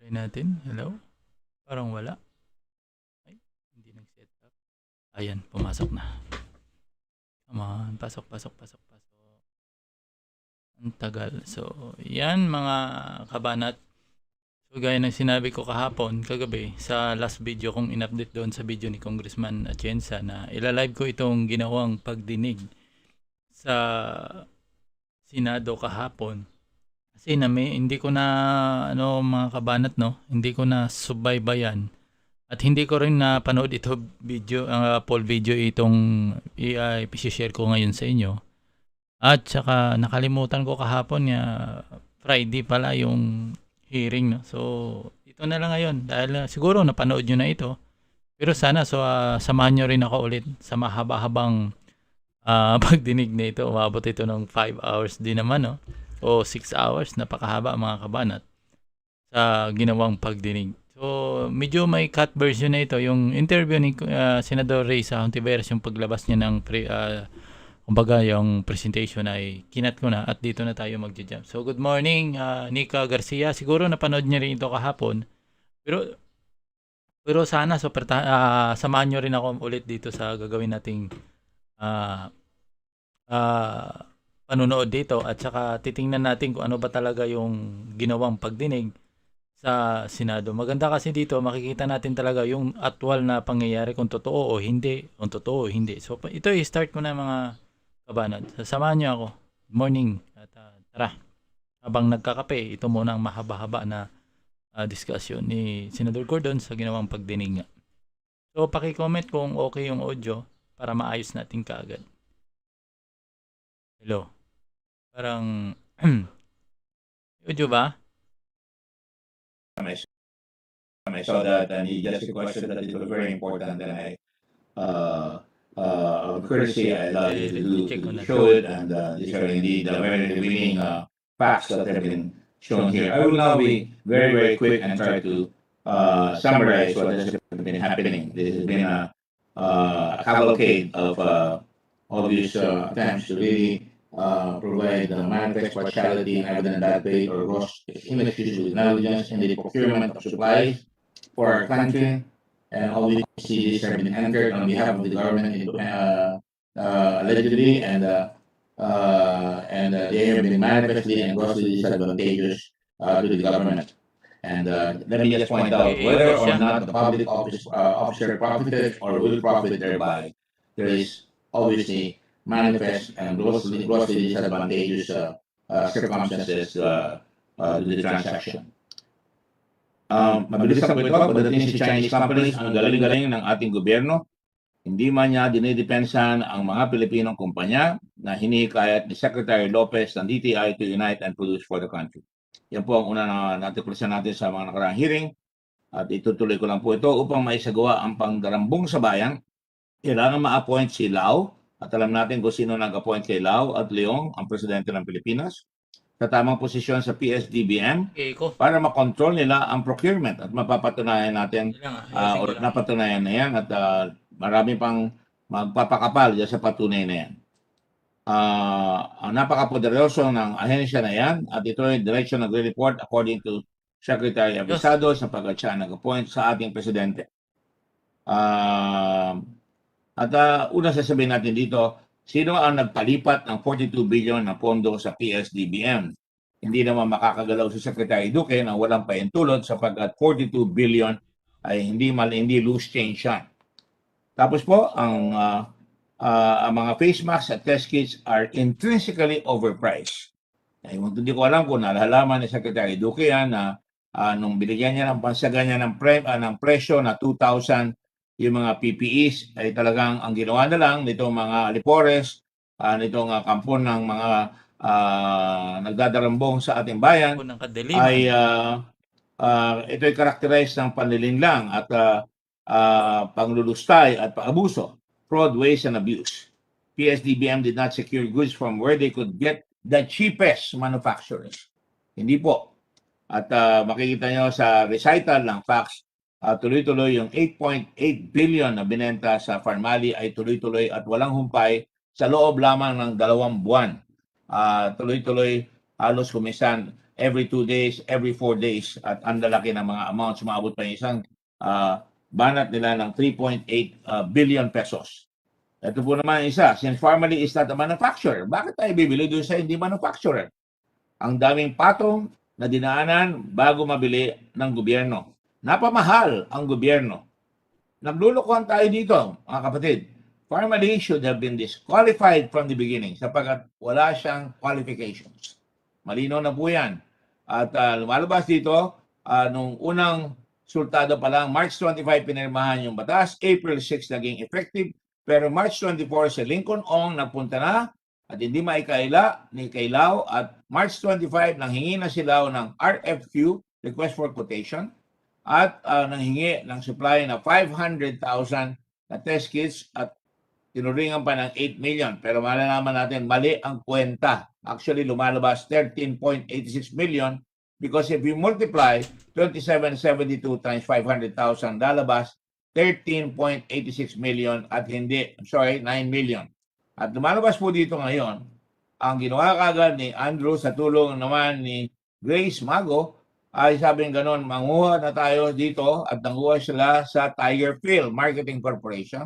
Try natin. Hello? Parang wala. Ay, hindi nag-set up. Ayan, pumasok na. Come on, pasok, pasok, pasok, pasok. Ang tagal. So, yan mga kabanat. So, gaya ng sinabi ko kahapon, kagabi, sa last video kong in-update doon sa video ni Congressman Atienza na ilalive ko itong ginawang pagdinig sa Senado kahapon. Kasi hindi ko na, mga kabanat, hindi ko na subaybayan. At hindi ko rin napanood ito video, poll video itong i-share ko ngayon sa inyo. At saka nakalimutan ko kahapon Friday pala yung hearing, no? So, ito na lang ngayon dahil siguro napanood nyo na ito. Pero sana samahan nyo rin ako ulit sa mahaba-habang pagdinig na ito. Umabot ito ng 5 hours din naman, no? O 6 hours, napakahaba mga kabanat sa ginawang pagdinig. So, medyo may cut version na ito. Yung interview ni Senador Risa Hontiveros, yung paglabas niya ng kumbaga yung presentation ay kinat ko na at dito na tayo magja-jump. So, good morning, Nika Garcia. Siguro napanood niya rin ito kahapon. Pero sana samahan nyo rin ako ulit dito sa gagawin nating panunood dito at saka titingnan natin kung ano ba talaga yung ginawang pagdinig sa Senado. Maganda kasi dito makikita natin talaga yung actual na pangyayari kung totoo o hindi. Kung totoo o hindi. So ito i-start ko na mga kabanat. Sasamahan niyo ako. Good morning. At tara. Habang nagkakape, ito muna ang mahaba-haba na diskusyon ni Senador Gordon sa ginawang pagdinig nga. So paki-comment kung okay yung audio para maayos natin kaagad. Hello. Parang audio ba? I saw that and he just requested that it was very important that I courtesy I allowed you to show it, and these are indeed the very revealing facts that have been shown here. I will now be very, very quick and try to summarize what has been happening. This has been a cavalcade of obvious attempts to really provide manifest partiality and evident bad faith or gross inexcusable negligence in the procurement of supplies for our country. And all we see these have been entered on behalf of the government allegedly, and they have been manifestly and grossly disadvantageous to the government. And let me just point out, whether or not the public officer profited or will profit thereby, there is obviously manifest and grossly disadvantageous circumstances to the transaction. Mabilis lang po ito, pagdating sa Chinese companies, ang galing-galing ng ating gobyerno, hindi man niya dinidepensahan ang mga Pilipinong kumpanya na hinihikayat ni Secretary Lopez ng DTI to unite and produce for the country. Yan po ang una na natuklasan natin sa mga nakaraang hearing, at itutuloy ko lang po ito upang maisagawa ang pangdarambong sa bayan. Kailangan ma-appoint si Lau, at alam natin kung sino nag-appoint kay Lau at Leong, ang presidente ng Pilipinas, sa tamang posisyon sa PS-DBM para makontrol nila ang procurement, at mapapatunayan natin or napatunayan na yan, at marami pang magpapakapal dyan sa patunay na yan. Ang napakapoderoso ng ahensya na yan, at ito ay direction nagre-report according to Secretary Abisado sapagkat siya nag-appoint sa ating presidente. Una sasabihin natin dito, sino ang nagpalipat ng 42 billion na pondo sa PS-DBM? Hindi naman makakagalaw si Secretary Duque na walang pahintulot sapagkat 42 billion ay hindi loose change yan. Tapos po, ang mga face masks at test kits are intrinsically overpriced. Hindi ko alam kung nalalaman ni Secretary Duque yan na nung binigyan niya ng pansaga niya ng presyo na 2,000 yung mga PPEs, ay talagang ang ginawa na lang nitong mga alipores, nitong kampon ng mga nagdadarambong sa ating bayan, ay ito'y characterized ng panlilinlang at panglulustay at pang-abuso, fraud, waste, and abuse. PS-DBM did not secure goods from where they could get the cheapest manufacturers. Hindi po. At makikita nyo sa recital ng facts, tuloy-tuloy yung 8.8 billion na binenta sa Farmali ay tuloy-tuloy at walang humpay sa loob lamang ng 2 buwan. Tuloy-tuloy halos kumisan every 2 days, every 4 days, at ang lalaki ng mga amounts, sumaabot pa yung isang banat nila ng 3.8 billion pesos. Ito po naman isa, since Pharmally is not a manufacturer, bakit tayo bibili doon sa hindi manufacturer? Ang daming patong na dinaanan bago mabili ng gobyerno. Napamahal ang gobyerno. Naglulukuhan tayo dito, mga kapatid. Pharmally should have been disqualified from the beginning sapagkat wala siyang qualifications. Malinaw na po yan. At lumalabas dito, nung unang sultado pa lang, March 25 pinirmahan yung batas, April 6 naging effective, pero March 24 si Lincoln Ong nagpunta na at hindi maikaila ni Kailaw at March 25 nanghingi na sila ng RFQ, request for quotation, at nanghingi ng supply na 500,000 na test kits at tinuringan pa ng 8 million. Pero malalaman natin, mali ang kwenta. Actually, lumalabas 13.86 million because if you multiply 2772 times 500,000, lalabas 13.86 million at hindi, 9 million. At lumalabas po dito ngayon, ang ginawa kagad ni Andrew sa tulong naman ni Grace Mago ay sabing ganon, manguha na tayo dito at nanguha sila sa Tiger Phil Marketing Corporation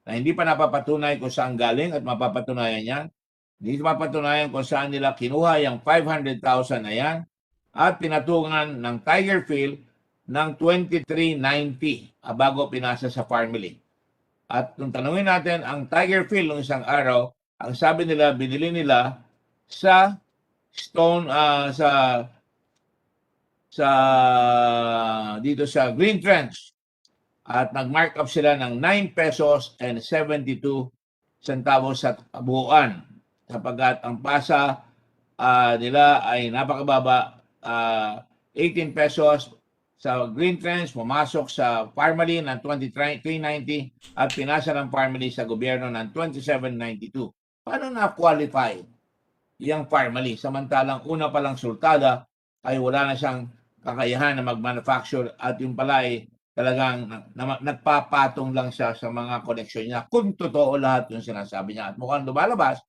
na hindi pa napapatunay kung saan galing at mapapatunayan yan. Hindi mapapatunayan kung saan nila kinuha yung 500,000 na yan at pinatungan ng Tiger Phil ng 2390 bago pinasa sa Pharmally. At kung tanungin natin ang Tiger Phil ng isang araw, ang sabi nila, binili nila sa Stone, dito sa Green Trench at nag-mark up sila ng 9 pesos and 72 centavos sa buuan sapagkat ang pasa nila ay napakababa, 18 pesos sa Green Trench, pumasok sa Pharmally ng 2390 at pinasa ng Pharmally sa gobyerno ng 2792. Paano na-qualify yung Pharmally? Samantalang una palang sultada ay wala na siyang kakayahan na mag-manufacture at yung pala ay talagang nagpapatong lang siya sa mga koneksyon niya kung totoo lahat yung sinasabi niya. At mukhang lumalabas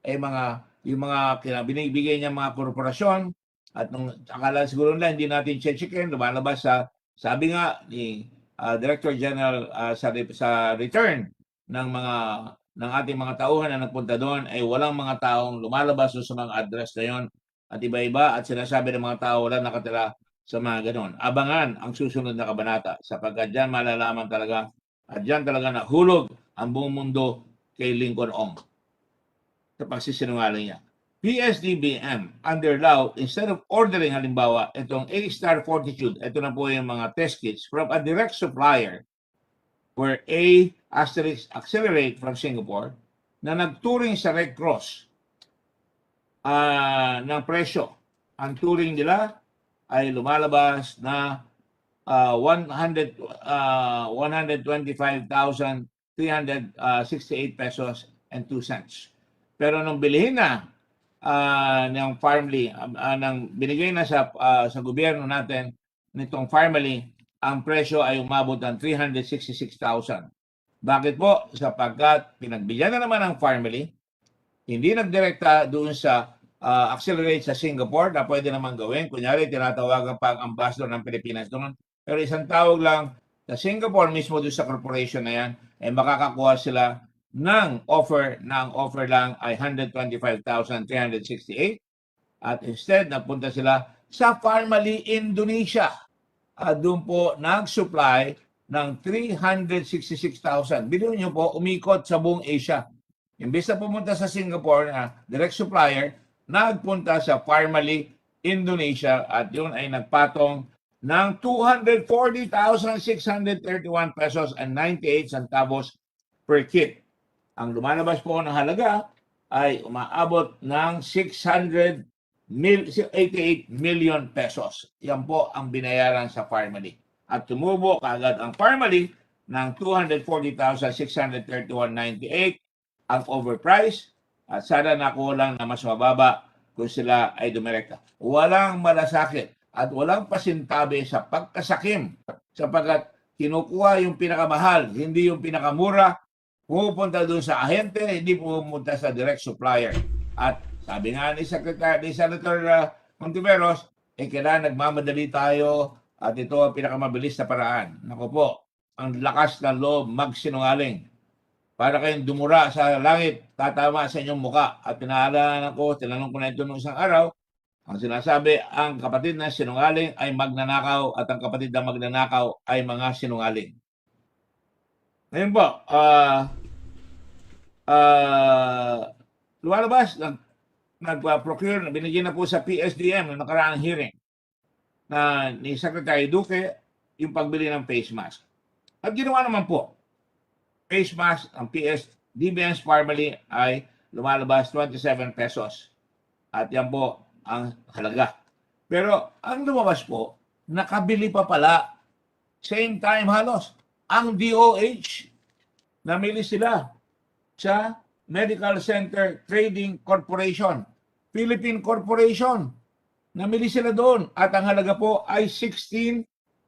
ay yung mga binibigay niya mga korporasyon at nung akala siguro nila hindi natin checkin, lumalabas sabi nga ni Director General sa return ng ating mga tauhan na nagpunta doon ay walang mga taong lumalabas sa mga address na yon at iba-iba at sinasabi ng mga tao wala nakatira sa mga ganon. Abangan ang susunod na kabanata sapagkat dyan malalaman talaga at dyan talaga nahulog ang buong mundo kay Lincoln Ong sa pagsisinungaling niya. PS-DBM under law, instead of ordering halimbawa itong A-Star Fortitude, ito na po yung mga test kits from a direct supplier where Accelerate from Singapore na nagturing sa Red Cross ng presyo. Ang turing nila ay lumalabas na 125,368 pesos and 2 cents. Pero nung bilhin na ng Pharmally, nang binigay na sa gobyerno natin nitong Pharmally, ang presyo ay umabot ng 366,000. Bakit po? Sapagkat pinagbigyan na naman ng Pharmally, hindi nagdirekta doon sa Accelerate sa Singapore na pwede naman gawin. Kunyari, tinatawagan pa ang ambassador ng Pilipinas doon. Pero isang tawag lang sa Singapore mismo doon sa corporation na yan, ay makakakuha sila ng offer lang ay 125,368 at instead napunta sila sa Pharmally Indonesia. Doon po nag-supply ng 366,000. Bilhin nyo po, umikot sa buong Asia. Imbes na pumunta sa Singapore na direct supplier, nagpunta sa Pharmally Indonesia at yun ay nagpatong ng 240,631 pesos and 98 centavos per kit. Ang lumalabas po ng halaga ay umaabot ng 688 million pesos. Yan po ang binayaran sa Pharmally. At tumubo kagad ang Pharmally ng 240,631.98 ang overprice at sana nakuha lang na mas mababa kung sila ay dumirekta. Walang malasakit at walang pasintabi sa pagkasakim sapagkat kinukuha yung pinakamahal, hindi yung pinakamura. Pupunta doon sa ahente, hindi pupunta sa direct supplier. At Sabi nga ni Senator Contiveros, kailangan nagmamadali tayo at ito ang pinakamabilis na paraan. Naku po, ang lakas ng loob magsinungaling. Para kayong dumura sa langit, tatama sa inyong muka. At tinanong ko na ito noong isang araw, ang sinasabi, ang kapatid na sinungaling ay magnanakaw at ang kapatid na magnanakaw ay mga sinungaling. Ngayon po, lumalabas, nag-procure, binigyan na po sa PS-DBM na nakaraang hearing na ni Secretary Duque yung pagbili ng face mask. At ginawa naman po, face mask ang PS-DBM formally ay lumalabas 27 pesos. At yan po ang halaga. Pero ang lumabas po, nakabili pa pala, same time halos, ang DOH, namili sila sa Medical Center Trading Corporation, Philippine Corporation. Namili sila doon at ang halaga po ay 16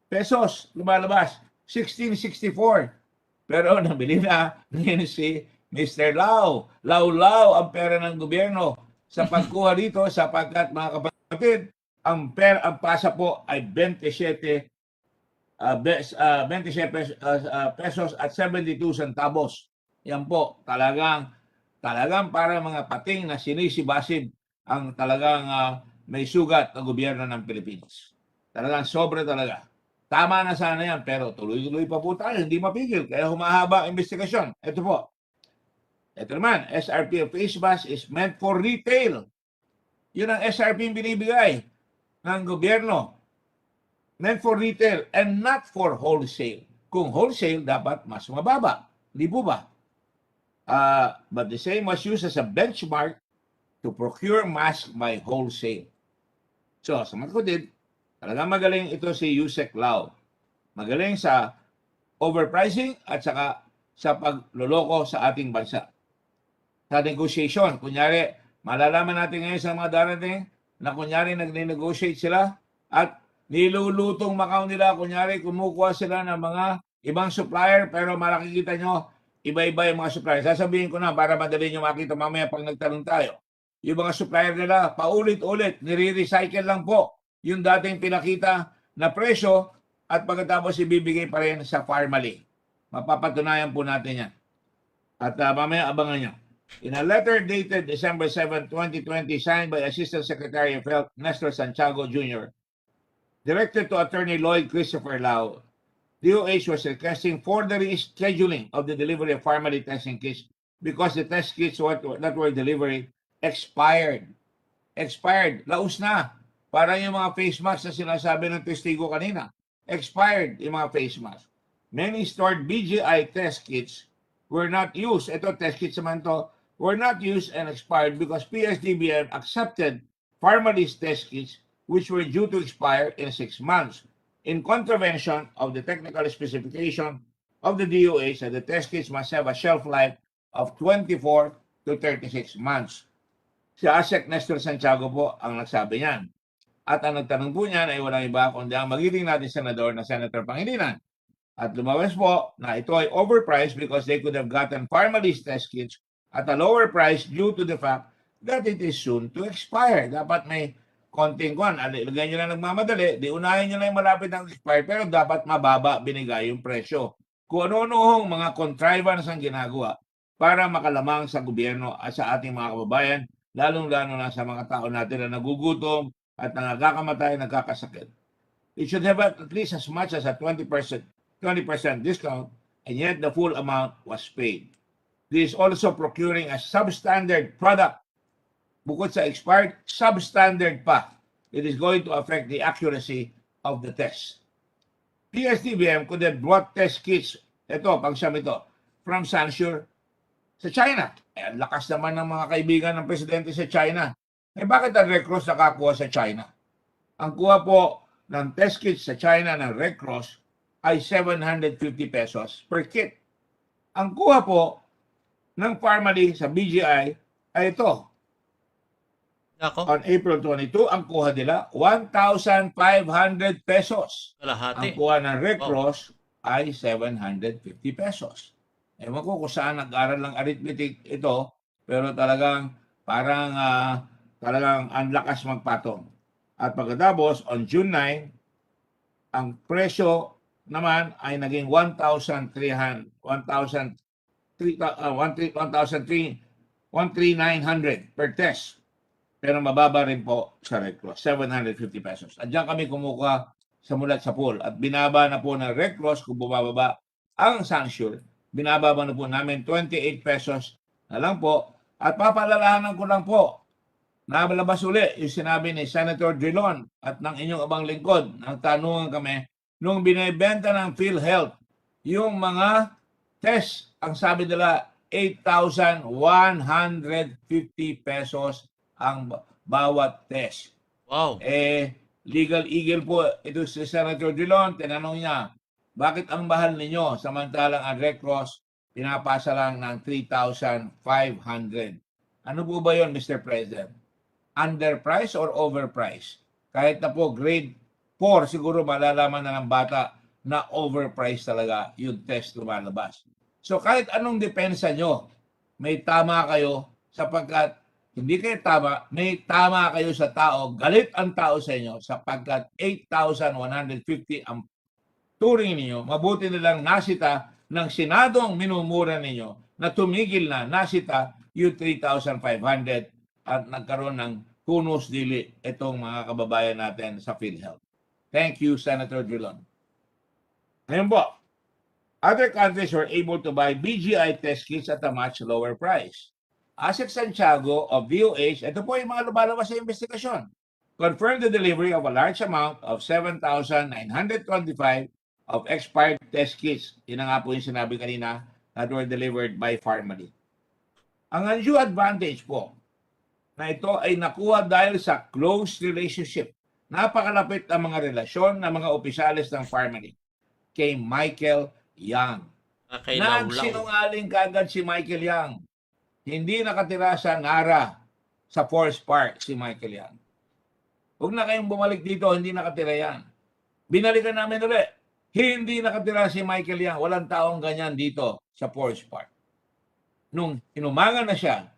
pesos lumalabas, 16.64. Pero nabili na ngayon si Mr. Lau. Lau ang pera ng gobyerno sa pagkuha dito sapagkat mga kapatid, ang pasa po ay 27 pesos at 72 centavos. Yan po, talagang para mga pating na sinisibasib ang talagang may sugat ng gobyerno ng Pilipinas. Talagang sobra talaga. Tama na sana yan, pero tuloy-tuloy pa po tayo, hindi mapigil. Kaya humahaba ang investigasyon. Ito po. Ito naman, SRP face mask is meant for retail. Yun ang SRP yung binibigay ng gobyerno. Meant for retail and not for wholesale. Kung wholesale, dapat mas mababa. Di po ba? But the same was used as a benchmark to procure mask by wholesale. So, sa mga kapatid, talagang magaling ito si Yusek Lau. Magaling sa overpricing at saka sa pagloloko sa ating bansa. Sa negotiation, kunyari, malalaman natin ngayon sa mga darating na kunyari nagne-negotiate sila at nilulutong Macau nila, kunyari kumukuha sila ng mga ibang supplier pero makikita nyo, iba-iba yung mga supplier. Sasabihin ko na para madali nyo makita mamaya pag nagtanong tayo. Yung mga supplier nila, paulit-ulit, nire-recycle lang po yung dating pinakita na presyo at pagkatapos ibibigay pa rin sa formally. Mapapatunayan po natin yan. At mamaya abangan nyo. In a letter dated December 7, 2020, signed by Assistant Secretary of Health Nestor Santiago Jr., directed to Attorney Lloyd Christopher Lau, DOH was requesting for the rescheduling of the delivery of formally testing kits because the test kits that were delivered expired. Laos na. Parang yung mga face mask na sinasabi ng testigo kanina. Expired yung mga face mask. Many stored BGI test kits were not used. Ito, test kits naman to, were not used and expired because PS-DBM accepted formalist test kits which were due to expire in 6 months. In contravention of the technical specification of the DOH, the test kits must have a shelf life of 24 to 36 months. Si ASEC Nestor Santiago po ang nagsabi niyan. At ang nagtanong po niyan ay walang iba kundi ang magiting natin senador na Senator Pangilinan. At lumabas po na ito ay overpriced because they could have gotten formalist test kits at a lower price due to the fact that it is soon to expire. Dapat may konting kwan. Ilagay nyo na nagmamadali, di unahin nyo na yung malapit ng expire, pero dapat mababa binigay yung presyo. Kung ano-ano mga contrivance ang ginagawa para makalamang sa gobyerno at sa ating mga kababayan, lalong-lalo na sa mga tao natin na nagugutom at nakakamatay, nagkakasakit. It should have at least as much as a 20% discount, and yet the full amount was paid. This is also procuring a substandard product. Bukod sa expired, substandard pa. It is going to affect the accuracy of the test. PS-DBM could have brought test kits, pang-siyam ito, from Sansure sa China. Ang lakas naman ng mga kaibigan ng presidente sa China. Bakit ang Red Cross nakakuha sa China? Ang kuha po ng test kits sa China ng Red Cross ay 750 pesos per kit. Ang kuha po ng formally sa BGI ay ito. Ako? On April 22, ang kuha nila 1,500 pesos. Kalahati. Ang kuha ng Red Cross ay 750 pesos. Ewan ko kung saan nag-aral ng arithmetic ito, pero talagang Parang talagang ang lakas magpatong. At pagkatapos, on June 9, ang presyo naman ay naging 1,300, 1,3900 per test. Pero mababa rin po sa Red Cross, 750 pesos. At diyan kami kumukuha sa mulat sa pool. At binaba na po ng Red Cross kung bumababa ang sanction. Binababa na po namin 28 pesos na lang po. At papalalahanan ko lang po, nabalabas uli yung sinabi ni Senator Drilon at ng inyong abang lingkod. Nagtanungan kami, nung binibenta ng PhilHealth, yung mga test, ang sabi nila, 8,150 pesos ang bawat test. Wow. Legal eagle po ito si Senator Drilon. Tinanong niya, bakit ang mahal ninyo samantalang ang Red Cross pinapasa lang ng 3,500? Ano po ba yon, Mr. President? Underprice or overprice? Kahit na po grade 4, siguro malalaman na ng bata na overprice talaga yung test lumalabas. So kahit anong depensa nyo, may tama kayo sapagkat hindi kayo tama, may tama kayo sa tao, galit ang tao sa inyo sapagkat 8,150 ang turing ninyo, mabuti nilang nasita ng Senado ang minumura ninyo na tumigil na, nasita yung 3,500 at nagkaroon ng kunus dili itong mga kababayan natin sa PhilHealth. Thank you, Senator Drilon. Ngayon po, other countries were able to buy BGI test kits at a much lower price. Asik Santiago of DOH, ito po yung mga lumalabas sa investigasyon, confirmed the delivery of a large amount of 7,925 of expired test kits. Yun na nga po yung sinabi kanina that were delivered by Pharmaly. Ang undue advantage po na ito ay nakuha dahil sa close relationship. Napakalapit ang mga relasyon ng mga opisyalis ng Pharmaly kay Michael Yang. Kay Lawlaw. Nagsinungaling kagad si Michael Yang. Hindi nakatira sa Nara, sa Forest Park si Michael Yang. Huwag na kayong bumalik dito, hindi nakatira yan. Binalikan namin ulit. Hindi nakatira si Michael Yang. Walang taong ganyan dito sa Forest Park. Nung inumangan na siya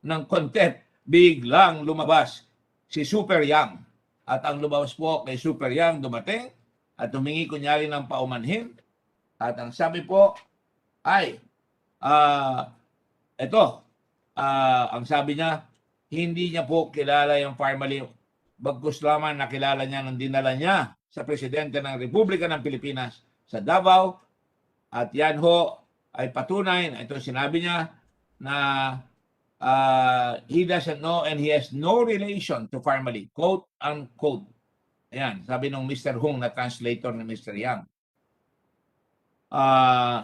ng content, biglang lumabas si Super Yang. At ang lumabas po kay Super Yang dumating at humingi kunyari ng paumanhin. At ang sabi po ay, ang sabi niya, hindi niya po kilala yung Pharmaly. Bagkus lamang nakilala niya nang dinala niya sa Presidente ng Republika ng Pilipinas sa Davao. At yan ho ay patunay, ito sinabi niya, na he doesn't know and he has no relation to Pharmaly. Quote, unquote. Ayan, sabi ng Mr. Hung na translator ni Mr. Yang.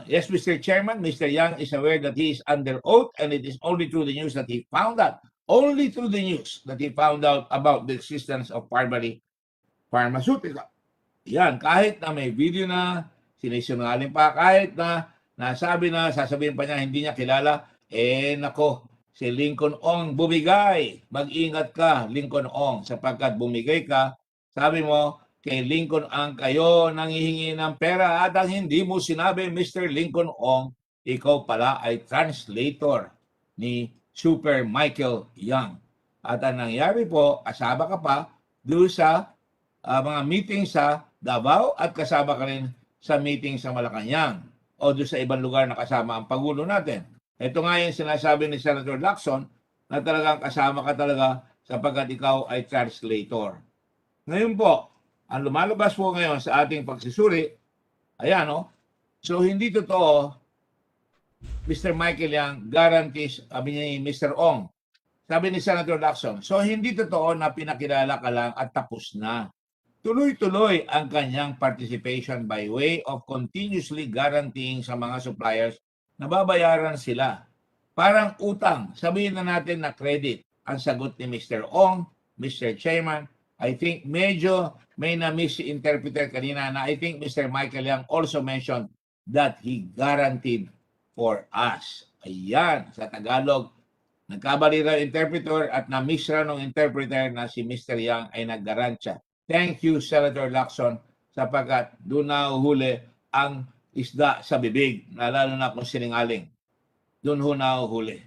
Yes, Mr. Chairman, Mr. Yang is aware that he is under oath and it is only through the news that he found out. Only through the news that he found out about the existence of Pharmaly Pharmaceutical. Yan, kahit na may video na, sinisinungaling pa, kahit na nasabi na, sasabihin pa niya, hindi niya kilala, nako, si Lincoln Ong bumigay. Mag-ingat ka, Lincoln Ong, sapagkat bumigay ka, sabi mo, kay Lincoln Ong kayo nanghihingi ng pera at ang hindi mo sinabi, Mr. Lincoln Ong, ikaw pala ay translator ni Super Michael Yang. At ang nangyari po, kasama ka pa doon sa mga meeting sa Davao at kasama ka rin sa meeting sa Malacanang o doon sa ibang lugar na kasama ang Pangulo natin. Ito nga yung sinasabi ni Senator Lacson na talagang kasama ka talaga sapagkat ikaw ay translator. Ngayon po, ang lumalabas po ngayon sa ating pagsusuri, ayan o, so hindi totoo, Mr. Michael Yang guarantees, sabi ni Mr. Ong, sabi ni Senator Lacson, so hindi totoo na pinakilala ka lang at tapos na. Tuloy-tuloy ang kanyang participation by way of continuously guaranteeing sa mga suppliers na babayaran sila. Parang utang, sabihin na natin na credit. Ang sagot ni Mr. Ong, Mr. Chairman, I think medyo may na-misinterpreter kanina na I think Mr. Michael Yang also mentioned that he guaranteed for us. Ayan, sa Tagalog, nagkabali raw interpreter at na-miss raw ng interpreter na si Mr. Yang ay naggarantya. Thank you, Senator Lacson, sapagkat doon na uhuli ang isda sa bibig, na lalo na kung siningaling. Doon ho na uhuli.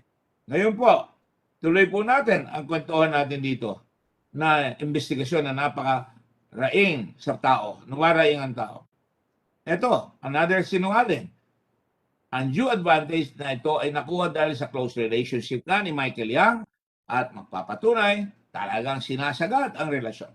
Ngayon po, tuloy po natin ang kwentuhan natin dito na investigasyon na napaka-raing sa tao, nawaraing ang tao. Ito, another sinungaling. Ang due advantage na ito ay nakuha dahil sa close relationship na ni Michael Yang at magpapatunay talagang sinasagad ang relasyon.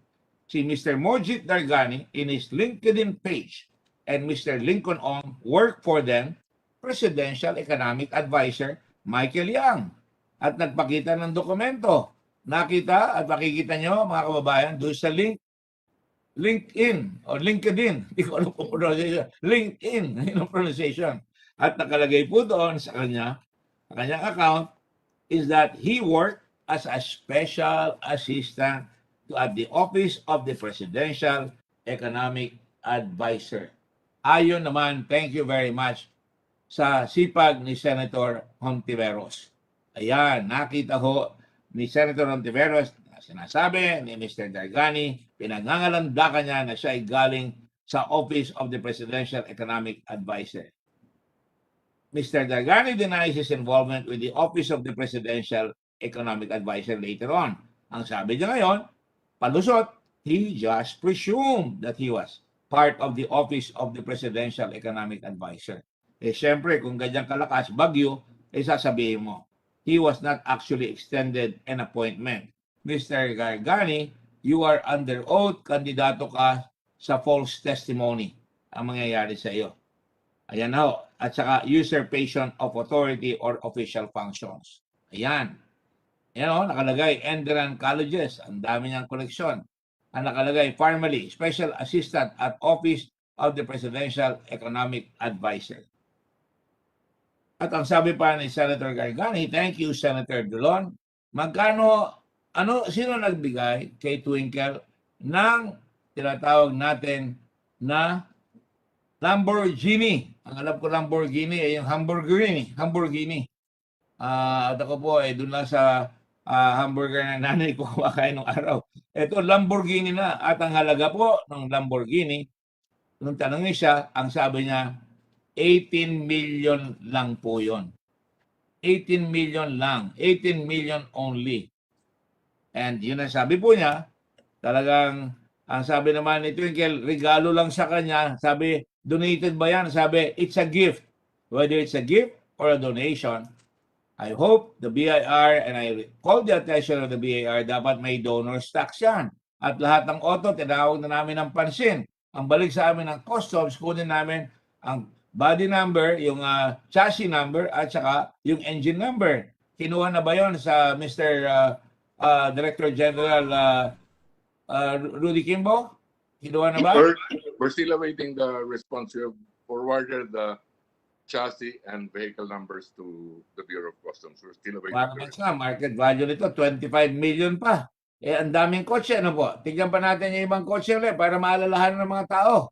Si Mr. Mojit Dargani in his LinkedIn page and Mr. Lincoln Ong work for them, Presidential Economic Advisor Michael Yang. At nagpakita ng dokumento. Nakita at makikita nyo mga kababayan doon sa LinkedIn o LinkedIn. Hindi ko alam kung pronunciation. LinkedIn, yun ang pronunciation. At nakalagay po doon sa kanyang account is that he worked as a special assistant at the Office of the Presidential Economic Advisor. Ayon naman, thank you very much sa sipag ni Senator Hontiveros. Ayan, nakita ho ni Senator Hontiveros na sinasabi ni Mr. Dargani, pinangangalandakan niya na siya ay galing sa Office of the Presidential Economic Advisor. Mr. Dargani denies his involvement with the Office of the Presidential Economic Advisor later on. Ang sabi niya ngayon, palusot, he just presumed that he was part of the Office of the Presidential Economic Advisor. Eh syempre, kung ganyan kalakas, bagyo, eh sasabihin mo, he was not actually extended an appointment. Mr. Dargani, you are under oath, kandidato ka sa false testimony ang mangyayari sa iyo. Ayan na ho. At saka usurpation of authority or official functions. Ayan. Ayan ho, nakalagay Enderan Colleges. Ang dami niyang koleksyon. Ang nakalagay formally, Special Assistant at Office of the Presidential Economic Advisor. At ang sabi pa ni Senator Dargani, thank you Senator Dulon. Sino nagbigay kay Twinkle ng tinatawag natin na Lamborghini? Ang alam ko Lamborghini ay yung Hamburgini. At ako po ay doon lang sa hamburger na nanay ko kumakain nung araw. Ito Lamborghini na at ang halaga po ng Lamborghini, nung tanongin siya, ang sabi niya 18 million lang po yon. 18 million lang. 18 million only. And yun ang sabi po niya, talagang ang sabi naman ni Twinkle, regalo lang sa kanya. Sabi, donated ba yan? Sabi, it's a gift. Whether it's a gift or a donation, I hope the BIR, and I call the attention of the BIR, dapat may donor's tax yan. At lahat ng auto, tinawag na namin ng pansin. Ang balik sa amin ng customs, kunin namin ang body number, yung chassis number, at saka yung engine number. Kinuha na ba yon sa Mr. Director General Rudy Kimbo? Kinuha na ba? We're still awaiting the response. We have forwarded the chassis and vehicle numbers to the Bureau of Customs. We're still awaiting. Parang nga, market value nito, 25 million pa. Eh, ang daming kotse, ano po? Tignan pa natin yung ibang kotse ulit para maalalahan ng mga tao.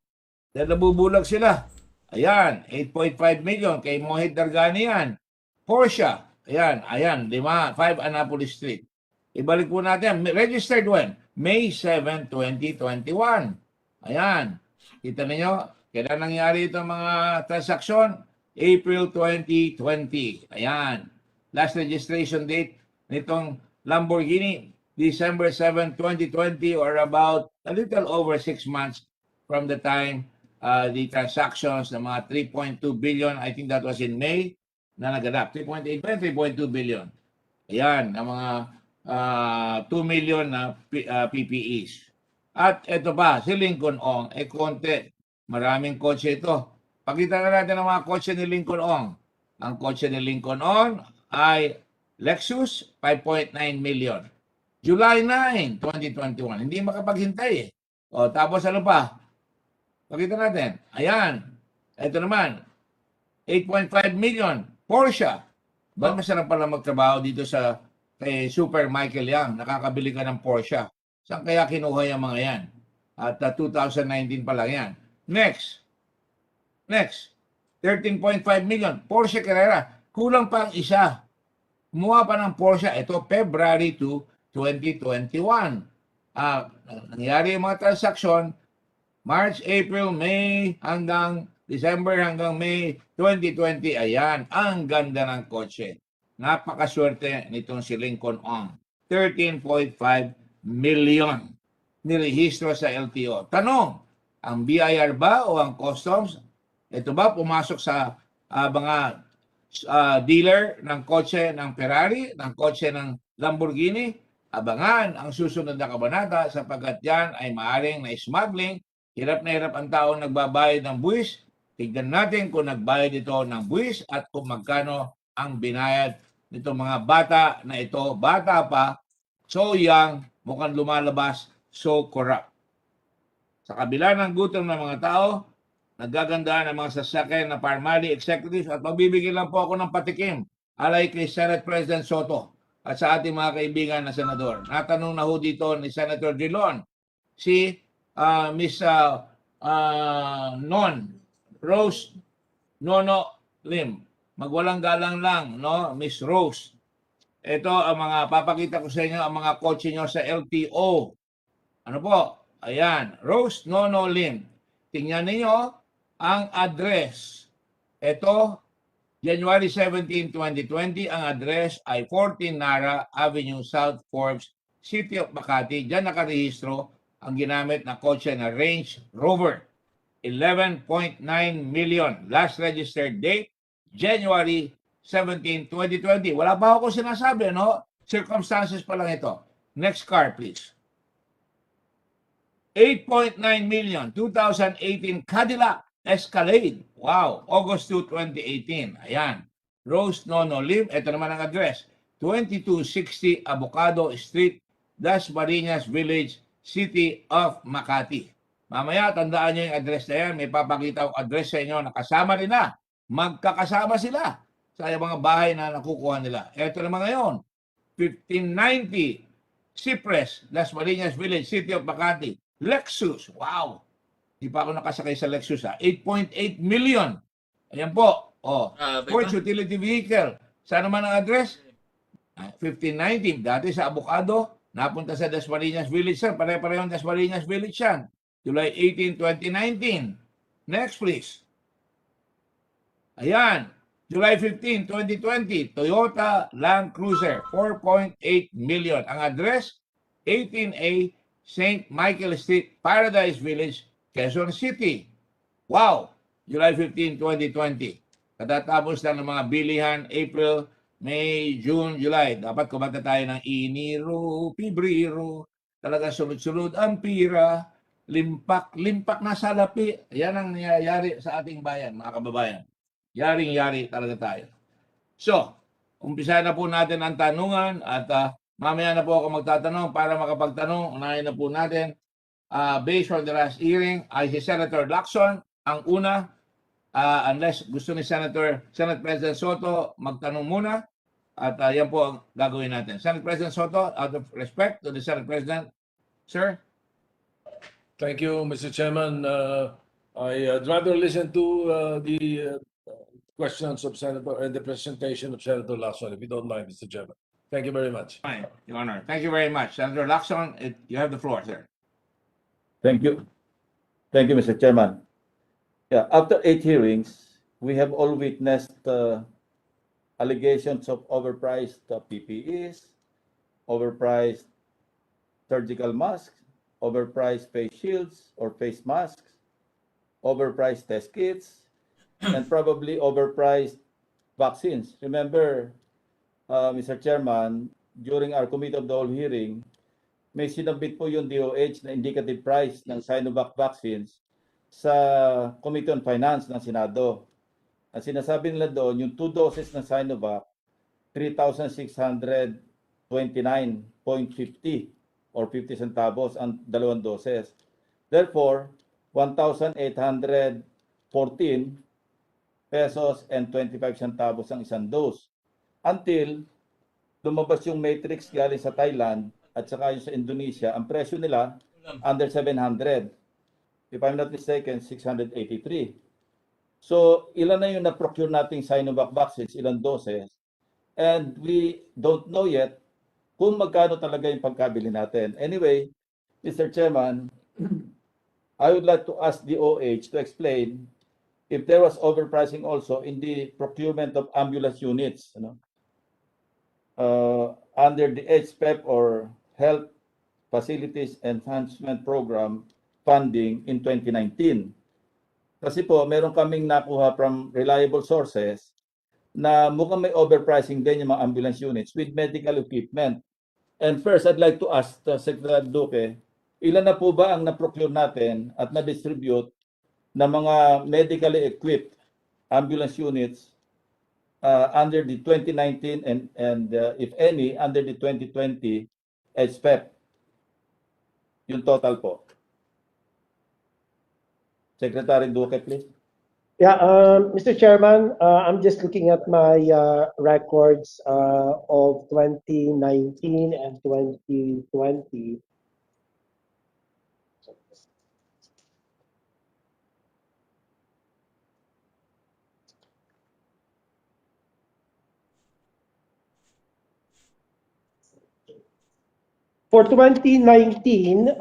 Dahil nabubulag sila. Ayan, 8.5 million kay Mohit Dargani yan. Porsche, ayan, 5 Annapolis Street. Ibalik po natin, registered when? May 7, 2021. Ayan, kita niyo, kailan nangyari itong mga transaksyon? April 2020. Ayan, last registration date nitong Lamborghini, December 7, 2020, or about a little over 6 months from the time the transactions ng mga 3.2 billion, I think that was in May, na naganap. 3.8 ba? 3.2 billion. Ayan, ang mga 2 million na PPEs. At ito pa, si Lincoln Ong, konti. Maraming kotse ito. Pakita na natin ang mga kotse ni Lincoln Ong. Ang kotse ni Lincoln Ong ay Lexus, 5.9 million. July 9, 2021. Hindi makapaghintay eh. O, tapos ano pa? Pakita natin. Ayan. Ito naman. 8.5 million. Porsche. Ba masarap pala magtrabaho dito sa kay Super Michael Yang. Nakakabili ka ng Porsche. Saan kaya kinuha yung mga yan? At 2019 pa lang yan. Next. 13.5 million. Porsche Carrera. Kulang pa ang isa. Kumuha pa ng Porsche. Ito, February 2, 2021. Nangyari yung mga transaksyon March, April, May, hanggang December, hanggang May 2020. Ayan, ang ganda ng kotse napakaswerte nitong si Lincoln Ong. 13.5 million nirehistro sa LTO. Tanong, ang BIR ba o ang customs? Ito ba pumasok sa mga dealer ng kotse ng Ferrari, ng kotse ng Lamborghini? Abangan ang susunod na kabanata sapagkat yan ay maaaring na smuggling. Hirap na hirap ang taong nagbabayad ng buwis. Tignan natin kung nagbayad ito ng buwis at kung magkano ang binayad nito mga bata na ito. Bata pa, so young, mukhang lumalabas, so corrupt. Sa kabila ng gutom ng mga tao, naggagandaan ang mga sasakyan na Parmali executives at magbibigay lang po ako ng patikim alay kay Senate President Soto at sa ating mga kaibigan na senador. Natanong na ho dito ni Senator Drilon, si Miss Rose Nono Lim. Magwalang galang lang, no, Miss Rose. Ito ang mga papakita ko sa inyo, ang mga kotse nyo sa LTO. Ano po? Ayan, Rose Nono Lim. Tingnan niyo ang address. Ito, January 17, 2020, ang address ay 14 Nara Avenue, South Forbes, City of Makati. Diyan nakarehistro ang ginamit na kotse na Range Rover. 11.9 million. Last registered date, January 17, 2020. Wala pa ako sinasabi, no? Circumstances pa lang ito. Next car, please. 8.9 million, 2018 Cadillac Escalade. Wow, August 2, 2018. Ayan. Rose Nono Lim. Ito naman ang address. 2260 Avocado Street, Dasmariñas Village, City of Makati. Mamaya, tandaan nyo yung address na yan. May papakita ko address sa inyo na kasama rin na. Magkakasama sila sa mga bahay na nakukuha nila. Ito naman ngayon, 1590 Cypress, Dasmariñas Village, City of Makati. Lexus, wow. Di pa ako nakasakay sa Lexus, 8.8 million. Ayan po. Sports utility vehicle. Saan naman ang address? 1590. Dati sa Avocado, napunta sa Dasmariñas Village. Sir, pare-parehong Dasmariñas Village yan. July 18, 2019. Next, please. Ayan. July 15, 2020. Toyota Land Cruiser. 4.8 million. Ang address, 18A St. Michael Street, Paradise Village, Quezon City. Wow! July 15, 2020. Katatapos lang ng mga bilihan, April, May, June, July. Dapat kumanta tayo ng Enero, Pebrero. Talaga sunod-sunod ang pira. Limpak na salapi. Yan ang nangyayari sa ating bayan, mga kababayan. Yaring-yari talaga tayo. So, umpisa na po natin ang tanungan at mamaya na po ako magtatanong para makapagtanong. Unahin na po natin. Based on the last hearing, ay si Senator Lacson ang una. Unless gusto ni Senate President Soto magtanong muna. At yan po ang gagawin natin. Senate President Soto, out of respect to the Senate President, sir. Thank you, Mr. Chairman. I'd rather listen to the questions of Senator and the presentation of Senator Lacson, if you don't mind, Mr. Chairman. Thank you very much. Fine, Your Honor. Thank you very much. Senator Lacson, you have the floor, sir. Thank you. Thank you, Mr. Chairman. Yeah, after 8 hearings, we have all witnessed allegations of overpriced PPEs, overpriced surgical masks, overpriced face shields or face masks, overpriced test kits, and probably overpriced vaccines. Remember, Mr. Chairman, during our Committee of the Whole hearing, may sinabit po yung DOH na indicative price ng Sinovac vaccines sa Committee on Finance ng Senado. Ang sinasabi nila doon, yung 2 doses ng Sinovac, 3,629.50 or 50 centavos ang 2 doses. Therefore, 1,814 pesos and 25 centavos ang isang dose. Until lumabas yung matrix galing sa Thailand at saka yung sa Indonesia, ang presyo nila under 700. If I'm not mistaken, 683. So, ilan na yung na-procure nating Sinovac vaccines, ilang doses, and we don't know yet kung magkano talaga yung pagkabili natin. Anyway, Mr. Chairman, I would like to ask DOH to explain if there was overpricing also in the procurement of ambulance units. under the HPEP or Health Facilities Enhancement Program funding in 2019. Kasi po, meron kaming nakuha from reliable sources na mukhang may overpricing din yung mga ambulance units with medical equipment. And first, I'd like to ask Secretary Duque, ilan na po ba ang na-procure natin at na-distribute na mga medically equipped ambulance units under the 2019 and if any, under the 2020 HPEP? Yung total po. Secretary Duque, please. Yeah, Mr. Chairman, I'm just looking at my records of 2019 and 2020. For 2019,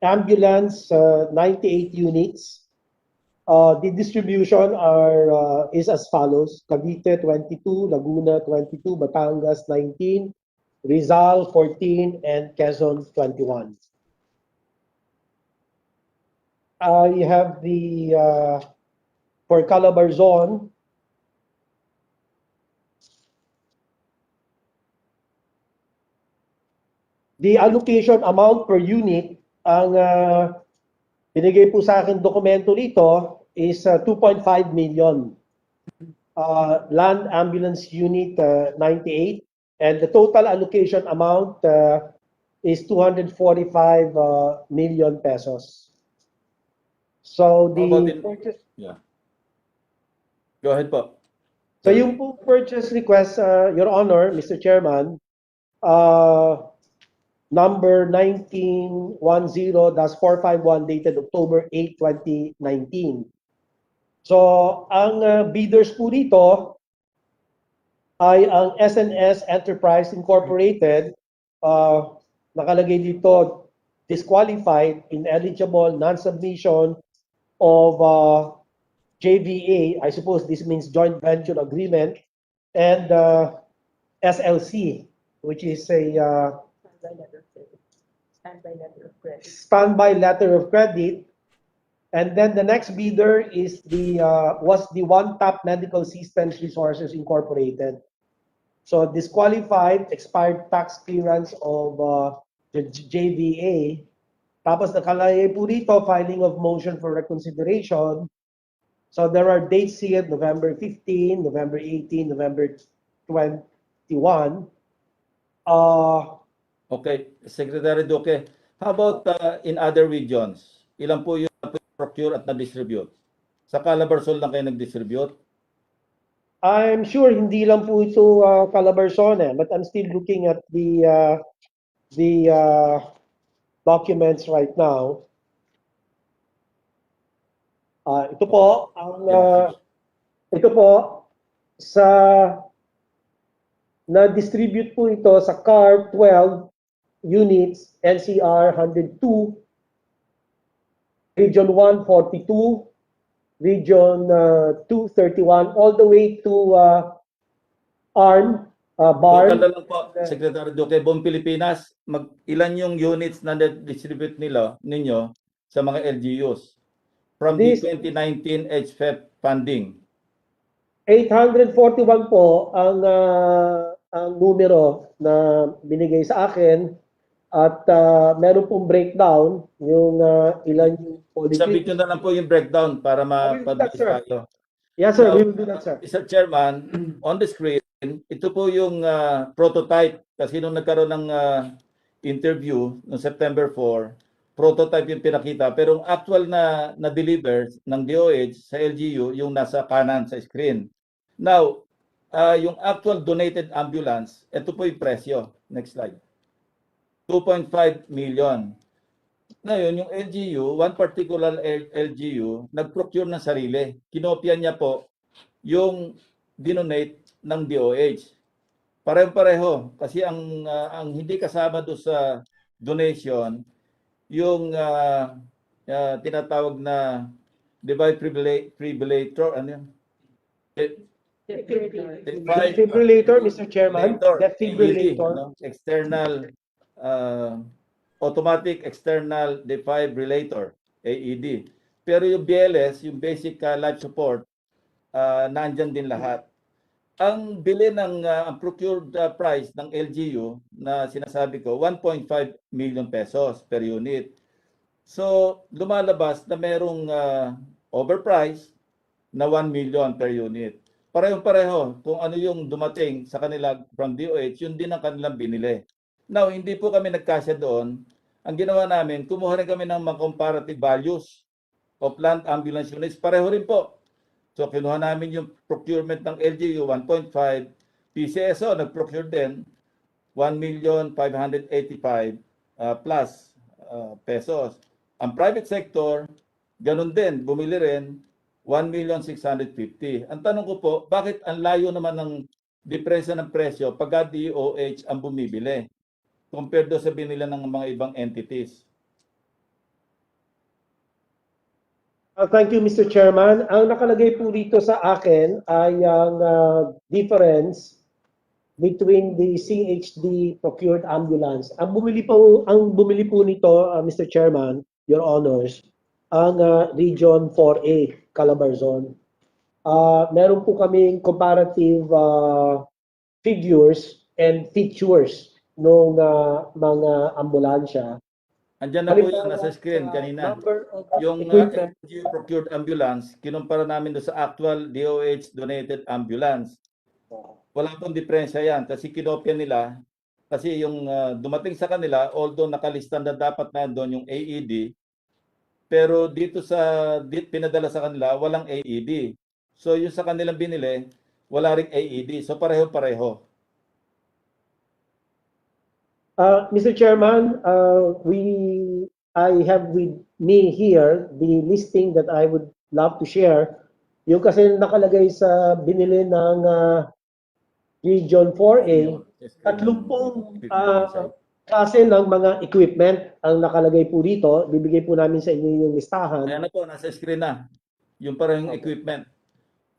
ambulance 98 units. The distribution is as follows: Cavite 22, Laguna 22, Batangas 19, Rizal 14, and Quezon 21. I have the for Calabarzon, the allocation amount per unit, ang binigay po sa akin dokumento dito is 2.5 million. Land ambulance unit 98, and the total allocation amount is 245 million pesos. So How about the in- purchase, Yeah. Go ahead po. so yung po purchase request, Your Honor, Mr. Chairman, number 1910-451 dated October 8, 2019. So ang bidders po dito ay ang SNS Enterprise Incorporated, nakalagay dito disqualified, ineligible, non-submission of JVA. I suppose this means joint venture agreement, and SLC, which is a standby letter of credit. And then the next bidder is was the One Top Medical Systems Resources Incorporated. So disqualified, expired tax clearance of the JVA. Tapos nakalagay po dito, filing of motion for reconsideration. So there are dates here: November 15, November 18, November 21. Okay, Secretary Duque, how about in other regions? Ilan po yung procure at na-distribute? Sa Calabarzon lang kayo nag-distribute? I'm sure hindi lang po ito Calabarzon, but I'm still looking at the documents right now. Ito po ang ito po sa na-distribute po ito sa CAR 12 units, NCR 102, Region 1 42, Region 231, all the way to BARN. Total na lang po, Secretary Duque, buong Pilipinas, ilan yung units na distribute ninyo sa mga LGUs from the 2019 HFEP funding? 841 po ang numero na binigay sa akin, at meron pong breakdown yung ilan yung Sabihin nyo na lang po yung breakdown para mapabilis sir. tayo. Yes, sir. Now, We will do that, sir. Mr. Chairman, on the screen, ito po yung prototype. Kasi nung nagkaroon ng interview noong September 4, prototype yung pinakita. Pero ang actual na deliver ng DOH sa LGU, yung nasa kanan sa screen. Now, yung actual donated ambulance, ito po yung presyo. Next slide. 2.5 million. Ngayon, yung LGU, one particular LGU, nag-procure ng sarili. Kinopya niya po yung dinonate ng DOH. Pareho-pareho. Kasi ang hindi kasama doon sa donation, yung tinatawag na device privilegator, ano yun? Defibrillator, Mr. Chairman. AED, Defibrillator. no? External, automatic external defibrillator, AED. Pero yung BLS, yung basic life support, nandyan din lahat. Ang bili ng ang procured price ng LGU na sinasabi ko, 1.5 million pesos per unit. So, lumalabas na merong overpriced na 1 million per unit. Parehong-pareho kung ano yung dumating sa kanila from DOH, yun din ang kanilang binili. Now, hindi po kami nagkasya doon. Ang ginawa namin, kumuha rin kami ng mga comparative values of land ambulance units. Pareho rin po. So, kinuha namin yung procurement ng LGU, 1.5. PCSO, nag-procure din, 1,585,000 plus pesos. Ang private sector, ganun din, bumili rin, 1,650,000. Ang tanong ko po, bakit ang layo naman ng diferensya ng presyo pagka DOH ang bumibili compared do sa binila ng mga ibang entities? Thank you, Mr. Chairman. Ang nakalagay po dito sa akin ay ang difference between the CHD procured ambulance. Ang bumili po nito, Mr. Chairman, Your Honors, ang Region 4A, Calabarzon. Meron po kaming comparative figures and features ng mga ambulansya. Andyan na po yung nasa screen kanina. Yung LGU procured ambulance, kinumpara namin doon sa actual DOH donated ambulance. Wala pong diferensya yan kasi kinopya nila. Kasi yung dumating sa kanila, although nakalista na dapat na doon yung AED, pero dito sa pinadala sa kanila, walang AED. So yung sa kanilang binili, wala ring AED. So pareho-pareho. Mr. Chairman, I have with me here the listing that I would love to share. Yung kasi nakalagay sa binili ng Region 4A, 30 klase ng mga equipment ang nakalagay po dito. Bibigay po namin sa inyo yung listahan. Ayan na po, nasa screen na. Yung parehong equipment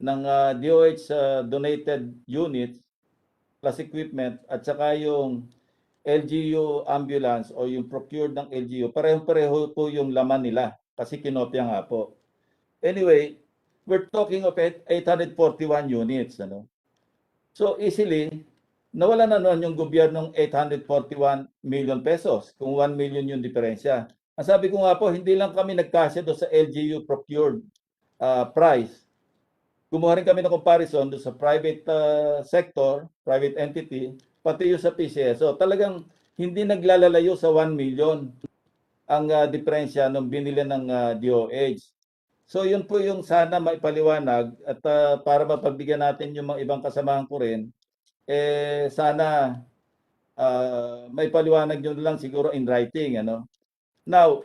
ng DOH donated units plus equipment at saka yung LGU ambulance o yung procured ng LGU, parehong-pareho po yung laman nila kasi kinopya nga po. Anyway, we're talking of 841 units. Ano? So easily, nawala na noon yung gobyernong 841 million pesos kung 1 million yung diferensya. Ang sabi ko nga po, hindi lang kami nagkasya doon sa LGU procured price. Kumuha rin kami ng comparison doon sa private sector, private entity, pati yung sa PCSO. Talagang hindi naglalalayo sa 1 million ang diferensya nung binili ng DOH. So yun po yung sana maipaliwanag at para mapagbigyan natin yung mga ibang kasamahan ko rin, sana maipaliwanag nyo lang siguro in writing. Ano? Now,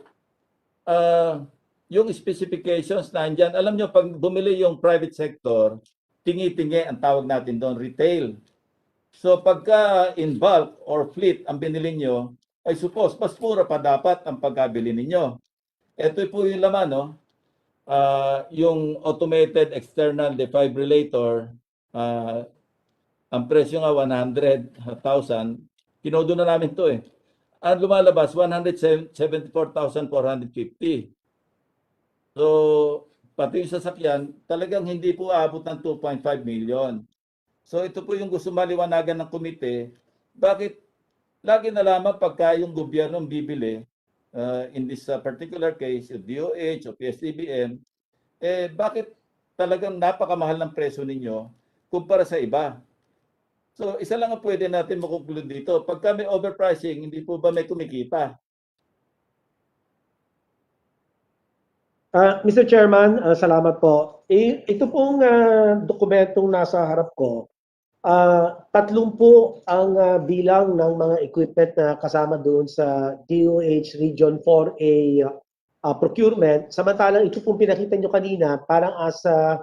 yung specifications na andyan, alam nyo, pag bumili yung private sector, tingi-tingi ang tawag natin doon, retail. So pagka in bulk or fleet ang binili nyo, I suppose, mas mura pa dapat ang pagkabili ninyo. Ito po yung laman, no? Yung automated external defibrillator, ang presyo nga 100,000, kinodo na namin to eh. Ang lumalabas, 174,450. So, pati yung sasakyan, talagang hindi po aabot ng 2.5 million. So ito po yung gusto maliwanagan ng komite, bakit lagi na lamang pagka yung gobyerno bibili, in this particular case, yung DOH o PS-DBM, bakit talagang napakamahal ng presyo ninyo kumpara sa iba? So isa lang ang pwede natin makonclude dito, pagka may overpricing, hindi po ba may kumikita? Mr. Chairman, salamat po. Ito pong dokumentong nasa harap ko, 30 ang bilang ng mga equipment na kasama doon sa DOH Region 4A procurement. Samantalang ito pong pinakita nyo kanina, parang asa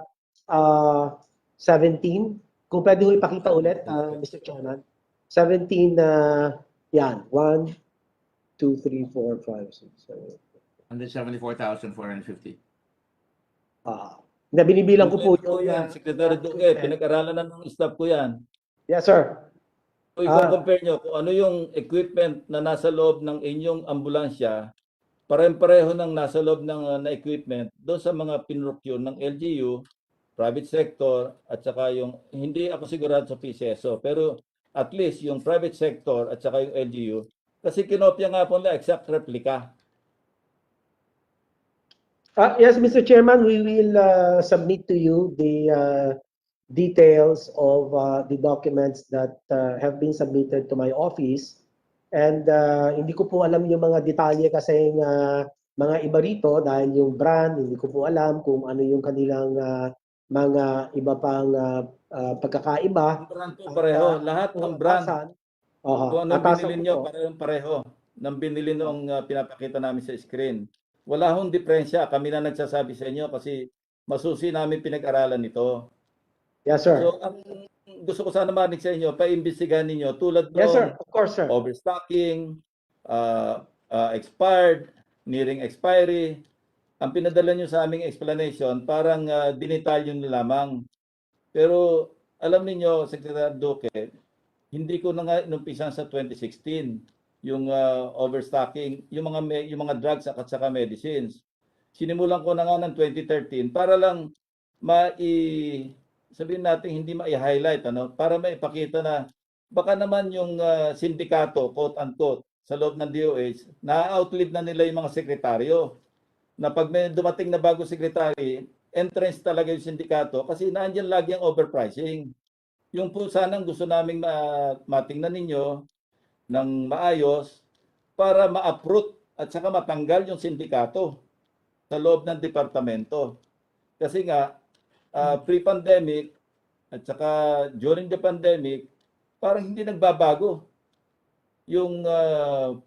17. Kung pwede ko ipakita ulit, Mr. Chairman. 17 yan. 1, 2, 3, 4, 5, 6, 7. 174,450. Na binibilang ko po Kumpleto yung yan, Secretary Duque, pinag-aralan na ng staff ko yan. Yes, sir. So, i-compare nyo kung ano yung equipment na nasa loob ng inyong ambulansya, pareho ng nasa loob ng na equipment doon sa mga pinrocure ng LGU, private sector, at saka yung, hindi ako sigurado sa PCSO, pero at least yung private sector at saka yung LGU, kasi kinopya nga po nila exact replica. Yes, Mr. Chairman, we will submit to you the details of the documents that have been submitted to my office. And hindi ko po alam yung mga detalye kasi mga iba rito dahil yung brand, hindi ko po alam kung ano yung kanilang mga iba pang pagkakaiba. Ang brand po pareho, lahat ng brand. Kung anong binili nyo, pareho ng binili nung pinapakita namin sa screen. Wala hong diferensya. Kami na nagsasabi sa inyo kasi masusi namin pinag-aralan nito. Yes, sir. So, ang gusto ko sana marinig sa inyo, paimbestigahan ninyo tulad Yes, sir. ng Of course, sir. overstocking, expired, nearing expiry. Ang pinadala nyo sa aming explanation, parang dinitalyo nyo lamang. Pero alam niyo, Secretary Duque, hindi ko na nga inumpisan sa 2016 yung overstocking, yung mga drugs at saka medicines. Sinimulan ko na nga ng 2013 para lang sabihin natin hindi mai-highlight para maipakita na baka naman yung sindikato, quote unquote, sa loob ng DOH, na-outlive na nila yung mga sekretaryo. Na pag may dumating na bagong sekretary, entrance talaga yung sindikato kasi nandiyan lagi ang overpricing. Yung po sanang gusto naming matingnan ninyo ng maayos para ma-uproot at saka matanggal yung sindikato sa loob ng departamento. Kasi nga, pre-pandemic at saka during the pandemic, parang hindi nagbabago yung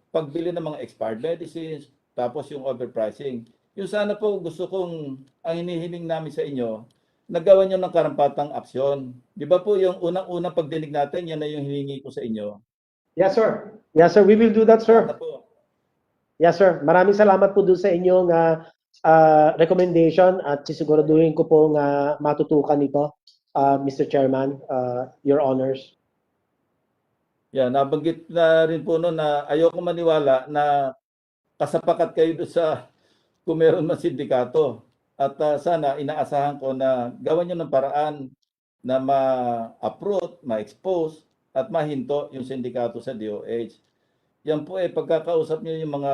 pagbili ng mga expired medicines, tapos yung overpricing. Yung sana po gusto kong, ang hinihiling namin sa inyo, nagawa nyo ng karampatang aksyon. Di ba po yung unang-unang pagdinig natin, yan na yung hiningi ko sa inyo. Yes, sir. Yes, sir. We will do that, sir. Sana po. Yes, sir. Maraming salamat po doon sa inyong recommendation at sisiguraduhin ko pong matutukan ito, Mr. Chairman, Your Honors. Yan, nabanggit na rin po noon na ayoko maniwala na kasapakat kayo doon sa kung meron man sindikato. At sana inaasahan ko na gawan nyo ng paraan na ma-uproot, ma-expose, at mahinto yung sindikato sa DOH. Yan po pagkakausap nyo yung mga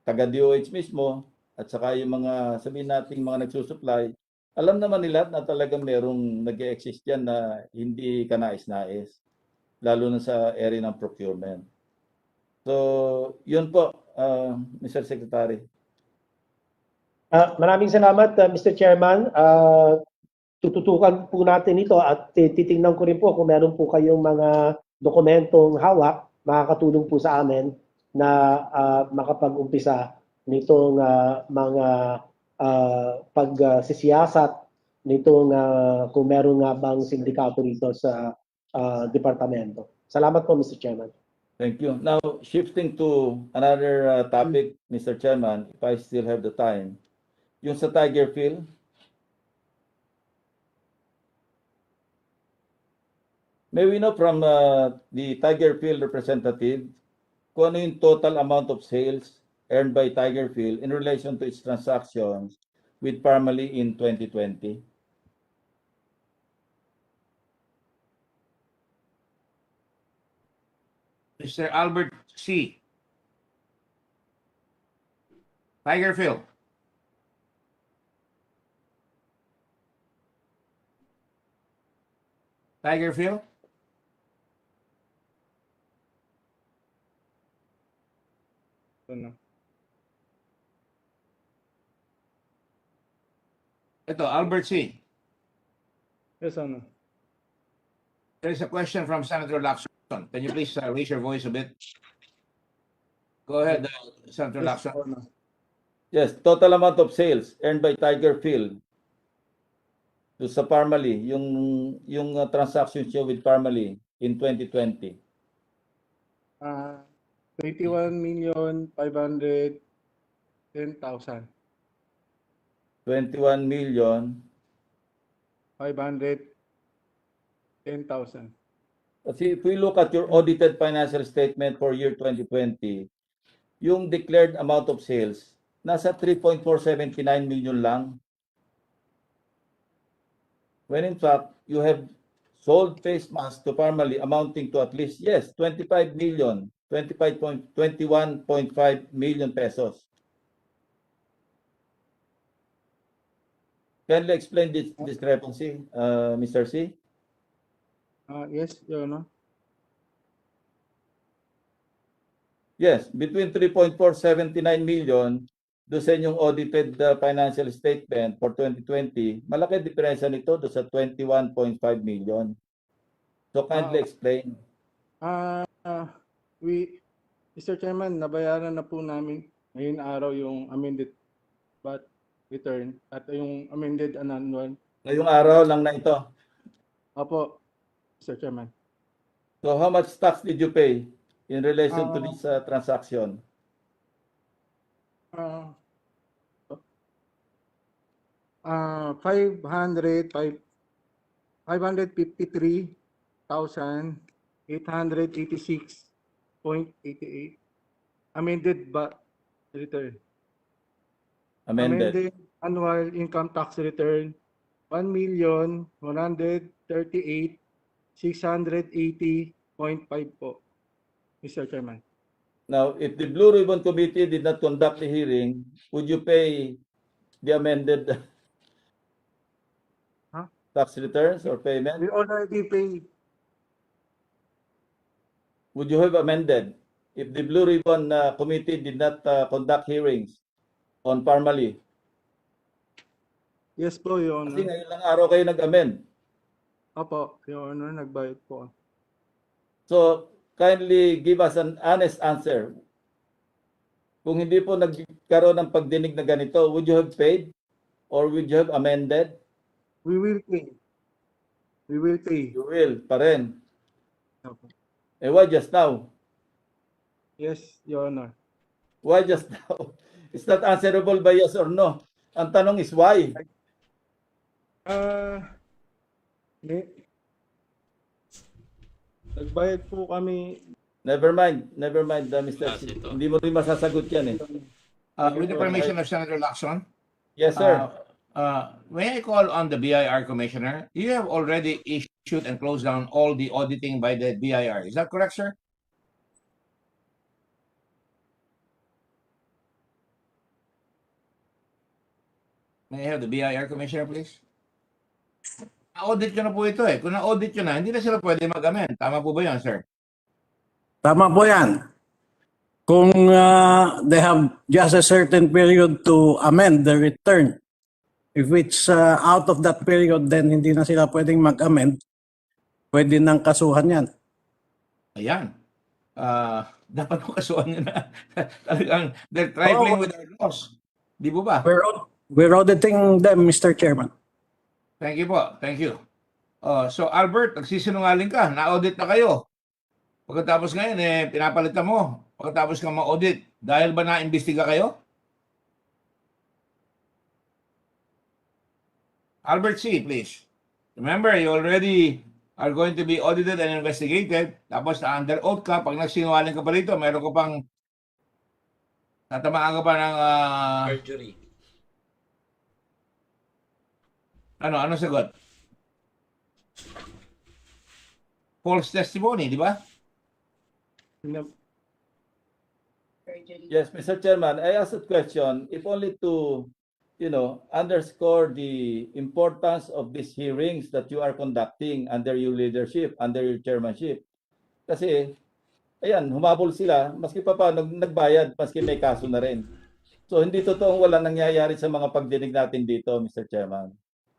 taga-DOH mismo at saka yung mga sabihin nating mga nagsusupply, alam naman nila na talagang merong nag-exist yan na hindi kanais-nais, lalo na sa area ng procurement. So, yun po, Mr. Secretary. Maraming salamat, Mr. Chairman. Tututukan po natin ito at titingnan ko rin po kung meron po kayong mga dokumentong hawak, makakatulong po sa amin na makapag-umpisa nitong mga pagsisiyasat nitong kung meron nga bang sindikato rito sa departamento. Salamat po, Mr. Chairman. Thank you. Now, shifting to another topic, Mr. Chairman, if I still have the time. Yung sa Tiger Field, may we know from the Tiger Field representative kung ano yung total amount of sales earned by Tiger Field in relation to its transactions with Parmalee in 2020? Mr. Albert C. Tiger Phil. Tiger Phil. Ito, Albert C. Yes, Honor. There is a question from Senator Lacson. Can you please raise your voice a bit? Go ahead, Senator Yes, Lacson. Honor. Yes, total amount of sales earned by Tiger Field to sa Parmalee, yung transactions niyo with Parmalee in 2020. 21,510,000. 21,510,000. Kasi if we look at your audited financial statement for year 2020, yung declared amount of sales, nasa 3.479 million lang. When in fact, you have sold face masks to Parmali amounting to at least, yes, 25 million, 21.5 million pesos. Can you explain this discrepancy, Mr. C? Yes, Your Honor. Yes, between 3.479 million do sa inyong audited financial statement for 2020, malaki diferensya nito do sa 21.5 million. So kindly explain. Mr. Chairman, nabayaran na po namin ngayon araw yung amended VAT return at yung amended annual. Ngayong araw lang na ito. Opo, Mr. Chairman. So how much tax did you pay in relation to this transaction? 553,886.88 amended VAT return. Amended. Annual income tax return 1,138,680.5 po, Mr. Chairman. Now, if the Blue Ribbon Committee did not conduct the hearing, would you pay the amended tax returns or payment? We already paid. Would you have amended if the Blue Ribbon Committee did not conduct hearings on Parmali? Yes po, Your Kasi Honor. ngayon lang araw kayo nag-amend. Opo, Your Honor, nagbayad po. So, kindly give us an honest answer. Kung hindi po nagkaroon ng pagdinig na ganito, would you have paid or would you have amended? We will pay. We will pay. You will, pa rin. Opo. Eh, why just now? Yes, Your Honor. Why just now? It's not answerable by yes or no. Ang tanong is why? Nagbayad po kami. Never mind, Mr. Kasi ito. Hindi mo rin masasagot yan eh. With the permission of Senator Lacson, Yes, sir. may I call on the BIR Commissioner? You have already issued and closed down all the auditing by the BIR. Is that correct, sir? May I have the BIR Commissioner, please? Na-audit nyo na po ito eh. Kung na-audit nyo na, hindi na sila pwede mag-amend. Tama po ba yan, sir? Tama po yan. Kung they have just a certain period to amend the return, if it's out of that period, then hindi na sila pwedeng mag-amend, pwede nang kasuhan yan. Ayan. Dapat mo kasuhan nyo na. Talagang they're trifling with our laws. Di po ba? We're auditing them, Mr. Chairman. Thank you po. Thank you. So Albert, nagsisinungaling ka. Na-audit na kayo. Pagkatapos ngayon, pinapalitan mo. Pagkatapos ka ma-audit. Dahil ba na-imbestiga kayo? Albert C., please. Remember, you already are going to be audited and investigated. Tapos na under oath ka. Pag nagsinungaling ka pa rito, meron ka pang tatamaan ka pa ng Perjury. ano sagot? False testimony, di ba? Yes, Mr. Chairman, I asked a question, if only to, underscore the importance of these hearings that you are conducting under your leadership, under your chairmanship. Kasi, ayan, humabol sila, maski pa nagbayad, maski may kaso na rin. So, hindi totoong wala nangyayari sa mga pagdinig natin dito, Mr. Chairman.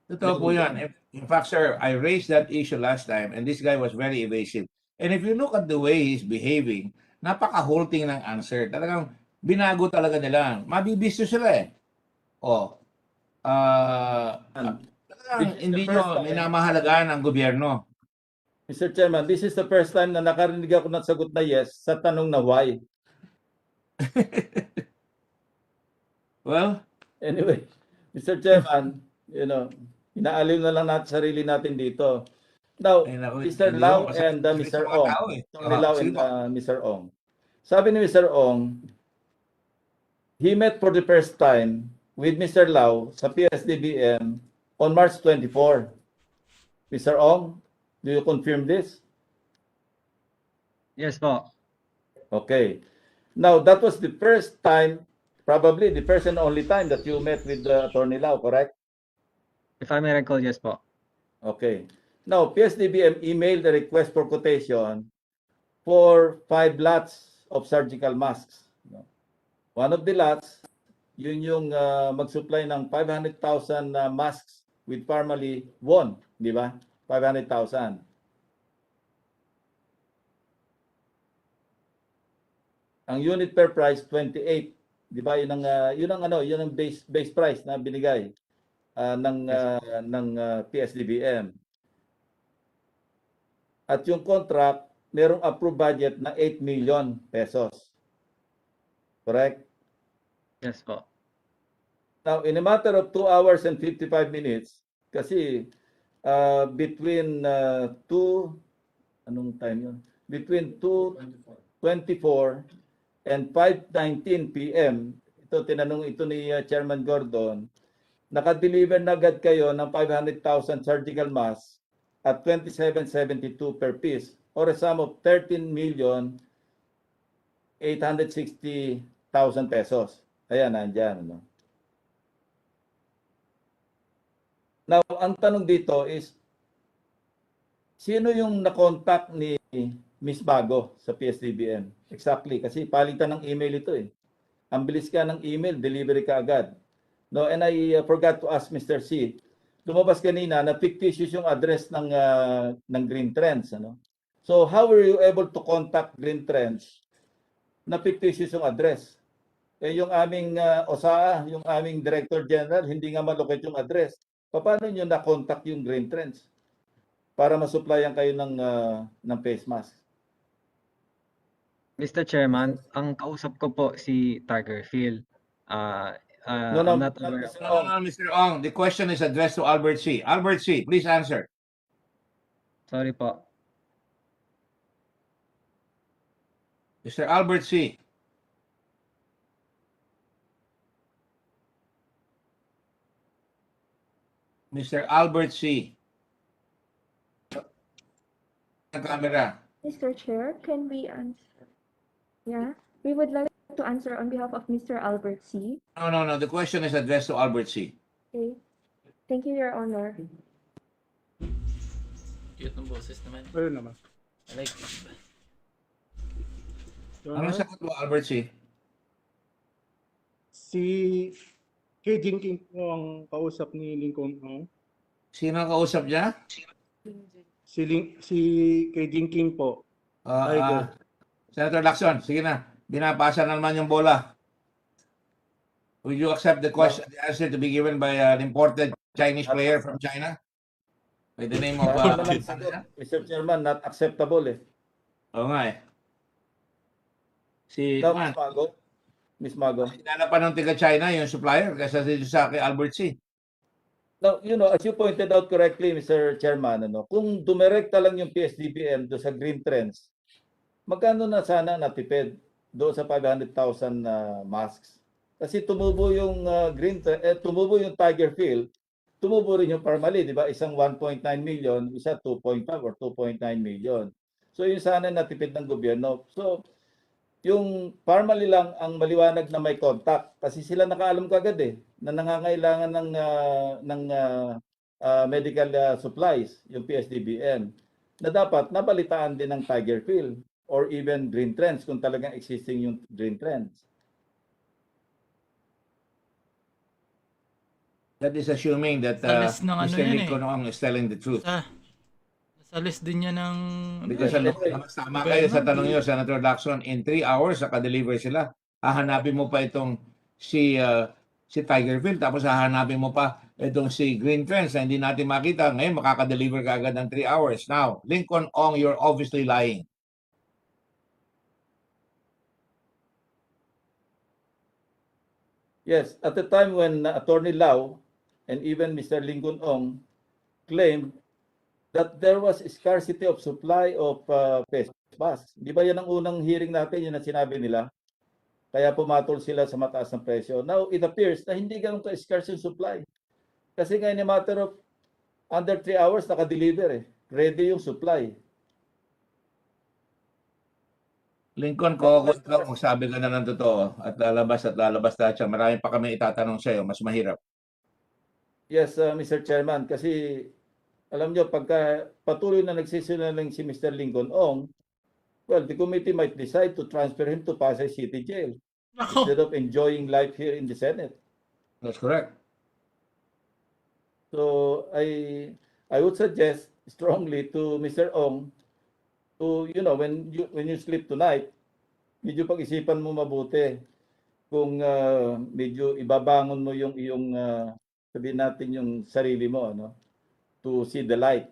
Totoo po yan. In fact, sir, I raised that issue last time and this guy was very evasive. And if you look at the way he's behaving, napaka-halting ng answer. Talagang binago talaga nila. Mabibisto sila eh. Talagang hindi nyo minamahalagaan ang gobyerno. Mr. Chairman, this is the first time na nakarinig ako ng sagot na yes sa tanong na why. Well, Anyway, Mr. Chairman, inaaliw na lang natin sarili natin dito. Now, Ay, naku, Mr. hindi Lau mo and masakit Mr. sa mga Ong, tao eh. Attorney Lau Sige and po. Mr. Ong. Sabi ni Mr. Ong, he met for the first time with Mr. Lau sa PS-DBM on March 24. Mr. Ong, do you confirm this? Yes po. Okay. Now, that was the first time, probably the first and only time that you met with Attorney Lau, correct? If I may recall, yes po. Okay. Now, PS-DBM emailed a request for quotation for 5 lots of surgical masks. One of the lots, yun yung mag-supply ng 500,000 masks with Parmalee won, di ba? 500,000. Ang unit per price 28, di ba? Yun ang base price na binigay ng PS-DBM. At yung contract, merong approved budget na 8 million pesos. Correct? Yes po. Now, in a matter of 2 hours and 55 minutes, kasi between 2:24 and 5:19 p.m., tinanong ito ni Chairman Gordon, naka-deliver na agad kayo ng 500,000 surgical masks at 27.72 per piece or a sum of 13,860,000 pesos. Ayan, nandyan. No? Now, ang tanong dito is, sino yung na-contact ni Miss Bago sa PS-DBM? Exactly, kasi palitan ng email ito eh. Ang bilis ka ng email, delivery ka agad. No, and I forgot to ask Mr. C. Lumabas kanina na fictitious yung address ng Green Trends, ano? So how were you able to contact Green Trends na fictitious yung address? Eh yung aming OSAA, yung aming Director General, hindi nga malocate yung address. Paano niyo na-contact yung Green Trends para masupplyan kayo ng face mask? Mr. Chairman, ang kausap ko po si Tiger Phil. No, I'm not aware. Mr. No, Ong. no, Mr. Ong, the question is addressed to Albert C. Albert C, please answer. Sorry po. Mr. Albert C. Mr. Albert C. Ang camera. Mr. Chair, can we answer? Yeah, we would like to answer on behalf of Mr. Albert C. No. The question is addressed to Albert C. Okay. Thank you, Your Honor. Cute ng boses naman. Ayun naman. I like it. Your Anong Honor, sagot mo, Albert C? si Kay Jinking po ang kausap ni Lincoln Ong. Sino ang kausap niya? Si Kay Jinking po. Tiger. Senator Lacson, sige na. Binapasa na naman yung bola. Will you accept the question, the answer to be given by an imported Chinese player from China? By the name of... Mr. Chairman, not acceptable eh. Oo nga eh. Si... Now, Miss Mago. Hinala pa ng taga-China yung supplier kasi sa kay Albert C. Now, as you pointed out correctly, Mr. Chairman, kung dumirekta lang yung PS-DBM do sa Green Trends, magkano na sana natipid do sa 500,000 masks? Kasi tumubo yung tumubo yung Tiger Phil, tumubo rin yung Parmalee, di ba? Isang 1.9 million, isa 2.5 or 2.9 million. So yun sana natipid ng gobyerno. So yung Parmalee lang ang maliwanag na may contact kasi sila nakaalam kagad na nangangailangan ng medical supplies yung PS-DBM na dapat nabalitaan din ng Tiger Phil or even Green Trends kung talagang existing yung Green Trends. That is assuming that Sa list ng Mr. yan Lincoln Ong is telling the truth. Sa list din niya ng... Because tama kayo sa tanong niyo, Senator Lacson, in 3 hours, naka-deliver sila. Hahanapin mo pa itong si Tiger Phil, tapos hahanapin mo pa itong si Green Trends na hindi natin makita. Ngayon, makaka-deliver ka agad ng 3 hours. Now, Lincoln Ong, you're obviously lying. Yes, at the time when Attorney Lau and even Mr. Lincoln Ong claimed that there was scarcity of supply of face masks. Di ba yan ang unang hearing natin, yun ang sinabi nila? Kaya pumatol sila sa mataas ng presyo. Now, it appears na hindi ganun ka-scarce yung supply. Kasi nga in a matter of under 3 hours, naka-deliver eh. Ready yung supply. Lincoln, kung ikaw magsabi ka na ng totoo at lalabas lahat siya, marami pa kami itatanong sa'yo, mas mahirap. Yes, Mr. Chairman, kasi alam nyo, pagka patuloy na nagsisinungaling si Mr. Lincoln Ong, well, the committee might decide to transfer him to Pasay City Jail instead of enjoying life here in the Senate. That's correct. So I would suggest strongly to Mr. Ong to, you know, when you sleep tonight, medyo pag-isipan mo mabuti kung medyo ibabangon mo yung iyong sabihin natin yung sarili mo, ano, to see the light,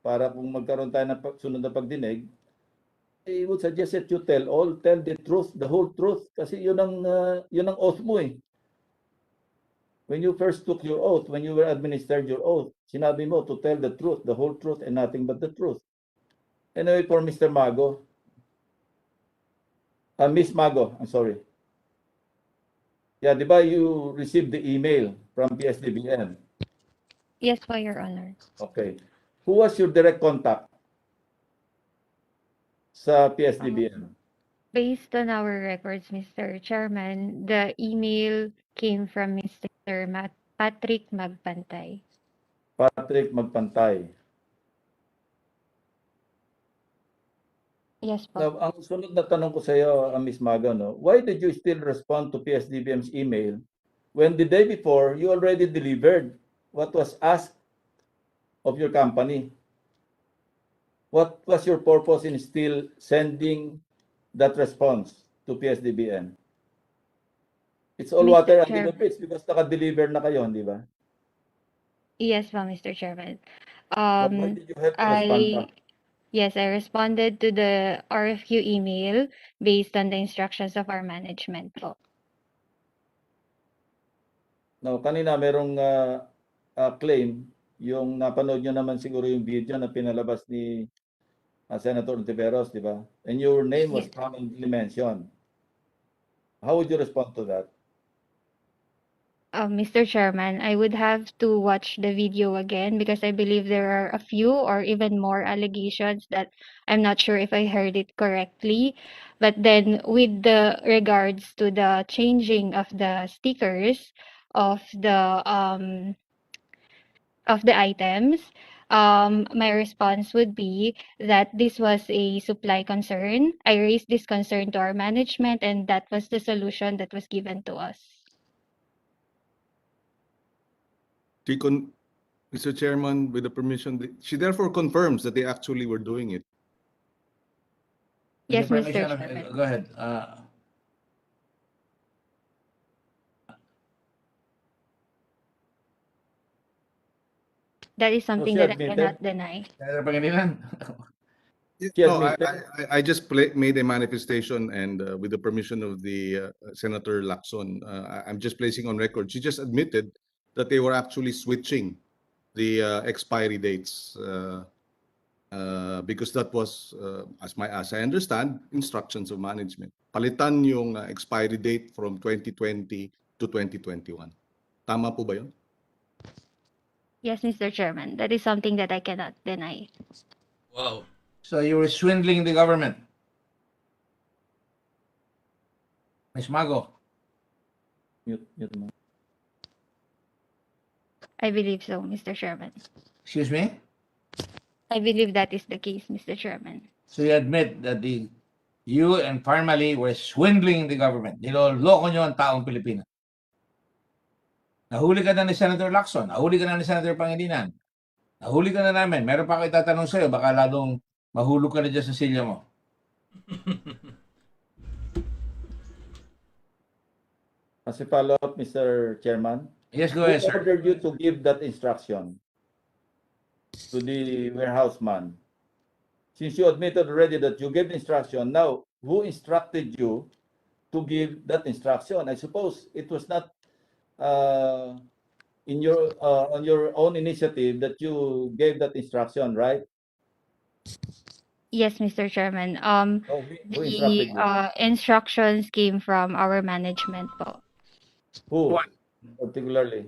para kung magkaroon tayo ng sunod na pagdinig, I would suggest that you tell the truth, the whole truth, kasi yun ang oath mo eh. When you first took your oath, when you were administered your oath, sinabi mo to tell the truth, the whole truth, and nothing but the truth. Anyway, for Mr. Mago, Miss Mago, I'm sorry. Yeah, di ba you received the email from PS-DBM? Yes, po, Your Honor. Okay. Who was your direct contact sa PS-DBM? Based on our records, Mr. Chairman, the email came from Mr. Patrick Magpantay. Patrick Magpantay. Yes po. Now, ang sunod na tanong ko sa iyo, Ms. Mago, no, why did you still respond to PS-DBM's email when the day before you already delivered what was asked of your company? What was your purpose in still sending that response to PS-DBM? It's all Mr. water under the Chairman. bridge because naka-deliver na kayo, di ba? Yes po, Mr. Chairman. But why did you have to respond back? Yes, I responded to the RFQ email based on the instructions of our management po. No, kanina merong claim, yung napanood nyo naman siguro yung video na pinalabas ni Senator Ontiveros, di ba? And your name was Yes. prominently mentioned. How would you respond to that? Mr. Chairman, I would have to watch the video again because I believe there are a few or even more allegations that I'm not sure if I heard it correctly. But then with the regards to the changing of the stickers of the items, my response would be that this was a supply concern. I raised this concern to our management and that was the solution that was given to us. Mr. Chairman, with the permission, she therefore confirms that they actually were doing it. Yes, With the Mr. permission Chairman. go ahead. That is something she that I admitted? cannot deny. Senator Pagdinig. No, admitted? I just made a manifestation, and with the permission of the Senator Lacson, I'm just placing on record. She just admitted that they were actually switching the expiry dates because that was, as I understand, instructions of management. Palitan yung expiry date from 2020 to 2021. Tama po ba yun? Yes, Mr. Chairman. That is something that I cannot deny. Wow. So you were swindling the government. Ms. Mago. Mute mo. I believe so, Mr. Chairman. Excuse me? I believe that is the case, Mr. Chairman. So you admit that you and Parmali were swindling the government. Niloloko nyo ang taong Pilipino. Nahuli ka na ni Senator Lacson. Nahuli ka na ni Senator Pangilinan. Nahuli ka na namin. Meron pa ako itatanong sa'yo. Baka ladong mahulog ka na dyan sa silya mo. As a follow-up, Mr. Chairman, Yes, go who ahead, sir. ordered you to give that instruction to the warehouse man? Since you admitted already that you gave the instruction, now who instructed you to give that instruction? I suppose it was not in your on your own initiative that you gave that instruction, right? Yes, Mr. Chairman. Who instructed The you? instructions came from our management po. Who particularly?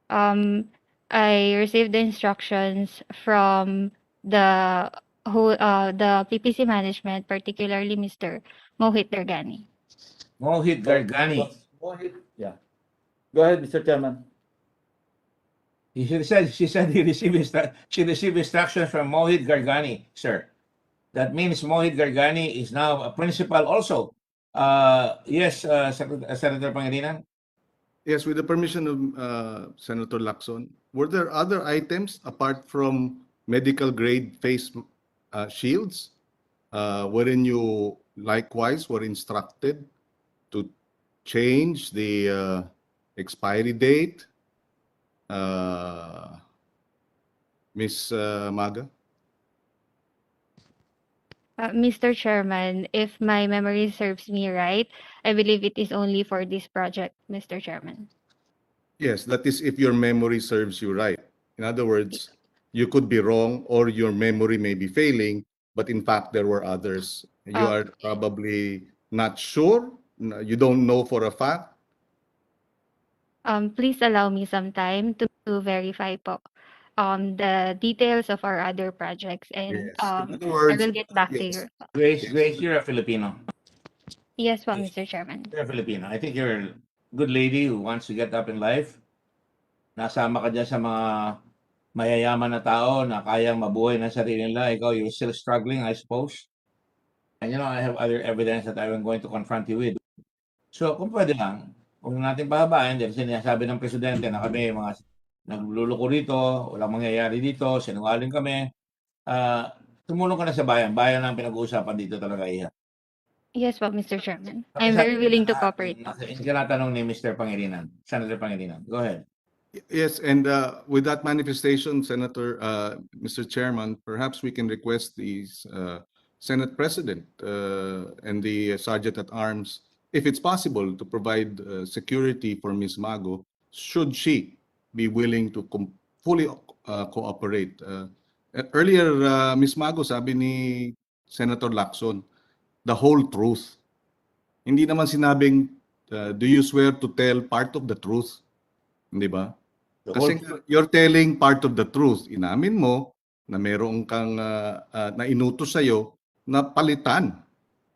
I received the instructions from the the PPC management, particularly Mr. Mohit Dargani. Mohit So, Gargani. yeah. Go ahead, Mr. Chairman. She said she received instructions from Mohit Gargani, sir. That means Mohit Gargani is now a principal also. Yes, Senator Pangilinan. Yes, with the permission of Senator Lacson, were there other items apart from medical grade face shields wherein you likewise were instructed to change the expiry date, Ms. Maga? Mr. Chairman, if my memory serves me right, I believe it is only for this project, Mr. Chairman. Yes, that is if your memory serves you right. In other words, you could be wrong or your memory may be failing, but in fact, there were others. You are probably not sure, you don't know for a fact. Please allow me some time to verify po the details of our other projects, and Yes. In other I words, will get back to yes. you. Grace, you're a Filipino. Yes po, Mr. Chairman. You're a Filipino. I think you're a good lady who wants to get up in life. Nasama ka dyan sa mga mayayaman na tao na kayang mabuhay ng sarili nila. Ikaw, you're still struggling, I suppose. And you know, I have other evidence that I'm going to confront you with. So, kung pwede lang, kung natin pahabain, dahil sinasabi ng presidente na kami mga nagluluko rito, walang mangyayari dito, sinungaling kami, tumulong ka na sa bayan. Bayan ang pinag-uusapan dito talaga, Iha. Yes po, Mr. Chairman. I'm very willing to cooperate. Hindi ka natanong ni Mr. Pangilinan, Senator Pangilinan. Go ahead. Yes, and with that manifestation, Senator, Mr. Chairman, perhaps we can request the Senate President and the Sergeant at Arms, if it's possible, to provide security for Ms. Mago, should she be willing to fully cooperate. Earlier, Ms. Mago, sabi ni Senator Lacson, the whole truth. Hindi naman sinabing, do you swear to tell part of the truth? Hindi ba? Kasi you're telling part of the truth. Inamin mo na meron kang na inutos sa'yo na palitan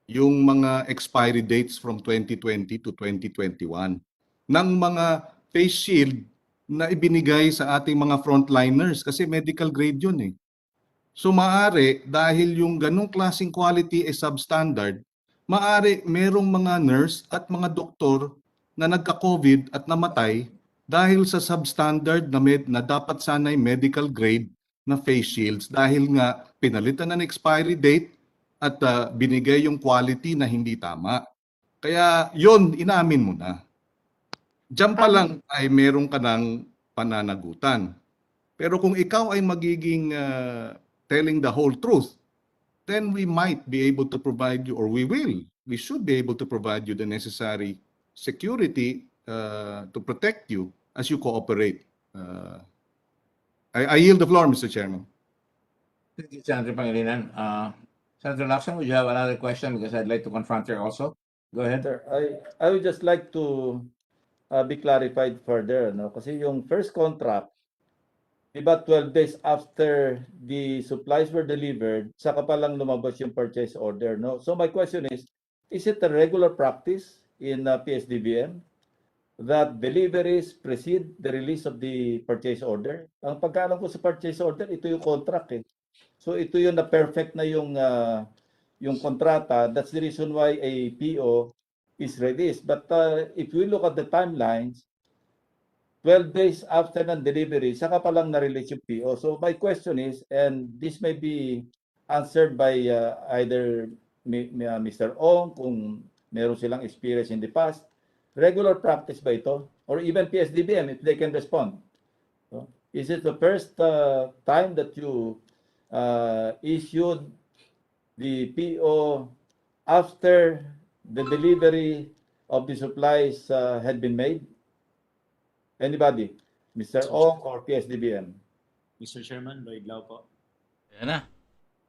yung mga expiry dates from 2020 to 2021 ng mga face shield na ibinigay sa ating mga frontliners kasi medical grade yun eh. So maaari dahil yung ganong klaseng quality is substandard, maaari merong mga nurse at mga doktor na nagka-COVID at namatay dahil sa substandard na dapat sana'y medical grade na face shields dahil nga pinalitan ng expiry date at binigay yung quality na hindi tama. Kaya yon inamin mo na. Diyan pa lang ay meron ka ng pananagutan. Pero kung ikaw ay magiging telling the whole truth, then we might be able to provide you, or we should be able to provide you the necessary security to protect you as you cooperate. I yield the floor, Mr. Chairman. Thank you, Senator Pangilinan. Senator Lacson, would you have another question? Because I'd like to confront her also. Go ahead. Sir, I would just like to be clarified further, no? Kasi yung first contract, diba 12 days after the supplies were delivered, saka pa lang lumabas yung purchase order, no? So my question is it a regular practice in PS-DBM that deliveries precede the release of the purchase order? Ang pagkaalam ko sa purchase order, ito yung contract eh. So ito yung na-perfect na yung kontrata. That's the reason why a PO is released. But if we look at the timelines, 12 days after ng delivery, saka pa lang na-release yung PO. So my question is, and this may be answered by either Mr. Ong, kung meron silang experience in the past, regular practice ba ito? Or even PS-DBM, if they can respond. So, is it the first time that you issued the PO after the delivery of the supplies had been made? Anybody? Mr. Ong or PS-DBM? Mr. Chairman, Lloyd Lau po. Ayan na.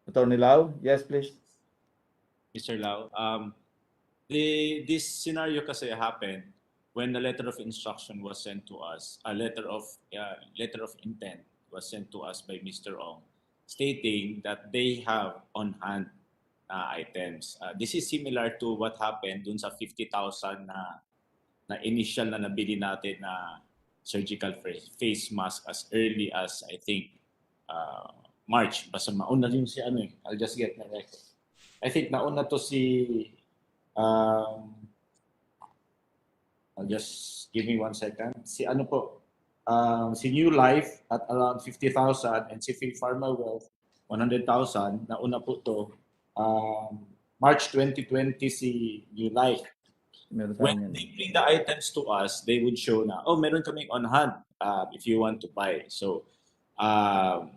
Attorney Lau, yes, please. Mr. Lau, this scenario kasi happened when the letter of instruction was sent to us, a letter of intent was sent to us by Mr. Ong, stating that they have on hand items. This is similar to what happened dun sa 50,000 na initial na nabili natin na surgical face mask as early as I think March. Basta mauna rin si ano eh. I'll just get my record. I think nauna to si I'll just give me 1 second. Si ano po? Si New Life at around 50,000 and si Pharma Wealth 100,000. Nauna po to. March 2020 si New Life. When they bring the items to us, they would show na, oh, meron kaming on hand if you want to buy. So,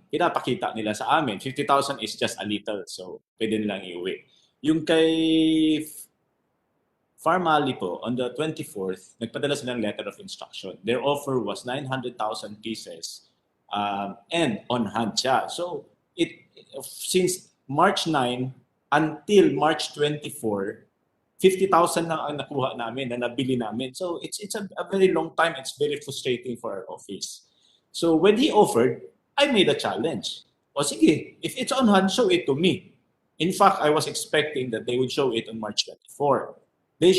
pinapakita nila sa amin. 50,000 is just a little. So, pwede nilang iuwi. Yung kay Pharmali po, on the 24th, nagpadala silang letter of instruction. Their offer was 900,000 pieces and on hand siya. So, since March 9 until March 24, 50,000 na ang nakuha namin, na nabili namin. So, it's a very long time. It's very frustrating for our office. So, when he offered, I made a challenge. O sige, if it's on hand, show it to me. In fact, I was expecting that they would show it on March 24. They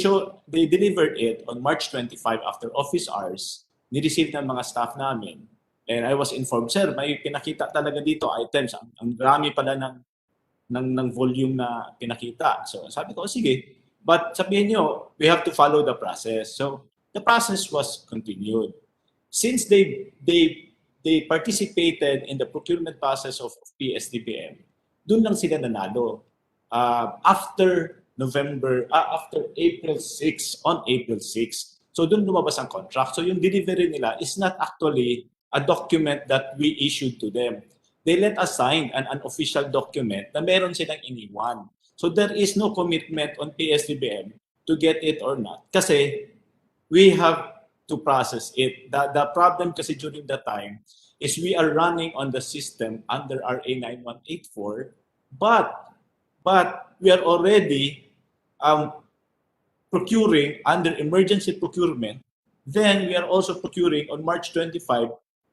delivered it on March 25 after office hours. Ni-receive ng mga staff namin. And I was informed, sir, may pinakita talaga dito items. Ang dami pala ng volume na pinakita. So, sabi ko, sige. But sabihin nyo, we have to follow the process. So the process was continued. Since they participated in the procurement process of PS-DBM, dun lang sila nanalo. After April 6, on April 6. So dun lumabas ang contract. So yung delivery nila is not actually a document that we issued to them. They let us sign an unofficial document na meron silang iniwan. So there is no commitment on PS-DBM to get it or not. Kasi we have to process it. The problem kasi during that time is we are running on the system under RA 9184, but we are already procuring under emergency procurement. Then we are also procuring on March 25.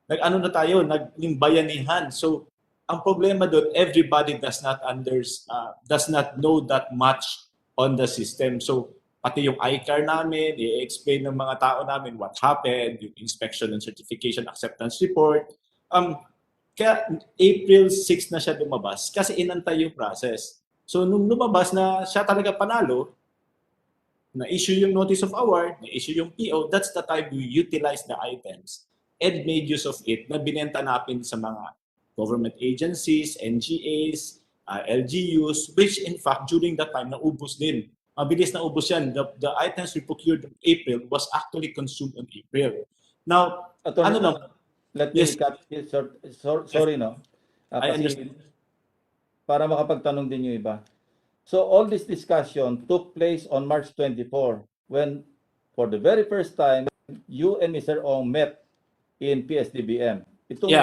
Nag-ano na tayo, naging bayanihan. So ang problema doon, everybody does not know that much on the system. So, pati yung iCar namin, i-explain ng mga tao namin what happened, yung inspection and certification acceptance report. Kaya April 6 na siya lumabas kasi inantay yung process. So, nung lumabas na siya talaga panalo, na-issue yung notice of award, na-issue yung PO, that's the time we utilize the items and made use of it na binenta natin sa mga government agencies, NGAs, LGUs, which in fact, during that time, naubos din. Mabilis na ubos yan. The items we procured in April was actually consumed in April. Now, Attorney, ano lang? let me Yes. cut you short. Sorry, no? I Kasi understand. para makapagtanong din yung iba. So all this discussion took place on March 24 when, for the very first time, you and Mr. Ong met in PS-DBM. Itong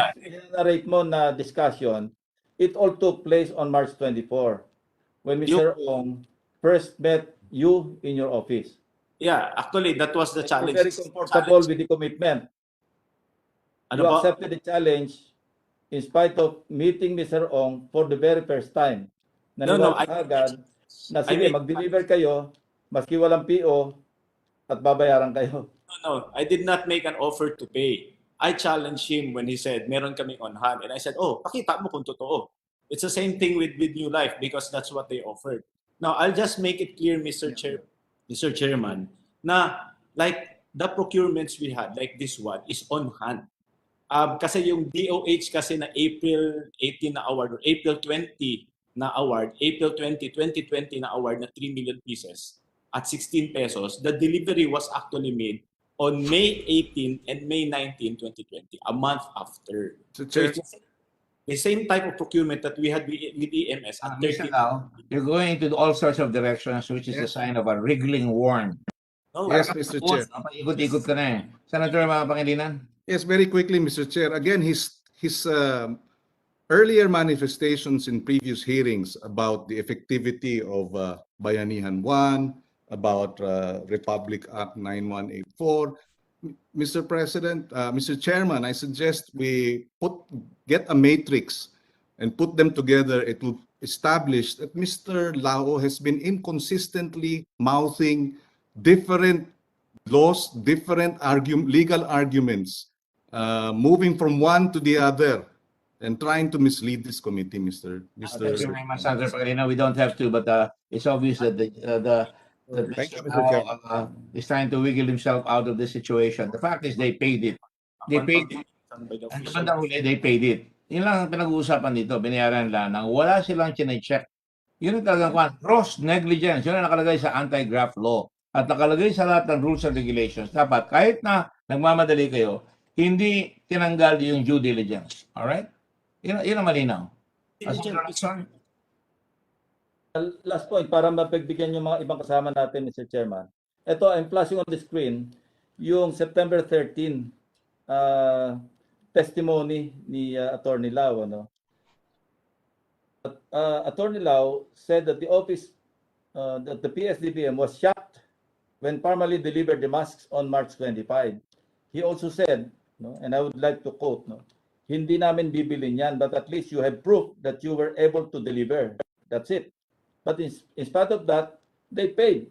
narrate mo na discussion, it all took place on March 24 when Mr. Ong first met you in your office. Yeah, actually, that was the challenge. Very comfortable with the commitment. Ano You ba? accepted the challenge in spite of meeting Mr. Ong for the very first time. Agad na sige, mag-deliver kayo, maski walang PO, at babayaran kayo. No, I did not make an offer to pay. I challenged him when he said, meron kaming on hand. And I said, oh, pakita mo kung totoo. It's the same thing with New Life because that's what they offered. Now, I'll just make it clear, Mr. Chairman, na like the procurements we had, like this one, is on hand. Kasi yung DOH kasi na April 18 na award or April 20 na award, April 20, 2020 na award na 3 million pieces at 16 pesos, the delivery was actually made on May 18 and May 19, 2020, a month after. So it's the same type of procurement that we had with EMS at 30. Mr. Lau, you're going into all sorts of directions, which is a sign of a wriggling worm. No, Yes, Mr. Chair. Ikot-ikot ka na eh. Senator Pangilinan. Yes, very quickly, Mr. Chair. Again, his earlier manifestations in previous hearings about the effectivity of Bayanihan 1, about Republic Act 9184. Mr. President, Mr. Chairman, I suggest we get a matrix and put them together. It will establish that Mr. Lao has been inconsistently mouthing different laws, different legal arguments, moving from one to the other and trying to mislead this committee, Mr. Thank you very much, Senator Pangilinan. We don't have to, but it's obvious that Thank you, Mr. Mr. Chairman. Lao is trying to wiggle himself out of this situation. The fact is they paid it. They paid it. Ang bandang huli, they paid it. Yun lang ang pinag-uusapan dito, binayaran lang nang wala silang chinecheck. Yun ang talagang gross negligence. Yun ang nakalagay sa anti-graft law. At nakalagay sa lahat ng rules and regulations. Dapat kahit na nagmamadali kayo, hindi tinanggal yung due diligence. Alright? Yun ang malinaw. Last point, para mapagbigyan yung mga ibang kasama natin, Mr. Chairman. Ito, I'm flashing on the screen, yung September 13 testimony ni Attorney Lau. Ano? Attorney Lau said that the office, that the PS-DBM was shocked when Parmalee delivered the masks on March 25. He also said, no, and I would like to quote, no, hindi namin bibilin yan, but at least you have proof that you were able to deliver. That's it. But in spite of that, they paid.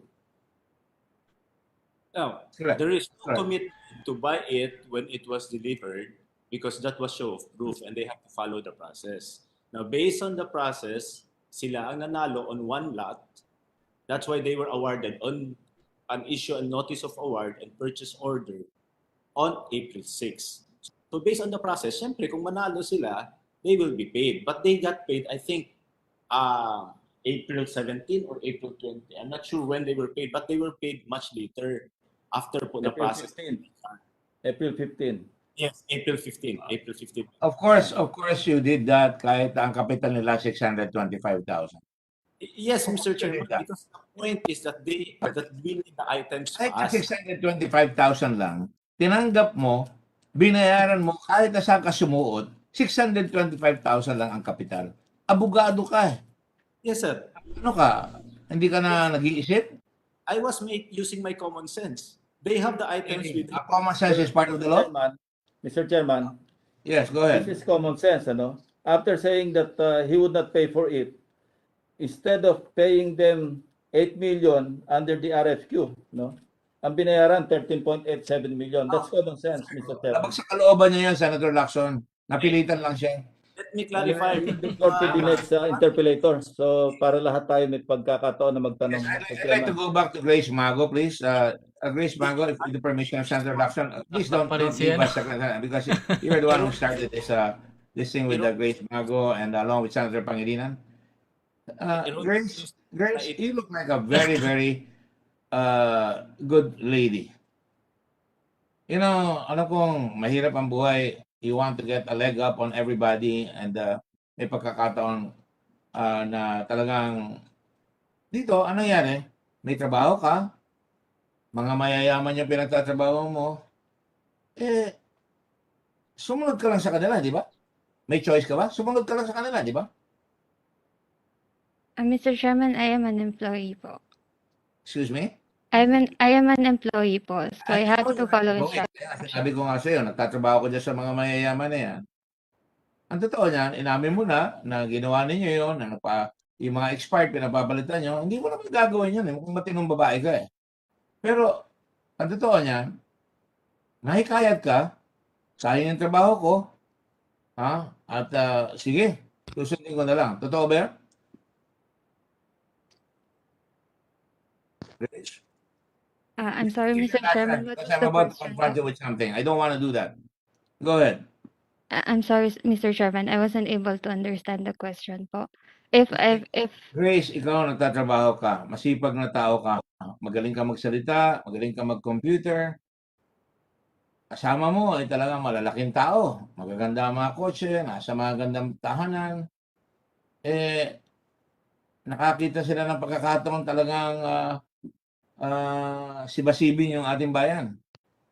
Now, Correct. there is no Correct. commitment to buy it when it was delivered because that was show of proof and they have to follow the process. Now, based on the process, sila ang nanalo on one lot. That's why they were awarded on an issue and notice of award and purchase order on April 6. So based on the process, syempre kung manalo sila, they will be paid. But they got paid, I think, April 17 or April 20. I'm not sure when they were paid, but they were paid much later after po the April process. 15. April 15. Yes, April 15. April 15. Of course you did that kahit ang kapital nila 625,000. Yes, Mr. Chairman, because the point is that we need the items to Kahit us. 625,000 lang, tinanggap mo, binayaran mo, kahit na saan ka sumuot, 625,000 lang ang kapital. Abogado ka eh. Yes, sir. Ano ka? Hindi ka na nag-iisip? I was using my common sense. They have the items with Common sense is part of the law? Mr. Chairman, Yes, go ahead. this is common sense. Ano? After saying that he would not pay for it, instead of paying them 8 million under the RFQ, no? Ang binayaran 13.87 million. That's common sense, Mr. Chairman. Labag sa kalooban niya yan, Senator Lacson. Napilitan lang siya. Let me clarify. The floor to the next interpolator. So para lahat tayo may pagkakataon na magtanong. I'd like to go back to Grace Mago, please. Grace Mago, if with the permission of Senator Lacson, please don't leave us, Secretary, because you're the one who started this thing with Grace Mago and along with Senator Pangilinan. Grace, you look like a very, very good lady. You know, alam kong mahirap ang buhay. You want to get a leg up on everybody and may pagkakataon na talagang dito, ano yan eh? May trabaho ka, mga mayayaman yung pinagtatrabaho mo, sumunod ka lang sa kanila, di ba? May choice ka ba? Sumunod ka lang sa kanila, di ba? Mr. Chairman, I am an employee po. Excuse me? I am an employee po, so I have to follow instructions. Sabi ko nga sa'yo, nagtatrabaho ko dyan sa mga mayayaman na yan. Ang totoo niyan, inamin mo na ginawa ninyo yun, na yung mga expired, pinapapalitan nyo, hindi mo naman gagawin yun. Kung matinong babae ka eh. Pero, ang totoo niyan, nahikayat ka, sayang yung trabaho ko, at sige, susundin ko na lang. Totoo ba yan? Grace? I'm sorry, Mr. Chairman, what was Because I'm the about to question confront po? you with something. I don't want to do that. Go ahead. I'm sorry, Mr. Chairman, I wasn't able to understand the question po. If Grace, ikaw nagtatrabaho ka, masipag na tao ka, magaling ka magsalita, magaling ka mag-computer, kasama mo ay talagang malalaking tao, magaganda ang mga kotse, nasa mga gandang tahanan, nakakita sila ng pagkakataon talagang si Basibin yung ating bayan.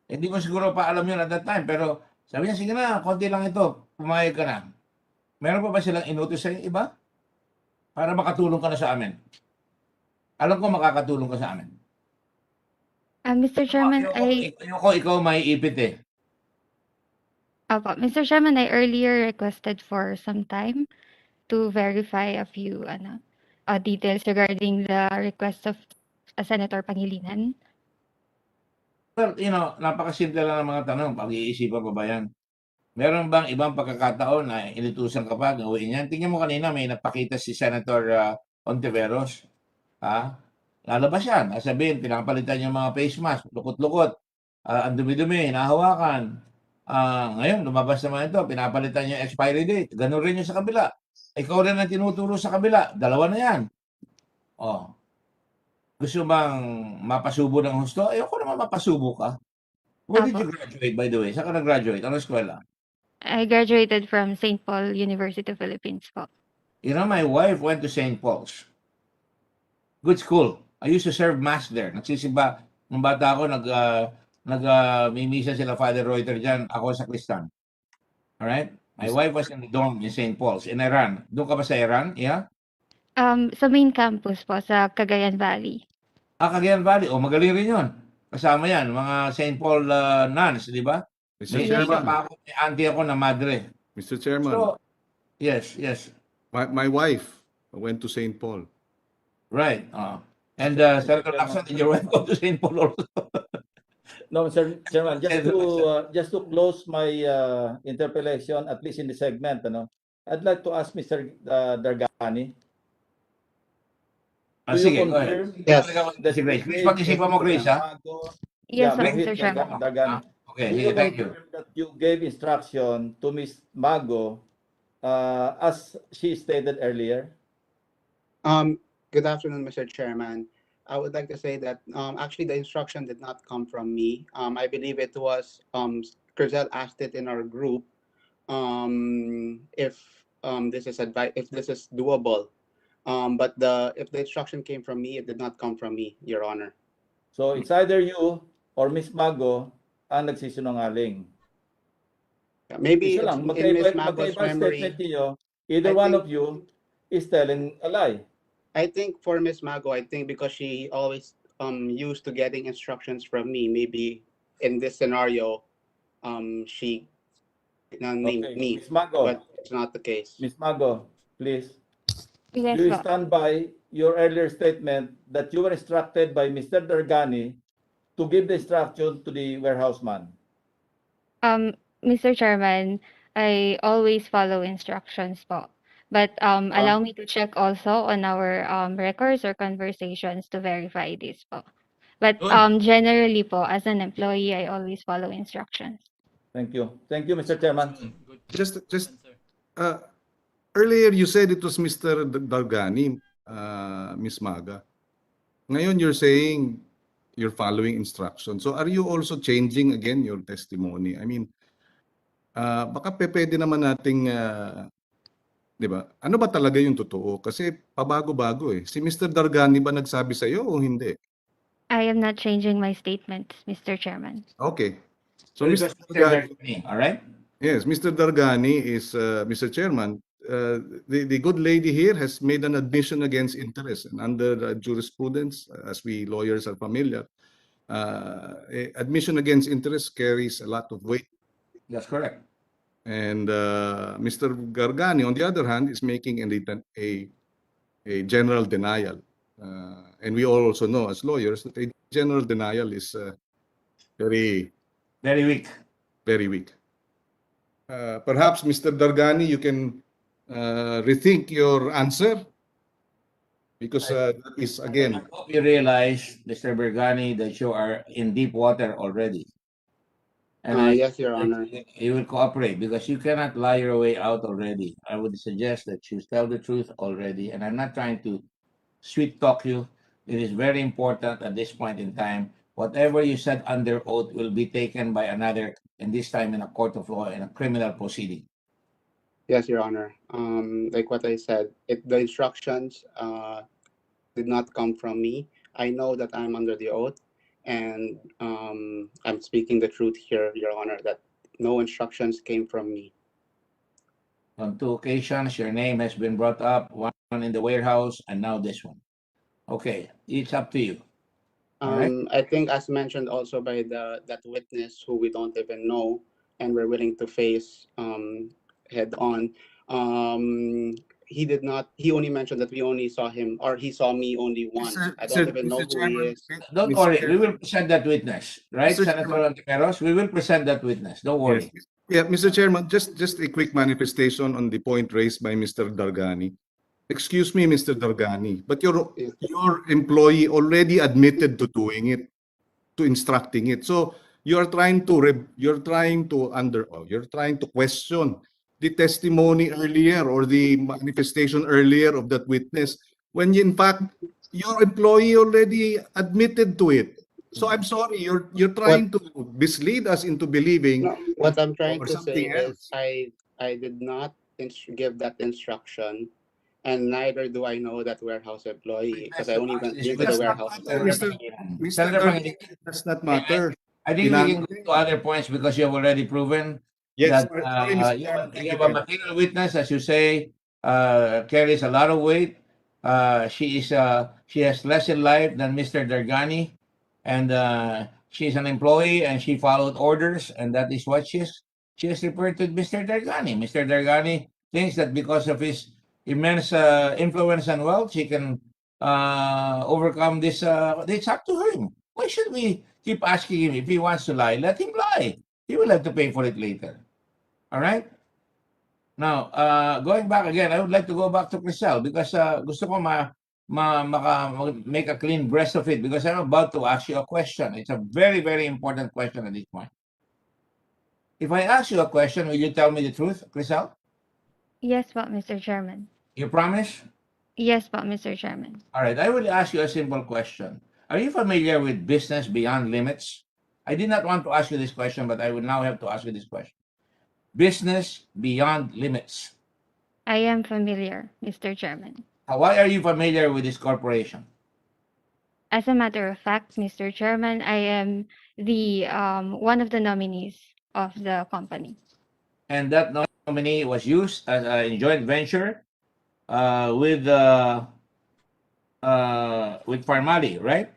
Hindi ko siguro pa alam yun at that time, pero sabi niya, sige na, konti lang ito, pumayag ka na. Meron pa ba silang inutos sa iba? Para makatulong ka na sa amin. Alam ko makakatulong ka sa amin. Mr. Chairman, Ayoko ikaw may ipit eh. Opo, Mr. Chairman, I earlier requested for some time to verify a few details regarding the request of Senator Pangilinan. Well, napakasimple lang ng mga tanong. Pag-iisipan pa ba yan? Meron bang ibang pagkakataon na inutusan ka pa gawin yan? Tingnan mo kanina, may napakita si Senator Ontiveros. Lalabas yan. Sabihin, pinapalitan yung mga face mask, lukot-lukot. Ang dumi-dumi, nahawakan. Ngayon, lumabas naman ito, pinapalitan yung expiry date. Ganun rin yung sa kabila. Ikaw rin ang tinuturo sa kabila. Dalawa na yan. Gusto bang mapasubo ng husto? Ayoko naman mapasubo ka. Where did you graduate, by the way? Saan ka nag-graduate? Anong eskwela? I graduated from St. Paul University, Philippines po. My wife went to St. Paul's. Good school. I used to serve mass there. Nagsisimba. Nung bata ako, mimisa sila Father Reuter dyan. Ako sa Kristan. Alright? My wife was in the dorm in St. Paul's in Iran. Doon ka ba sa Iran? Yeah? Sa main campus po, sa Cagayan Valley. Cagayan Valley. Magaling rin yun. Kasama yan. Mga St. Paul nuns, di ba? Mr. Chairman. May auntie ako na madre. Mr. Chairman. So, yes. My wife went to St. Paul. Right. And Senator Lacson, did your wife go to St. Paul also? No, Mr. Chairman, just to close my interpellation, at least in the segment, I'd like to ask Mr. Dargani. Sige, go ahead. Yes. Grace. Please pag-isipan mo, Grace, ha? Yes, Mr. Chairman. Dargani. Okay, thank you. That you gave instruction to Ms. Mago as she stated earlier. Good afternoon, Mr. Chairman. I would like to say that actually the instruction did not come from me. I believe it was Crisel asked it in our group if this is doable. But if the instruction came from me, it did not come from me, Your Honor. So it's either you or Ms. Mago ang nagsisinungaling. Maybe Isa lang, in Ms. Mago's magkaiba memory, statement niyo, either one of you is telling a lie. I think for Ms. Mago, I think because she always used to getting instructions from me, maybe in this scenario, she did not name me, Ms. Mago, but it's not the case. Ms. Mago, please. Yes, Do you po. stand by your earlier statement that you were instructed by Mr. Dargani to give the instruction to the warehouse man? Mr. Chairman, I always follow instructions po. But allow me to check also on our records or conversations to verify this po. But generally po, as an employee, I always follow instructions. Thank you. Thank you, Mr. Chairman. Just earlier you said it was Mr. Dargani, Ms. Maga. Ngayon you're saying you're following instructions. So are you also changing again your testimony? I mean, baka pwede naman nating di ba? Ano ba talaga yung totoo? Kasi pabago-bago eh. Si Mr. Dargani ba nagsabi sa iyo o hindi? I am not changing my statements, Mr. Chairman. Okay. So Mr. Dargani, all right? Yes, Mr. Dargani is, Mr. Chairman, the good lady here has made an admission against interest. And under jurisprudence, as we lawyers are familiar, admission against interest carries a lot of weight. That's correct. And Mr. Gargani, on the other hand, is making a general denial. And we all also know as lawyers that a general denial is very weak. Very weak. Perhaps, Mr. Dargani, you can rethink your answer because that is, again... I hope you realize, Mr. Dargani, that you are in deep water already. And yes, Your Honor. You will cooperate because you cannot lie your way out already. I would suggest that you tell the truth already. And I'm not trying to sweet talk you. It is very important at this point in time. Whatever you said under oath will be taken by another, and this time in a court of law, in a criminal proceeding. Yes, Your Honor. Like what I said, the instructions did not come from me. I know that I'm under the oath, and I'm speaking the truth here, Your Honor, that no instructions came from me. On 2 occasions, your name has been brought up, one in the warehouse, and now this one. Okay, it's up to you. All right. I think, as mentioned also by that witness who we don't even know, and we're willing to face head on. He did not. He only mentioned that we only saw him, or he saw me only once. I don't even know who he is. Don't worry, we will present that witness, right, Mr. Senator Antiveros? We will present that witness. Don't worry. Yes. Yeah, Mr. Chairman, just a quick manifestation on the point raised by Mr. Dargani. Excuse me, Mr. Dargani, but your employee already admitted to doing it, to instructing it. So you're trying to question the testimony earlier or the manifestation earlier of that witness when in fact your employee already admitted to it. So I'm sorry, you're trying to mislead us into believing No, what I'm trying or to say something is else. I did not give that instruction, and neither do I know that warehouse employee, because I only went into the Does not warehouse. matter, Mr. Senator Dargani, does not matter. I think we can go to other points because you have already proven Yes, that sorry, Mr. you Chairman, thank have you a material witness, as you say, carries a lot of weight. She has less in life than Mr. Dargani, and she's an employee and she followed orders, and that is what she has referred to Mr. Dargani. Mr. Dargani thinks that because of his immense influence and wealth, he can overcome this. It's up to him. Why should we keep asking him if he wants to lie? Let him lie. He will have to pay for it later. All right? Now, going back again, I would like to go back to Crisel because gusto ko make a clean breast of it because I'm about to ask you a question. It's a very, very important question at this point. If I ask you a question, will you tell me the truth, Crisel? Yes po, Mr. Chairman. You promise? Yes po, Mr. Chairman. All right, I will ask you a simple question. Are you familiar with business beyond limits? I did not want to ask you this question, but I will now have to ask you this question. Business beyond limits. I am familiar, Mr. Chairman. Why are you familiar with this corporation? As a matter of fact, Mr. Chairman, I am the one of the nominees of the company. And that nominee was used as a joint venture with Parmali, right?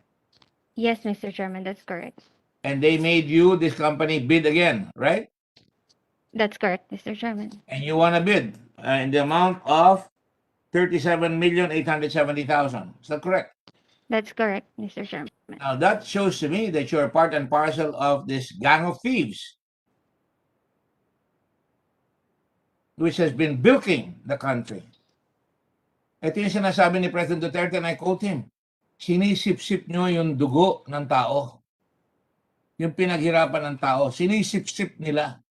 Yes, Mr. Chairman, that's correct. And they made you, this company, bid again, right? That's correct, Mr. Chairman. And you want to bid in the amount of 37,870,000. Is that correct? That's correct, Mr. Chairman. Now that shows to me that you're part and parcel of this gang of thieves, which has been bilking the country. Ito yung sinasabi ni President Duterte, and I quote him, sinisip-sip nyo yung dugo ng tao. Yung pinaghirapan ng tao, sinisip-sip nila.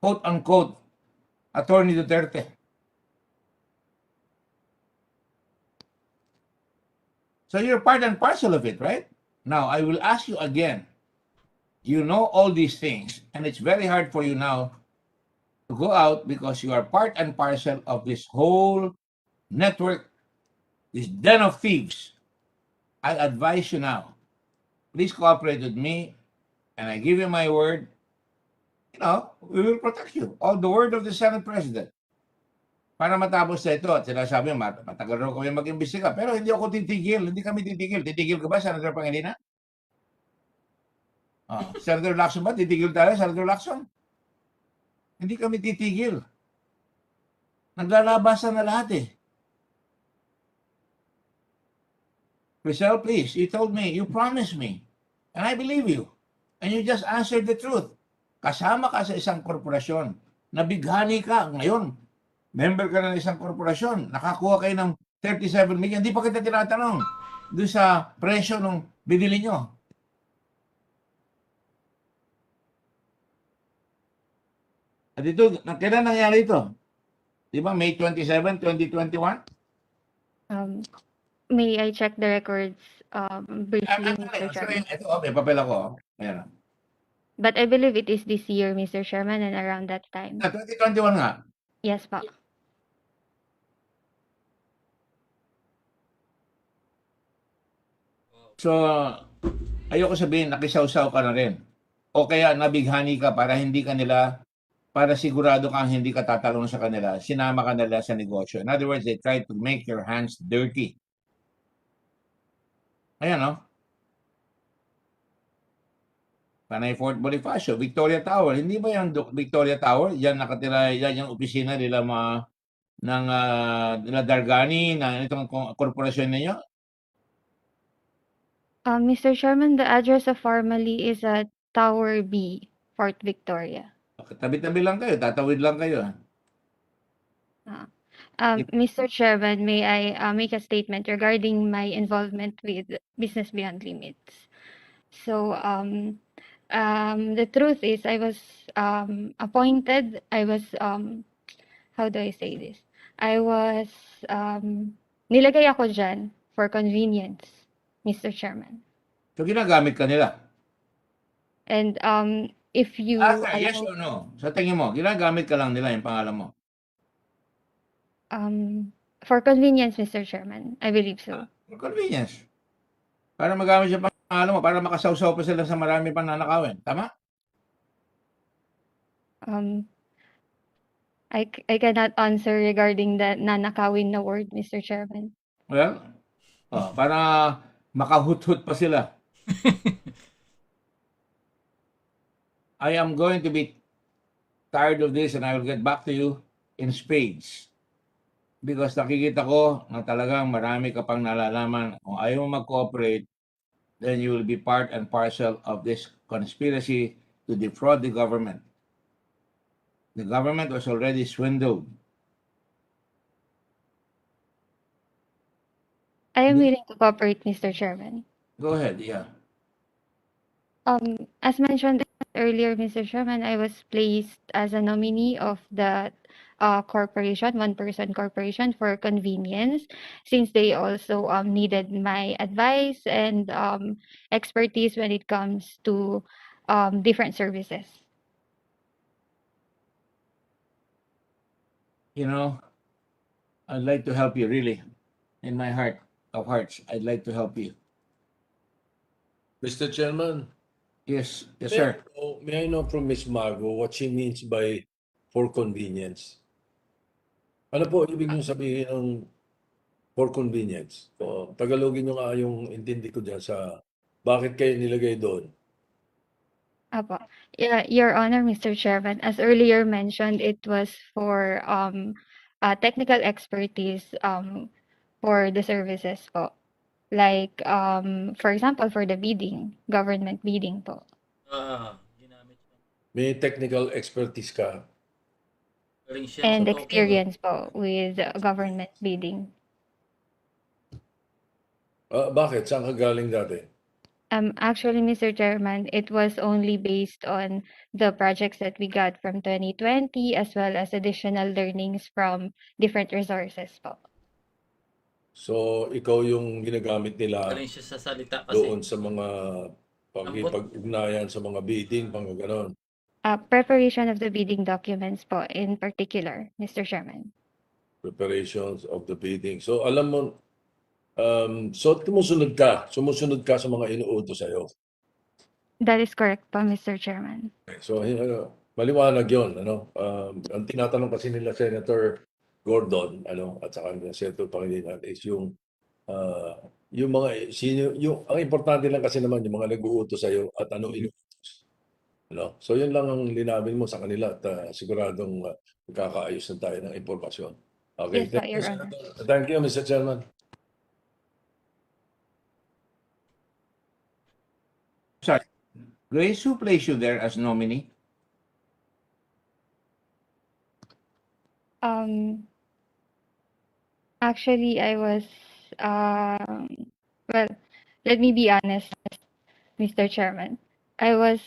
Quote unquote, Attorney Duterte. So you're part and parcel of it, right? Now, I will ask you again. You know all these things, and it's very hard for you now to go out because you are part and parcel of this whole network, this den of thieves. I advise you now, please cooperate with me, and I give you my word, we will protect you. All the word of the Senate President. Para matapos na ito, at sinasabi, matagal rin kami mag-imbestiga, pero hindi ako titigil, hindi kami titigil. Titigil ka ba, Senator Pangilinan? Senator Lacson ba? Titigil tayo, Senator Lacson? Hindi kami titigil. Naglalabasan na lahat eh. Crisel, please, you told me, you promised me, and I believe you. And you just answered the truth. Kasama ka sa isang korporasyon. Nabighani ka ngayon. Member ka ng isang korporasyon. Nakakuha kayo ng 37 million. Hindi pa kita tinatanong doon sa presyo ng binili nyo. At ito, kailan nangyari ito? Di ba, May 27, 2021? May I check the records briefly, Mr. Chairman? Ito, may papel ako. Ayan. But I believe it is this year, Mr. Chairman, and around that time. 2021 nga. Yes po. So, ayoko sabihin nakisawsaw ka na rin. O kaya nabighani ka para hindi ka nila, para sigurado kang hindi ka tatalon sa kanila, sinama ka nila sa negosyo. In other words, they try to make your hands dirty. Ayan, no? Panay Fort Bonifacio, Victoria Tower. Hindi ba yung Victoria Tower? Yan nakatira, yan yung opisina nila nila Dargani, na itong korporasyon ninyo? Mr. Chairman, the address of Formally is at Tower B, Fort Victoria. Tabi-tabi lang kayo, tatawid lang kayo. Mr. Chairman, may I make a statement regarding my involvement with Business Beyond Limits? So, the truth is, I was appointed. I was how do I say this? I was nilagay ako dyan for convenience, Mr. Chairman. So, ginagamit ka nila? And if you Yes or no? Sa tingin mo, ginagamit ka lang nila yung pangalan mo? For convenience, Mr. Chairman, I believe so. For convenience. Para magamit yung pangalan mo, para makasawsaw pa sila sa marami pang nanakawin. Tama? I cannot answer regarding the nanakawin na word, Mr. Chairman. Well, para makahuthut pa sila. I am going to be tired of this and I will get back to you in spades. Because nakikita ko na talagang marami ka pang nalalaman. Kung ayaw mo mag-cooperate, then you will be part and parcel of this conspiracy to defraud the government. The government was already swindled. I am willing to cooperate, Mr. Chairman. Go ahead, yeah. As mentioned earlier, Mr. Chairman, I was placed as a nominee of the corporation, one-person corporation, for convenience, since they also needed my advice and expertise when it comes to different services. You know, I'd like to help you, really. In my heart of hearts, I'd like to help you. Mr. Chairman, Yes, sir. may I know from Ms. Margo what she means by for convenience? Ano po ibig nyo sabihin ng for convenience? Tagalogin nyo nga yung intindi ko dyan sa bakit kayo nilagay doon. Apo. Yeah, Your Honor, Mr. Chairman, as earlier mentioned, it was for technical expertise for the services po. Like, for example, for the bidding, government bidding po. Ginamit siya. May technical expertise ka. Galing siya And sa token. experience po with government bidding. Bakit? Saan ka galing dati? Actually, Mr. Chairman, it was only based on the projects that we got from 2020 as well as additional learnings from different resources po. So, ikaw yung ginagamit nila Galing siya sa salita kasi. doon sa mga pag-ugnayan sa mga bidding, pang gano'n. Preparation of the bidding documents po in particular, Mr. Chairman. Preparations of the bidding. So, alam mo, so sumusunod ka sa mga inuutos sa'yo. That is correct po, Mr. Chairman. So, maliwanag yun. Ang tinatanong kasi nila Senator Gordon, at saka Senator Pagdinig is yung mga ang importante lang kasi naman yung mga nag-uutos sa iyo at ano inuutos. So yun lang ang linawin mo sa kanila at siguradong magkakaayos na tayo ng impormasyon. Okay. Yes, po, Your Honor. Thank you, Mr. Chairman. Sorry. Grace, who placed you there as nominee? Actually, I was, well, let me be honest, Mr. Chairman. I was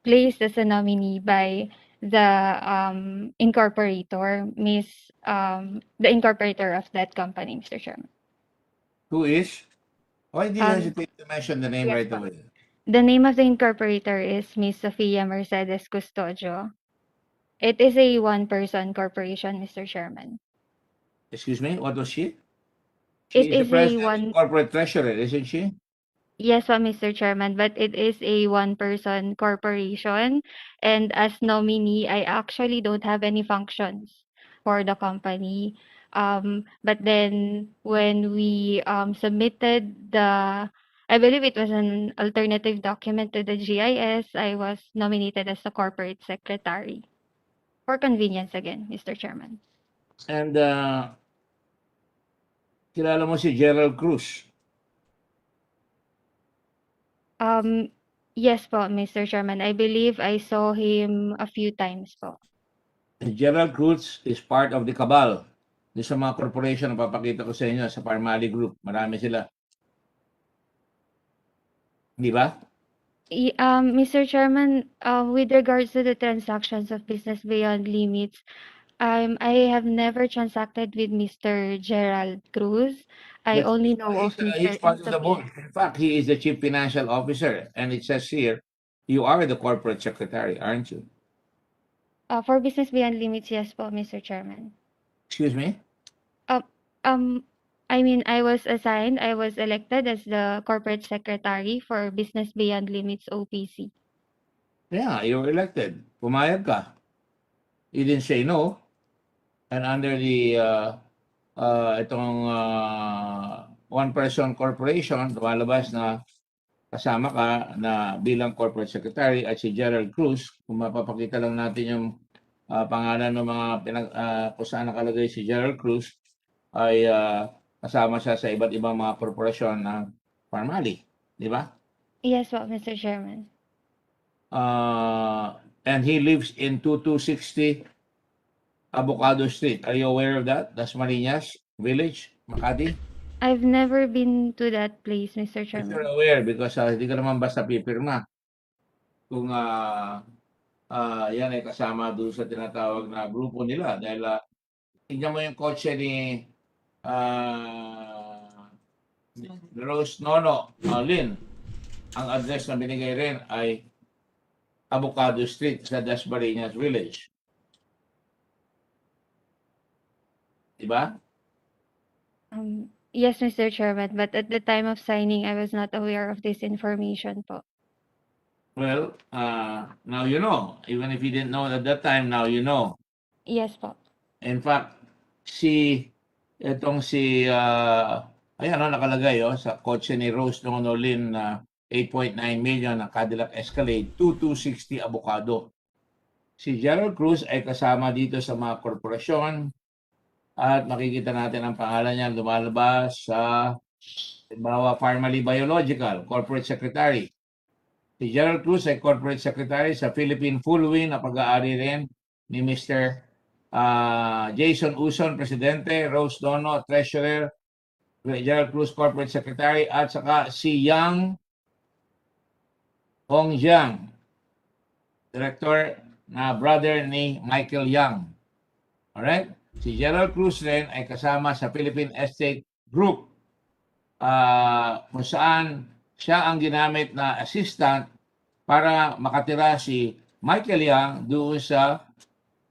placed as a nominee by the incorporator, the incorporator of that company, Mr. Chairman. Who is? Why do you hesitate to mention the name right away? The name of the incorporator is Miss Sofia Mercedes Custodio. It is a one-person corporation, Mr. Chairman. Excuse me, what was she? It She is the is a president one. of corporate treasurer, isn't she? Yes po, Mr. Chairman, but it is a one-person corporation, and as nominee, I actually don't have any functions for the company. But then when we submitted I believe it was an alternative document to the GIS, I was nominated as the corporate secretary. For convenience again, Mr. Chairman. And kilala mo si Gerald Cruz. Yes po, Mr. Chairman. I believe I saw him a few times po. And Gerald Cruz is part of the cabal. Di sa mga corporation na papakita ko sa inyo sa Parmali Group. Marami sila. Di ba? Mr. Chairman, with regards to the transactions of Business Beyond Limits, I have never transacted with Mr. Gerald Cruz. I But only know of he's Mr. part of the board. Enzo. In fact, he is the chief financial officer. And it says here, you are the corporate secretary, aren't you? For Business Beyond Limits, yes po, Mr. Chairman. Excuse me? I mean, I was elected as the corporate secretary for Business Beyond Limits OPC. Yeah, you were elected. Pumayag ka. You didn't say no. And under the itong one-person corporation, lumalabas na kasama ka na bilang corporate secretary at si Gerald Cruz. Kung mapapakita lang natin yung pangalan ng mga kung saan nakalagay si Gerald Cruz, ay kasama siya sa iba't ibang mga korporasyon ng Parmali. Di ba? Yes po, Mr. Chairman. And he lives in 2260 Avocado Street. Are you aware of that? That's Marinas Village, Makati? I've never been to that place, Mr. If you're Chairman. aware, because hindi ka naman basta pipirma. Kung yan ay kasama doon sa tinatawag na grupo nila. Dahil tingnan mo yung kotse ni Rose Nono Lynn. Ang address na binigay rin ay Avocado Street sa Dasmariñas Village. Diba? Yes, Mr. Chairman, but at the time of signing, I was not aware of this information po. Well, now you know. Even if you didn't know at that time, now you know. Yes po. In fact, ayan nakalagay sa kotse ni Rose Nonolin na 8.9 million na Cadillac Escalade 2260 Avocado. Si Gerald Cruz ay kasama dito sa mga korporasyon at makikita natin ang pangalan niya lumalabas sa Parmali Biological, Corporate Secretary. Si Gerald Cruz ay Corporate Secretary sa Philippine Fullwin na pag-aari rin ni Mr. Jason Uson, Presidente, Rose Dono, Treasurer, Gerald Cruz, Corporate Secretary, at saka si Yang Hongjiang, Director na brother ni Michael Yang. Alright? Si Gerald Cruz rin ay kasama sa Philippine Estate Group kung saan siya ang ginamit na assistant para makatira si Michael Yang doon sa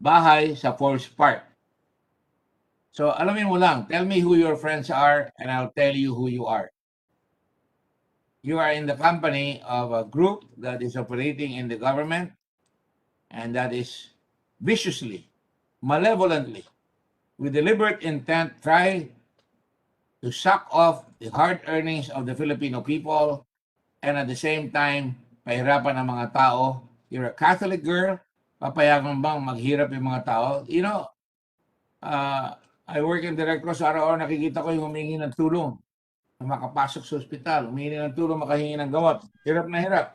bahay sa Forest Park. So, alamin mo lang, tell me who your friends are and I'll tell you who you are. You are in the company of a group that is operating in the government and that is viciously, malevolently, with deliberate intent, try to suck off the hard earnings of the Filipino people and at the same time, pahirapan ang mga tao. You're a Catholic girl, papayagan bang maghirap yung mga tao? You know, I work in the Red Cross, araw-araw nakikita ko yung humingi ng tulong na makapasok sa ospital, humingi ng tulong, makahingi ng gamot. Hirap na hirap.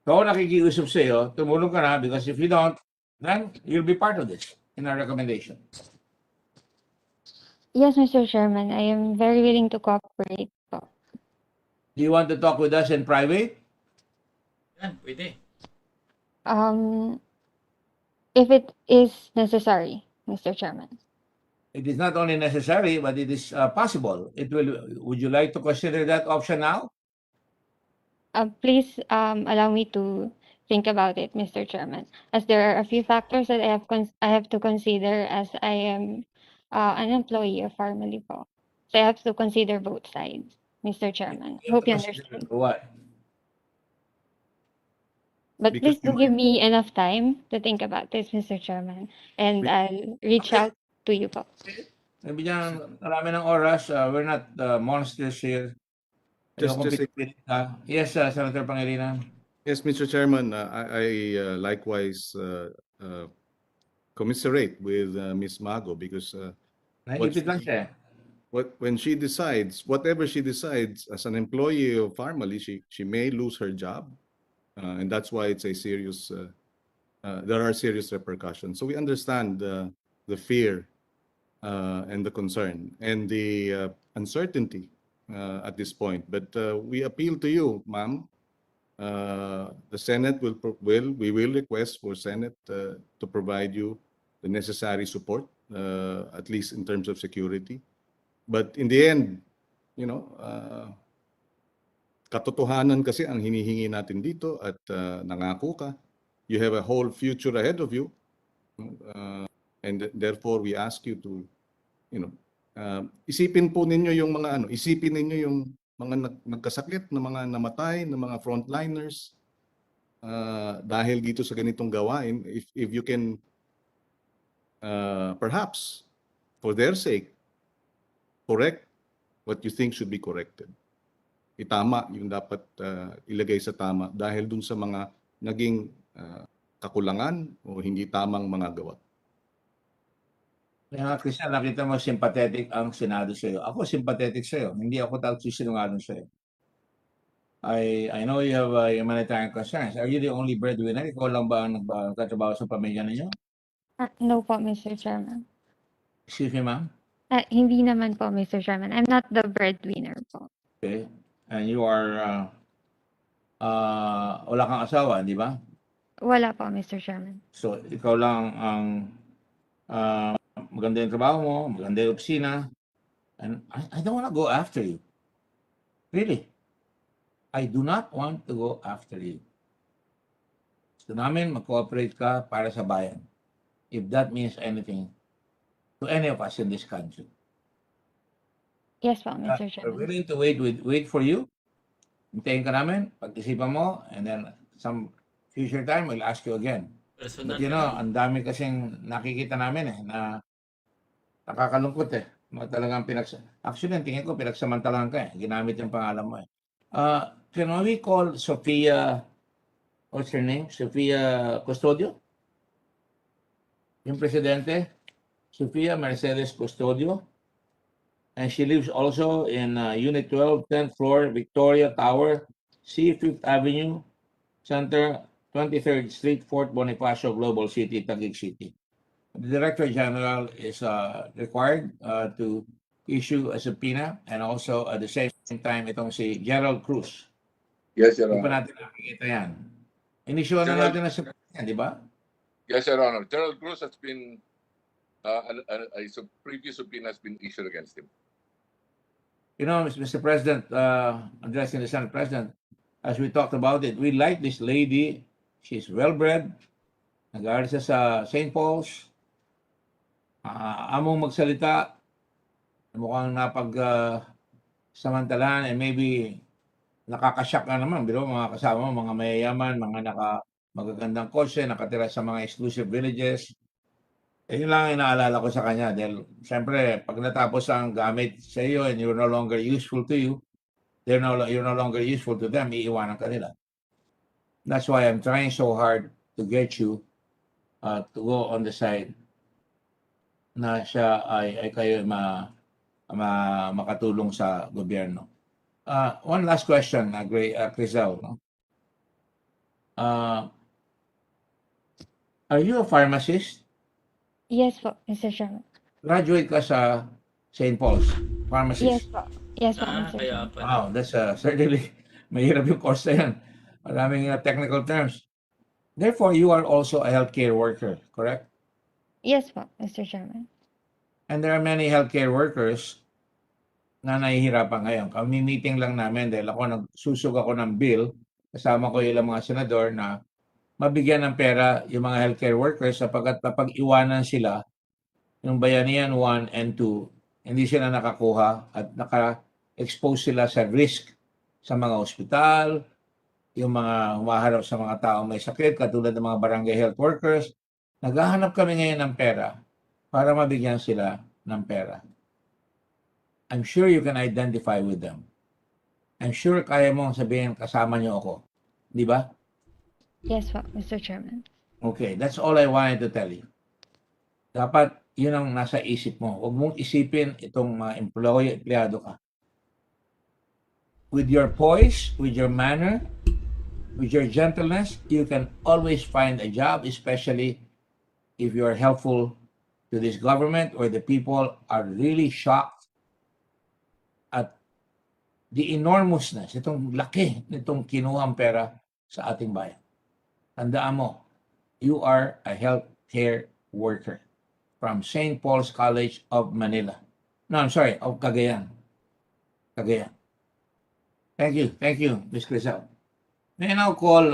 So, nakikiusap sa iyo, tumulong ka na because if you don't, then you'll be part of this in our recommendation. Yes, Mr. Chairman, I am very willing to cooperate po. Do you want to talk with us in private? Yan, pwede. If it is necessary, Mr. Chairman. It is not only necessary, but it is possible. Would you like to consider that option now? Please allow me to think about it, Mr. Chairman, as there are a few factors that I have to consider as I am an employee of Parmali po. So I have to consider both sides. Mr. Chairman. Hope you Consider understand. what? But Because please do give me enough time to think about this, Mr. Chairman. And I'll reach out to you po. Bigyan marami ng oras. We're not monsters here. Just a Yes, Senator Pangilinan. Yes, Mr. Chairman, I likewise commiserate with Ms. Mago because Naipit lang siya. when she decides, whatever she decides as an employee of Pharmally, she may lose her job, and that's why it's a serious. There are serious repercussions. So we understand the fear and the concern and the uncertainty at this point. But we appeal to you, ma'am. The Senate we will request for Senate to provide you the necessary support, at least in terms of security. But in the end, katotohanan kasi ang hinihingi natin dito at nangako ka. You have a whole future ahead of you, and therefore we ask you to, isipin po ninyo yung mga isipin ninyo yung mga nagkasakit, na mga namatay, na mga frontliners dahil dito sa ganitong gawain. If you can perhaps for their sake correct what you think should be corrected. Itama yung dapat ilagay sa tama dahil dun sa mga naging kakulangan o hindi tamang mga gawa. Kaya Christian, nakita mo sympathetic ang Senado sa iyo. Ako sympathetic sa iyo. Hindi ako sinungaling sa iyo. I know you have humanitarian concerns. Are you the only breadwinner? Ikaw lang ba ang nagtatrabaho sa pamilya ninyo? No po, Mr. Chairman. Excuse me, ma'am? Hindi naman po, Mr. Chairman. I'm not the breadwinner po. Okay. And you are, wala kang asawa, di ba? Wala po, Mr. Chairman. So, ikaw lang ang maganda yung trabaho mo, maganda yung opisina. And I don't want to go after you. Really. I do not want to go after you. Gusto namin mag-cooperate ka para sa bayan. If that means anything to any of us in this country. Yes po, Mr. We're Chairman. willing to wait for you. Hintayin ka namin, pag-isipan mo, and then some future time, we'll ask you again. But ang dami kasing nakikita namin na nakakalungkot Talagang actually, ang tingin ko, pinagsamantalahan ka Ginamit yung pangalan mo Can we call Sofia, what's her name? Sofia Custodio? Yung presidente, Sofia Mercedes Custodio. And she lives also in Unit 12, 10th floor, Victoria Tower, C. 5th Avenue, Center, 23rd Street, Fort Bonifacio, Global City, Taguig City. The Director General is required to issue a subpoena, and also at the same time itong si Gerald Cruz. Yes, Your Hindi pa Honor. natin nakikita yan. Inisyu na natin na subpoena, di ba? Yes, Your Honor. Gerald Cruz has been, a previous subpoena has been issued against him. You know, Mr. President, addressing the Senate President, as we talked about it, we like this lady. She's well-bred. Nag-aaral siya sa St. Paul's. Among magsalita. Mukhang samantalahan, and maybe nakakasyak na naman. Pero mga kasama mo, mga mayayaman, mga magagandang kotse, nakatira sa mga exclusive villages. Yun lang ang inaalala ko sa kanya. Dahil, siyempre, pag natapos ang gamit sa iyo and you're no longer useful to you, you're no longer useful to them, iiwanan ka nila. That's why I'm trying so hard to get you to go on the side na siya ay kayo makatulong sa gobyerno. One last question, Crisel. No? Are you a pharmacist? Yes po, Mr. Chairman. Graduate ka sa St. Paul's Pharmacist? Yes po. Yes po, Mr. Kaya Chairman. Wow, that's certainly mahirap yung course na yan. Maraming technical terms. Therefore, you are also a healthcare worker, correct? Yes po, Mr. Chairman. And there are many healthcare workers na nahihirapan ngayon. Kami-meeting lang namin dahil nagsusug ako ng bill, kasama ko ilang mga senador na mabigyan ng pera yung mga healthcare workers sapagkat kapag iwanan sila, yung Bayanihan 1 and 2, hindi sila nakakuha at expose sila sa risk sa mga ospital, yung mga humaharap sa mga taong may sakit, katulad ng mga barangay health workers. Naghahanap kami ngayon ng pera para mabigyan sila ng pera. I'm sure you can identify with them. I'm sure kaya mong sabihin, kasama niyo ako. Di ba? Yes po, Mr. Chairman. Okay, that's all I wanted to tell you. Dapat yun ang nasa isip mo. Huwag mong isipin itong mga empleyado ka. With your poise, with your manner, with your gentleness, you can always find a job, especially if you are helpful to this government or the people are really shocked at the enormousness, itong laki nitong kinuhang pera sa ating bayan. Tandaan mo, you are a healthcare worker from St. Paul's College of Manila. No, I'm sorry, of Cagayan. Cagayan. Thank you, Ms. Crisel. May I now call,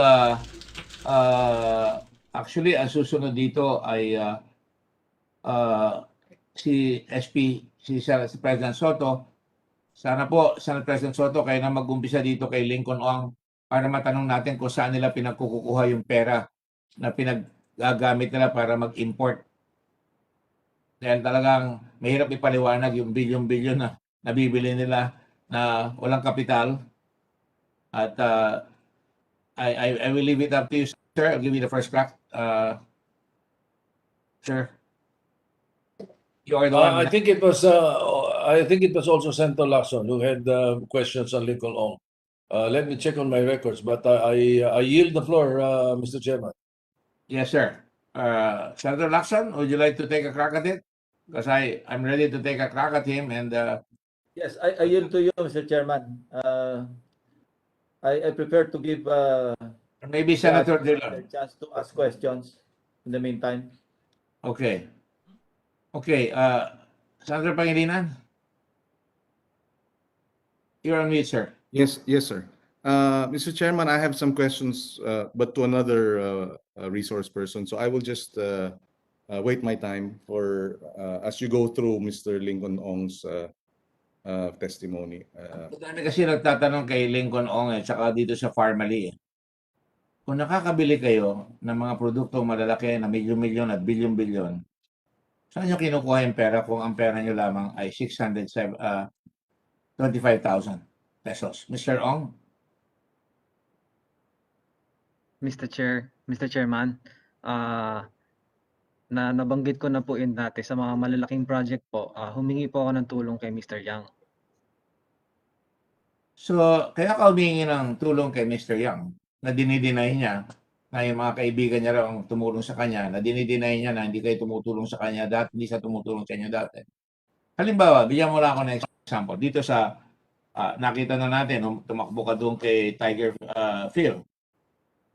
actually, ang susunod dito ay si President Soto. Sana po, Senate President Soto, kayo na mag-umpisa dito kay Lincoln Ong para matanong natin kung saan nila pinagkukuha yung pera na pinaggagamit nila para mag-import. Dahil talagang mahirap ipaliwanag yung bilyon-bilyon na nabibili nila na walang kapital. At I will leave it up to you, sir. I'll give you the first crack. Sir, you are the one. I think it was also Senator Lacson who had questions on Lincoln Ong. Let me check on my records, but I yield the floor, Mr. Chairman. Yes, sir. Senator Lacson, would you like to take a crack at it? Because I'm ready to take a crack at him. And Yes, I yield to you, Mr. Chairman. I prefer to give maybe Senator Dillon a chance to ask questions in the meantime. Okay. Okay. Senator Pangilinan? You're on mute, sir. Yes, sir. Mr. Chairman, I have some questions, but to another resource person. So I will just wait my time for as you go through Mr. Lincoln Ong's testimony. Dami kasi nagtatanong kay Lincoln Ong at saka dito sa Farmally. Kung nakakabili kayo ng mga produktong malalaki na milyon-milyon at bilyon-bilyon, saan nyo kinukuha yung pera kung ang pera nyo lamang ay 625,000 pesos? Mr. Ong? Mr. Chairman, na nabanggit ko na po yun dati sa mga malalaking project po, humingi po ako ng tulong kay Mr. Yang. So, kaya ka humingi ng tulong kay Mr. Yang na dinideny niya na yung mga kaibigan niya raw ang tumulong sa kanya, na dinideny niya na hindi kayo tumutulong sa kanya dati, hindi siya tumutulong sa inyo dati. Halimbawa, bigyan mo lang ako ng example. Dito sa, nakita na natin, tumakbo ka doon kay Tiger Phil.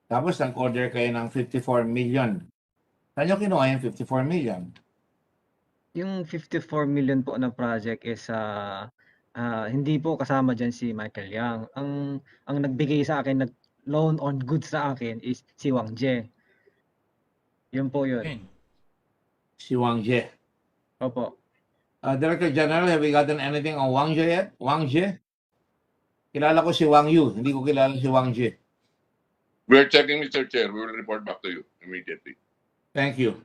Tapos, nag-order kayo ng 54 million. Saan nyo kinuha yung 54 million? Yung 54 million po na project is hindi po kasama dyan si Michael Yang. Ang nagbigay sa akin, nag-loan on goods sa akin is si Wang Jie. Yun po yun. Si Wang Jie. Opo. Director General, have we gotten anything on Wang Jie yet? Wang Jie? Kilala ko si Wang Yu. Hindi ko kilala si Wang Jie. We're checking, Mr. Chair. We will report back to you immediately. Thank you.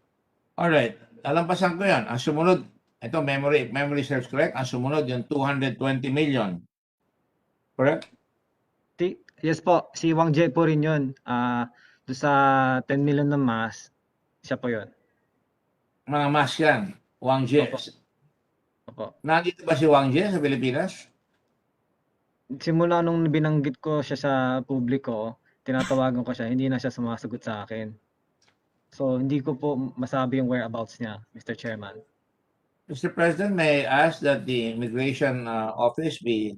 All right. Lalampasan ko yan. Ang sumunod, ito if memory serves correct, ang sumunod yung 220 million. Correct? Yes po, si Wang Jie po rin yun. Doon sa 10 million na mask, siya po yun. Mga mask yan. Wang Jie. Opo. Nandito ba si Wang Jie sa Pilipinas? Simula nung binanggit ko siya sa publiko, tinatawagan ko siya, hindi na siya sumasagot sa akin. So, hindi ko po masabi yung whereabouts niya, Mr. Chairman. Mr. President, may I ask that the Immigration Office be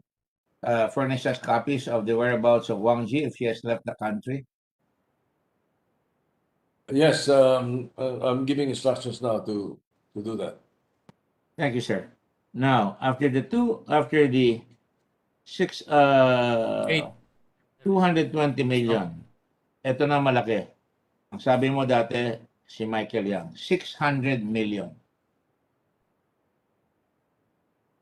furnish us copies of the whereabouts of Wang Jie if he has left the country? Yes, I'm giving instructions now to do that. Thank you, sir. Now, after the 220 million, ito na malaki. Ang sabi mo dati, si Michael Yang, 600 million.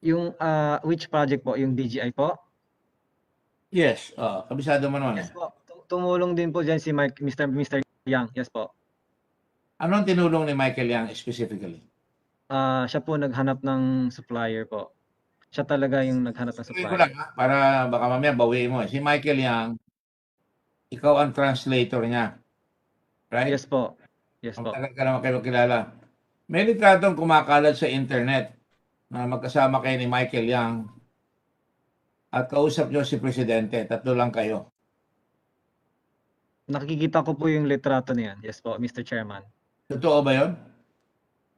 Yung which project po? Yung DGI po? Yes, kabisado mo naman Yes eh. po. Tumulong din po dyan si Mr. Yang. Yes po. Anong tinulong ni Michael Yang specifically? Siya po naghanap ng supplier po. Siya talaga yung naghanap ng Sabihin ko lang supplier. para baka mamaya bawiin mo. Si Michael Yang, ikaw ang translator niya. Right? Yes po. Yes Ang po. tagal ka naman kayo kilala. May litratong kumakalat sa internet na magkasama kayo ni Michael Yang at kausap niyo si Presidente. Tatlo lang kayo. Nakikita ko po yung litrato niyan. Yes po, Mr. Chairman. Totoo ba yun?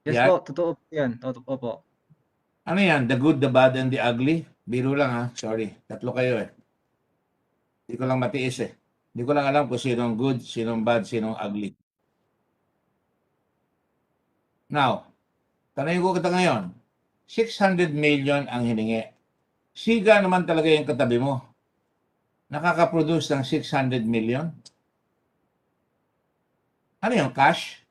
Yes Yan? po, totoo po yan. Totoo po. Ano yan? The good, the bad, and the ugly? Biro lang ha. Sorry. Tatlo kayo eh. Hindi ko lang matiis eh. Hindi ko lang alam kung sinong good, sinong bad, sinong ugly. Now, tanongin ko kita ngayon. 600 million ang hiningi. Siga naman talaga yung katabi mo. Nakaka-produce ng 600 million? Ano yung cash?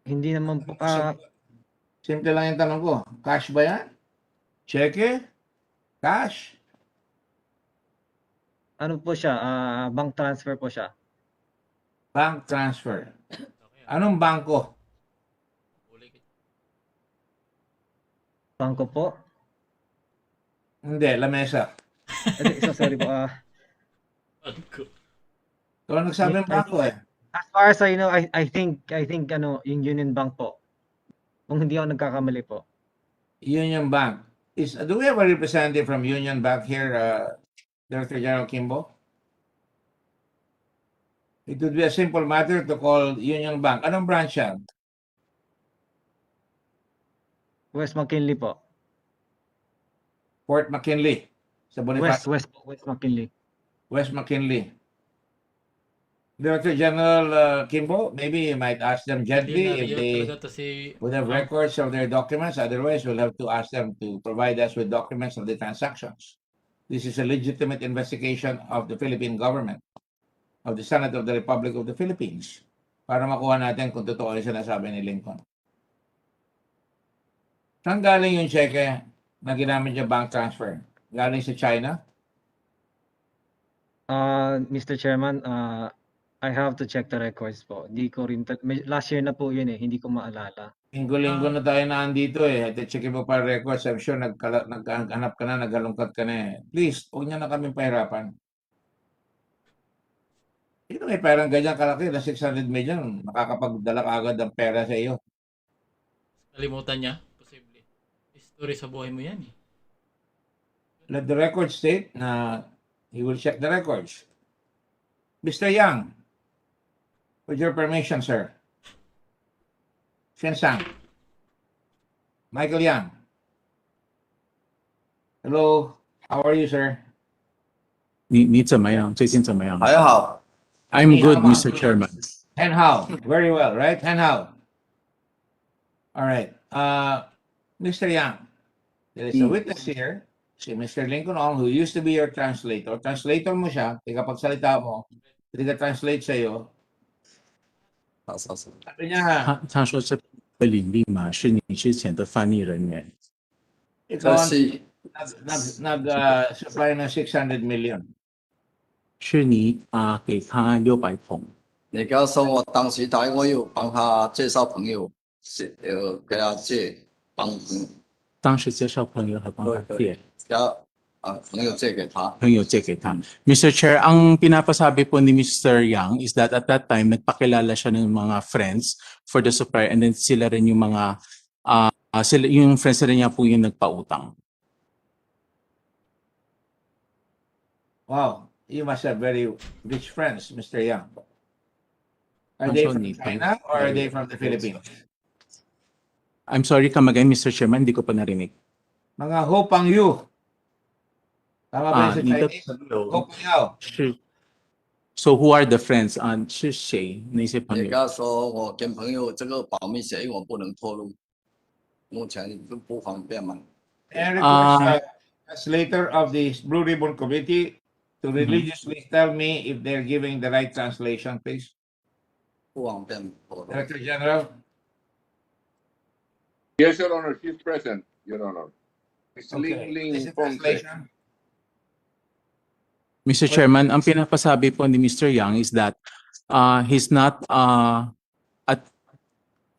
Hindi naman po. Simple lang yung tanong ko. Cash ba yan? Cheque? Cash? Ano po siya? Bank transfer po siya. Bank transfer. Anong bangko? Bangko po? Hindi, lamesa. Sorry po. Ikaw ang nagsabi ng bangko eh. As far as I know, I think ano, yung Union Bank po. Kung hindi ako nagkakamali po. Union Bank. Do we have a representative from Union Bank here, Director General Kimbo? It would be a simple matter to call Union Bank. Anong branch yan? West McKinley po. Port McKinley. Sa Bonifacio. West McKinley. West McKinley. Director General Kimbo, maybe you might ask them gently if they would have records of their documents. Otherwise, we'll have to ask them to provide us with documents of the transactions. This is a legitimate investigation of the Philippine government, of the Senate of the Republic of the Philippines, para makuha natin kung totoo yung sinasabi ni Lincoln. Saan galing yung cheque na ginamit niya bank transfer? Galing sa China? Mr. Chairman, I have to check the records po. Di ko rin, last year na po yun eh, hindi ko maalala. Linggo-linggo na tayo naandito eh. Check mo pa records. I'm sure naghanap ka na, naghalungkat ka na eh. Please, huwag niya na kami pahirapan. Sino may perang ganyan kalaki na 600 million, makakapagdala ka agad ng pera sa iyo? Kalimutan niya? Posible. History sa buhay mo yan eh. Let the record state na he will check the records. Mr. Yang, with your permission, sir. Shen-sang. Michael Yang. Hello. How are you, sir? 你怎么样？最近怎么样？还好。 I'm good, Mr. Chairman. And how? Very well, right? And how? All right. Mr. Yang, there is a witness here, si Mr. Lincoln Ong, who used to be your translator. Translator mo siya, tigapagsalita mo, tiga-translate sa'yo. Sabi niya, 他说这个领力嘛是你之前的翻译人员， ikaw nag-supply ng 600 million. 是你给他600桶。你告诉我当时我有帮他介绍朋友，给他借帮朋友。当时介绍朋友和帮他借，朋友借给他。朋友借给他。Mr. Chair, ang pinapasabi po ni Mr. Yang is that at that time nagpakilala siya ng mga friends for the supplier and then sila rin yung mga yung friends rin niya po yung nagpautang. Wow, you must have very rich friends, Mr. Yang. Are they from China or are they from the Philippines? I'm sorry, come again, Mr. Chairman, hindi ko pa narinig. Mga hopang yu. Tama ba yun sa Chinese? Hopang yao. So who are the friends? 是谁？那些朋友？你告诉我跟朋友这个保密协议我不能透露，目前不方便嘛。And request translator of the Blue Ribbon Committee to religiously tell me if they're giving the right translation, please. 不方便透露。 Director General. Yes, Your Honor, she's present, Your Honor. Miss Okay. Ling Is it Ponce. translation? Mr. Chairman, ang pinapasabi po ni Mr. Yang is that he's not at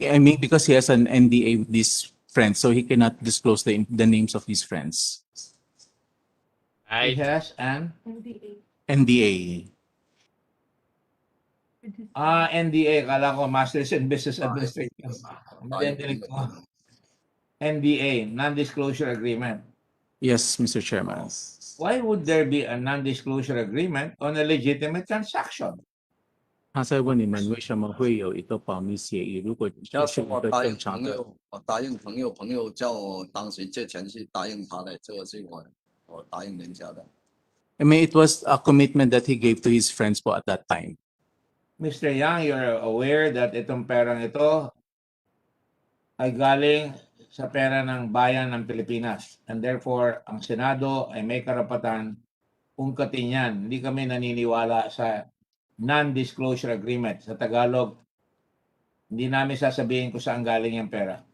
I mean because he has an NDA with these friends, so he cannot disclose the names of his friends. He has an NDA. NDA. Kala ko Masters in Business Administration. Mali ang dinig ko. NDA, Non-Disclosure Agreement. Yes, Mr. Chairman. Why would there be a non-disclosure agreement on a legitimate transaction? 他在问你们为什么会有一个保密协议？如果要是一个是我答应正常的，朋友，我答应朋友，朋友叫我当时借钱去答应他的，这个是我答应人家的。 I mean, it was a commitment that he gave to his friends po at that time. Mr. Yang, you're aware that itong perang ito ay galing sa pera ng bayan ng Pilipinas. And therefore, ang Senado ay may karapatan ungkatin yan. Hindi kami naniniwala sa non-disclosure agreement. Sa Tagalog, hindi namin sasabihin kung saan galing yung pera.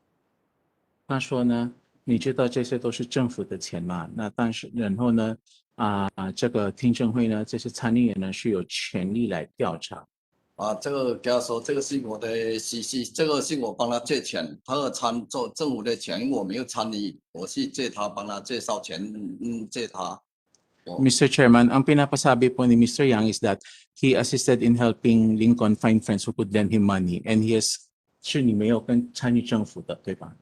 他说呢，你知道这些都是政府的钱嘛？那但是然后呢，这个听证会呢，这些参议员呢是有权利来调查。这个给他说，这个是我的私事，这个是我帮他借钱，他要做政府的钱，我没有参与，我是借他帮他介绍钱，借他。 Mr. Chairman, ang pinapasabi po ni Mr. Yang is that he assisted in helping Lincoln find friends who could lend him money, and he has 是你没有跟参与政府的，对吧？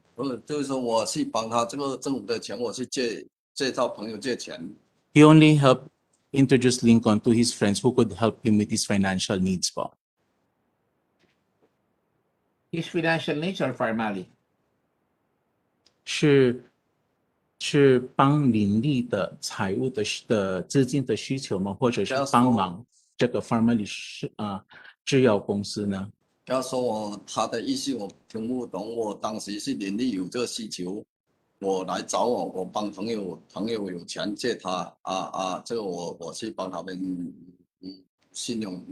就是说我是帮他这个政府的钱，我是介绍朋友借钱。He only helped introduce Lincoln to his friends who could help him with his financial needs po. His financial needs are formally. 是帮林立的财务的资金的需求吗？或者是帮忙这个 Farmally 制药公司呢？他说他的意思我听不懂，我当时是林立有这个需求，我来找我帮朋友有钱借他这个我是帮他们信用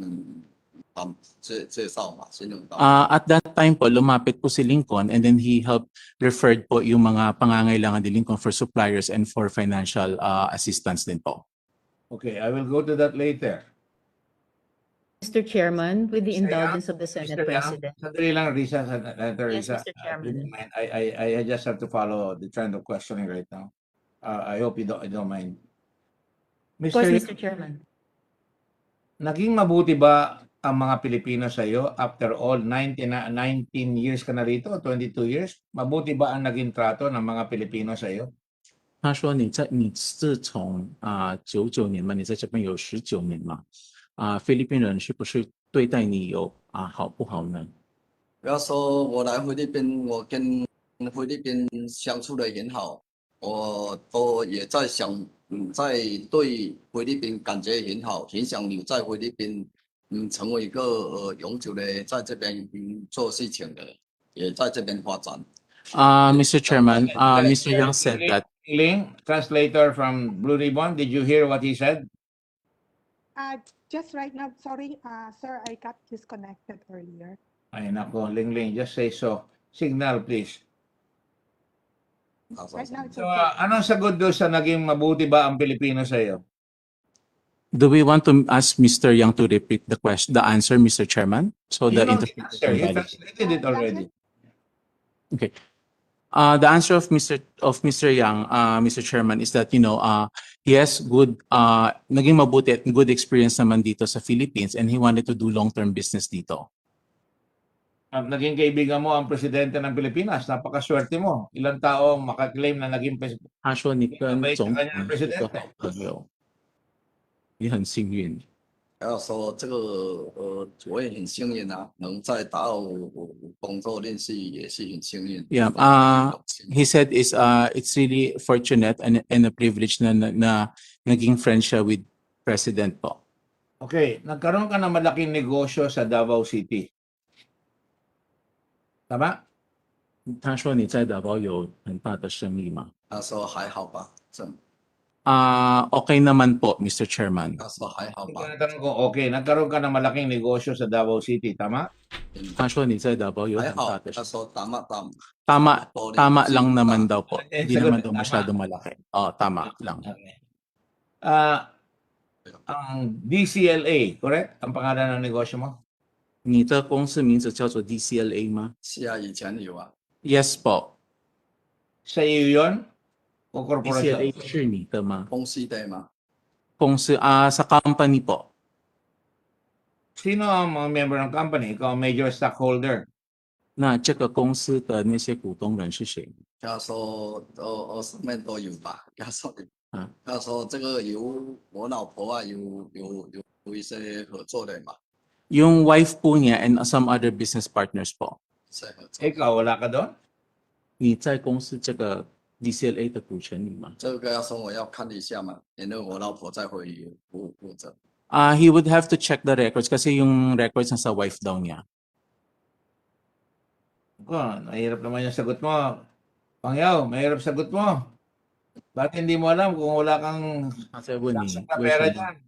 介绍嘛，信用。At that time po, lumapit po si Lincoln and then he helped referred po yung mga pangangailangan ni Lincoln for suppliers and for financial assistance din po. Okay, I will go to that later. Mr. Chairman, with the Mr. indulgence Yang, of the Senate Mr. Yang, President. sandali lang, Risa, Senator Yes, Risa. Mr. Chairman. If you mind, I just have to follow the trend of questioning right now. I hope you don't mind. Of course, Mr. Chairman. Naging mabuti ba ang mga Pilipino sa iyo after all 19 years ka na rito, 22 years? Mabuti ba ang naging trato ng mga Pilipino sa iyo? 他说你自从99年嘛，你在这边有19年嘛，菲律宾人是不是对待你有好不好呢？不要说我来菲律宾，我跟菲律宾相处的很好，我都也在想，在对菲律宾感觉很好，很想留在菲律宾，成为一个永久的在这边做事情的，也在这边发展。Mr. Chairman, Mr. Yang said that. Ling, translator from Blue Ribbon, did you hear what he said? Just right now, sorry, sir, I got disconnected earlier. Ay nako, Ling, just say so. Signal, please. Right now, it's So, okay. anong sagot doon sa naging mabuti ba ang Pilipino sa iyo? Do we want to ask Mr. Yang to repeat the answer, Mr. Chairman? So You the know the interpreter answer. can You validate. translated it already. Okay. The answer of Mr. Yang, Mr. Chairman, is that he has naging mabuti at good experience naman dito sa Philippines and he wanted to do long-term business dito. Naging kaibigan mo ang presidente ng Pilipinas. Napakaswerte mo. Ilang tao makaklaim na naging presidente? 他说你跟 Mabait sa 总 kanya ng 统是个 presidente. 好朋友，你很幸运。要说这个我也很幸运啊，能在大陆工作认识也是很幸运。 Yeah, he said it's really fortunate and a privilege na naging friend siya with President po. Okay, nagkaroon ka ng malaking negosyo sa Davao City. Tama? 他说你在davao有很大的生意吗？他说还好吧，Okay naman po, Mr. Chairman. 他说还好吧。Tinatanong ko, okay, nagkaroon ka ng malaking negosyo sa Davao City, tama? 他说你在davao有还好，很大的他说打嘛打 Tama, tama lang naman daw po. Eh, Hindi sagot, naman daw tama. masyadong malaki. Tama lang. Okay. Ang DCLA, correct? Ang pangalan ng negosyo mo? 你的公司名字叫做 DCLA 吗？是啊，以前有啊。 Yes po. Sa iyo yun? O korporasyon? DCLA 是你的吗？公司的嘛。公司sa company po. Sino ang mga member ng company? Ikaw ang major stockholder. 那这个公司的那些股东人是谁？他说上面都有吧。他说啊，他说这个有我老婆啊，有一些合作的嘛。 Yung wife po niya and some other business partners po. 是合作。 Ikaw, wala ka doon? 你在公司这个 DCLA 的股权里吗？这个要说我要看一下嘛，因为我老婆在会议负责。 He would have to check the records kasi yung records nasa wife daw niya. Nahirap naman yung sagot mo. Pangyaw, mahirap sagot mo. Bakit hindi mo alam kung wala kang saksak na pera dyan?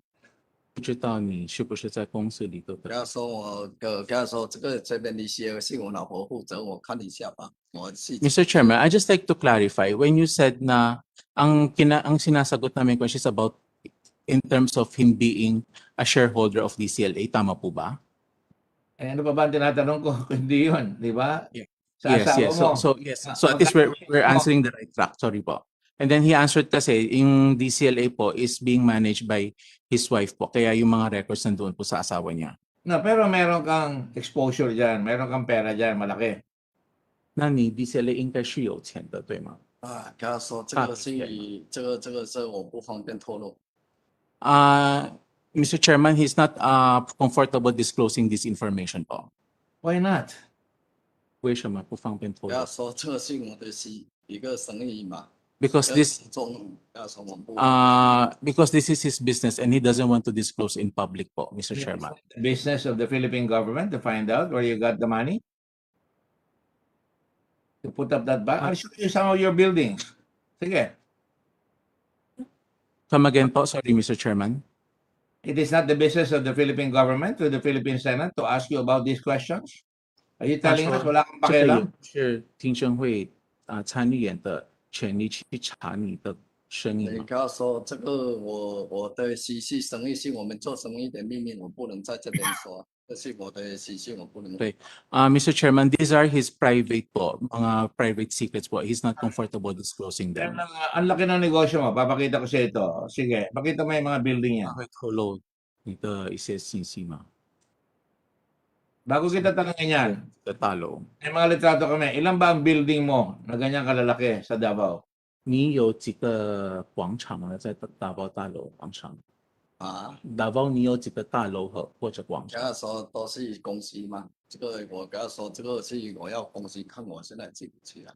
不知道你是不是在公司里头的？ 跟他说跟他说这边的一些是我老婆负责，我看一下吧。我细节。 Mr. Chairman, I just like to clarify when you said na ang sinasagot namin question is about in terms of him being a shareholder of DCLA, tama po ba? Eh, ano pa ba ang tinatanong ko? Hindi yun, di ba? Yeah. Sa Yes, asawa yes. mo. So at least we're answering the right track. Sorry po. And then he answered kasi yung DCLA po is being managed by his wife po. Kaya yung mga records nandoon po sa asawa niya. No, pero meron kang exposure dyan. Meron kang pera dyan, malaki. 那你 DCLA 应该是有钱的，对吗？跟他说这个是我不方便透露。 Mr. Chairman, he's not comfortable disclosing this information po. Why not? 为什么不方便透露？跟他说这个是我的一个生意嘛。 Because this is his business and he doesn't want to disclose in public po, Mr. Chairman. Business of the Philippine government to find out where you got the money? To put up that bank? I'll show you some of your buildings. Sige. Come again po, sorry Mr. Chairman. It is not the business of the Philippine government to the Philippine Senate to ask you about these questions? Are you telling us wala kang 这个 pakialam? 也是听证会参议员的权利去查你的生意你吗？跟他说这个我的习性生意是我们做生意的秘密，我不能在这边说。这是我的习性，我不能。对，Mr. Chairman, these are his private po, mga private secrets po. He's not comfortable disclosing them. Ang laki ng negosyo mo. Papakita ko sa ito. Sige, pakita mo yung mga building niya. 会透露你的一些信息吗？ Bago kita tanongin yan, 的大楼， may mga litrato kami. Ilan ba ang building mo na ganyan kalalaki sa Davao? 你有几个广场呢？在大包大楼广场？啊，大包你有几个大楼或者广场？跟他说都是公司嘛，这个我跟他说这个是我要公司看，我现在记不起来。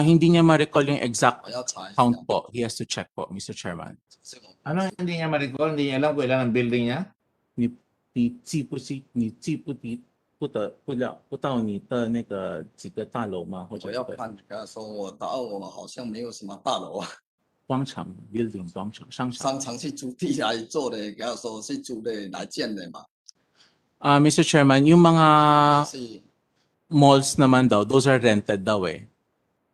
Hindi niya ma-recall yung exact 我要查一下。 count po. He has to check po, Mr. Chairman. Ano hindi niya ma-recall? Hindi niya alam kung ilan ang building niya? 你记不到你的那个几个大楼吗？或者我要看，跟他说我答案我好像没有什么大楼啊。广场 building 广场商场。商场是租地来做的，跟他说是租的来建的嘛。Mr. Chairman, yung mga 是 malls naman daw, those are rented daw eh.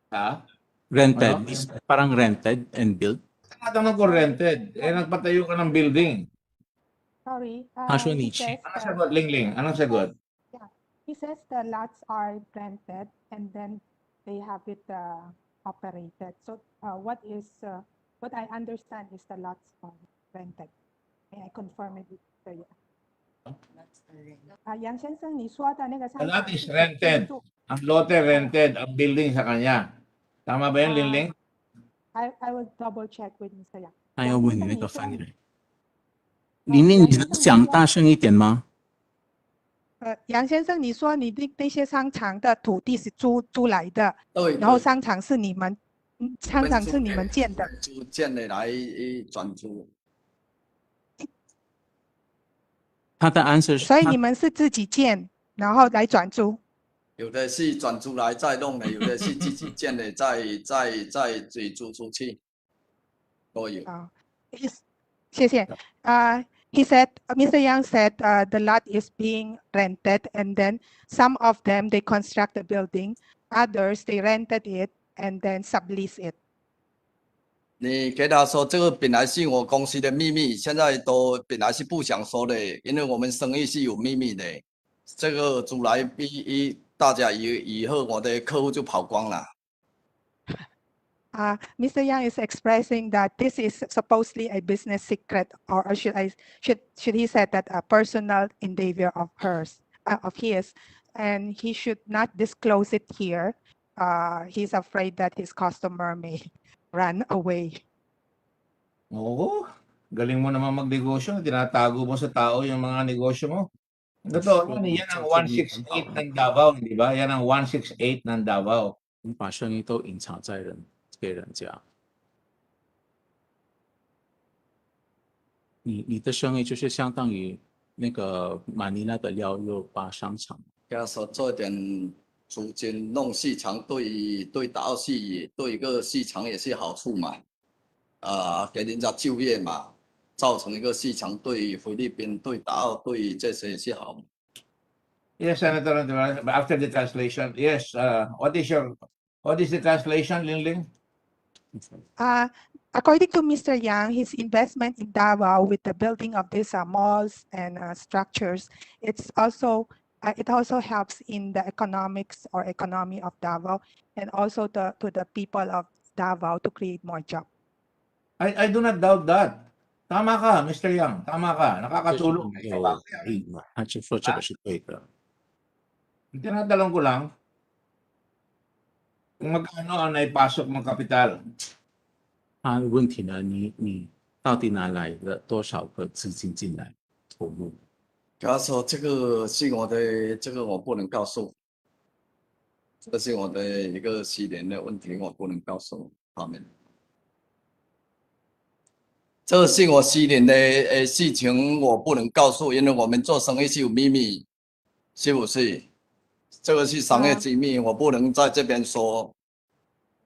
Ha? Rented, Ano? is parang rented and built. Tinatanong ko rented. Eh, nagpatayo ka ng building. Sorry. Actually, he says, Anong sagot, Lingling? Anong sagot? he says the lots are rented and then they have it operated. So what I understand is the lots are rented. May I confirm it with you? 杨先生，你说的那个商 The 场 lot is rented. 住 Ang lote rented, ang building sa kanya. Tama ba yun, Lingling? I will double check with Mr. Yang. 他要问你那个翻译人。玲玲，你能讲大声一点吗？杨先生，你说你的那些商场的土地是租来的，对，然后商场是你们建的，租建的来转租。他的 answer 是，所以你们是自己建，然后来转租。有的是转租来再弄的，有的是自己建的，再自己租出去，都有。谢谢。He said, Mr. Yang said the lot is being rented, and then some of them they construct the building. others, they rented it and then sublease it. 你给他说这个本来是我公司的秘密，现在都本来是不想说的，因为我们生意是有秘密的。这个出来大家以后我的客户就跑光了。Mr. Yang is expressing that this is supposedly a business secret, or should he said that a personal endeavor of his, and he should not disclose it here. He's afraid that his customer may run away. Oo, galing mo naman magnegosyo. Tinatago mo sa tao yung mga negosyo mo. Totoo, yan ang 168 ng Davao, di ba? Yan ang 168 ng Davao. 你把生意都隐藏在给人家。你的生意就是相当于那个马尼拉的668商场。给他说做一点租金弄市场，对达澳系对一个市场也是好处嘛。给人家就业嘛，造成一个市场对菲律宾、对达澳、对这些也是好。Yes, Senator, after the translation, yes, what is the translation, Lingling? According to Mr. Yang, his investment in Davao with the building of these malls and structures, it also helps in the economics or economy of Davao, and also to the people of Davao to create more jobs. I do not doubt that. Tama ka, Mr. Yang. Tama ka. Nakakatulong. 他就说这个是对的。Tinatanong ko lang, kung magkano ang naipasok mong kapital? 他的问题呢，你到底哪来的多少个资金进来投入？他说这个是我的，这个我不能告诉，这是我的一个私人的问题，我不能告诉他们。这是我私人的事情，我不能告诉，因为我们做生意是有秘密，是不是？这个是商业机密，我不能在这边说。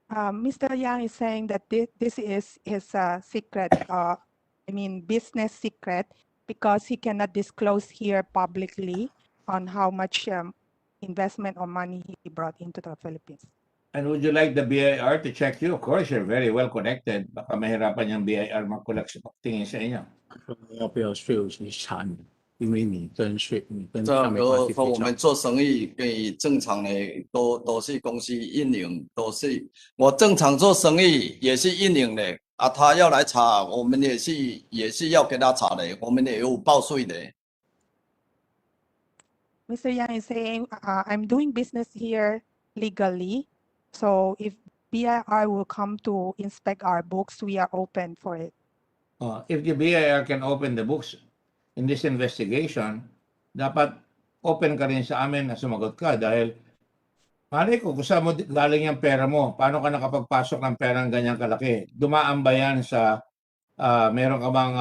Mr. Yang is saying that this is his secret, business secret, because he cannot disclose here publicly on how much investment or money he brought into the Philippines. And would you like the BIR to check you? Of course, you're very well connected. Baka mahirapan yung BIR mag-collect sa tingin sa inyo. 要不要税务局查你？因为你跟这上面关系非常。我们做生意正常的都是公司运营，都是我正常做生意也是运营的啊。他要来查，我们也是要给他查的，我们也有报税的。Mr. Yang is saying, I'm doing business here legally, so if BIR will come to inspect our books, we are open for it. If the BIR can open the books in this investigation, dapat open ka rin sa amin na sumagot ka dahil malay ko kung saan mo galing yung pera mo, paano ka nakapagpasok ng perang ganyang kalaki? Dumaan ba yan sa meron ka bang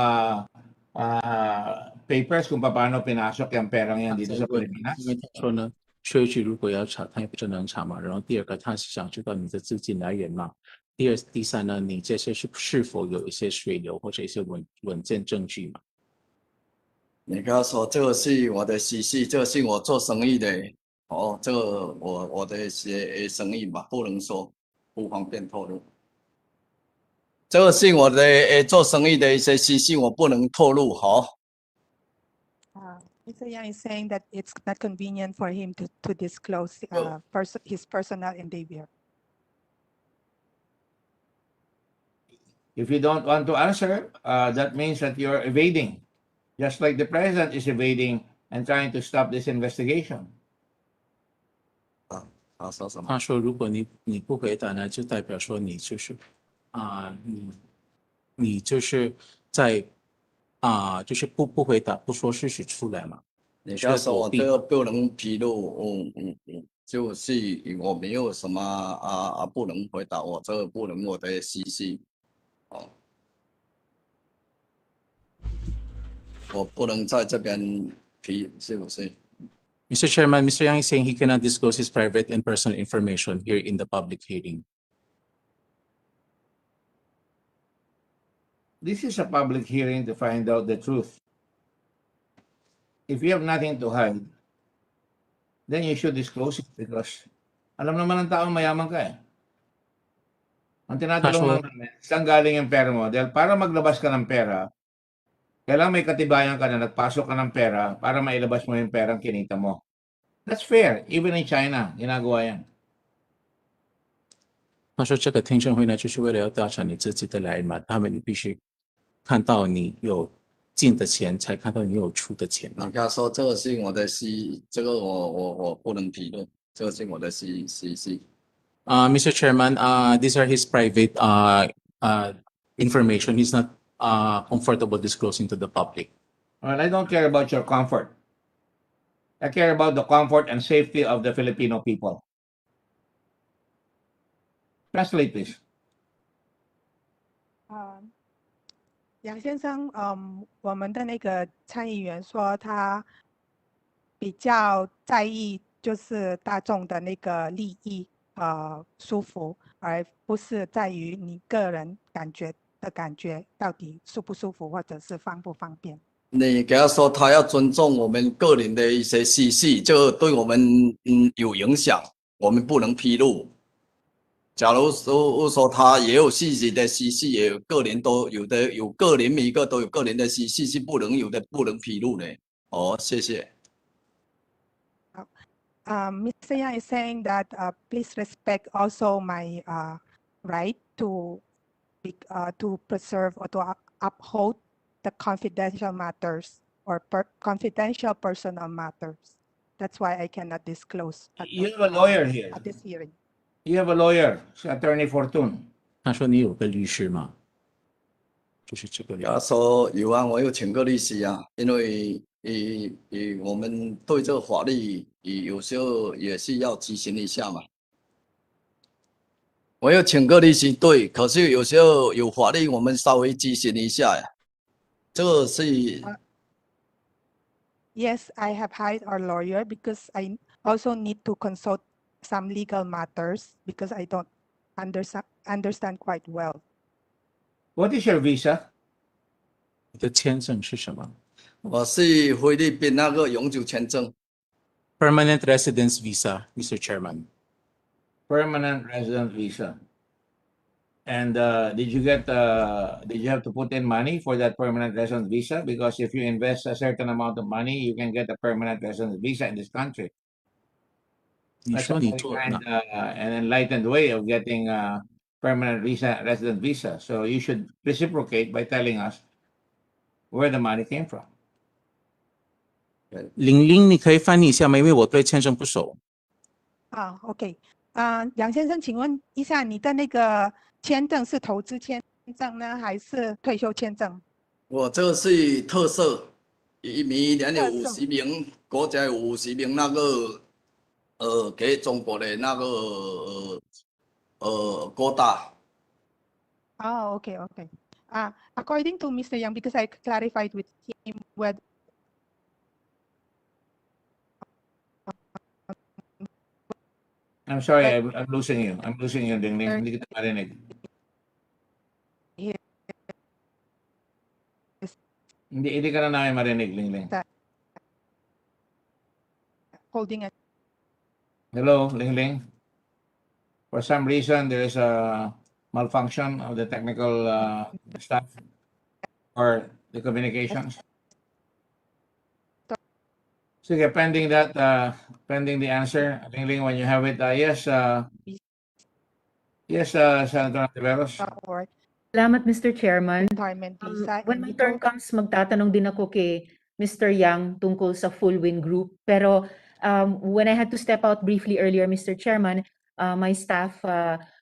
papers kung paano pinasok yung perang yan dito sa Pilipinas? 因为他说呢，税务局如果要查，他也不是能查嘛。然后第二个，他是想知道你的资金来源嘛。第三呢，你这些是否有一些水流或者一些文件证据嘛？你跟他说这个是我的私事，这个是我做生意的哦，这个我的些生意嘛，不能说，不方便透露。这个是我的做生意的一些私事，我不能透露哈。Mr. Yang is saying that it's not convenient for him to disclose his personal endeavor. If you don't want to answer, that means that you're evading. Just like the president is evading and trying to stop this investigation. 他说什么？他说，如果你不回答呢，就代表说你就是你就是在就是不回答，不说事实出来嘛。你跟他说我这个不能披露，就是我没有什么不能回答，我这个不能我的私事，哦。我不能在这边提，是不是？ Mr. Chairman, Mr. Yang is saying he cannot disclose his private and personal information here in the public hearing. This is a public hearing to find out the truth. If you have nothing to hide, then you should disclose it because Alam naman ng tao mayaman ka eh. Ang tinatanong Casual. lang namin, saan galing yung pera mo? Dahil para maglabas ka ng pera, kailangan may katibayan ka na nagpasok ka ng pera para mailabas mo yung perang kinita mo. That's fair. Even in China, ginagawa yan. 他说这个听证会呢，就是为了要调查你自己的来源嘛，他们必须看到你有进的钱，才看到你有出的钱嘛。你刚说这个是我的私，这个我不能评论，这个是我的私。Mr. Chairman, these are his private information. He's not comfortable disclosing to the public. Well, I don't care about your comfort. I care about the comfort and safety of the Filipino people. Translate, please. 杨先生，我们的那个参议员说他比较在意就是大众的那个利益，舒服，而不是在于你个人感觉到底舒不舒服，或者是方不方便。你给他说，他要尊重我们个人的一些私事，这个对我们有影响，我们不能披露。假如说他也有自己的私事，也有个人都有的，有个人每一个都有个人的私事是不能有的，不能披露的。哦，谢谢。Mr. Yang is saying that please respect also my right to preserve or to uphold the confidential matters or confidential personal matters. That's why I cannot disclose. You have a lawyer here. At this hearing. You have a lawyer, si Attorney Fortune. 他说你有个律师吗？就是这个。他说有啊，我有请个律师啊，因为我们对这个法律有时候也是要执行一下嘛。我有请个律师，对，可是有时候有法律我们稍微执行一下呀。这个是。Yes, I have hired our lawyer because I also need to consult some legal matters because I don't understand quite well. What is your visa? 你的签证是什么？我是菲律宾那个永久签证。Permanent residence visa, Mr. Chairman. Permanent resident visa. And did you have to put in money for that permanent resident visa? Because if you invest a certain amount of money, you can get a permanent resident visa in this country. That's a very kind, an enlightened way of getting a permanent resident visa. So you should reciprocate by telling us where the money came from. 玲玲，你可以翻译一下吗？因为我对签证不熟。OK，杨先生，请问一下，你的那个签证是投资签证呢，还是退休签证？我这个是特色，每年有50名国家有50名那个给中国的那个quota。Okay. According to Mr. Yang, because I clarified with him whether I'm sorry, I'm losing you. I'm losing you, Ding Ding. Hindi kita marinig. Hindi ka na namin marinig, Ling Ling. Holding a... Hello, Ling Ling. For some reason, there is a malfunction of the technical staff or the communications. Sige, pending that, pending the answer, Ling Ling, when you have it, yes, Senator Antiveros. Salamat, Mr. Chairman. When my turn comes, magtatanong din ako kay Mr. Yang tungkol sa Full Wind Group. Pero when I had to step out briefly earlier, Mr. Chairman, my staff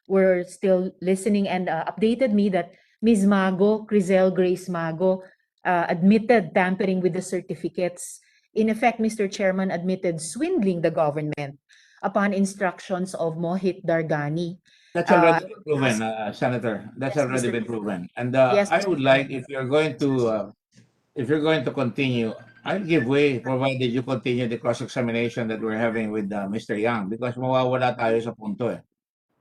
were still listening and updated me that Ms. Mago, Crizel Grace Mago, admitted tampering with the certificates. In effect, Mr. Chairman admitted swindling the government upon instructions of Mohit Dargani. That's already been proven, Senator. That's already been proven. And I would like, if you're going to continue, I'll give way provided you continue the cross-examination that we're having with Mr. Yang, because mawawala tayo sa punto eh.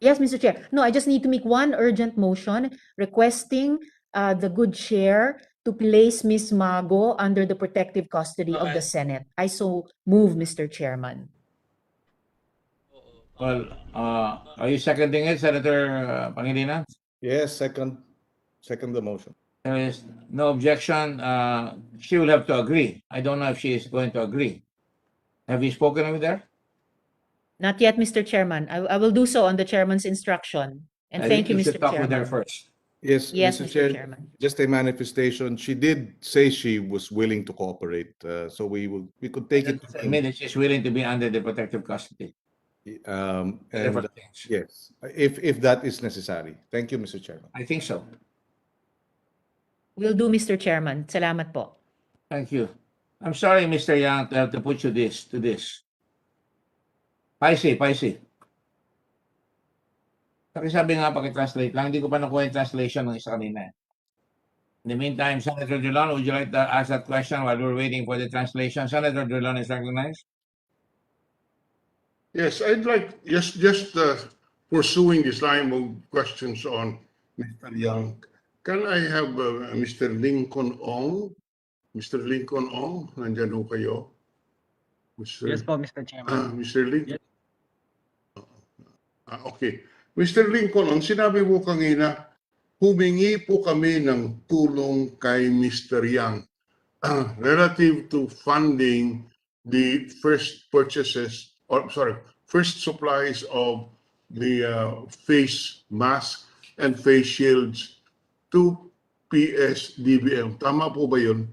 Yes, Mr. Chair. No, I just need to make one urgent motion requesting the good chair to place Ms. Mago under the protective custody of the Senate. I so move, Mr. Chairman. Well, are you seconding it, Senator Pangilinan? Yes, second the motion. There is no objection. She will have to agree. I don't know if she is going to agree. Have you spoken with her? Not yet, Mr. Chairman. I will do so on the chairman's instruction. And I thank think you, should Mr. talk with her Chairman. first. Yes, Yes, Mr. Mr. Chair, Chairman. just a manifestation. She did say she was willing to cooperate, so we could take it. I mean, that she's willing to be under the protective custody. And Different things. yes, if that is necessary. Thank you, Mr. Chairman. I think so. Will do, Mr. Chairman. Salamat po. Thank you. I'm sorry, Mr. Yang, to have to put you to this. Paisi. Sabi nga paki-translate lang, hindi ko pa nakuha yung translation ng isa kanina. In the meantime, Senator Drilon, would you like to ask that question while we're waiting for the translation? Senator Drilon is recognized. Yes, I'd like just pursuing this line of questions on Mr. Yang. Can I have Mr. Lincoln Ong? Mr. Lincoln Ong, nandyan ho kayo? Yes po, Mr. Chairman. Mr. Lincoln. Okay. Mr. Lincoln, ang sinabi mo kanina, humingi po kami ng tulong kay Mr. Yang relative to funding the first supplies of the face mask and face shields to PS-DBM. Tama po ba yun?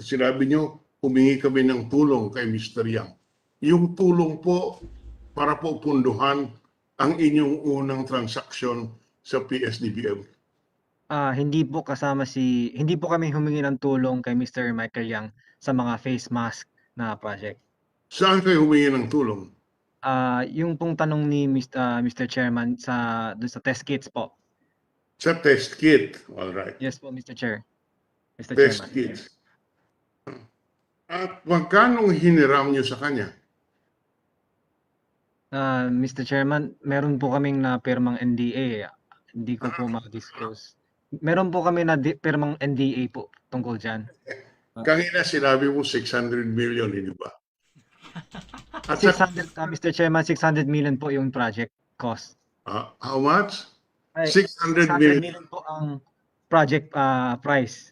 Sinabi nyo, humingi kami ng tulong kay Mr. Yang. Yung tulong po para po punduhan ang inyong unang transaksyon sa PS-DBM. Hindi po kami humingi ng tulong kay Mr. Michael Yang sa mga face mask na project. Saan kayo humingi ng tulong? Yung pong tanong ni Mr. Chairman doon sa test kits po. Sa test kit, all right. Yes po, Mr. Chair. Mr. Test Chairman. kits. At magkano hiniram nyo sa kanya? Mr. Chairman, meron po kaming na pirmang NDA. Hindi ko po ma-disclose. Meron po kami na pirmang NDA po tungkol dyan. Kanina sinabi mo 600 million, hindi ba? At 600, Mr. Chairman, 600 million po yung project cost. How much? Ay, 600 million po ang project price.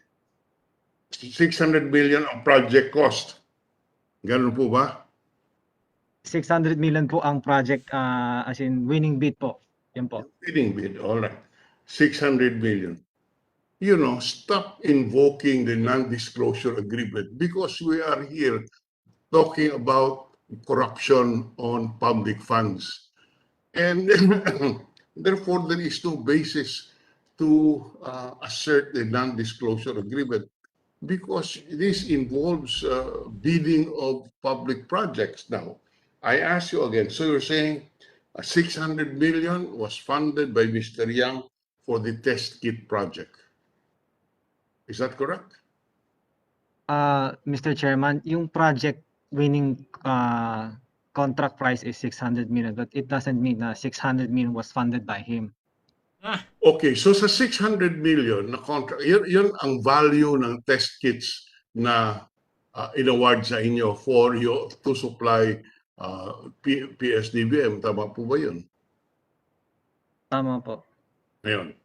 600 million ang project cost. Ganun po ba? 600 million po ang project as in winning bid po. Yan po. Winning bid, all right. 600 million. You know, stop invoking the non-disclosure agreement because we are here talking about corruption on public funds. And therefore, there is no basis to assert the non-disclosure agreement because this involves bidding of public projects. Now, I ask you again, so you're saying 600 million was funded by Mr. Yang for the test kit project. Is that correct? Mr. Chairman, yung project winning contract price is 600 million, but it doesn't mean na 600 million was funded by him. Okay, so sa 600 million na contract, yun ang value ng test kits na in-award sa inyo for you to supply PS-DBM. Tama po ba yun? Tama po. Ngayon,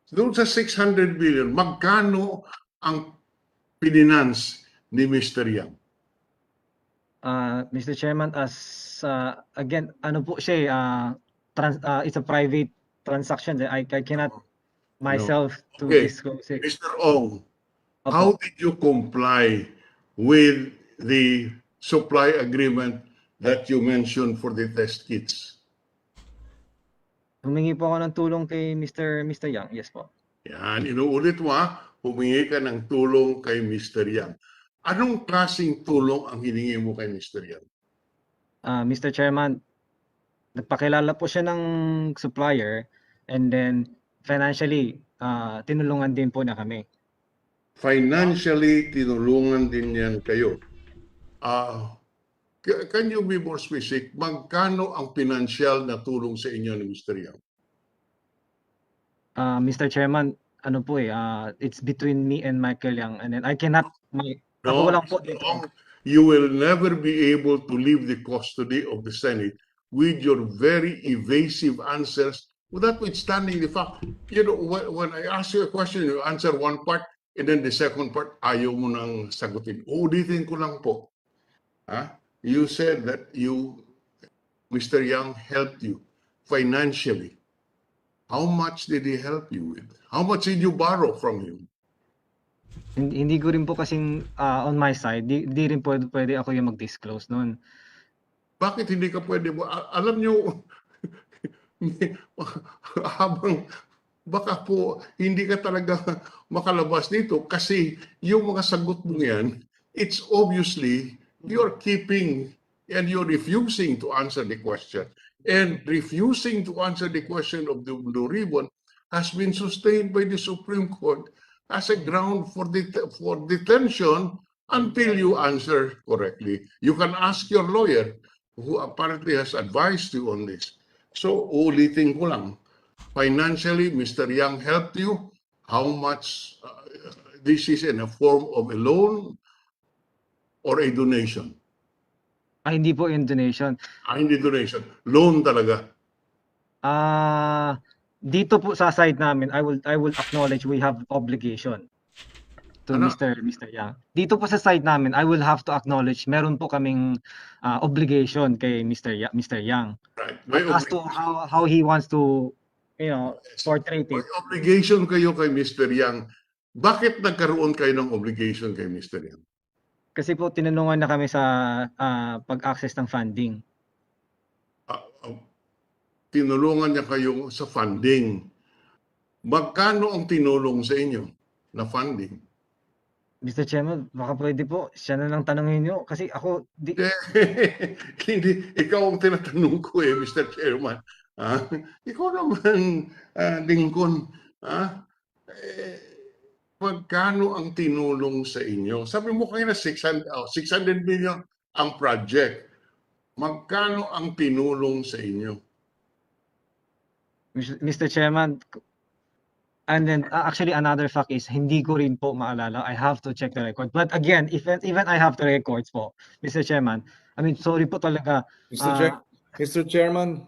doon sa 600 million, magkano ang pininance ni Mr. Yang? Mr. Chairman, as again, ano po siya, it's a private transaction. I cannot myself to disclose it. Mr. Ong, how did you comply with the supply agreement that you mentioned for the test kits? Humingi po ako ng tulong kay Mr. Yang. Yes po. Yan, inuulit mo humingi ka ng tulong kay Mr. Yang. Anong klaseng tulong ang hiningi mo kay Mr. Yang? Mr. Chairman, nagpakilala po siya ng supplier and then financially, tinulungan din po na kami. Financially, tinulungan din yan kayo. Can you be more specific? Magkano ang financial na tulong sa inyo ni Mr. Yang? Mr. Chairman, ano po it's between me and Michael Yang and then I cannot, ako lang po dito. You will never be able to leave the custody of the Senate with your very evasive answers, notwithstanding the fact, you know, when I ask you a question, you answer one part, and then the second part, ayaw mo nang sagutin. Ulitin ko lang po. You said that Mr. Yang helped you financially. How much did he help you with? How much did you borrow from him? Hindi ko rin po kasing on my side, di rin pwede ako yung mag-disclose noon. Bakit hindi ka pwede mo? Alam nyo, habang baka po hindi ka talaga makalabas dito kasi yung mga sagot mo yan, it's obviously you're keeping and you're refusing to answer the question. And refusing to answer the question of the Blue Ribbon has been sustained by the Supreme Court as a ground for detention until you answer correctly. You can ask your lawyer who apparently has advised you on this. So, ulitin ko lang, financially, Mr. Yang helped you. How much this is in a form of a loan or a donation? Hindi po yung donation. Hindi donation. Loan talaga. Dito po sa side namin, I will acknowledge we have obligation to Mr. Yang. Dito po sa side namin, I will have to acknowledge meron po kaming obligation kay Mr. Yang. Right. As to how he wants to, you know, portray it. May obligation kayo kay Mr. Yang. Bakit nagkaroon kayo ng obligation kay Mr. Yang? Kasi po tinulungan na kami sa pag-access ng funding. Tinulungan niya kayo sa funding. Magkano ang tinulong sa inyo na funding? Mr. Chairman, baka pwede po, siya na lang tanongin nyo. Kasi ako... Hindi, ikaw ang tinatanong ko Mr. Chairman. Ikaw naman, Lincoln. Magkano ang tinulong sa inyo? Sabi mo kayo na 600 million ang project. Magkano ang tinulong sa inyo? Mr. Chairman, and then actually another fact is hindi ko rin po maalala. I have to check the record. But again, even I have the records po, Mr. Chairman. I mean, sorry po talaga. Mr. Chairman,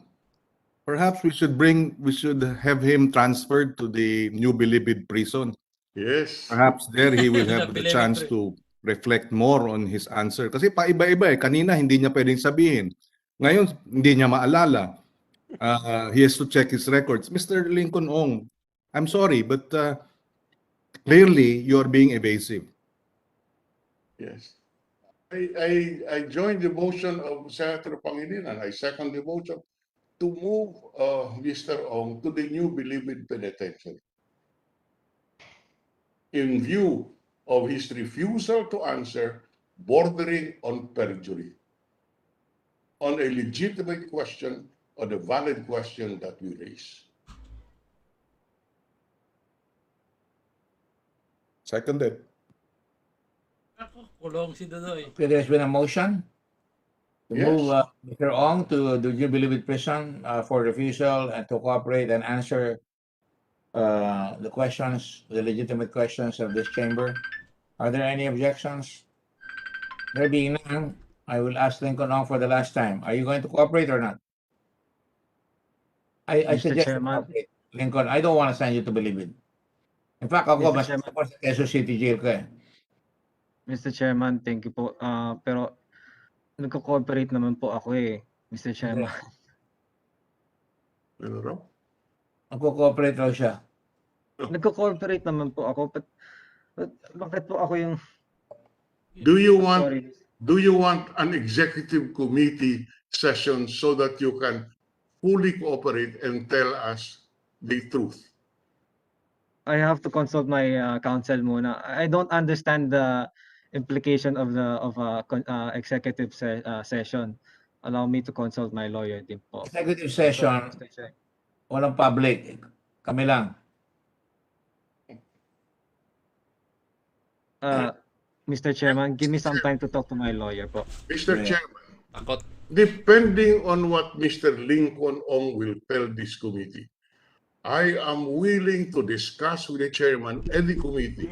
perhaps we should have him transferred to the New Bilibid prison. Yes. Perhaps there he will have the chance to reflect more on his answer. Kasi paiba-iba Kanina hindi niya pwedeng sabihin. Ngayon hindi niya maalala. He has to check his records. Mr. Lincoln Ong, I'm sorry, but clearly you're being evasive. Yes. I joined the motion of Senator Pangilinan. I second the motion to move Mr. Ong to the New Bilibid Penitentiary. In view of his refusal to answer bordering on perjury on a legitimate question or the valid question that we raise. Seconded. Okay, there's been a motion to move Mr. Ong to the New Bilibid prison for refusal and to cooperate and answer the questions, the legitimate questions of this chamber. Are there any objections? There being none, I will ask Lincoln Ong for the last time. Are you going to cooperate or not? I suggest you cooperate. Lincoln, I don't want to send you to Bilibid. In fact, ako mas ako sa Quezon City Jail ka Mr. Chairman, thank you po. Pero nagko-cooperate naman po ako Mr. Chairman. Ano raw? Nagko-cooperate raw siya. Nagko-cooperate naman po ako. Bakit po ako yung... Do you want an executive committee session so that you can fully cooperate and tell us the truth? I have to consult my counsel muna. I don't understand the implication of executive session. Allow me to consult my lawyer din po. Executive session, walang public. Kami lang. Mr. Chairman, give me some time to talk to my lawyer po. Mr. Chairman, depending on what Mr. Lincoln Ong will tell this committee, I am willing to discuss with the chairman and the committee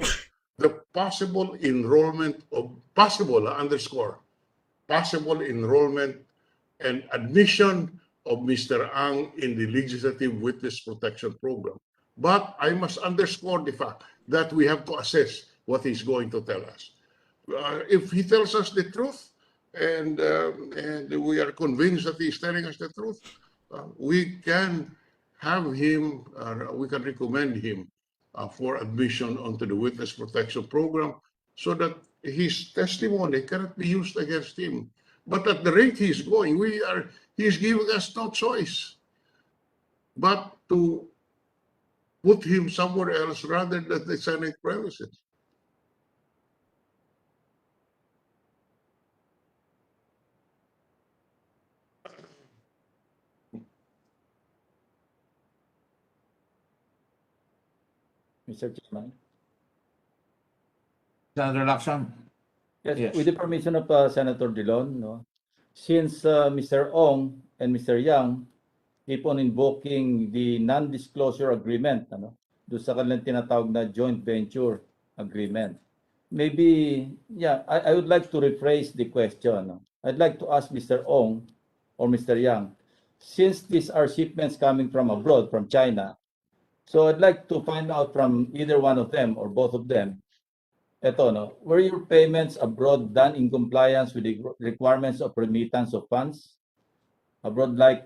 the possible enrollment of possible enrollment and admission of Mr. Ang in the Legislative Witness Protection Program. But I must underscore the fact that we have to assess what he's going to tell us. If he tells us the truth, and we are convinced that he is telling us the truth, we can have him, we can recommend him for admission onto the Witness Protection Program so that his testimony cannot be used against him. But at the rate he's going, he's giving us no choice but to put him somewhere else rather than the Senate premises. Mr. Chairman. Senator Lacson? Yes, with the permission of Senator Dillon, no? Since Mr. Ong and Mr. Yang keep on invoking the non-disclosure agreement, ano, doon sa kanilang tinatawag na joint venture agreement. Maybe, yeah, I would like to rephrase the question. No? I'd like to ask Mr. Ong or Mr. Yang, since these are shipments coming from abroad, from China, so I'd like to find out from either one of them or both of them, eto, no, were your payments abroad done in compliance with the requirements of remittance of funds abroad, like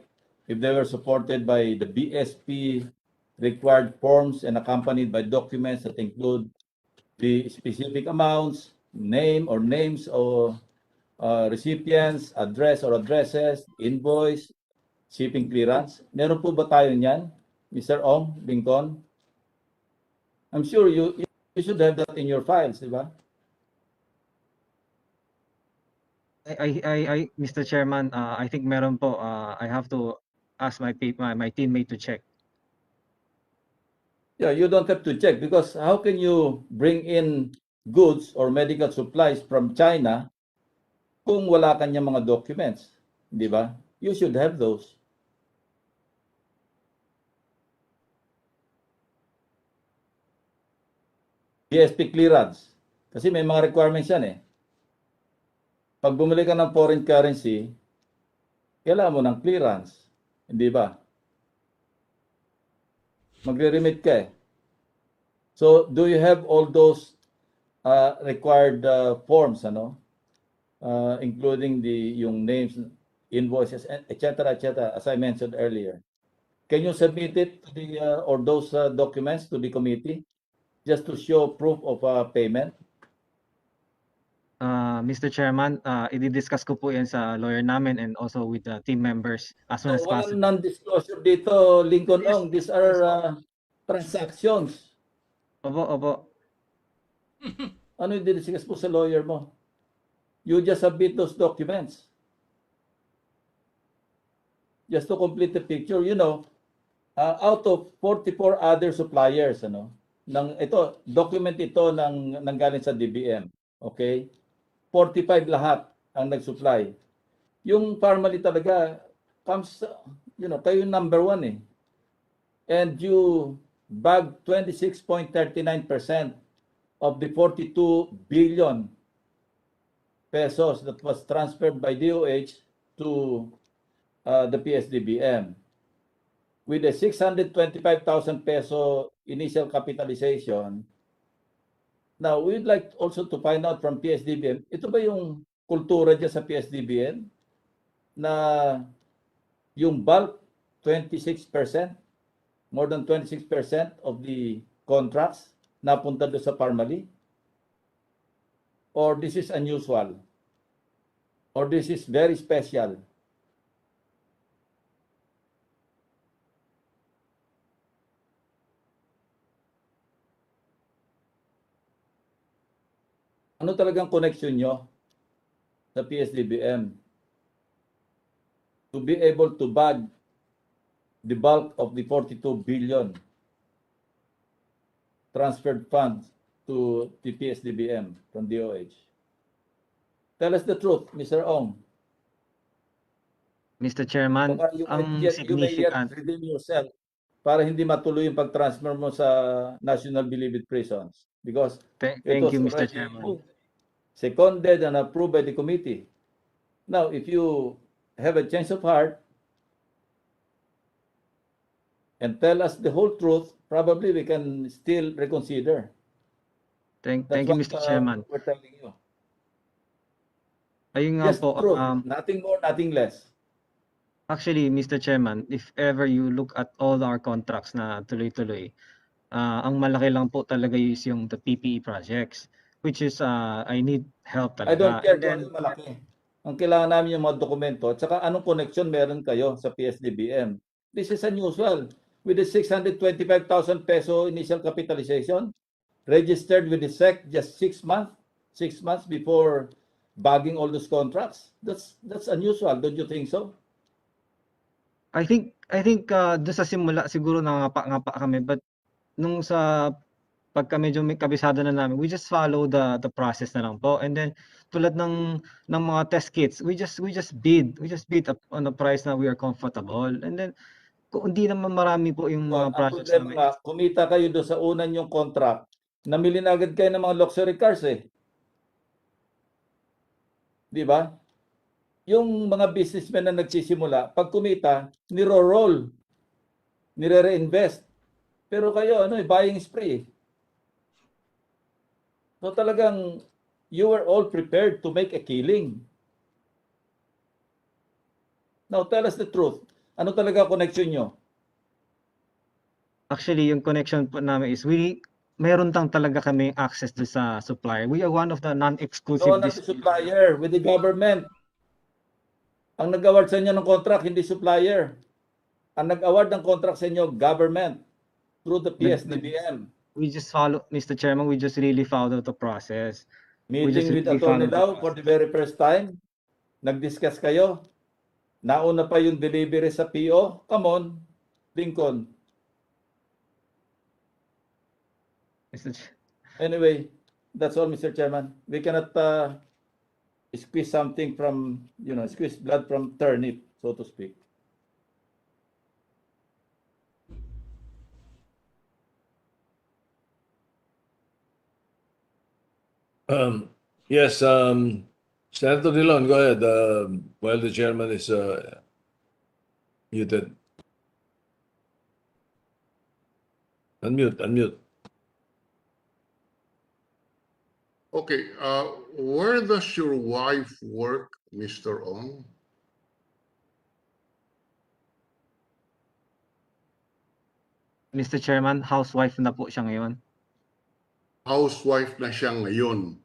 if they were supported by the BSP required forms and accompanied by documents that include the specific amounts, name or names of recipients, address or addresses, invoice, shipping clearance? Meron po ba tayo niyan, Mr. Ong Bingkon? I'm sure you should have that in your files, di ba? Mr. Chairman, I think meron po. I have to ask my teammate to check. Yeah, you don't have to check because how can you bring in goods or medical supplies from China kung wala kanya mga documents, di ba? You should have those. BSP clearance. Kasi may mga requirements yan eh. Pag bumili ka ng foreign currency, kailangan mo ng clearance. Hindi ba? Magre-remit ka eh. So, do you have all those required forms, ano? Including yung names, invoices, etc., etc., as I mentioned earlier. Can you submit it to the, or those documents to the committee just to show proof of payment? Mr. Chairman, i-discuss ko po yan sa lawyer namin and also with the team members as soon as possible. Walang non-disclosure dito, Lincoln Ong. These are transactions. Opo. Ano yung discuss po sa lawyer mo? You just submit those documents. Just to complete the picture, you know, out of 44 other suppliers, ano, document ito nanggaling sa DBM. Okay? 45 lahat ang nag-supply. Yung formally talaga comes, you know, kayo yung number one eh. And you bag 26.39% of the 42 billion pesos that was transferred by DOH to the PS-DBM. With a 625,000 peso initial capitalization. Now, we'd like also to find out from PS-DBM, ito ba yung kultura dyan sa PS-DBM na yung bulk 26%, more than 26% of the contracts napunta doon sa Parmali? Or this is unusual? Or this is very special? Ano talagang connection nyo sa PS-DBM to be able to bag the bulk of the 42 billion transferred funds to the PS-DBM from DOH? Tell us the truth, Mr. Ong. Mr. Chairman, ang significant... redeem yourself para hindi matuloy yung pag-transfer mo sa National Bilibid Prisons. Because thank you, Mr. Chairman. Seconded and approved by the committee. Now, if you have a change of heart and tell us the whole truth, probably we can still reconsider. Thank That's you, what Mr. Chairman. we're telling you. Ayun nga Just po, truth, nothing more, nothing less. actually, Mr. Chairman, if ever you look at all our contracts na tuloy-tuloy, ang malaki lang po talaga is yung the PPE projects, which is I need help I don't talaga. care And kung then, ano yung malaki. Ang kailangan namin yung mga dokumento at saka anong connection meron kayo sa PS-DBM. This is unusual. With the 625,000 peso initial capitalization, registered with the SEC just 6 months before bagging all those contracts. That's unusual, don't you think so? I think doon sa simula siguro nangapa kami, but nung sa pagka medyo may kabisado na namin, we just follow the process na lang po. And then tulad ng mga test kits, we just bid up on a price na we are comfortable. And then kung hindi naman marami po yung mga Ang projects problema namin. nga, kumita kayo doon sa unan yung contract, namili na agad kayo ng mga luxury cars eh. Di ba? Yung mga businessmen na nagsisimula, pag kumita, niro-roll, nire-reinvest. Pero kayo, buying spree. So talagang, you were all prepared to make a killing. Now, tell us the truth. Ano talaga connection nyo? Actually, yung connection po namin is meron talaga kami access to sa supplier. We are one of the non-exclusive No, not the supplier, with the government. Ang nag-award sa inyo ng contract, hindi supplier. Ang nag-award ng contract sa inyo, government, through the PS-DBM. We just follow, Mr. Chairman, we just really follow the process. Meeting with Attorney Lau for the very first time. Nag-discuss kayo. Nauna pa yung delivery sa PO. Come on, Lincoln. Anyway, that's all, Mr. Chairman. We cannot squeeze something from, squeeze blood from turnip, so to speak. Yes, Senator Dillon, go ahead. While the chairman is muted. Unmute. Okay, where does your wife work, Mr. Ong? Mr. Chairman, housewife na po siya ngayon. Housewife na siya ngayon.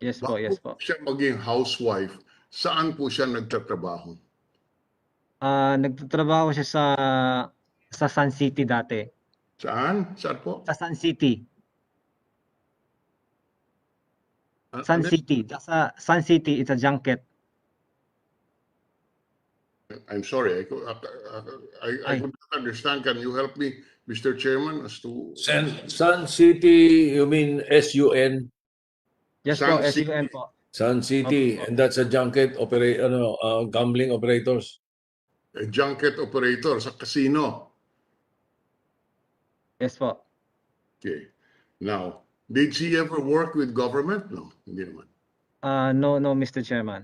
Yes po, yes po. Bago siya maging housewife, saan po siya nagtatrabaho? Nagtatrabaho siya sa Sun City dati. Saan? Saan po? Sa Sun City. Sun City. Sa Sun City, it's a junket. I'm sorry, I could not understand. Can you help me, Mr. Chairman, as to... Sun City, you mean SUN? Yes po, SUN po. Sun City, and that's a junket gambling operators. A junket operator sa casino. Yes po. Okay. Now, did she ever work with government? No, hindi naman. No, Mr. Chairman.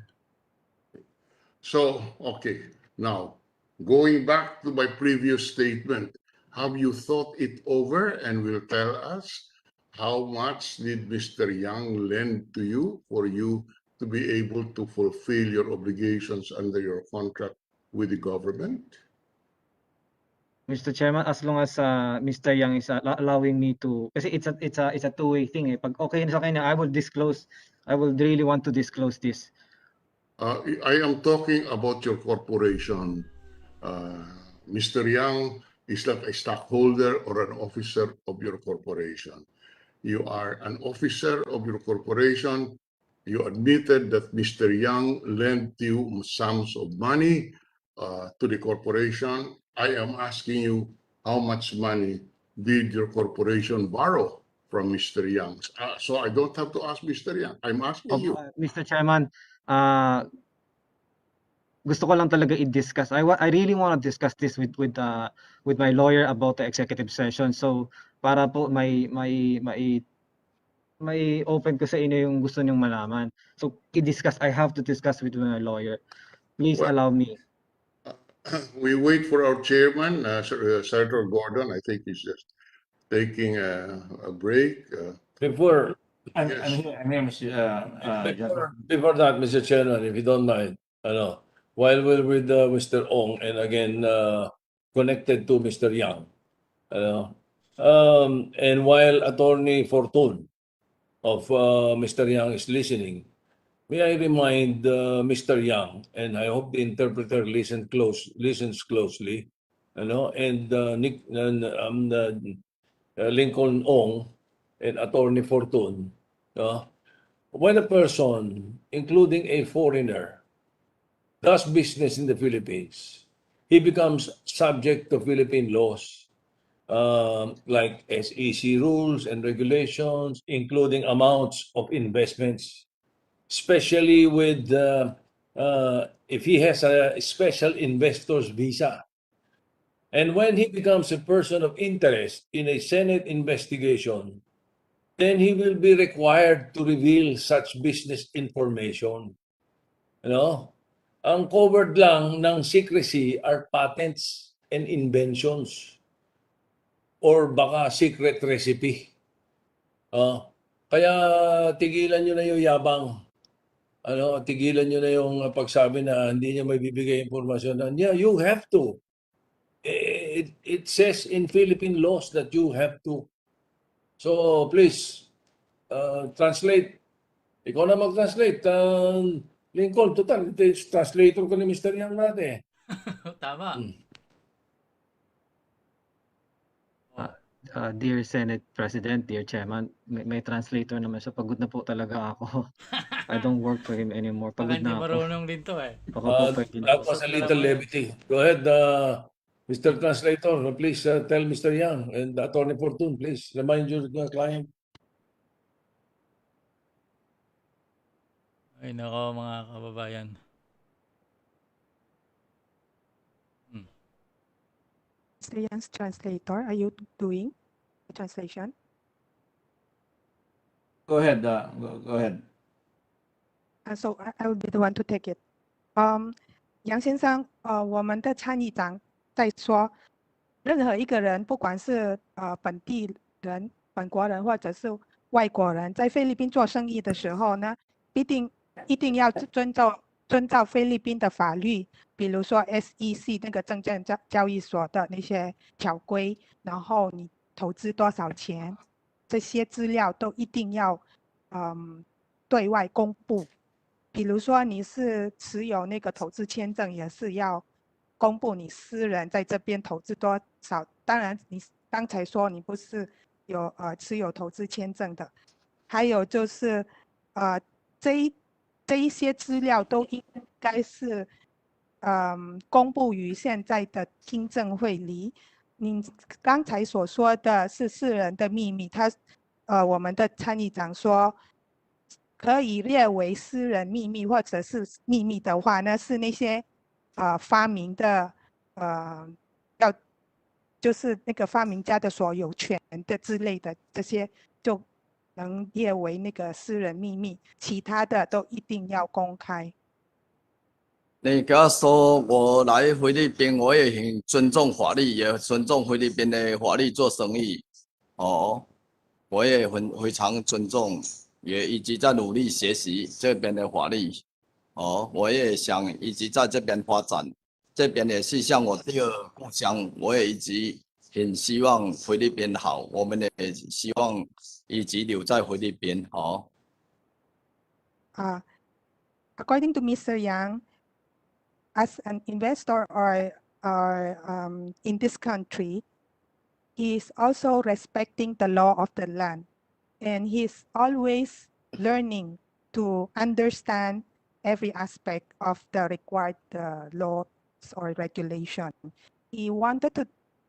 So, okay. Now, going back to my previous statement, have you thought it over and will tell us how much did Mr. Yang lend to you for you to be able to fulfill your obligations under your contract with the government? Mr. Chairman, as long as Mr. Yang is allowing me to, kasi it's a two-way thing eh. Pag okay na sa kanya, I will disclose. I will really want to disclose this. I am talking about your corporation. Mr. Yang is not a stockholder or an officer of your corporation. You are an officer of your corporation. You admitted that Mr. Yang lent you sums of money to the corporation. I am asking you, how much money did your corporation borrow from Mr. Yang? So I don't have to ask Mr. Yang. I'm asking you. Mr. Chairman, gusto ko lang talaga i-discuss. I really want to discuss this with my lawyer about the executive session. So para po may open ko sa inyo yung gusto niyong malaman. So I have to discuss with my lawyer. Please allow me. we wait for our chairman, Senator Gordon. I think he's just taking a break. Before, I'm Yes. here, Mr. before that, Mr. Chairman, if you don't mind, while we're with Mr. Ong and again connected to Mr. Yang, and while Attorney Fortun of Mr. Yang is listening, may I remind Mr. Yang, and I hope the interpreter listens closely, and Lincoln Ong and Attorney Fortun, when a person, including a foreigner, does business in the Philippines, he becomes subject to Philippine laws, like SEC rules and regulations, including amounts of investments, especially with if he has a special investor's visa. And when he becomes a person of interest in a Senate investigation, then he will be required to reveal such business information. Ang covered lang ng secrecy are patents and inventions or baka secret recipe. Kaya tigilan nyo na yung yabang. Tigilan nyo na yung pagsabi na hindi niya may bibigay impormasyon. Yeah, you have to. It says in Philippine laws that you have to. So please, translate. Ikaw na mag-translate. Lincoln, total, translator ko ni Mr. Yang natin. Tama. Dear Senate President, dear Chairman, may translator naman siya. Pagod na po talaga ako. I don't work for him anymore. Baka Pagod hindi na ako. marunong din to eh. Baka po pwede na That po. was a little levity. Go ahead, Mr. Translator. Please tell Mr. Yang and Attorney Fortun, please remind your client. Ay nako mga kababayan. Mr. Yang's translator, are you doing the translation? Go ahead. Go ahead. So I will be the one to take it. 杨先生，我们的参议长在说，任何一个人，不管是本地人、本国人或者是外国人，在菲律宾做生意的时候呢，一定要遵照菲律宾的法律，比如说 SEC 那个证券交易所的那些条规，然后你投资多少钱，这些资料都一定要对外公布。比如说你是持有那个投资签证，也是要公布你私人在这边投资多少。当然，你刚才说你不是有持有投资签证的，还有就是这一些资料都应该是公布于现在的听证会里。你刚才所说的是私人的秘密，我们的参议长说。可以列为私人秘密或者是秘密的话呢，是那些发明的就是那个发明家的所有权的之类的，这些就能列为那个私人秘密，其他的都一定要公开。你跟他说我来菲律宾，我也很尊重法律，也尊重菲律宾的法律做生意。我也非常尊重。也一直在努力学习这边的法律，我也想一直在这边发展，这边也是像我第二故乡，我也一直很希望菲律宾好，我们也希望一直留在菲律宾。According to Mr. Yang, as an investor or in this country, he is also respecting the law of the land. And he's always learning to understand every aspect of the required laws or regulation. He wanted to,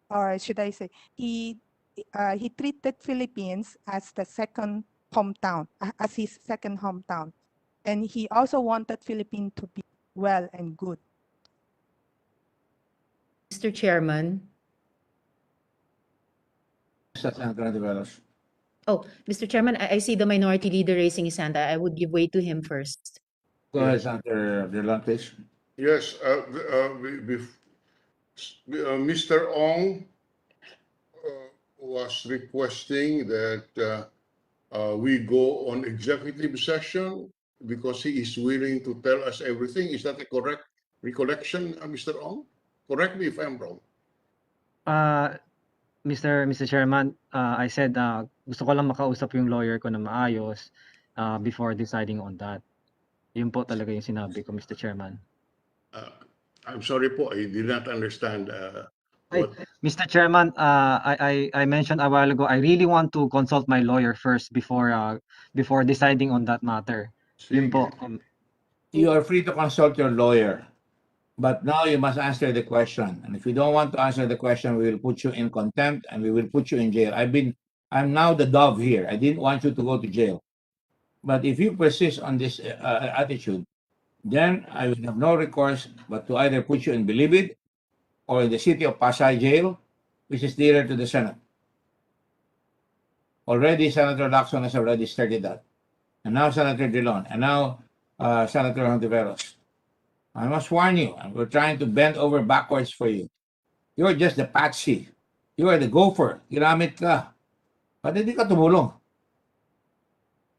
or should I say, he treated Philippines as the second hometown, as his second hometown. And he also wanted Philippines to be well and good. Mr. Chairman. Oh, Mr. Chairman, I see the minority leader raising his hand. I would give way to him first. Go ahead, Senator Abdullah, please. Yes, Mr. Ong was requesting that we go on executive session because he is willing to tell us everything. Is that a correct recollection, Mr. Ong? Correct me if I'm wrong. Mr. Chairman, I said gusto ko lang makausap yung lawyer ko na maayos before deciding on that. Yun po talaga yung sinabi ko, Mr. Chairman. I'm sorry po, I did not understand what. Mr. Chairman, I mentioned a while ago, I really want to consult my lawyer first before deciding on that matter. Yun po. You are free to consult your lawyer, but now you must answer the question. And if you don't want to answer the question, we will put you in contempt and we will put you in jail. I'm now the dove here. I didn't want you to go to jail. But if you persist on this attitude, then I will have no recourse but to either put you in Bilibid or in the city of Pasay jail, which is nearer to the Senate. Already, Senator Lacson has already started that. And now Senator Dillon, and now Senator Hontiveros. I must warn you, we're trying to bend over backwards for you. You're just the patsy. You are the gopher. Ginamit ka. Ba't hindi ka tumulong?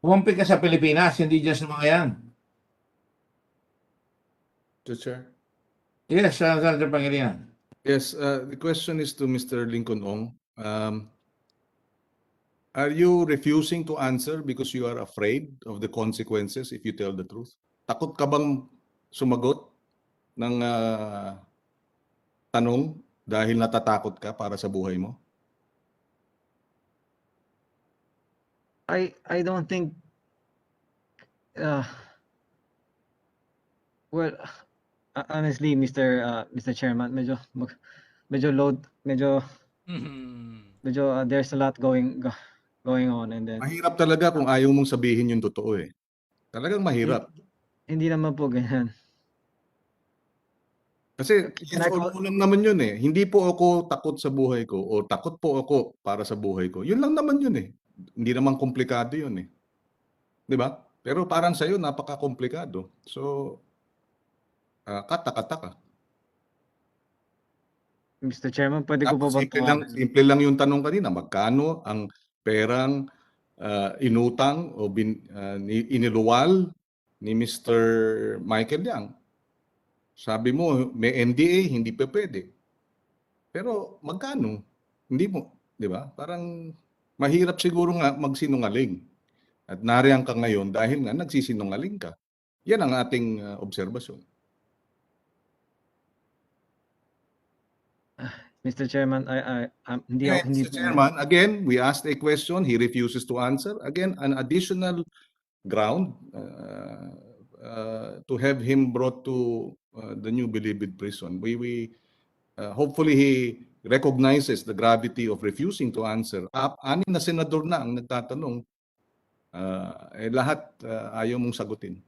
Kumampi ka sa Pilipinas, hindi dyan sa mga yan. Mr. Chair? Yes, Senator Pangilinan. Yes, the question is to Mr. Lincoln Ong. Are you refusing to answer because you are afraid of the consequences if you tell the truth? Takot ka bang sumagot ng tanong dahil natatakot ka para sa buhay mo? I don't think well, honestly, Mr. Chairman, medyo there's a lot going on, and then Mahirap talaga kung ayaw mong sabihin yung totoo eh. Talagang mahirap. Hindi naman po ganyan. Kasi all lang naman yun eh. Hindi po ako takot sa buhay ko o takot po ako para sa buhay ko. Yun lang naman yun eh. Hindi naman komplikado yun eh. 'Di ba? Pero parang sa'yo napaka-komplikado. So kataka-taka. Mr. Chairman, pwede ko ba Simple lang yung tanong kanina, magkano ang perang inutang o iniluwal ni Mr. Michael Yang? Sabi mo, may NDA, hindi pa pwede. Pero magkano? Hindi mo, di ba? Parang mahirap siguro nga magsinungaling. At nariyan ka ngayon dahil nga nagsisinungaling ka. Yan ang ating obserbasyon. Mr. Chairman, Mr. Chairman, again, we asked a question, he refuses to answer. Again, an additional ground to have him brought to the new Bilibid prison. Hopefully he recognizes the gravity of refusing to answer. Anim na senador na ang nagtatanong, lahat ayaw mong sagutin.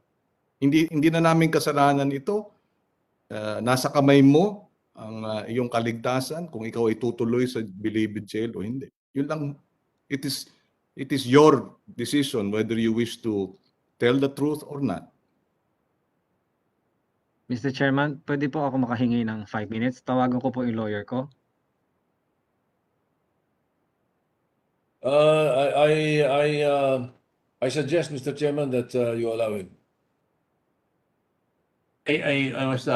Hindi na namin kasalanan ito. Nasa kamay mo ang iyong kaligtasan kung ikaw ay tutuloy sa Bilibid jail o hindi. Yun lang, it is your decision whether you wish to tell the truth or not. Mr. Chairman, pwede po ako makahingi ng 5 minutes? Tawagan ko po yung lawyer ko. I suggest, Mr. Chairman, that you allow him. I was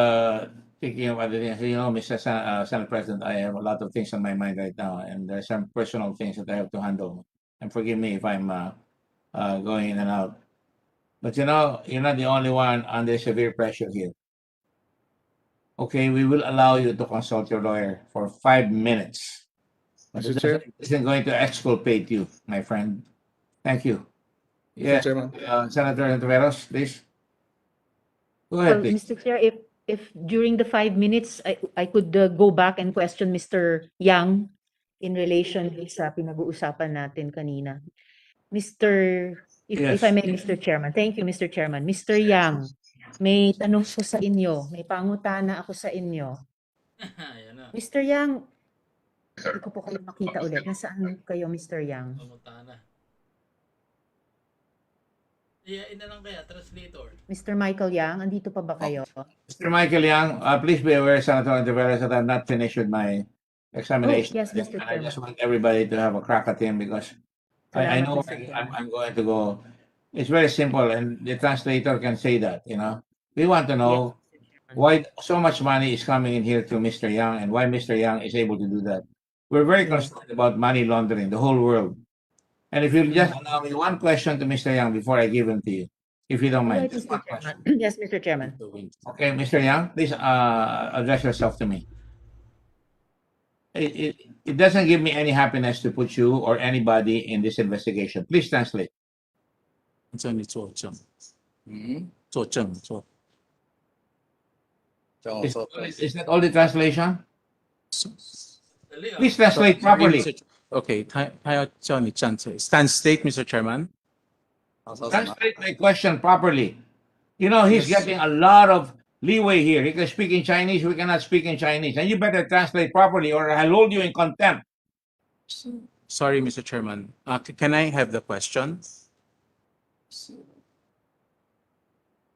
thinking of other things. You know, Mr. Senate President, I have a lot of things on my mind right now, and there are some personal things that I have to handle. And forgive me if I'm going in and out. But you know, you're not the only one under severe pressure here. Okay, we will allow you to consult your lawyer for 5 minutes. But Mr. Chair? it isn't going to exculpate you, my friend. Thank you. Yeah, Chairman. Senator Hontiveros, please. Go ahead, please. Mr. Chair, if during the 5 minutes I could go back and question Mr. Yang in relation sa pinag-uusapan natin kanina. If I may, Mr. Chairman. Thank you, Mr. Chairman. Mr. Yang, may tanong ko sa inyo. May pangutana ako sa inyo. Mr. Yang, hindi ko po kayo makita ulit. Nasaan kayo, Mr. Yang? Iyain na lang kaya, translator. Mr. Michael Yang, andito pa ba kayo? Mr. Michael Yang, please be aware, Senator Antiveros, that I'm not finished with my examination. Oh, yes, Mr. And I just Chairman. want everybody to have a crack at him because I Salamat, know Mr. Chairman. I'm going to go. It's very simple, and the translator can say that. We want to know why so much money is coming in here to Mr. Yang and why Mr. Yang is able to do that. We're very Yes. concerned about money laundering, the whole world. And if you'll just allow me one question to Mr. Yang before I give him to you, if you don't All right, mind. Just Mr. one question. Chairman. Yes, Mr. Chairman. Okay, Mr. Yang, please address yourself to me. It doesn't give me any happiness to put you or anybody in this investigation. Please translate. 这里作证，作证做。 Is that all the translation? Please translate properly. Okay, 他要叫你站起来。Translate, Mr. Chairman. Translate my question properly. He's getting a lot of leeway here. He can speak in Chinese, we cannot speak in Chinese. And you better translate properly or I'll hold you in contempt. Sorry, Mr. Chairman. Can I have the question?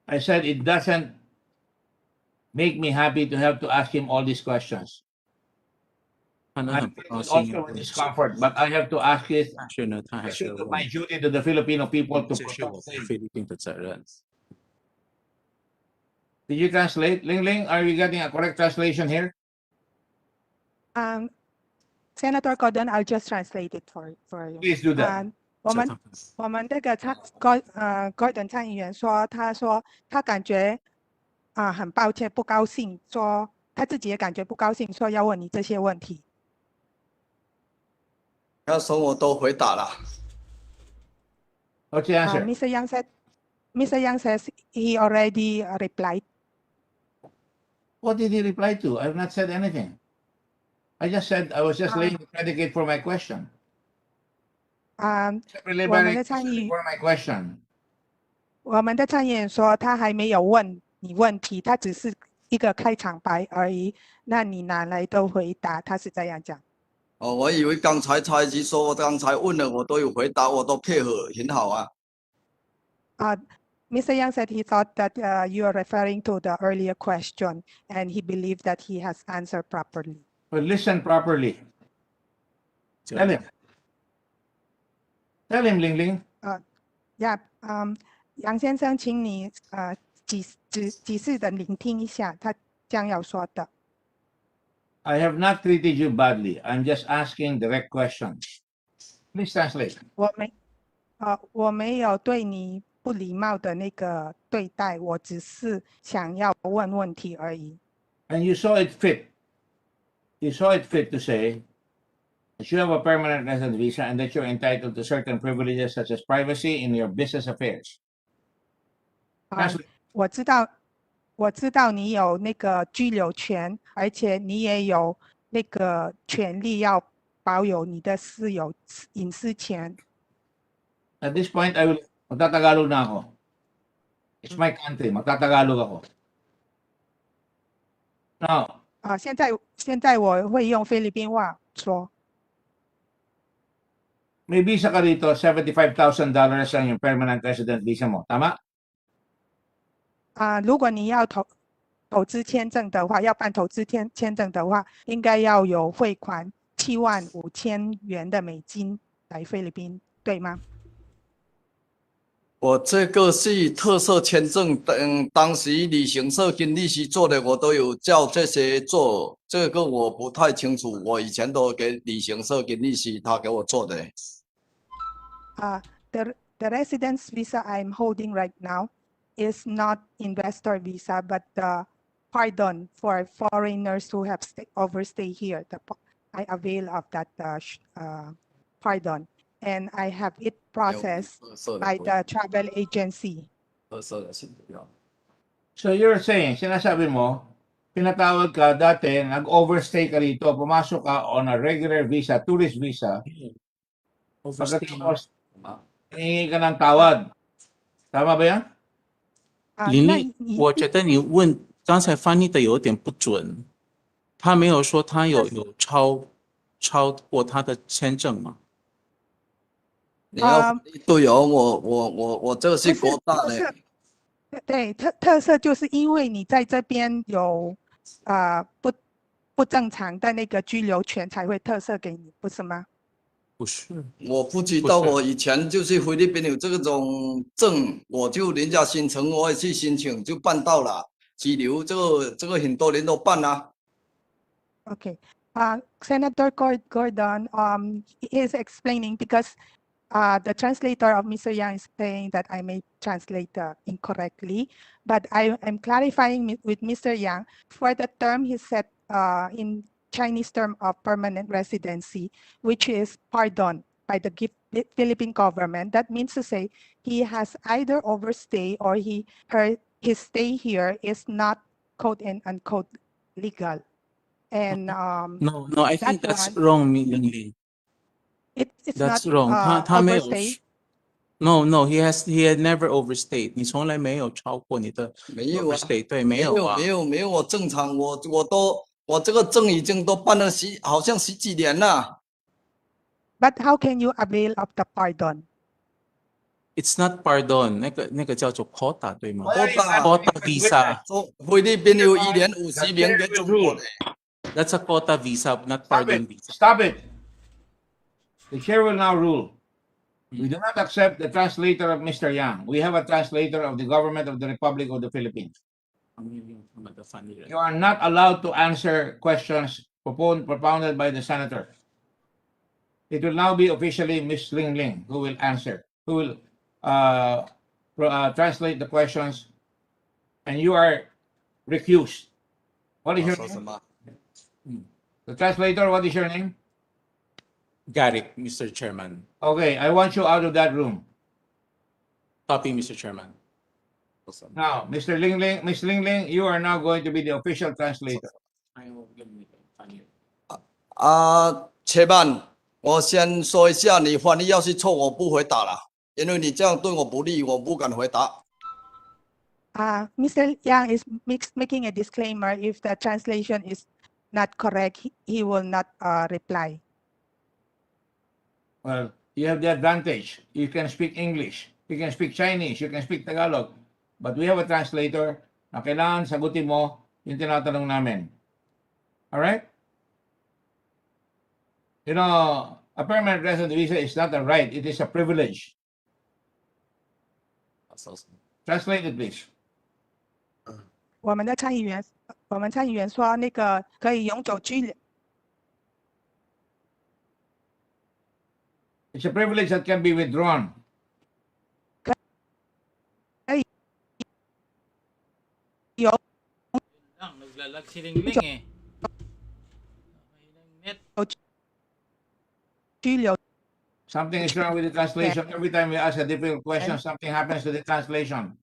I said it doesn't make me happy to have to ask him all these questions. I'm also with discomfort, but I have to ask it. I should do my duty to the Filipino people to protect them. Did you translate? Ling Ling, are you getting a correct translation here? Senator Gordon, I'll just translate it for you. Please do that. 我们这个Gordon 参议员说，他感觉很抱歉，不高兴，说他自己也感觉不高兴，说要问你这些问题。要说我都回答了。What's the answer? Mr. Yang says he already replied. What did he reply to? I have not said anything. I just said I was just laying the predicate for my question. For my question. 我们的参议员说他还没有问你问题，他只是一个开场白而已。那你拿来的回答，他是这样讲。我以为刚才蔡局说，我刚才问了，我都有回答，我都配合很好啊。Mr. Yang said he thought that you are referring to the earlier question, and he believed that he has answered properly. But listen properly. Tell him. Tell him, Ling Ling. Yeah. 杨先生，请你仔细的聆听一下他将要说的。I have not treated you badly. I'm just asking direct questions. Please translate. 我没有对你不礼貌的那个对待，我只是想要问问题而已。And you saw it fit. You saw it fit to say that you have a permanent resident visa and that you're entitled to certain privileges such as privacy in your business affairs. 我知道你有那个居留权，而且你也有那个权利要保有你的私有隐私权。At this point, magtatagalog na ako. It's my country. Magtatagalog ako. Now. 现在我会用菲律宾话说。May visa ka rito, $75,000 ang yung permanent resident visa mo. Tama? 如果你要投资签证的话，要办投资签证的话，应该要有汇款75000元的美金来菲律宾，对吗？我这个是特色签证，当时旅行社跟律师做的，我都有叫这些做，这个我不太清楚，我以前都给旅行社跟律师他给我做的。The residence visa I'm holding right now is not investor visa, but the pardon for foreigners who have overstayed here. I avail of that pardon, and I have it processed by the travel agency. So you're saying, sinasabi mo, pinatawag ka dati, nag-overstay ka rito, pumasok ka on a regular visa, tourist visa. Pagkatapos, hihingi ka ng tawad. Tama ba yan? 林丽，我觉得你问刚才翻译的有点不准，他没有说他有超过他的签证吗？你要对哦，我这个是国大的。对，特色就是因为你在这边有不正常的那个居留权，才会特色给你，不是吗？不是，我不知道，我以前就是菲律宾有这种证，我就人家申请，我也去申请，就办到了。居留这个很多人都办啊。Okay. Senator Gordon, he is explaining because the translator of Mr. Yang is saying that I may translate incorrectly, but I am clarifying with Mr. Yang for the term he said in Chinese term of permanent residency, which is pardon by the Philippine government. That means to say he has either overstay or his stay here is not quote and unquote legal. And No, I think that's one, wrong, Ling. it's That's not wrong.他没有 overstay. No, he had never overstayed. 你从来没有超过你的 overstay，对，没有啊。没有，我正常，我这个证已经都办了好像十几年了。But how can you avail of the pardon? It's not pardon，那个叫做 quota，对吗 ？quota visa。菲律宾有1年50名原住民。That's a quota visa, not pardon visa. Stop it. The chair will now rule. We do not accept the translator of Mr. Yang. We have a translator of the government of the Republic of the Philippines. You are not allowed to answer questions propounded by the senator. It will now be officially Ms. Ling Ling who will answer, who will translate the questions, and you are recused. What is your name? The translator, what is your name? Garrick, Mr. Chairman. Okay, I want you out of that room. Copy, Mr. Chairman. Now, Mr. Ling Ling, Ms. Ling Ling, you are now going to be the official translator. Chairman, 我先说一下，你翻译要是错，我不回答了，因为你这样对我不利，我不敢回答。Mr. Yang is making a disclaimer. If the translation is not correct, he will not reply. Well, you have the advantage. You can speak English. You can speak Chinese. You can speak Tagalog. But we have a translator na kailangan sagutin mo yung tinatanong namin. All right? You know, a permanent resident visa is not a right. It is a privilege. Translate it, please. 我们参议员说，那个可以永久居留。It's a privilege that can be withdrawn. Naglalag si Ling Ling eh. Something is wrong with the translation. Every time we ask a difficult question, something happens to the translation.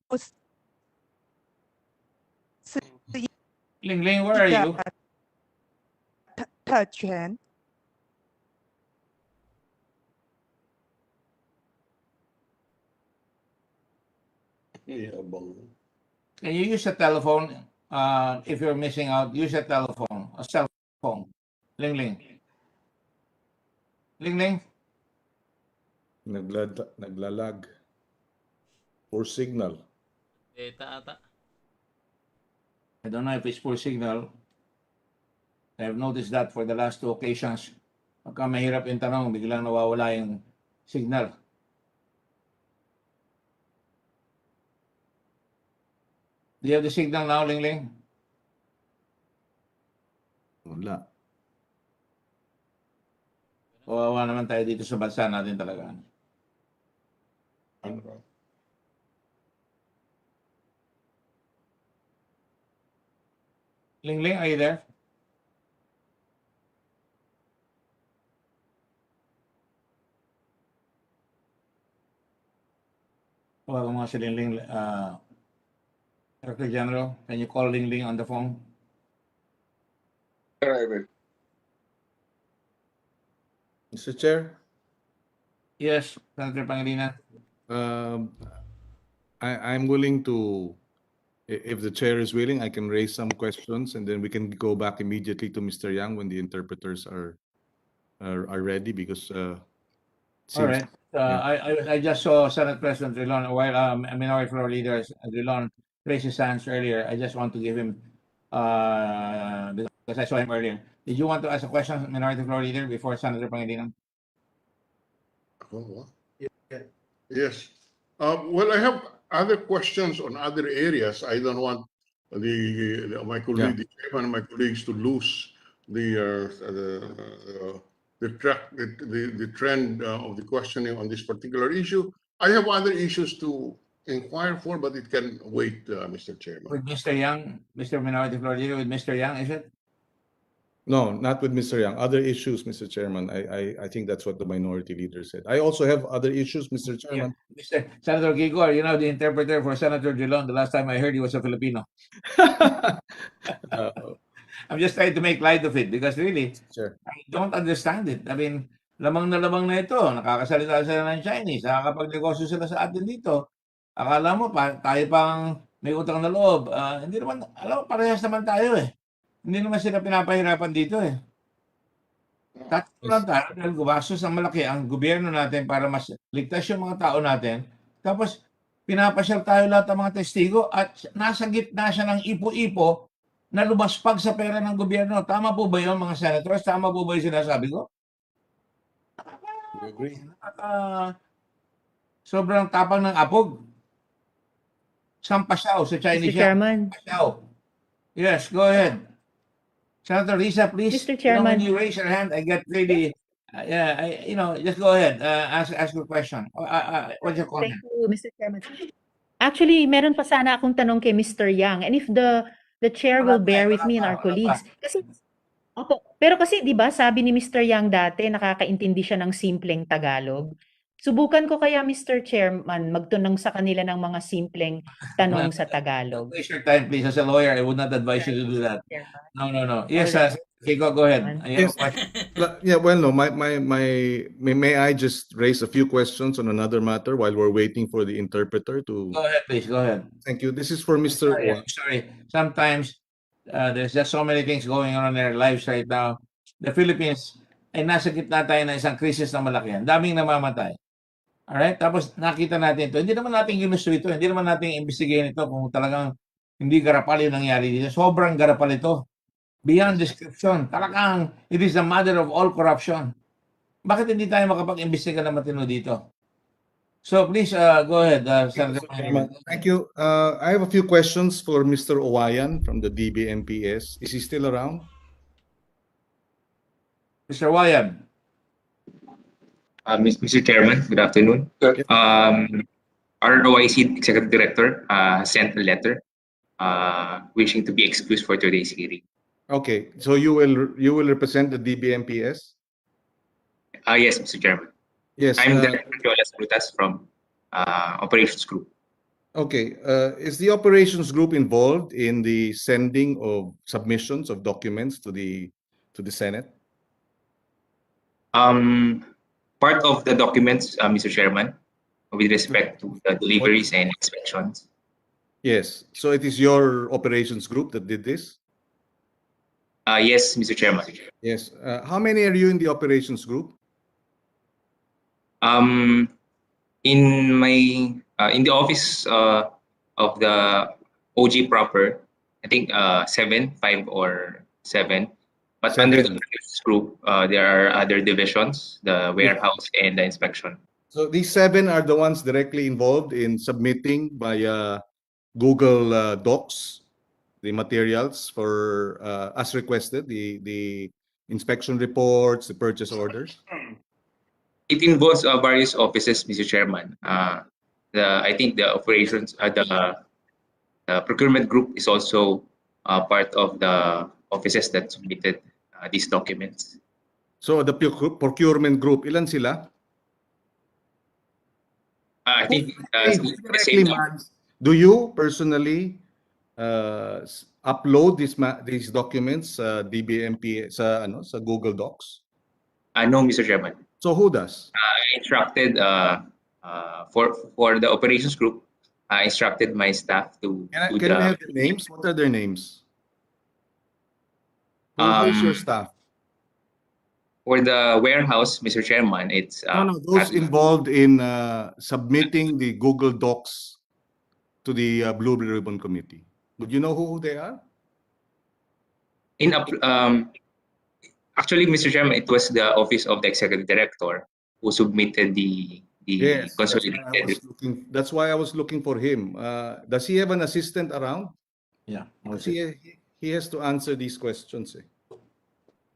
Ling Ling, where are you? 特权。Can you use a telephone if you're missing out? Use a telephone, a cell phone. Ling Ling. Ling Ling? Naglalag. Poor signal. Data ata. I don't know if it's poor signal. I've noticed that for the last 2 occasions. Pagka mahirap yung tanong, biglang nawawala yung signal. Do you have the signal now, Ling Ling? Wala. Kawawa naman tayo dito sa bansa natin talaga. Ling Ling, are you there? Tawagan mo nga si Ling Ling, Director General, can you call Ling Ling on the phone? Mr. Chair? Yes, Senator Pangilinan. I'm willing to, if the chair is willing, I can raise some questions and then we can go back immediately to Mr. Yang when the interpreters are ready, because All right. I just saw Senate President Drilon, while Minority Floor Leader Drilon raised his hands earlier. I just want to give him, because I saw him earlier. Did you want to ask a question, Minority Floor Leader, before Senator Pangilinan? Yes. Well, I have other questions on other areas. I don't want my colleague, the chairman and my colleagues to lose the trend of the questioning on this particular issue. I have other issues to inquire for, but it can wait, Mr. Chairman. With Mr. Yang, Mr. Minority Floor Leader, with Mr. Yang, is it? No, not with Mr. Yang. Other issues, Mr. Chairman. I think that's what the minority leader said. I also have other issues, Mr. Chairman. Mr. Senator Gigor, you know, the interpreter for Senator Drilon, the last time I heard he was a Filipino. I'm just trying to make light of it because really, I don't understand it. I mean, lamang na ito. Nakakasalita sila ng Chinese. Nakakapag-negosyo sila sa atin dito. Akala mo, tayo pang may utang na loob. Hindi naman, alam mo, parehas naman tayo eh. Hindi naman sila pinapahirapan dito eh. Tatlo lang tayo dahil gumastos ng malaki ang gobyerno natin para mas ligtas yung mga tao natin. Tapos, pinapasyal tayo lahat ng mga testigo at nasa gitna siya ng ipo-ipo na lumaspag sa pera ng gobyerno. Tama po ba yun, mga senators? Tama po ba yung sinasabi ko? I agree. Sobrang tapang ng apog. Sampasyaw sa Chinese. Mr. Chairman. Sampasyaw. Yes, go ahead. Senator Risa, please. Mr. Chairman. When you raise your hand, I get really, just go ahead. Ask your question. What's your comment? Thank you, Mr. Chairman. Actually, meron pa sana akong tanong kay Mr. Yang. And if the chair will bear with me and our colleagues. Kasi, pero kasi, di ba, sabi ni Mr. Yang dati, nakakaintindi siya ng simpleng Tagalog. Subukan ko kaya, Mr. Chairman, magtunong sa kanila ng mga simpleng tanong sa Tagalog. Waste your time, please. As a lawyer, I would not advise you to do that. No. Yes, okay, go ahead. Yes. Yeah, well, no, may I just raise a few questions on another matter while we're waiting for the interpreter to... Go ahead, please. Go ahead. Thank you. This is for Mr. Sorry. Sometimes, there's just so many things going on in their lives right now. The Philippines ay nasa gitna tayo ng isang krisis na malaki. Ang daming namamatay. Alright? Tapos nakita natin ito. Hindi naman natin ginusto ito. Hindi naman natin imbestigahin ito kung talagang hindi garapal yung nangyari dito. Sobrang garapal ito. Beyond description. Talagang it is the mother of all corruption. Bakit hindi tayo makapag-imbestiga na matino dito? So please go ahead, Senator. Thank you. I have a few questions for Mr. Owayan from the DBMPS. Is he still around? Mr. Owayan. Mr. Chairman, good afternoon. Our OIC Executive Director sent a letter wishing to be excused for today's hearing. Okay, so you will represent the DBMPS? Yes, Mr. Chairman. Yes. I'm Director Jolas Brutas from Operations Group. Okay, is the Operations Group involved in the sending of submissions of documents to the Senate? Part of the documents, Mr. Chairman, with respect to the deliveries and inspections. Yes. So it is your operations group that did this? Yes, Mr. Chairman. Yes. How many are you in the operations group? In the office of the OG proper, I think 5 or 7. But under the operations group, there are other divisions, the warehouse and the inspection. So these 7 are the ones directly involved in submitting via Google Docs the materials for as requested, the inspection reports, the purchase orders? It involves various offices, Mr. Chairman. I think the operations, the procurement group is also part of the offices that submitted these documents. So the procurement group, ilan sila? I think do you personally upload these documents DBMP sa Google Docs? No, Mr. Chairman. So who does? I instructed for the operations group. I instructed my staff to. Can I have the names? What are their names? Who's your staff? For the warehouse, Mr. Chairman, it's No, those involved in submitting the Google Docs to the Blue Ribbon Committee. Would you know who they are? Actually, Mr. Chairman, it was the Office of the Executive Director who submitted the Yes, consolidated. that's why I was looking for him. Does he have an assistant around? Yeah. He has to answer these questions.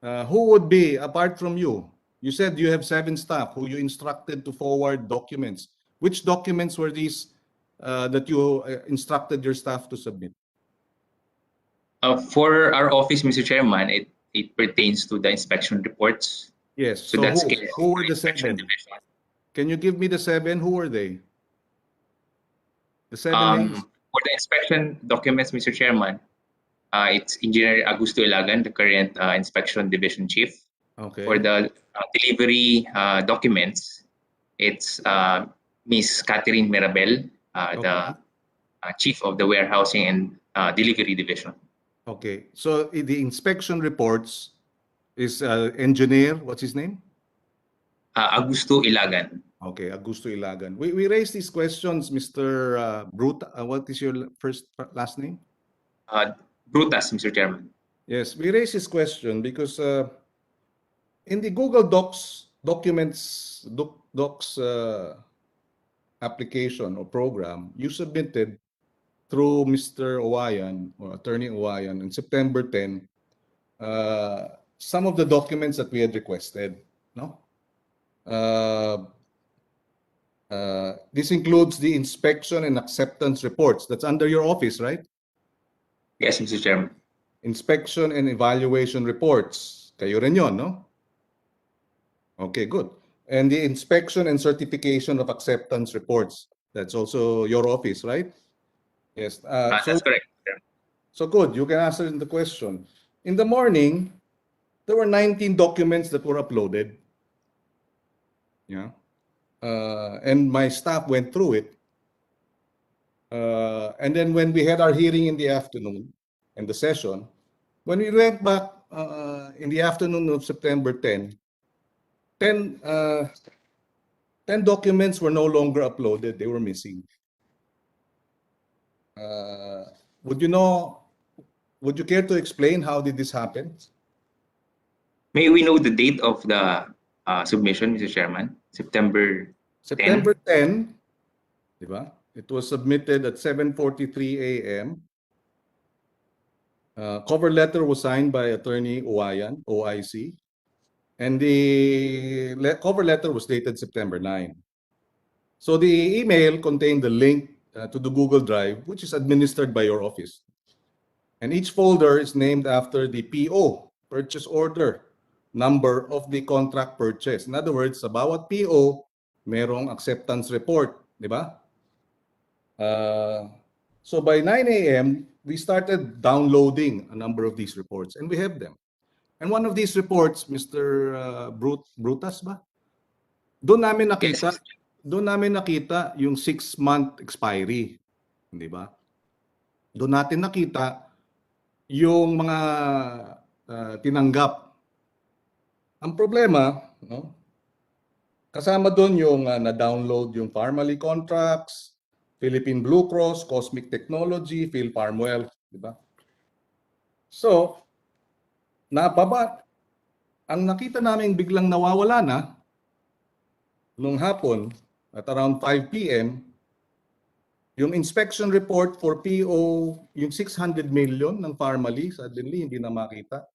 Who would be, apart from you? You said you have 7 staff who you instructed to forward documents. Which documents were these that you instructed your staff to submit? For our office, Mr. Chairman, it pertains to the inspection reports. Yes. So So that's who were the 7? Can you give me the 7? Who were they? The 7 names? For the inspection documents, Mr. Chairman, it's Engineer Augusto Ilagan, the current inspection division chief. Okay. For the delivery documents, it's Miss Catherine Mirabel, the chief of the warehousing and delivery division. Okay. So the inspection reports is engineer, what's his name? Augusto Ilagan. Okay, Augusto Ilagan. We raised these questions, Mr. What is your last name? Brutas, Mr. Chairman. Yes, we raised this question because in the Google Docs application or program, you submitted through Mr. Owayan or Attorney Owayan on September 10 some of the documents that we had requested. No. This includes the inspection and acceptance reports. That's under your office, right? Yes, Mr. Chairman. Inspection and evaluation reports. Kayo rin yun, no? Okay, good. And the inspection and certification of acceptance reports. That's also your office, right? Yes. That's correct. So good. You can answer the question. In the morning, there were 19 documents that were uploaded. Yeah. And my staff went through it. And then when we had our hearing in the afternoon and the session, when we went back in the afternoon of September 10 documents were no longer uploaded. They were missing. Would you care to explain how did this happen? May we know the date of the submission, Mr. Chairman? September 10, di ba? It was submitted at 7:43 a.m. Cover letter was signed by Attorney Owayan, OIC, and the cover letter was dated September 9. So the email contained the link to the Google Drive, which is administered by your office. And each folder is named after the PO, purchase order, number of the contract purchase. In other words, sa bawat PO, merong acceptance report, di ba? So by 9 a.m., we started downloading a number of these reports, and we have them. And one of these reports, Mr. Brutas ba? Doon namin nakita yung 6-month expiry, di ba? Doon natin nakita yung mga tinanggap. Ang problema, no? Kasama doon yung na-download yung Pharmaly contracts, Philippine Blue Cross, Cosmic Technology, PhilPharmWell, di ba? So, ang nakita namin biglang nawawala na nung hapon at around 5 p.m., yung inspection report for PO, yung 600 million ng Pharmaly, suddenly hindi na makita.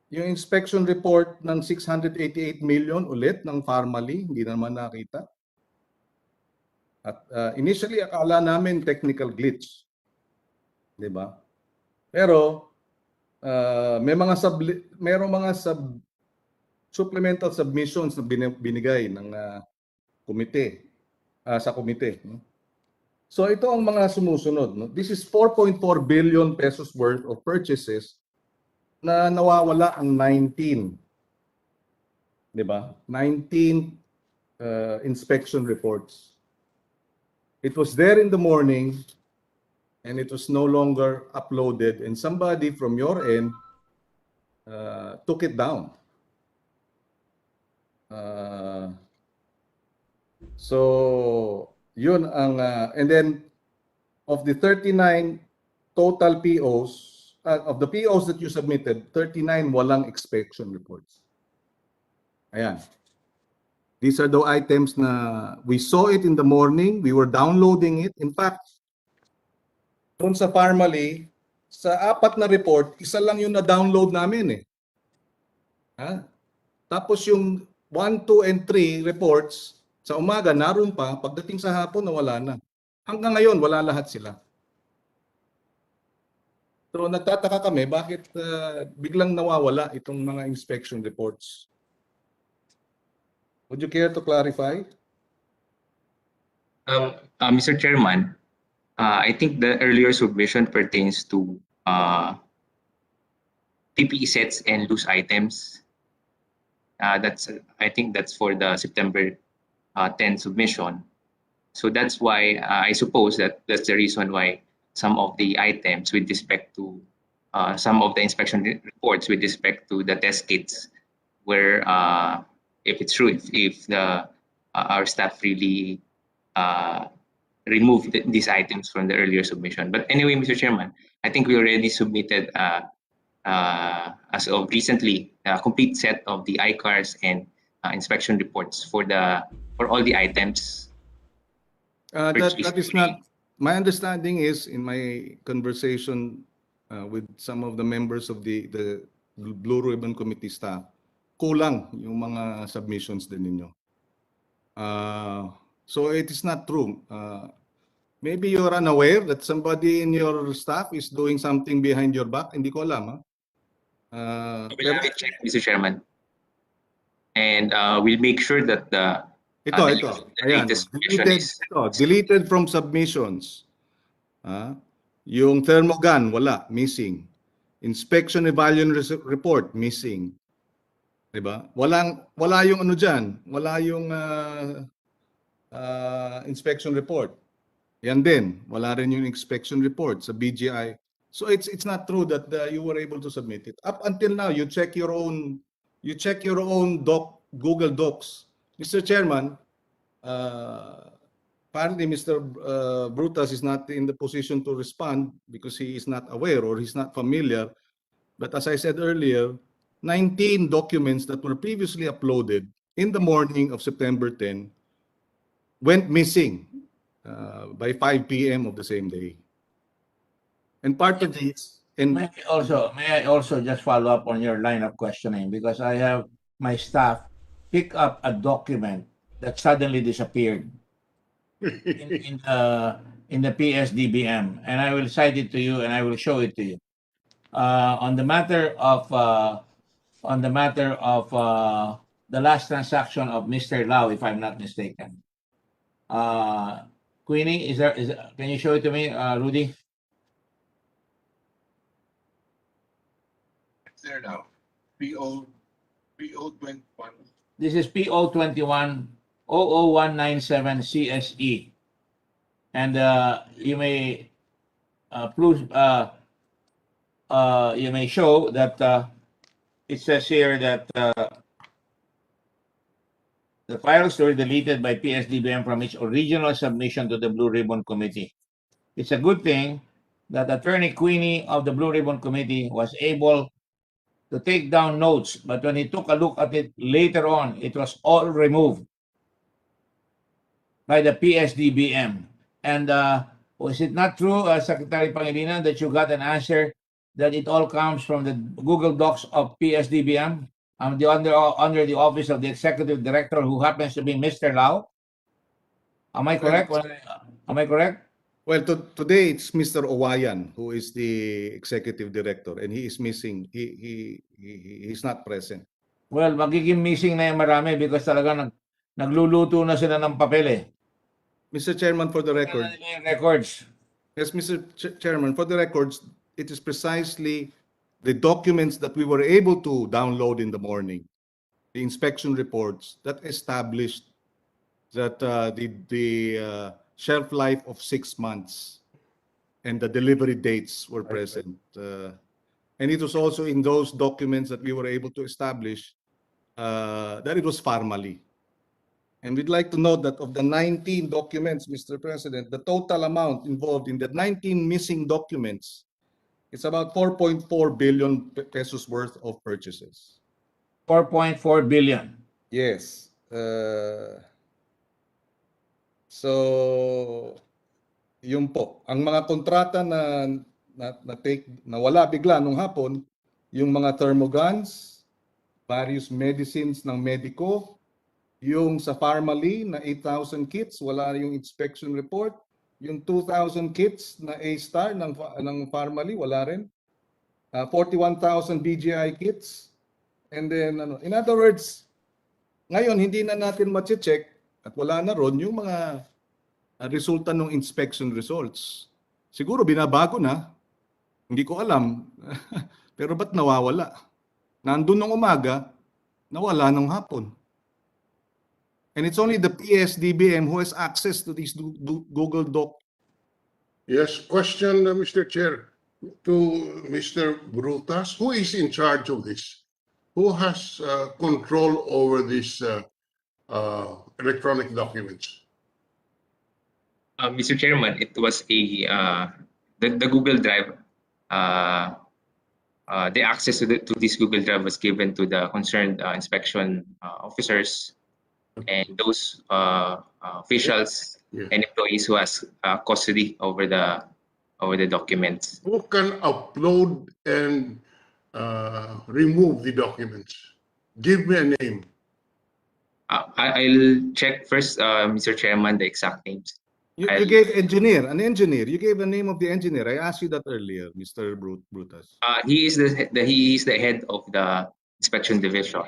Yung inspection report ng 688 million ulit ng Pharmaly, hindi naman nakita. At initially, akala namin technical glitch. Di ba? Pero, merong mga supplemental submissions na binigay ng komite, sa komite. No? So ito ang mga sumusunod. No? This is 4.4 billion pesos worth of purchases na nawawala ang 19. Di ba? 19 inspection reports. It was there in the morning and it was no longer uploaded, and somebody from your end took it down. So, yun ang, and then of the 39 total POs, of the POs that you submitted, 39 walang inspection reports. Ayan. These are the items na we saw it in the morning, we were downloading it. In fact, doon sa Parmally, sa 4 na report, isa lang yung na-download namin eh. Ha? Tapos yung 1, 2, and 3 reports, sa umaga naroon pa, pagdating sa hapon nawala na. Hanggang ngayon, wala lahat sila. So nagtataka kami bakit biglang nawawala itong mga inspection reports. Would you care to clarify? Mr. Chairman, I think the earlier submission pertains to PPE sets and loose items. I think that's for the September 10 submission. So that's why I suppose that's the reason why some of the items with respect to some of the inspection reports with respect to the test kits were, if it's true, if our staff really removed these items from the earlier submission. But anyway, Mr. Chairman, I think we already submitted as of recently a complete set of the ICARs and inspection reports for all the items. That is not, my understanding is, in my conversation with some of the members of the Blue Ribbon Committee staff, kulang yung mga submissions din ninyo. So it is not true. Maybe you're unaware that somebody in your staff is doing something behind your back. Hindi ko alam. We'll check, Mr. Chairman. And we'll make sure that the Ayan, deleted from submissions. Yung thermogun, wala, missing. Inspection evaluation report, missing. Diba? Wala yung ano dyan, wala yung inspection report. Yan din, wala rin yung inspection report sa BGI. So it's not true that you were able to submit it. Up until now, you check your own Google Docs. Mr. Chairman, apparently Mr. Brutus is not in the position to respond because he is not aware or he's not familiar. But as I said earlier, 19 documents that were previously uploaded in the morning of September 10 went missing by 5 p.m. of the same day. And part of this... May I also just follow up on your line of questioning, because I have my staff pick up a document that suddenly disappeared in the PS-DBM, and I will cite it to you and I will show it to you. On the matter of the last transaction of Mr. Lau, if I'm not mistaken. Queenie, can you show it to me, Rudy? There now. PO 21. This is PO 21 00197 CSE, and you may you may show that it says here that the files were deleted by PS-DBM from its original submission to the Blue Ribbon Committee. It's a good thing that Attorney Queenie of the Blue Ribbon Committee was able to take down notes, but when he took a look at it later on, it was all removed by the PS-DBM. And was it not true, Secretary Pangilinan, that you got an answer that it all comes from the Google Docs of PS-DBM under the office of the Executive Director, who happens to be Mr. Lau? Am I correct? Am I correct? Well, today it's Mr. Owayan who is the Executive Director, and he is missing. He's not present. Well, magiging missing na yung marami because talaga nagluluto na sila ng papel eh. Mr. Chairman, for the record. Records. Yes, Mr. Chairman, for the records, it is precisely the documents that we were able to download in the morning, the inspection reports that established that the shelf life of 6 months and the delivery dates were present. And it was also in those documents that we were able to establish that it was Farmally. And we'd like to note that of the 19 documents, Mr. President, the total amount involved in the 19 missing documents is about 4.4 billion pesos worth of purchases. 4.4 billion. Yes. So, yun po. Ang mga kontrata na wala bigla nung hapon, yung mga thermoguns, various medicines ng Medico, yung sa Farmally na 8,000 kits, wala yung inspection report. Yung 2,000 kits na A-Star ng Farmally, wala rin. 41,000 BGI kits. And then, in other words, ngayon hindi na natin ma-check at wala na ron yung mga resulta ng inspection results. Siguro binabago na. Hindi ko alam. Pero ba't nawawala? Nandun ng umaga, nawala ng hapon. And it's only the PS-DBM who has access to these Google Doc. Yes, question, Mr. Chair, to Mr. Brutas. Who is in charge of this? Who has control over these electronic documents? Mr. Chairman, it was the Google Drive. The access to this Google Drive was given to the concerned inspection officers and those officials and employees who has custody over the documents. Who can upload and remove the documents? Give me a name. I'll check first, Mr. Chairman, the exact names. You gave an engineer. You gave the name of the engineer. I asked you that earlier, Mr. Brutas. He is the head of the inspection division.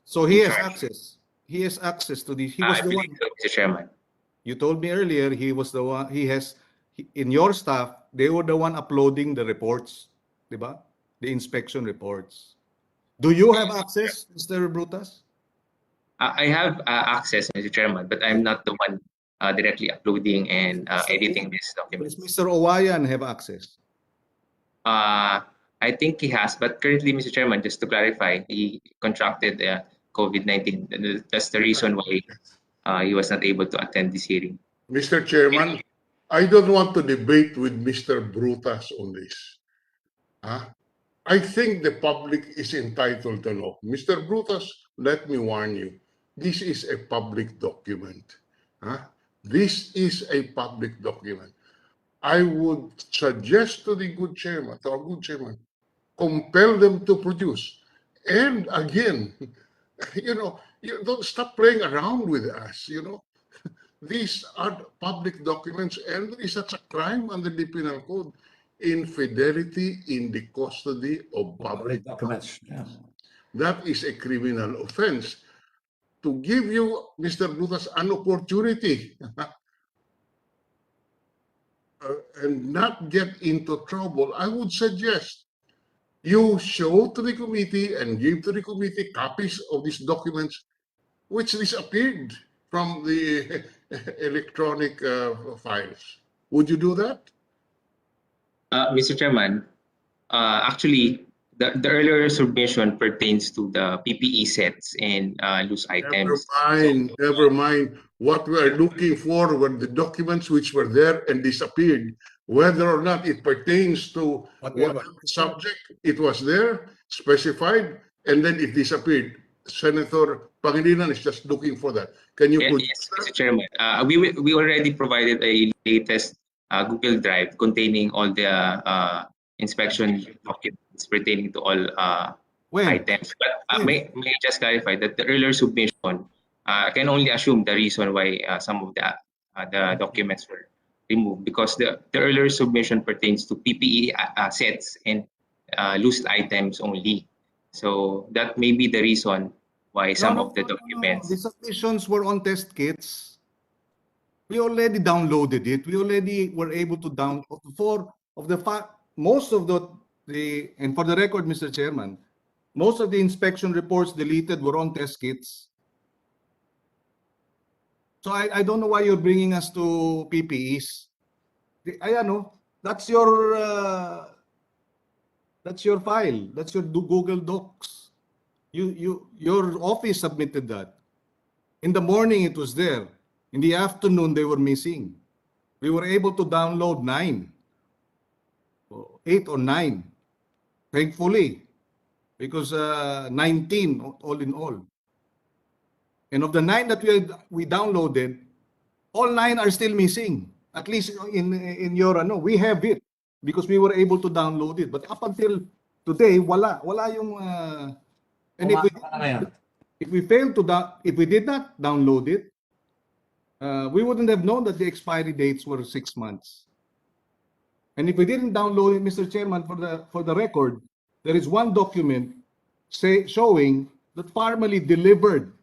So he has access. He has access to these. He was the one. So, Mr. Chairman. You told me earlier he was the one. In your staff, they were the one uploading the reports, diba? The inspection reports. Do you have access, Mr. Brutas? I have access, Mr. Chairman, but I'm not the one directly uploading and editing these documents. Does Mr. Owayan have access? I think he has, but currently, Mr. Chairman, just to clarify, he contracted COVID-19. That's the reason why he was not able to attend this hearing. Mr. Chairman, I don't want to debate with Mr. Brutas on this. I think the public is entitled to know. Mr. Brutas, let me warn you. This is a public document. This is a public document. I would suggest to the good chairman, compel them to produce. And again, you don't stop playing around with us, These are public documents, and there is such a crime under the penal code. Infidelity in the custody of public documents. That is a criminal offense. To give you, Mr. Brutas, an opportunity and not get into trouble, I would suggest you show to the committee and give to the committee copies of these documents which disappeared from the electronic files. Would you do that? Mr. Chairman, actually, the earlier submission pertains to the PPE sets and loose items. Never mind. What we are looking for were the documents which were there and disappeared. Whether or not it pertains to whatever subject, it was there, specified, and then it disappeared. Senator Pagdinig is just looking for that. Can you put? Yes, Mr. Chairman. We already provided a latest Google Drive containing all the inspection documents pertaining to all items. But may I just clarify that the earlier submission can only assume the reason why some of the documents were removed, because the earlier submission pertains to PPE sets and loose items only. So that may be the reason why some of the documents. The submissions were on test kits. We already downloaded it. We already were able to download most of the and for the record, Mr. Chairman, most of the inspection reports deleted were on test kits. So I don't know why you're bringing us to PPEs. That's your file. That's your Google Docs. Your office submitted that. In the morning, it was there. In the afternoon, they were missing. We were able to download 8 or 9, thankfully, because 19 all in all. And of the 9 that we downloaded, all 9 are still missing. At least in your we have it because we were able to download it. But up until today, wala yung and if we failed to if we did not download it, we wouldn't have known that the expiry dates were 6 months. And if we didn't download it, Mr. Chairman, for the record, there is one document showing that Parmalee delivered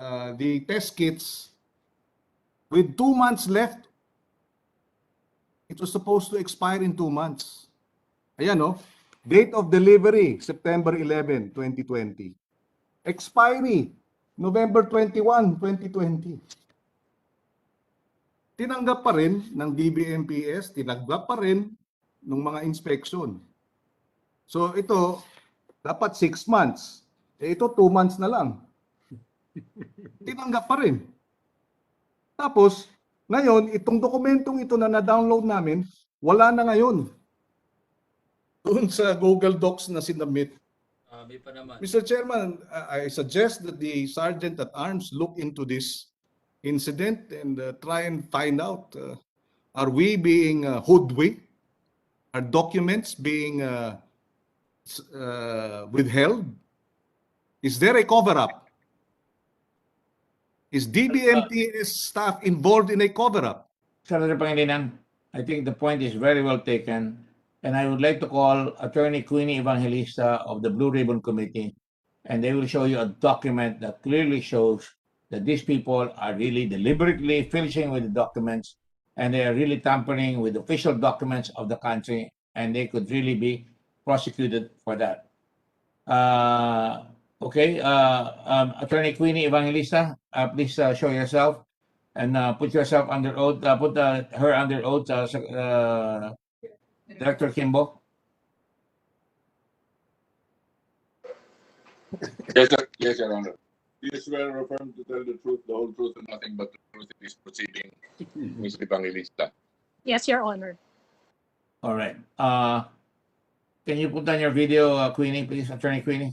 the test kits with 2 months left. It was supposed to expire in 2 months. Ayan, no? Date of delivery, September 11, 2020. Expiry, November 21, 2020. Tinanggap pa rin ng DBMPS, tinanggap pa rin ng mga inspection. So ito, dapat 6 months. Ito 2 months na lang. Tinanggap pa rin. Tapos, ngayon, itong dokumentong ito na na-download namin, wala na ngayon. Doon sa Google Docs na sinabit. Mr. Chairman, I suggest that the Sergeant at Arms look into this incident and try and find out, are we being hoodwinked? Are documents being withheld? Is there a cover-up? Is DBMPS staff involved in a cover-up? Senator Pangilinan, I think the point is very well taken, and I would like to call Attorney Queenie Evangelista of the Blue Ribbon Committee, and they will show you a document that clearly shows that these people are really deliberately filching with the documents, and they are really tampering with official documents of the country, and they could really be prosecuted for that. Attorney Queenie Evangelista, please show yourself and put yourself under oath. Put her under oath, Director Kimbo. Yes, Your Honor. Do you swear or affirm to tell the truth, the whole truth, and nothing but the truth in this proceeding, Ms. Evangelista? Yes, Your Honor. All right. Can you put on your video, Queenie, please, Attorney Queenie?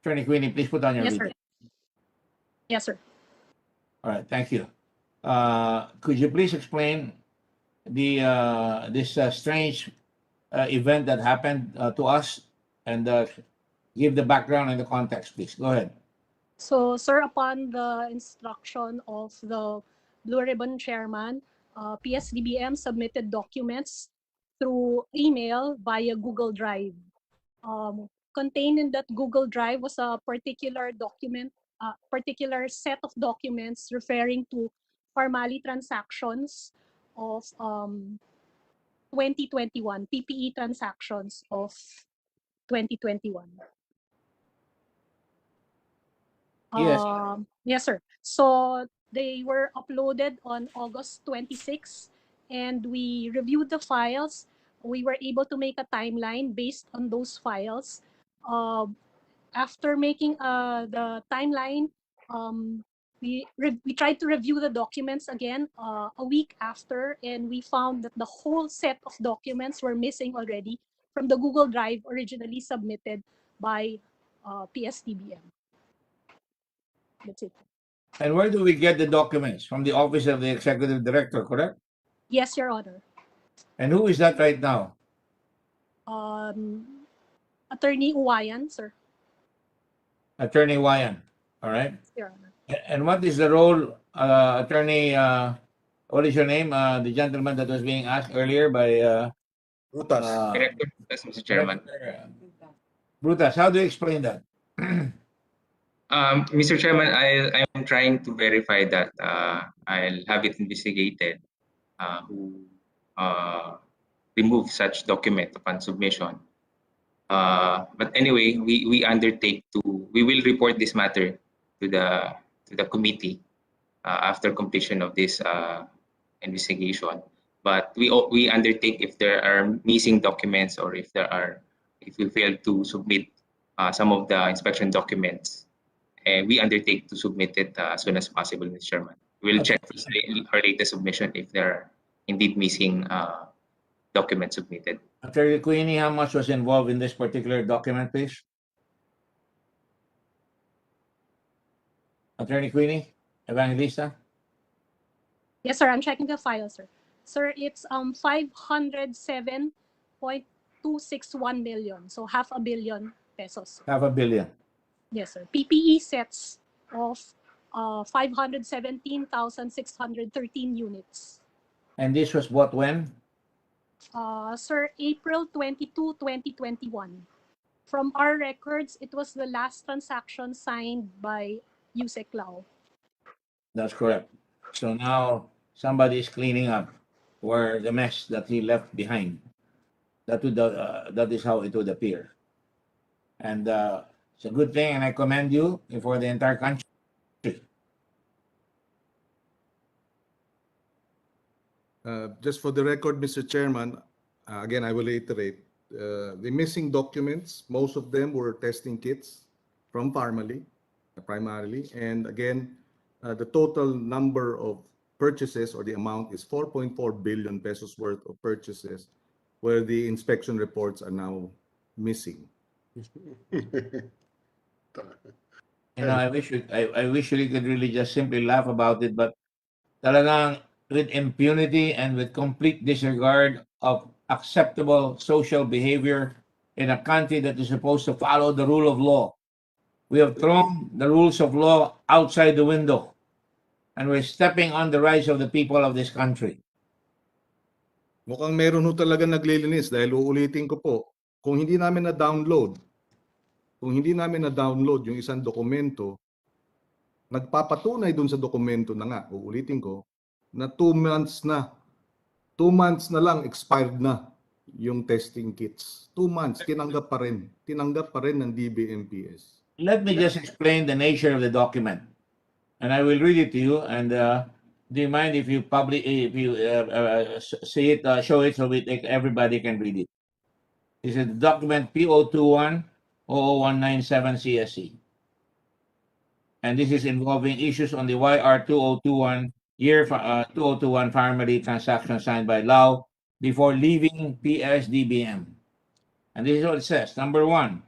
Attorney Queenie, please put on your Yes, video. sir. Yes, sir. All right, thank you. Could you please explain this strange event that happened to us and give the background and the context, please? Go ahead. So, sir, upon the instruction of the Blue Ribbon Chairman, PS-DBM submitted documents through email via Google Drive. Contained in that Google Drive was a particular document, particular set of documents referring to Parmalee transactions of 2021, PPE transactions of 2021. Yes. Yes, sir. So they were uploaded on August 26, and we reviewed the files. We were able to make a timeline based on those files. After making the timeline, we tried to review the documents again a week after, and we found that the whole set of documents were missing already from the Google Drive originally submitted by PS-DBM. That's it. And where do we get the documents? From the Office of the Executive Director, correct? Yes, Your Honor. And who is that right now? Attorney Uwayan, sir. Attorney Wayan. All right. Your Honor. And what is the role, Attorney, what is your name? The gentleman that was being asked earlier by Brutus. Director, Mr. Chairman. Brutus, how do you explain that? Mr. Chairman, I am trying to verify that. I'll have it investigated who removed such document upon submission. But anyway, we will report this matter to the committee after completion of this investigation. But we undertake if there are missing documents or if we fail to submit some of the inspection documents, we undertake to submit it as soon as possible, Mr. Chairman. We'll check our latest submission if there are indeed missing documents submitted. Attorney Queenie, how much was involved in this particular document, please? Attorney Queenie, Evangelista? Yes, sir. I'm checking the file, sir. Sir, it's 507.261 million. So $500 million pesos. $500 million. Yes, sir. PPE sets of 517,613 units. And this was bought when? Sir, April 22, 2021. From our records, it was the last transaction signed by Yusek Lao. That's correct. So now somebody is cleaning up where the mess that he left behind. That is how it would appear. And it's a good thing, and I commend you for the entire country. Just for the record, Mr. Chairman, again, I will reiterate, the missing documents, most of them were testing kits from Pharmaly, primarily. And again, the total number of purchases or the amount is 4.4 billion pesos worth of purchases, where the inspection reports are now missing. I wish we could really just simply laugh about it, but talagang with impunity and with complete disregard of acceptable social behavior in a country that is supposed to follow the rule of law. We have thrown the rules of law outside the window, and we're stepping on the rights of the people of this country. Mukhang meron ho talaga naglilinis dahil uulitin ko po, kung hindi namin na-download yung isang dokumento, nagpapatunay dun sa dokumento na nga, uulitin ko, na 2 months na lang expired na yung testing kits. 2 months, tinanggap pa rin ng DBMPS. Let me just explain the nature of the document, and I will read it to you. And do you mind if you see it, show it so everybody can read it? This is the document P021-00197 CSC. And this is involving issues on the YR 2021 2021 Pharmaly transaction signed by Lao before leaving PS-DBM. And this is what it says. Number 1,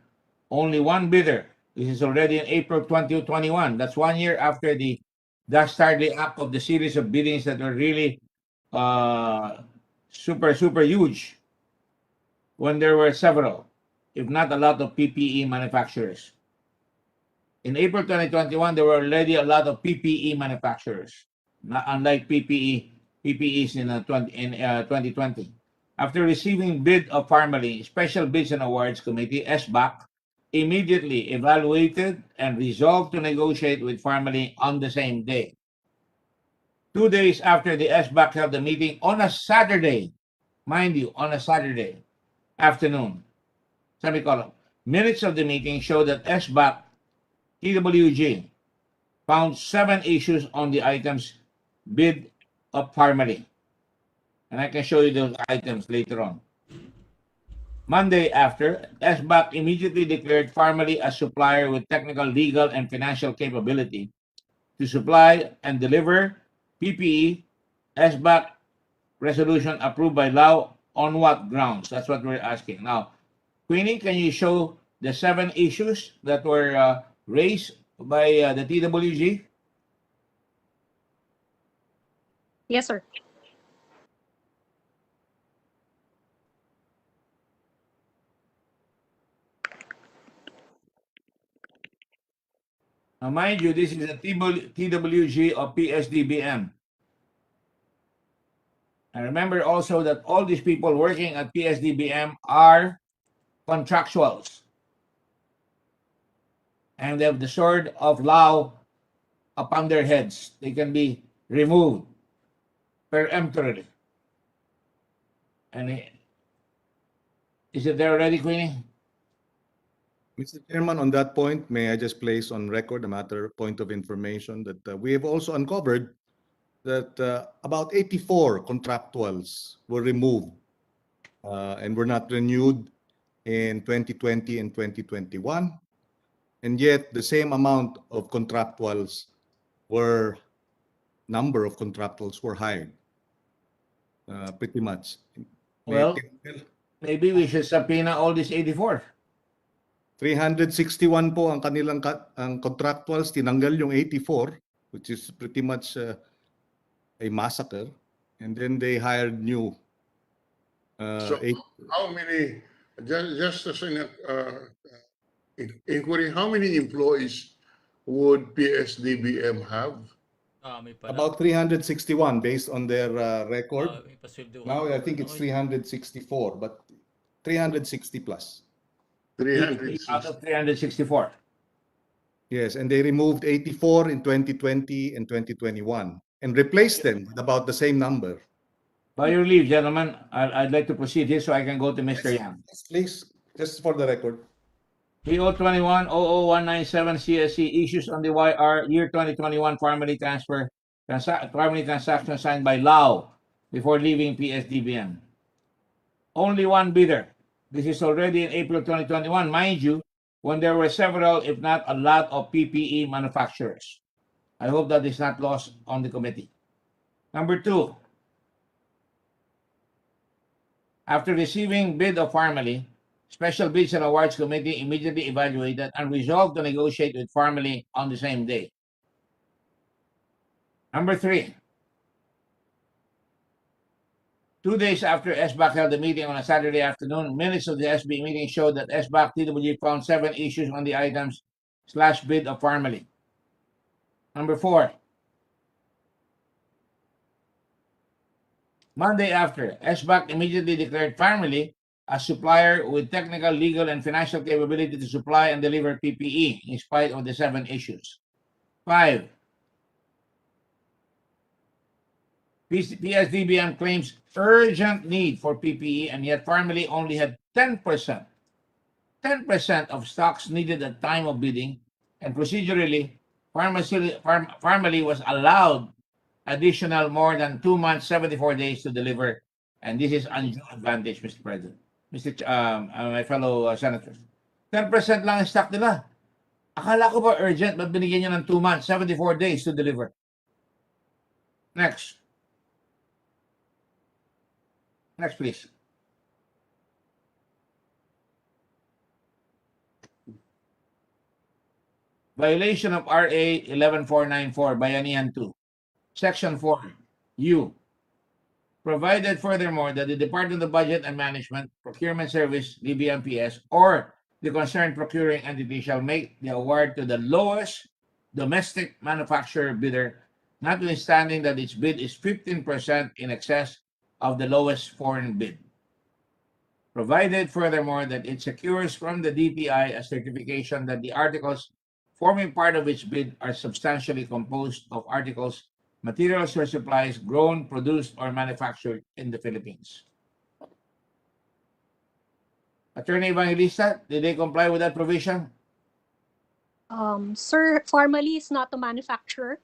only one bidder. This is already in April 2021. That's 1 year after the dastardly act of the series of biddings that were really super huge, when there were several, if not a lot, of PPE manufacturers. In April 2021, there were already a lot of PPE manufacturers, not unlike PPEs in 2020. After receiving bid of Pharmaly, Special Bids and Awards Committee, SBAC, immediately evaluated and resolved to negotiate with Pharmaly on the same day. 2 days after the SBAC held the meeting on a Saturday, mind you, on a Saturday afternoon, semicolon, minutes of the meeting show that SBAC TWG found 7 issues on the items bid of Pharmaly. And I can show you those items later on. Monday after, SBAC immediately declared Pharmaly a supplier with technical, legal, and financial capability to supply and deliver PPE. SBAC resolution approved by Lao on what grounds? That's what we're asking. Now, Queenie, can you show the 7 issues that were raised by the TWG? Yes, sir. Now, mind you, this is a TWG of PS-DBM. And remember also that all these people working at PS-DBM are contractuals. And they have the sword of Lao upon their heads. They can be removed peremptorily. And is it there already, Queenie? Mr. Chairman, on that point, may I just place on record a matter point of information that we have also uncovered that about 84 contractuals were removed and were not renewed in 2020 and 2021. And yet the same amount of contractuals number of contractuals were hired. Pretty much. Well, maybe we should subpoena all these 84. 361 po ang kanilang ang contractuals, tinanggal yung 84, which is pretty much a massacre. And then they hired new. So how many, just as an inquiry, how many employees would PS-DBM have? About 361 based on their record. Now I think it's 364, but 360 plus. 360 out of 364. Yes, and they removed 84 in 2020 and 2021 and replaced them with about the same number. By your leave, gentlemen, I'd like to proceed here so I can go to Mr. Yang. Yes, please, just for the record. PO21-00197 CSC issues on the YR year 2021 family transaction signed by Lau before leaving PS-DBM. Only one bidder. This is already in April 2021, mind you, when there were several, if not a lot of PPE manufacturers. I hope that is not lost on the committee. Number 2, after receiving bid of Family, Special Bids and Awards Committee immediately evaluated and resolved to negotiate with Family on the same day. Number 3, 2 days after SBAC held the meeting on a Saturday afternoon, minutes of the SB meeting showed that SBAC TWG found 7 issues on the items / bid of Family. Number 4, Monday after, SBAC immediately declared Family a supplier with technical, legal, and financial capability to supply and deliver PPE in spite of the 7 issues. 5, PS-DBM claims urgent need for PPE, and yet Family only had 10% of stocks needed at time of bidding, and procedurally, Family was allowed additional more than 2 months, 74 days to deliver, and this is undue advantage, Mr. President. My fellow senators. 10% lang ang stock nila. Akala ko ba urgent, ba't binigyan nyo ng 2 months, 74 days to deliver? Next. Next, please. Violation of RA 11494, Bayanihan 2. Section 4, U. Provided furthermore that the Department of Budget and Management, Procurement Service, DBMPS, or the concerned procuring entity shall make the award to the lowest domestic manufacturer bidder, notwithstanding that its bid is 15% in excess of the lowest foreign bid. Provided furthermore that it secures from the DTI a certification that the articles forming part of its bid are substantially composed of articles, materials, or supplies grown, produced, or manufactured in the Philippines. Attorney Evangelista, did they comply with that provision? Sir, Family is not a manufacturer.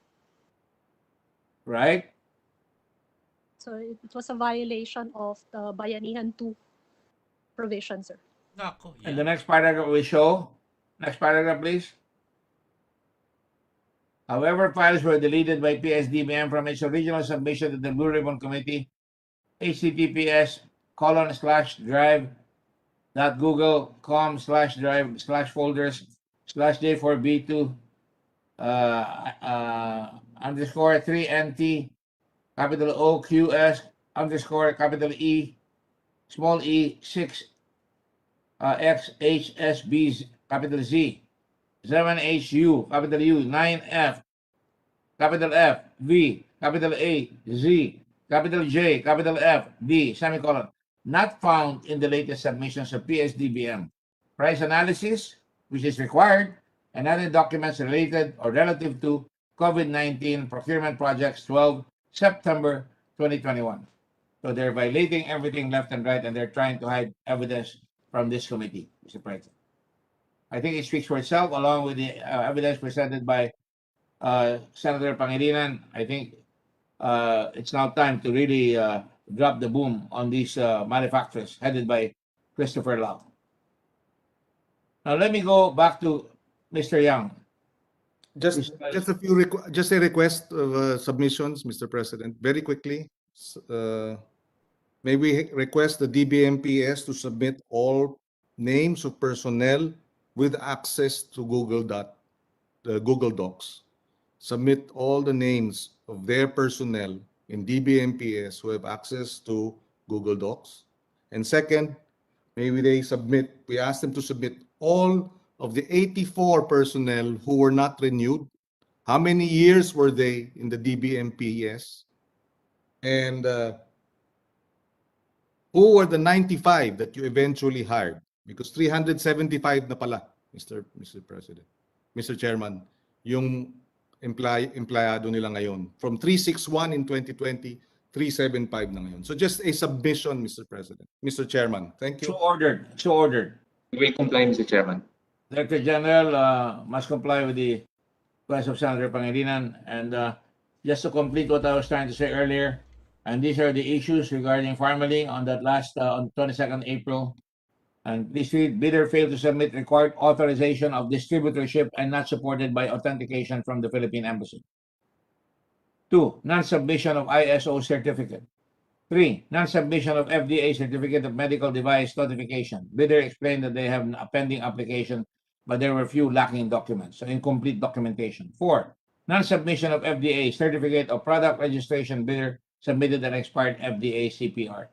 Right? So it was a violation of the Bayanihan 2 provision, sir. And the next paragraph we show. Next paragraph, please. However, files were deleted by PS-DBM from its original submission to the Blue Ribbon Committee, https://drive.google.com/drive/folders/J4B2 _3NT capital OQS capital E small e 6 XHSB capital Z 7HU capital U 9F capital F V capital A Z capital J capital F D semicolon not found in the latest submissions of PS-DBM. Price analysis, which is required, and other documents related or relative to COVID-19 procurement projects 12 September 2021. So they're violating everything left and right, and they're trying to hide evidence from this committee, Mr. President. I think it speaks for itself, along with the evidence presented by Senator Pangilinan. I think it's now time to really drop the boom on these manufacturers headed by Christopher Lau. Now let me go back to Mr. Yang. Just a few just a request of submissions, Mr. President, very quickly. May we request the DBMPS to submit all names of personnel with access to Google Docs. Submit all the names of their personnel in DBMPS who have access to Google Docs. And second, maybe we ask them to submit all of the 84 personnel who were not renewed. How many years were they in the DBMPS? And who were the 95 that you eventually hired? Because 375 na pala, Mr. President. Mr. Chairman, yung empleyado nila ngayon. From 361 in 2020, 375 na ngayon. So just a submission, Mr. President. Mr. Chairman, thank you. So ordered. So ordered. We will comply, Mr. Chairman. Director General must comply with the request of Senator Pangilinan. And just to complete what I was trying to say earlier, and these are the issues regarding farming on that last, on 22nd April. And please read, bidder failed to submit required authorization of distributorship and not supported by authentication from the Philippine Embassy. 2. Non-submission of ISO certificate. 3. Non-submission of FDA certificate of medical device notification. Bidder explained that they have a pending application, but there were few lacking documents, so incomplete documentation. 4. Non-submission of FDA certificate of product registration. Bidder submitted an expired FDA CPR.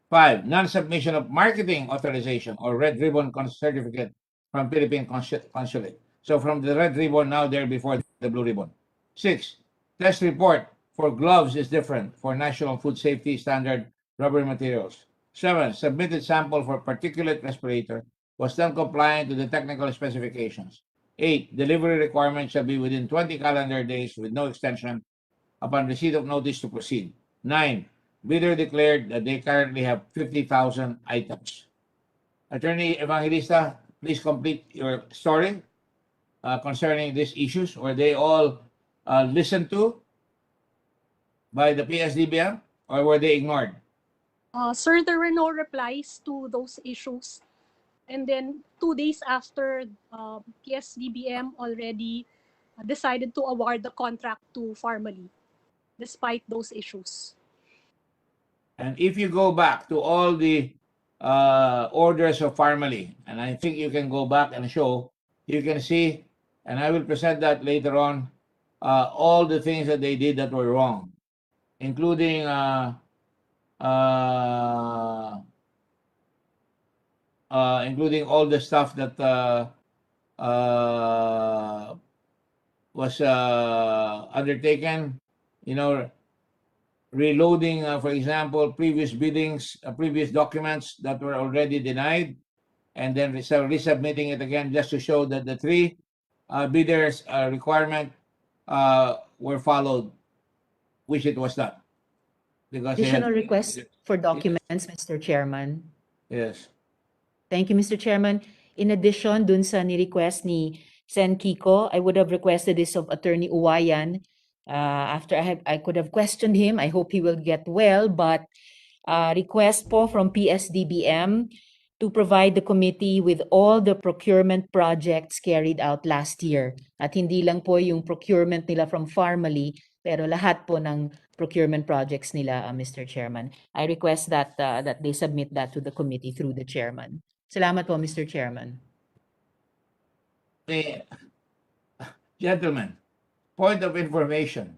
5. Non-submission of marketing authorization or red ribbon certificate from Philippine Consulate. So from the red ribbon, now they're before the blue ribbon. 6. Test report for gloves is different for National Food Safety Standard rubber materials. 7. Submitted sample for particulate respirator was then compliant to the technical specifications. 8. Delivery requirement shall be within 20 calendar days with no extension upon receipt of notice to proceed. 9. Bidder declared that they currently have 50,000 items. Attorney Evangelista, please complete your story concerning these issues. Were they all listened to by the PS-DBM or were they ignored? Sir, there were no replies to those issues. And then 2 days after, PS-DBM already decided to award the contract to Farmally, despite those issues. And if you go back to all the orders of Farmally, and I think you can go back and show, you can see, and I will present that later on, all the things that they did that were wrong, including including all the stuff that was undertaken, you know, reloading, for example, previous biddings, previous documents that were already denied, and then resubmitting it again just to show that the 3 bidders' requirement were followed, which it was not. Because Additional request for documents, Mr. Chairman. Yes. Thank you, Mr. Chairman. In addition, dun sa ni-request ni Sen Kiko, I would have requested this of Attorney Uwayan. After I could have questioned him, I hope he will get well, but request po from PS-DBM to provide the committee with all the procurement projects carried out last year. At hindi lang po yung procurement nila from Farmally, pero lahat po ng procurement projects nila, Mr. Chairman. I request that that they submit that to the committee through the chairman. Salamat po, Mr. Chairman. Gentlemen, point of information.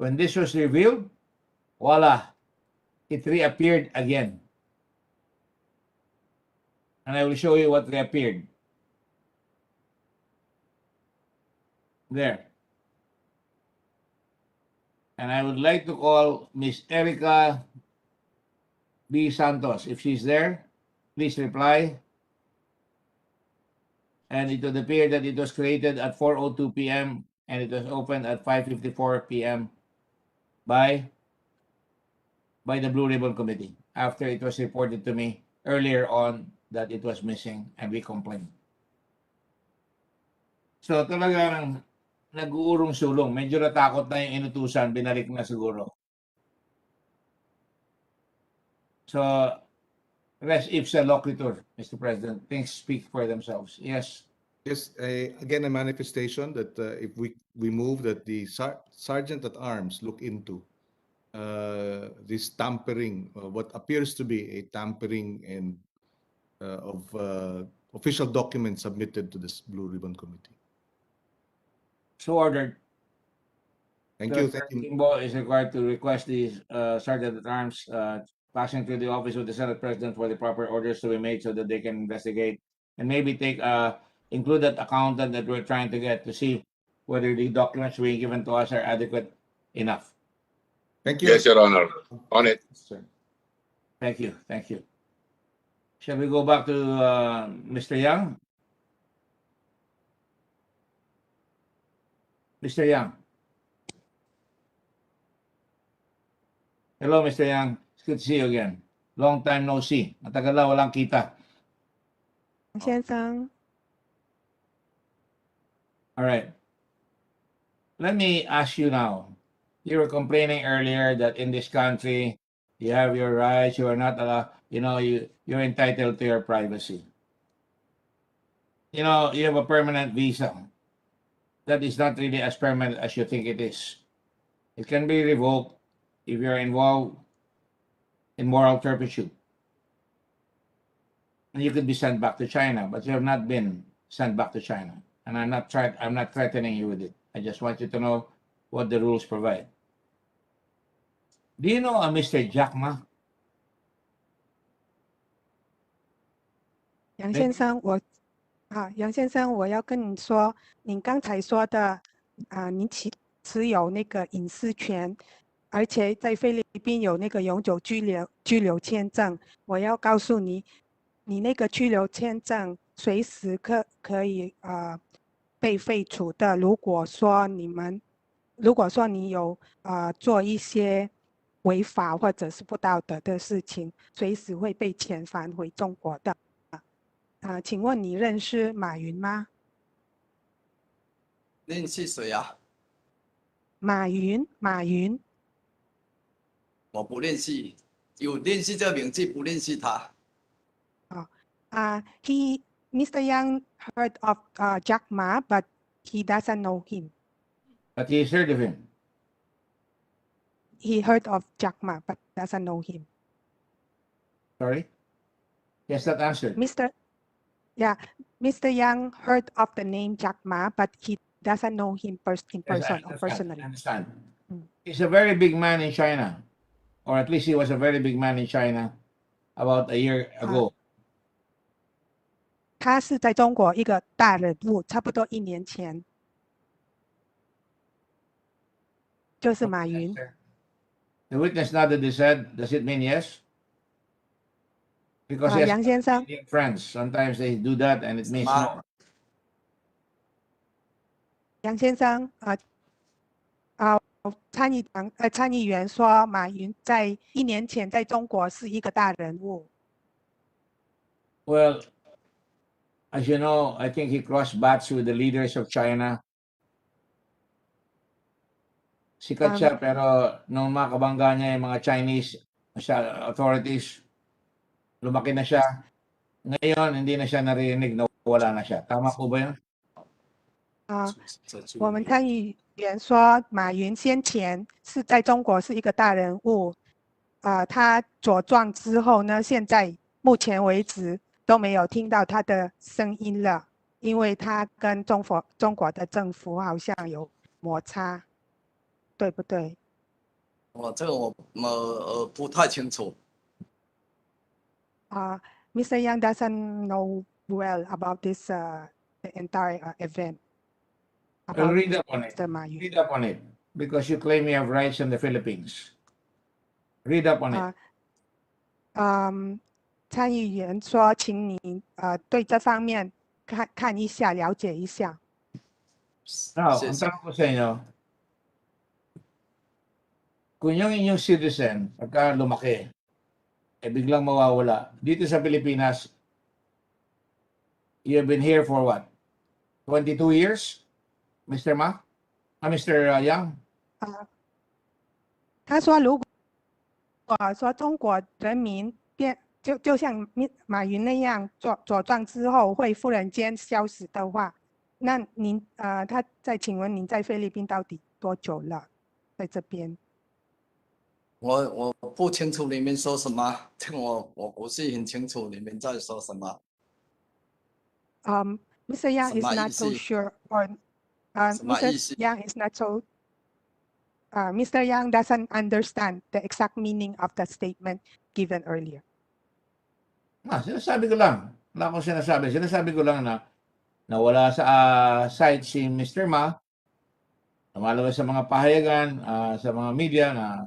When this was revealed, voila, it reappeared again. And I will show you what reappeared. There. And I would like to call Miss Erica B. Santos. If she's there, please reply. And it would appear that it was created at 4:02 p.m. and it was opened at 5:54 p.m. by the Blue Ribbon Committee after it was reported to me earlier on that it was missing and we complained. So talagang nag-uurong sulong. Medyo natakot na yung inutusan, binalik na siguro. So, res ipsa loquitur, Mr. President. Things speak for themselves. Yes. Yes, again, a manifestation that if we move that the sergeant at arms look into this tampering, what appears to be a tampering and of official documents submitted to this Blue Ribbon Committee. So ordered. Thank you. Senator Thank you. Kimbo is required to request the sergeant at arms passing through the office of the Senate President for the proper orders to be made so that they can investigate and maybe take include that accountant that we're trying to get to see whether the documents being given to us are adequate enough. Thank you. Yes, Your Honor. On it. Sir. Thank you. Thank you. Shall we go back to Mr. Yang? Mr. Yang. Hello, Mr. Yang. It's good to see you again. Long time no see. Matagal na walang kita. 先生， All right. Let me ask you now. You were complaining earlier that in this country, you have your rights. You are not allowed, you're entitled to your privacy. You have a permanent visa. That is not really as permanent as you think it is. It can be revoked if you're involved in moral turpitude. And you could be sent back to China, but you have not been sent back to China. And I'm not threatening you with it. I just want you to know what the rules provide. Do you know a Mr. Jack Ma? 杨先生，杨先生，我要跟你说，您刚才说的，您持有那个隐私权，而且在菲律宾有那个永久居留签证。我要告诉你，你那个居留签证随时可以被废除的。如果说你有做一些违法或者是不道德的事情，随时会被遣返回中国的。请问你认识马云吗？认识谁啊？马云。我不认识，有认识这个名字，不认识他。Mr. Yang heard of Jack Ma, but he doesn't know him. But he's heard of him. He heard of Jack Ma, but doesn't know him. Sorry? Yes, that answered. Mr. Yang heard of the name Jack Ma, but he doesn't know him in person or personally. I understand. He's a very big man in China, or at least he was a very big man in China about a year ago. 他是在中国一个大人物，差不多1年前，就是马云。The witness nodded his head. Does it mean yes? Because yes, 杨先生 friends, sometimes they do that and it means no. 杨先生，参议员说马云在1年前在中国是一个大人物。Well, as you know, I think he crossed paths with the leaders of China. Sikat siya, pero nung makabangga niya yung mga Chinese authorities, lumaki na siya. Ngayon, hindi na siya narinig na wala na siya. Tama po ba yun? 我们参议员说，马云先前是在中国是一个大人物，他茁壮之后呢，现在目前为止都没有听到他的声音了，因为他跟中国的政府好像有摩擦，对不对？这个我不太清楚。Mr. Yang doesn't know well about this the entire event. Well, read up on it. Read up on it, because you claim you have rights in the Philippines. Read up on it. 参议员说，请你对这方面看一下，了解一下。Now, ang tanong ko sa inyo, kung yung inyong citizen, pagka lumaki, biglang mawawala, dito sa Pilipinas, you have been here for what? 22 years? Mr. Mr. Yang? 他说，如说中国人民就像马云那样茁壮之后会忽然间消失的话，那您他再请问您在菲律宾到底多久了？在这边？我不清楚你们说什么，我不是很清楚你们在说什么。Mr. Yang is not so sure, or Mr. Yang is not so. Mr. Yang doesn't understand the exact meaning of the statement given earlier. Sinasabi ko lang. Wala akong sinasabi. Sinasabi ko lang na nawala sa site si Mr. Ma. Lumalabas sa mga pahayagan, sa mga media na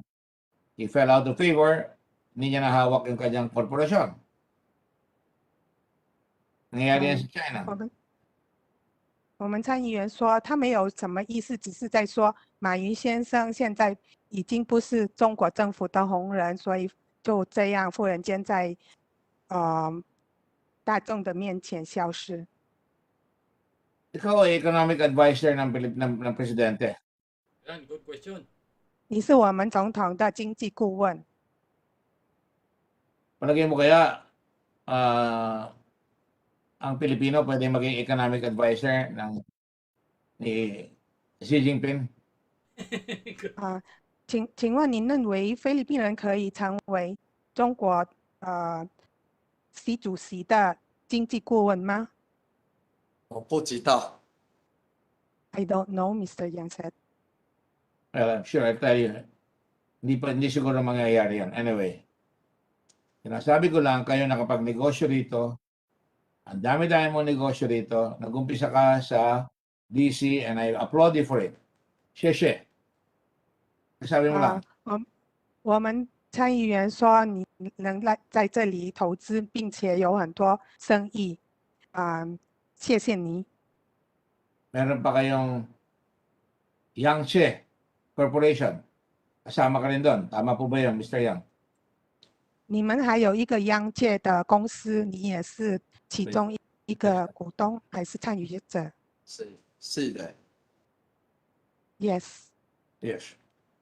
he fell out of favor. Hindi niya nahawak yung kanyang korporasyon. Nangyayari yan sa China. 我们参议员说他没有什么意思，只是在说马云先生现在已经不是中国政府的红人，所以就这样忽然间在大众的面前消失。Ikaw ay economic advisor ng presidente. Good question. 你是我们总统的经济顾问。Palagay mo kaya ang Pilipino pwede maging economic advisor ni Xi Jinping? 请问您认为菲律宾人可以成为中国习主席的经济顾问吗？我不知道。I don't know, Mr. Yang said. Well, I'm sure I tell you, hindi siguro mangyayari yan. Anyway, sinasabi ko lang, kayo nakapagnegosyo rito, ang dami-dami mong negosyo rito, nag-umpisa ka sa DC and I applaud you for it. Sheshe. Sabi mo lang. 我们参议员说你能在这里投资，并且有很多生意，谢谢你。Meron pa kayong Yangtze Corporation. Kasama ka rin doon. Tama po ba yun, Mr. Yang? 你们还有一个央界的公司，你也是其中一个股东还是参与者？是的。Yes. Yes.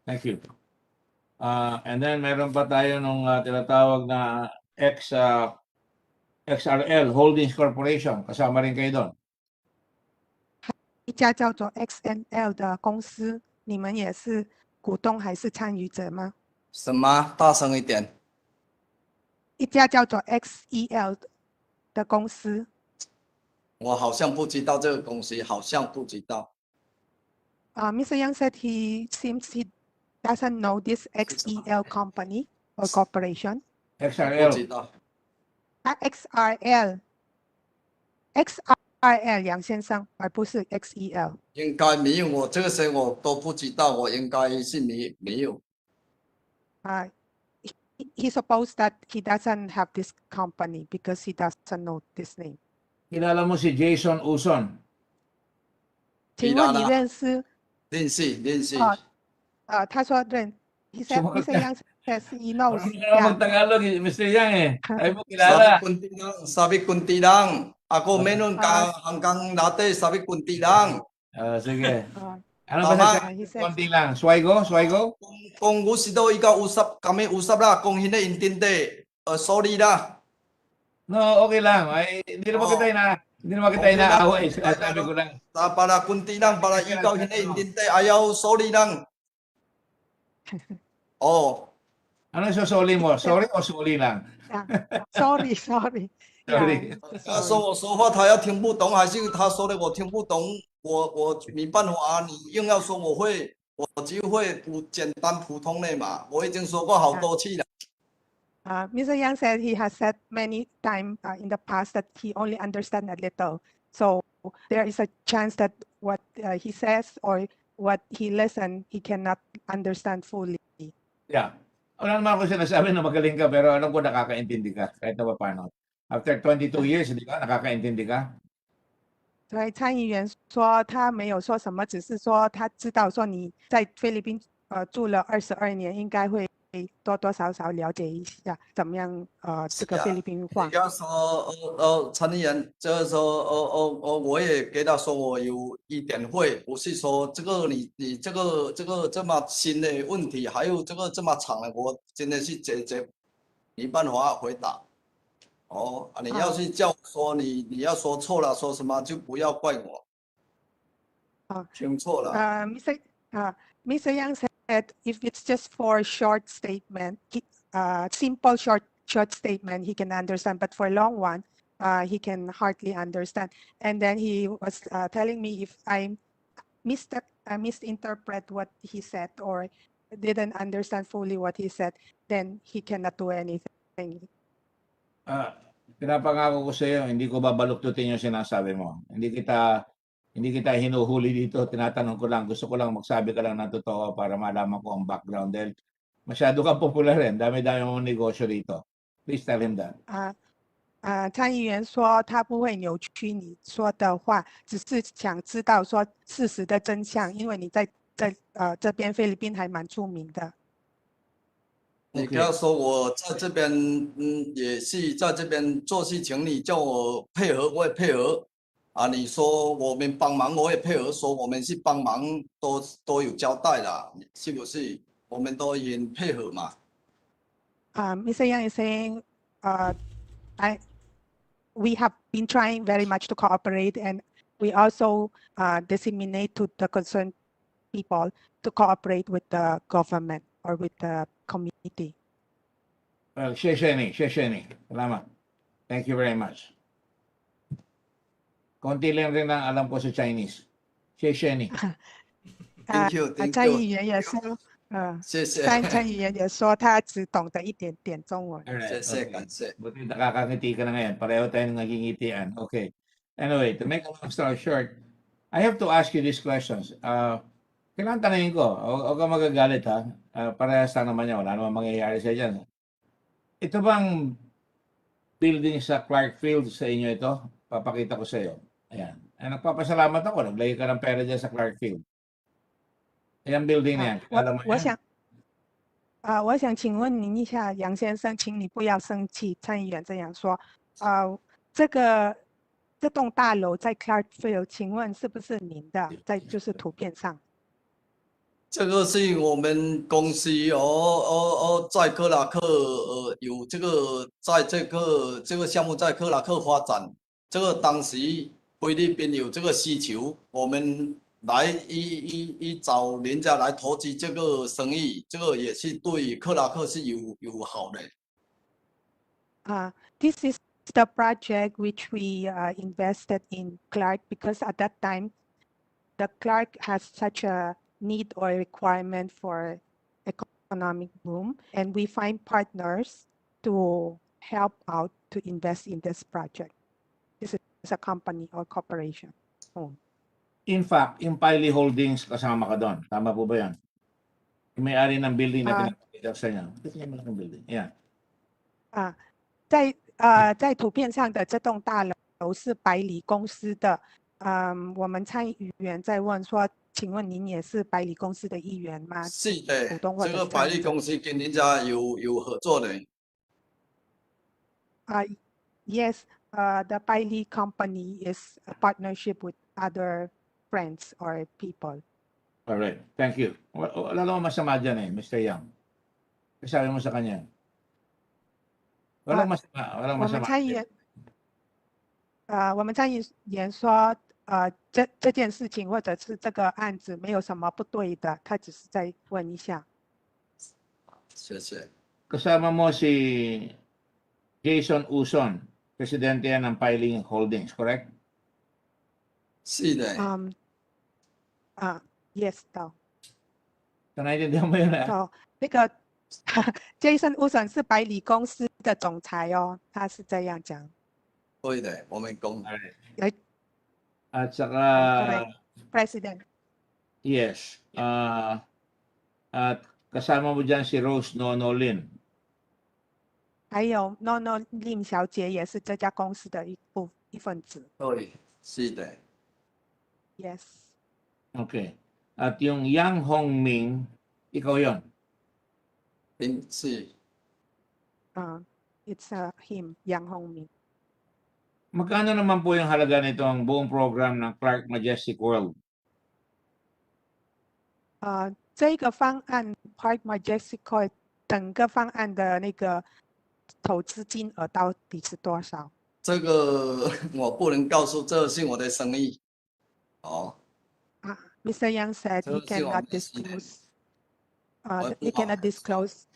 Thank you. And then meron pa tayo nung tinatawag na XRL Holdings Corporation. Kasama rin kayo doon. 一家叫做 XNL 的公司，你们也是股东还是参与者吗？什么？大声一点。一家叫做 XEL 的公司。我好像不知道这个公司，好像不知道。Mr. Yang said he seems he doesn't know this XEL company or corporation. XRL. 不知道。XRL 杨先生，而不是 XEL。应该没有，我这些我都不知道，我应该是没有。He supposed that he doesn't have this company because he doesn't know this name. Kilala mo si Jason Uson? 请问你认识？认识。他说认。He said, Mr. Yang says he knows. Mag-Tagalog, Mr. Yang eh. Ay mo kilala. Sabi kunti lang. Ako meron ka hanggang dati, sabi kunti lang. Sige. Ano ba sabi? Kunti lang. Swaigo? Kung gusto ikaw kami usap lang. Kung hindi intindi, sorry na. No, okay lang. Ay, hindi naman kita inaaway. Sabi ko lang. Para kunti lang, para ikaw hindi intindi, ayaw, sorry lang. Ano susuli mo? Sorry o suli lang? Sorry. 说话他要听不懂，还是他说的我听不懂？我没办法啊！你硬要说我就会简单普通的嘛。我已经说过好多次了。Mr. Yang said he has said many times in the past that he only understands a little. So there is a chance that what he says or what he listens, he cannot understand fully. Yeah. Wala naman ako sinasabi na magaling ka, pero alam ko nakakaintindi ka kahit na paano. After 22 years, di ba, nakakaintindi ka? 所以参议员说他没有说什么，只是说他知道说你在菲律宾住了22年，应该会多多少少了解一下怎么样这个菲律宾话。你刚说参议员就是说我也给他说我有一点会，不是说这个你这个这么新的问题，还有这个这么长的，我真的是解决没办法回答。你要是叫我说你要说错了，说什么就不要怪我。听错了。Mr. Yang said if it's just for short statement, simple short statement, he can understand, but for long one, he can hardly understand. And then he was telling me if I misinterpret what he said or didn't understand fully what he said, then he cannot do anything. Pinapangako ko sa iyo, hindi ko babaluktutin yung sinasabi mo. Hindi kita hinuhuli dito, tinatanong ko lang, gusto ko lang magsabi ka lang ng totoo para malaman ko ang background dahil masyado kang popular rin, dami-dami mong negosyo dito. Please tell him that. 参议员说他不会扭曲你说的话，只是想知道说事实的真相，因为你在这边菲律宾还蛮出名的。你跟他说我在这边也是在这边做事情，你叫我配合我也配合你说我们帮忙我也配合，说我们是帮忙都有交代的，是不是？我们都很配合嘛。Mr. Yang is saying, we have been trying very much to cooperate, and we also disseminate to the concerned people to cooperate with the government or with the community. Share. Salamat. Thank you very much. Konti lang rin ang alam ko sa Chinese. Share. Thank you. 参议员也说，谢谢。参议员也说他只懂得一点点中文。谢谢，感谢。 Buti nakakangiti ka na ngayon. Pareho tayong nagingitian. Okay. Anyway, to make a long story short, I have to ask you these questions. Kailangan tanongin ko. Huwag ka magagalit ha. Parehas lang naman yan. Wala naman mangyayari sa dyan. Ito bang building sa Clark Field sa inyo ito? Papakita ko sa iyo. Ayan. Nagpapasalamat ako. Naglagay ka ng pera dyan sa Clark Field. Ayan building na yan. Alam mo yan? 我想请问您一下，杨先生，请你不要生气。参议员这样说，这栋大楼在 Clark Field， 请问是不是您的？就是图片上。这个是我们公司在克拉克有这个在这个项目在克拉克发展，这个当时菲律宾有这个需求，我们来一找人家来投资这个生意，这个也是对克拉克是有好的。This is the project which we invested in Clark because at that time, the Clark has such a need or requirement for economic boom, and we find partners to help out to invest in this project. This is a company or corporation. In fact, yung Piley Holdings kasama ka doon. Tama po ba yan? Yung may-ari ng building na pinapakita sa inyo. Ito yung malaking building. Yan. 在图片上的这栋大楼是百里公司的。我们参议员在问说，请问您也是百里公司的一员吗？是的，股东或者这个百里公司跟人家有合作的。Yes, the Piley company is a partnership with other friends or people. All right. Thank you. Wala naman masama dyan eh, Mr. Yang. Sabi mo sa kanya. Walang masama. Walang masama. 我们参议员说，这件事情或者是这个案子没有什么不对的，他只是在问一下。谢谢。 Kasama mo si Jason Uson, presidente yan ng Piley Holdings, correct? 是的。Yes, 到。naintindihan mo yun ah? 那个Jason Uson 是百里公司的总裁哦，他是这样讲。 对的，我们公。At saka President. Yes. At kasama mo dyan si Rose Nono Lin. 还有 Nono Lim 小姐也是这家公司的一份子。对，是的。Yes. Okay. At yung Yang Hongming, ikaw yon. 是 It's him, Yang Hongmin. Magkano naman po yung halaga nitong buong program ng Clark Majestic World? 这个方案 Park Majestic 整个方案的那个投资金额到底是多少？这个我不能告诉，这是我的生意。哦， Mr. Yang said 这 he 是我们 cannot 的生意。 disclose. 我不 He 好 cannot disclose.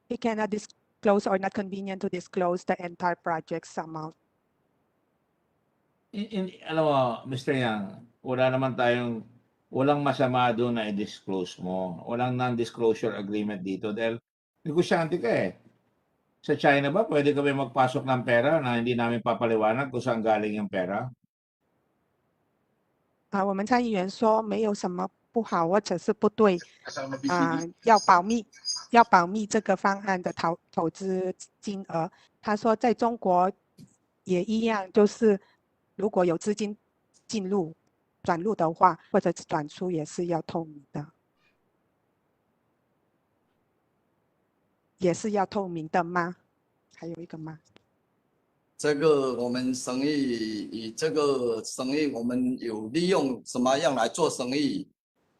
He cannot disclose or not convenient to disclose the entire project's amount. Alam mo, Mr. Yang, walang masama doon na i-disclose mo. Walang non-disclosure agreement dito dahil negosyante ka eh. Sa China ba, pwede kami magpasok ng pera na hindi namin papaliwanag kung saan galing yung pera? 我们参议员说没有什么不好或者是不对，要保密这个方案的投资金额。他说在中国也一样，就是如果有资金进入、转入的话，或者转出也是要透明的，也是要透明的吗？还有一个吗？ 这个我们生意以这个生意，我们有利用什么样来做生意？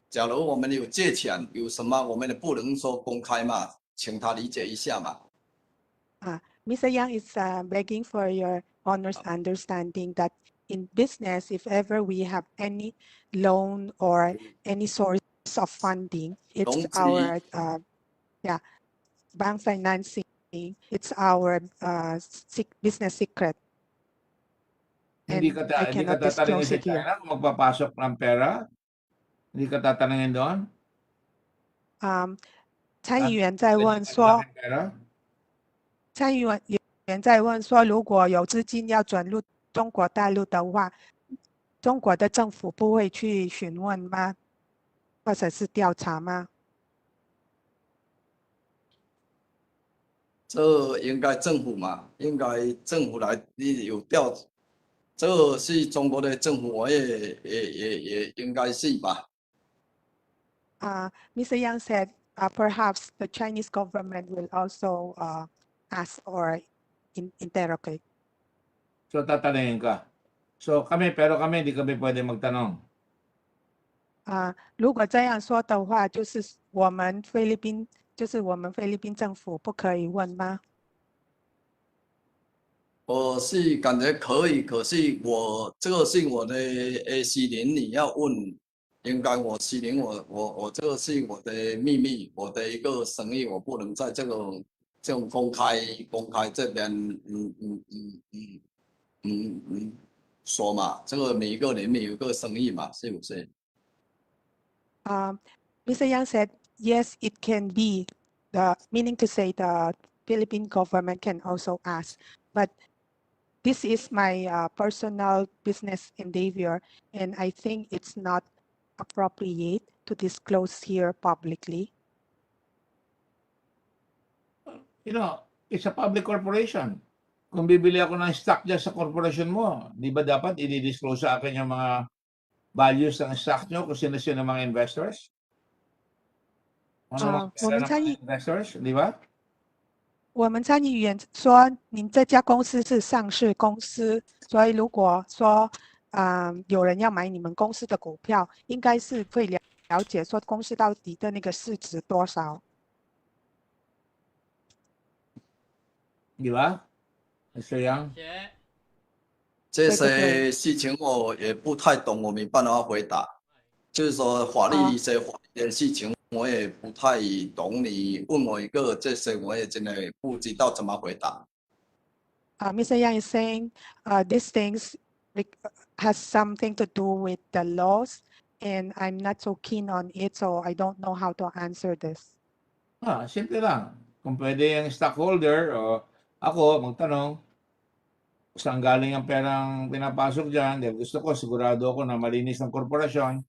假如我们有借钱，有什么我们也不能说公开嘛，请他理解一下嘛。Mr. Yang is begging for your honor's understanding that in business, if ever we have any loan or any source of funding, it's our bank financing. It's our business secret. Hindi And ka I cannot tatanungin disclose sa it here. China kung magpapasok ng pera? Hindi ka tatanungin doon? 参议员在问说，参议员在问说，如果有资金要转入中国大陆的话，中国的政府不会去询问吗？或者是调查吗？这应该政府嘛，应该政府来有调，这是中国的政府，我也应该是吧。Mr. Yang said, perhaps the Chinese government will also ask or interrogate. So tatanungin ka. Pero kami hindi kami pwede magtanong. 如果这样说的话，就是我们菲律宾政府不可以问吗？我是感觉可以，可是这个是我的西林，你要问，应该我西林我这个是我的秘密，我的一个生意，我不能在这种公开这边说嘛，这个每一个人每一个生意嘛，是不是？Mr. Yang said, yes, it can be. Meaning to say the Philippine government can also ask, but this is my personal business endeavor, and I think it's not appropriate to disclose here publicly. You know, it's a public corporation. Kung bibili ako ng stock dyan sa corporation mo, di ba dapat i-disclose sa akin yung mga values ng stock nyo kung sino-sino mga investors? Ano mga investors, di ba? 我们参议员说，您这家公司是上市公司，所以如果说有人要买你们公司的股票，应该是会了解说公司到底的那个市值多少。Di ba? Mr. Yang? 这些事情我也不太懂，我没办法回答。就是说法律一些法律的事情我也不太懂，你问我一个这些我也真的不知道怎么回答。Mr. Yang is saying these things has something to do with the laws, and I'm not so keen on it, so I don't know how to answer this. Simple lang. Kung pwede yung stockholder o ako magtanong saan galing ang perang pinapasok dyan, dahil gusto ko, sigurado ako na malinis ng korporasyon,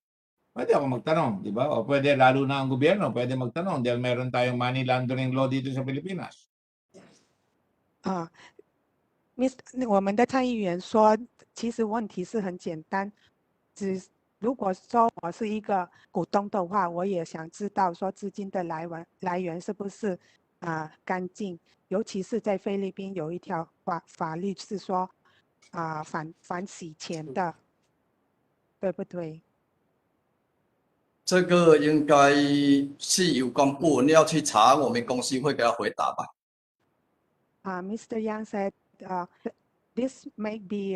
pwede ako magtanong, di ba? O pwede, lalo na ang gobyerno, pwede magtanong dahil meron tayong money laundering law dito sa Pilipinas. 我们的参议员说，其实问题是很简单，如果说我是一个股东的话，我也想知道说资金的来源是不是干净，尤其是在菲律宾有一条法律是说反洗钱的，对不对？这个应该是有关部门要去查，我们公司会给他回答吧。Mr. Yang said this may be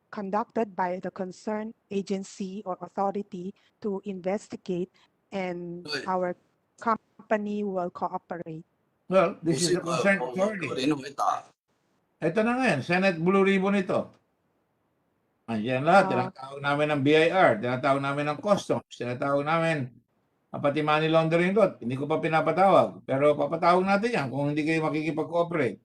conducted by the concerned agency or authority to investigate, and our company will cooperate. Well, 不 this is 是 the concerned 我个 authority. 人回答。 Ito na ngayon, Senate Blue Ribbon ito. Andiyan lahat, tinatawag namin ng BIR, tinatawag namin ng Customs, tinatawag namin pati money laundering doon. Hindi ko pa pinapatawag, pero papatawag natin yan kung hindi kayo makikipag-cooperate.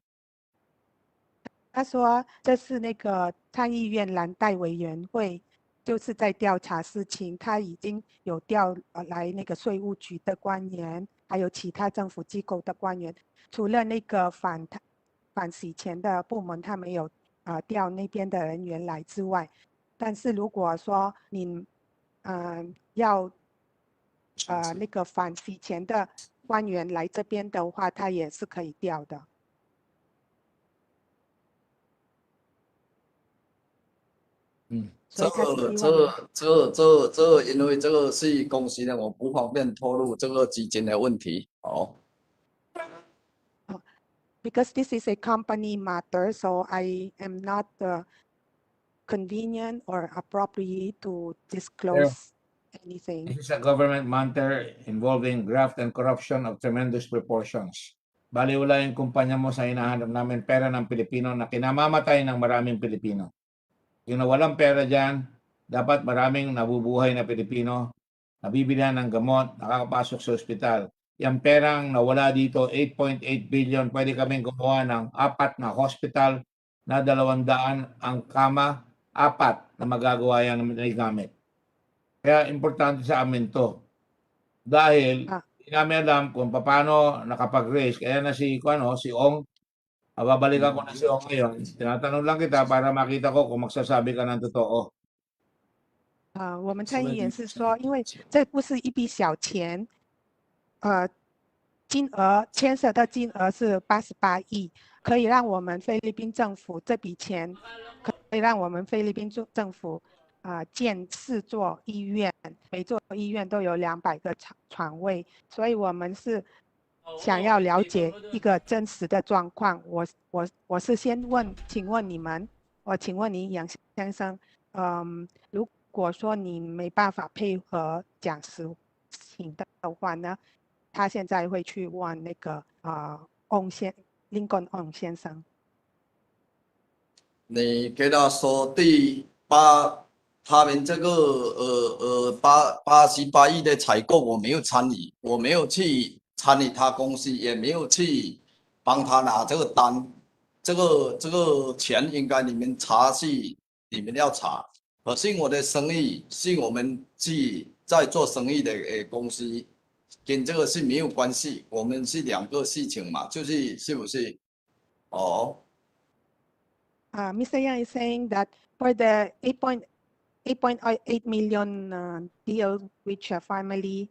他说这是那个参议院蓝带委员会，就是在调查事情，他已经有调来那个税务局的官员，还有其他政府机构的官员，除了那个反洗钱的部门，他没有调那边的人员来之外，但是如果说你要那个反洗钱的官员来这边的话，他也是可以调的。因为这个是公司的，我不方便透露这个基金的问题。哦。Because this is a company matter, so I am not convenient or appropriate to disclose anything. This is a government matter involving graft and corruption of tremendous proportions. Baliwala yung kumpanya mo sa hinahanap namin pera ng Pilipino na kinamamatay ng maraming Pilipino. Yung nawalang pera dyan, dapat maraming nabubuhay na Pilipino, nabibilihan ng gamot, nakakapasok sa ospital. Yung perang nawala dito, 8.8 billion, pwede kaming gumawa ng 4 na hospital na 200 ang kama, 4 na magagawa yan ng gamit. Kaya importante sa amin to. Dahil hindi namin alam kung paano nakapag-raise. Kaya na si Ong, babalikan ko na si Ong ngayon. Tinatanong lang kita para makita ko kung magsasabi ka ng totoo. 我们参议员是说，因为这不是一笔小钱，金额牵涉的金额是88亿，可以让我们菲律宾政府这笔钱可以让我们菲律宾政府建4座医院，每座医院都有200个床位，所以我们是想要了解一个真实的状况。我是先请问你们，请问你杨先生，如果说你没办法配合讲实情的话呢，他现在会去问那个林根翁先生。你给他说他们这个88亿的采购我没有参与，我没有去参与他公司，也没有去帮他拿这个单，这个钱应该你们查是你们要查。可是我的生意是我们在做生意的公司，跟这个是没有关系，我们是2个事情嘛，是不是？哦。Mr. Yang is saying that for the 8.8 million deal which a family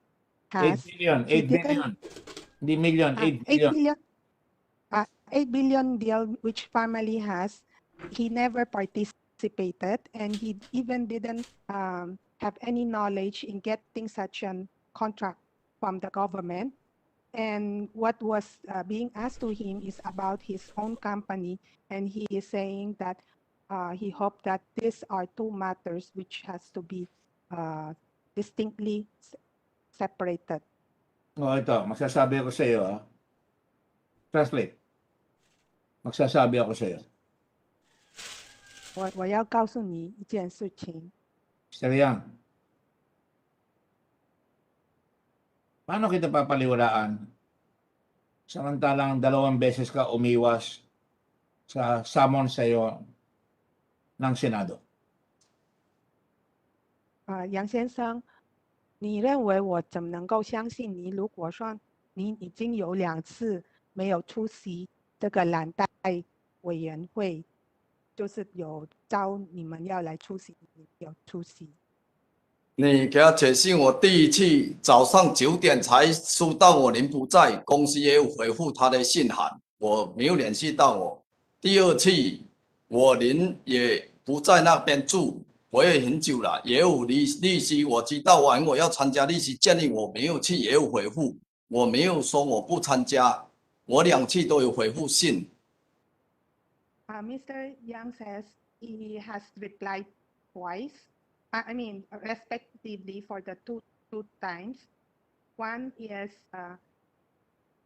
has 8 billion. Hindi million, 8 billion. 8 billion deal which family has, he never participated, and he even didn't have any knowledge in getting such a contract from the government. And what was being asked to him is about his own company, and he is saying that he hoped that these are 2 matters which has to be distinctly separated. Ito, magsasabi ako sa iyo. Translate. Magsasabi ako sa iyo. 我要告诉你一件事情。Mr. Yang, paano kita papaliwalaan samantalang 2 beses ka umiwas sa summon sa iyo ng Senado? 杨先生，你认为我怎么能够相信你？如果说你已经有2次没有出席这个蓝带委员会，就是有招你们要来出席，有出席。你给他解信，我第一次早上9点才收到我您不在，公司也有回复他的信函，我没有联系到我。第二次我您也不在那边住，我也很久了，也有利息，我知道我要参加利息建议，我没有去，也有回复，我没有说我不参加，我2次都有回复信。Mr. Yang says he has replied twice. I mean, respectively for the two times. One is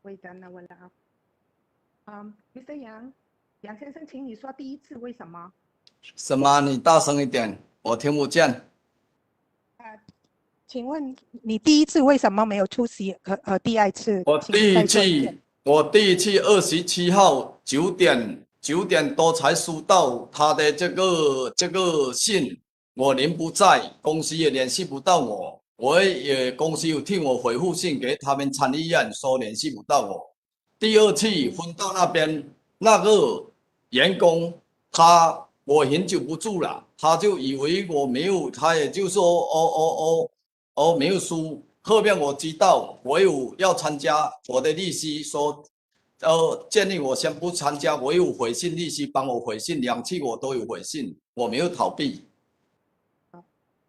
wait, nawala ako. Mr. Yang 先生，请你说第一次为什么？什么？你大声一点，我听不见。请问你第一次为什么没有出席和第二次？我第一次27号9点多才收到他的这个信，我您不在，公司也联系不到我，公司有替我回复信给他们参议院说联系不到我。第二次分到那边那个员工我很久不住了，他就以为我没有，他也就说没有输。后面我知道我有要参加，我的律师说建议我先不参加，我有回信，律师帮我回信，2次我都有回信，我没有逃避。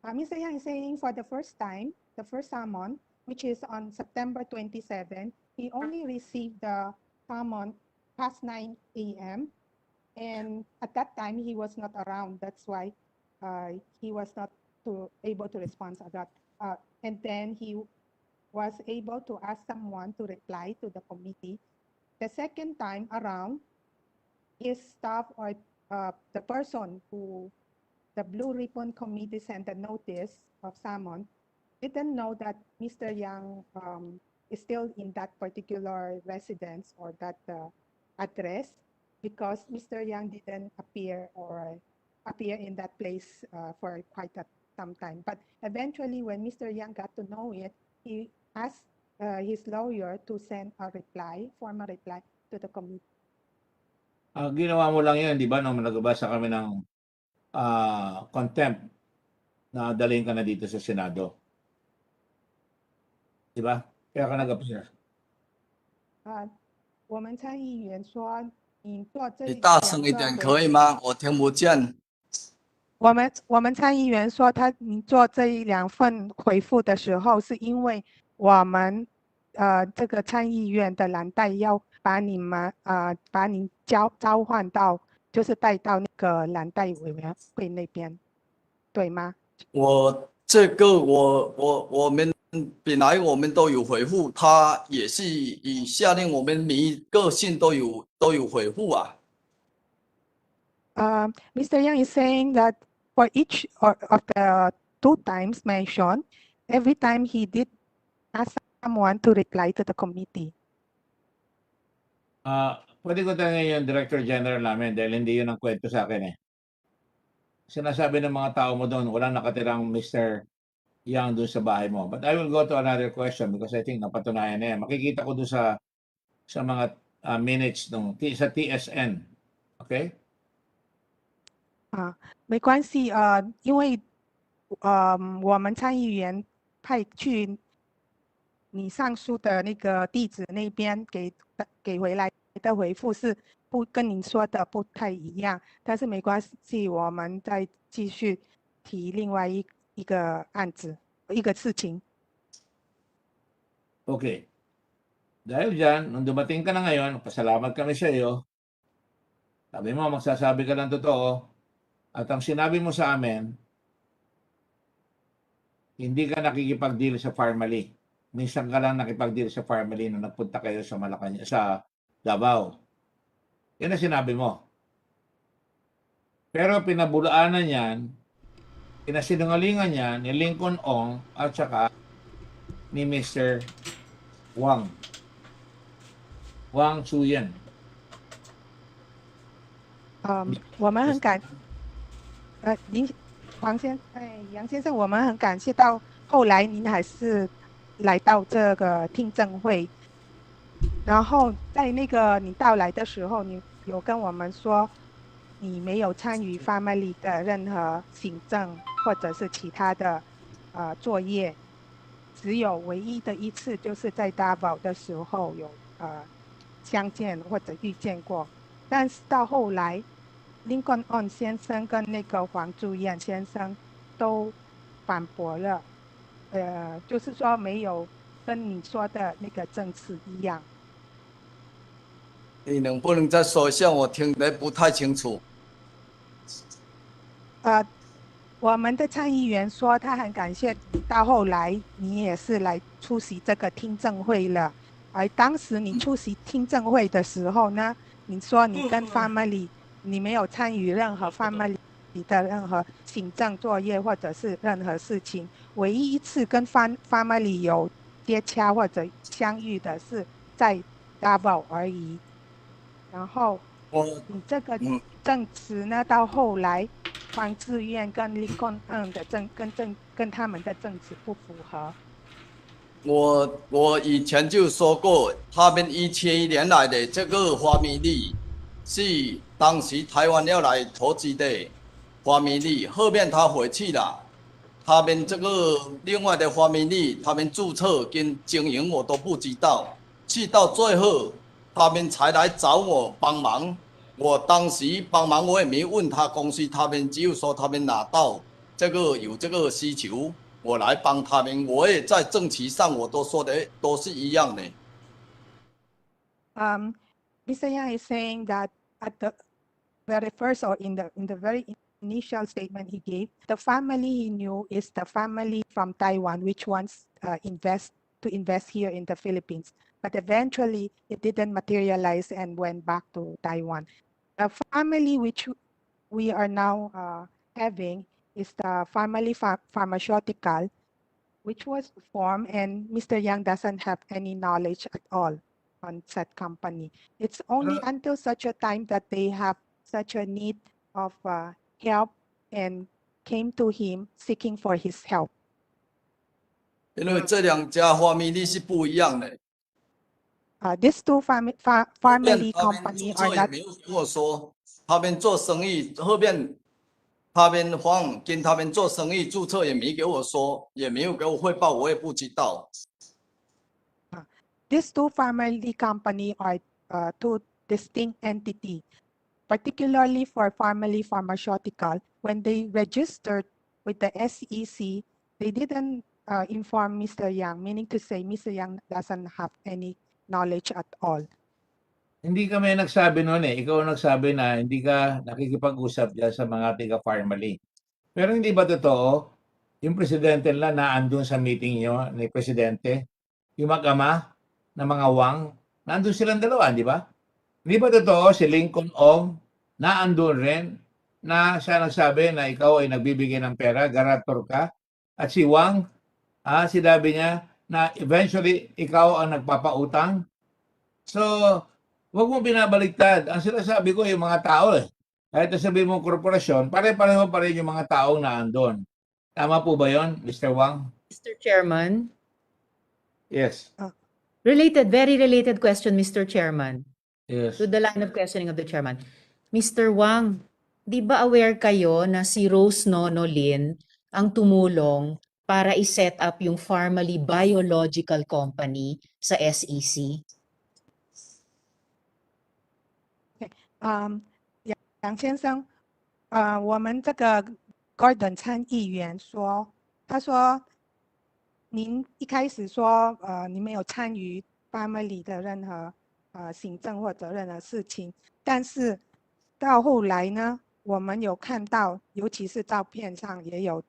Mr. Yang is saying for the first time, the first summon, which is on September 27, he only received the summon past 9 a.m. And at that time, he was not around. That's why he was not able to respond to that. And then he was able to ask someone to reply to the committee. The second time around, his staff or the person who the Blue Ribbon Committee sent a notice of summon didn't know that Mr. Yang is still in that particular residence or that address because Mr. Yang didn't appear in that place for quite some time. But eventually, when Mr. Yang got to know it, he asked his lawyer to send a formal reply to the committee. Ginawa mo lang yun, di ba, nung nagbasa kami ng contempt na dalhin ka na dito sa Senado. Di ba? Kaya ka nag-appear. 我们参议员说你做这你大声一点可以吗？我听不见。我们参议员说你做这2份回复的时候，是因为我们这个参议院的蓝带要把你召唤到，就是带到那个蓝带委员会那边，对吗？我们本来我们都有回复，他也是以下令我们每一个信都有回复啊。Mr. Yang is saying that for each of the 2 times mentioned, every time he did ask someone to reply to the committee. Pwede ko tanongin yung Director General namin dahil hindi yun ang kwento sa akin eh. Sinasabi ng mga tao mo doon, walang nakatirang Mr. Yang doon sa bahay mo. But I will go to another question because I think napatunayan na yan. Makikita ko doon sa mga minutes sa TSN. Okay? 没关系因为我们参议员派去你上述的那个地址那边给回来的回复是不跟你说的不太一样，但是没关系，我们再继续提另外一个案子，一个事情。Okay. Dahil dyan, nung dumating ka na ngayon, pasalamat kami sa iyo. Sabi mo, magsasabi ka ng totoo. At ang sinabi mo sa amin, hindi ka nakikipag-deal sa Farmally. Minsan ka lang nakipag-deal sa Farmally nung nagpunta kayo sa Malacanang, sa Davao. Yan ang sinabi mo. Pero pinabulaanan yan, pinasinungalingan yan ni Lincoln Ong at saka ni Mr. Wang Chuyan. 我们很杨先生，我们很感谢到后来您还是来到这个听证会，然后在那个你到来的时候，你有跟我们说你没有参与 Family 的任何行政或者是其他的作业，只有唯一的一次就是在 Davao 的时候有相见或者遇见过，但是到后来，Lincoln On 先生跟那个黄祖彦先生都反驳了，就是说没有跟你说的那个证词一样。你能不能再说一下？我听得不太清楚。我们的参议员说他很感谢你，到后来你也是来出席这个听证会了。而当时你出席听证会的时候呢，你说你跟 family 你没有参与任何 family 的任何行政作业或者是任何事情，唯一一次跟 family 有接洽或者相遇的是在 Davao 而已。然后你这个证词呢，到后来黄志愿跟 Lincoln 的跟他们的证词不符合。我以前就说过，他们1700年来的这个发明力是当时台湾要来投资的发明力，后面他回去了，他们这个另外的发明力，他们注册跟经营我都不知道，去到最后他们才来找我帮忙。我当时帮忙，我也没问他公司，他们只有说他们拿到这个有这个需求。我来帮他们，我也在证词上我都说的都是一样的。Mr. Yang is saying that at the very first or in the very initial statement he gave, the family he knew is the family from Taiwan, which wants to invest here in the Philippines. But eventually it didn't materialize and went back to Taiwan. The family which we are now having is the family pharmaceutical, which was formed, and Mr. Yang doesn't have any knowledge at all on said company. It's only until such a time that they have such a need of help and came to him seeking for his help. 因为这两家发明力是不一样的。These two family company are not. 没有跟我说，他们做生意后面，他们跟他们做生意注册也没给我说，也没有给我汇报，我也不知道。These two family company are two distinct entities, particularly for family pharmaceutical. When they registered with the SEC, they didn't inform Mr. Yang, meaning to say Mr. Yang doesn't have any knowledge at all. Hindi kami nagsabi noon eh. Ikaw ang nagsabi na hindi ka nakikipag-usap dyan sa mga tiga-family. Pero hindi ba totoo, yung presidente nila naandun sa meeting nyo ni presidente, yung mag-ama na mga Wang, naandun silang dalawa, di ba? Hindi ba totoo si Lincoln Ong naandun rin na siya nagsabi na ikaw ay nagbibigay ng pera, garantor ka, at si Wang, sinabi niya na eventually ikaw ang nagpapautang. So, wag mo binabaliktad. Ang sinasabi ko yung mga tao eh. Kahit sabihin mo korporasyon, pare-pareho pa rin yung mga taong naandun. Tama po ba yon, Mr. Wang? Mr. Chairman? Yes. Very related question, Mr. Chairman. Yes. To the line of questioning of the chairman. Mr. Wang, di ba aware kayo na si Rose Nono Lin ang tumulong para i-set up yung Pharmaly Biological Company sa SEC? 杨先生，我们这个 Gordon 参议员说，他说您一开始说你没有参与 family 的任何行政或者任何事情，但是到后来呢，我们有看到，尤其是照片上也有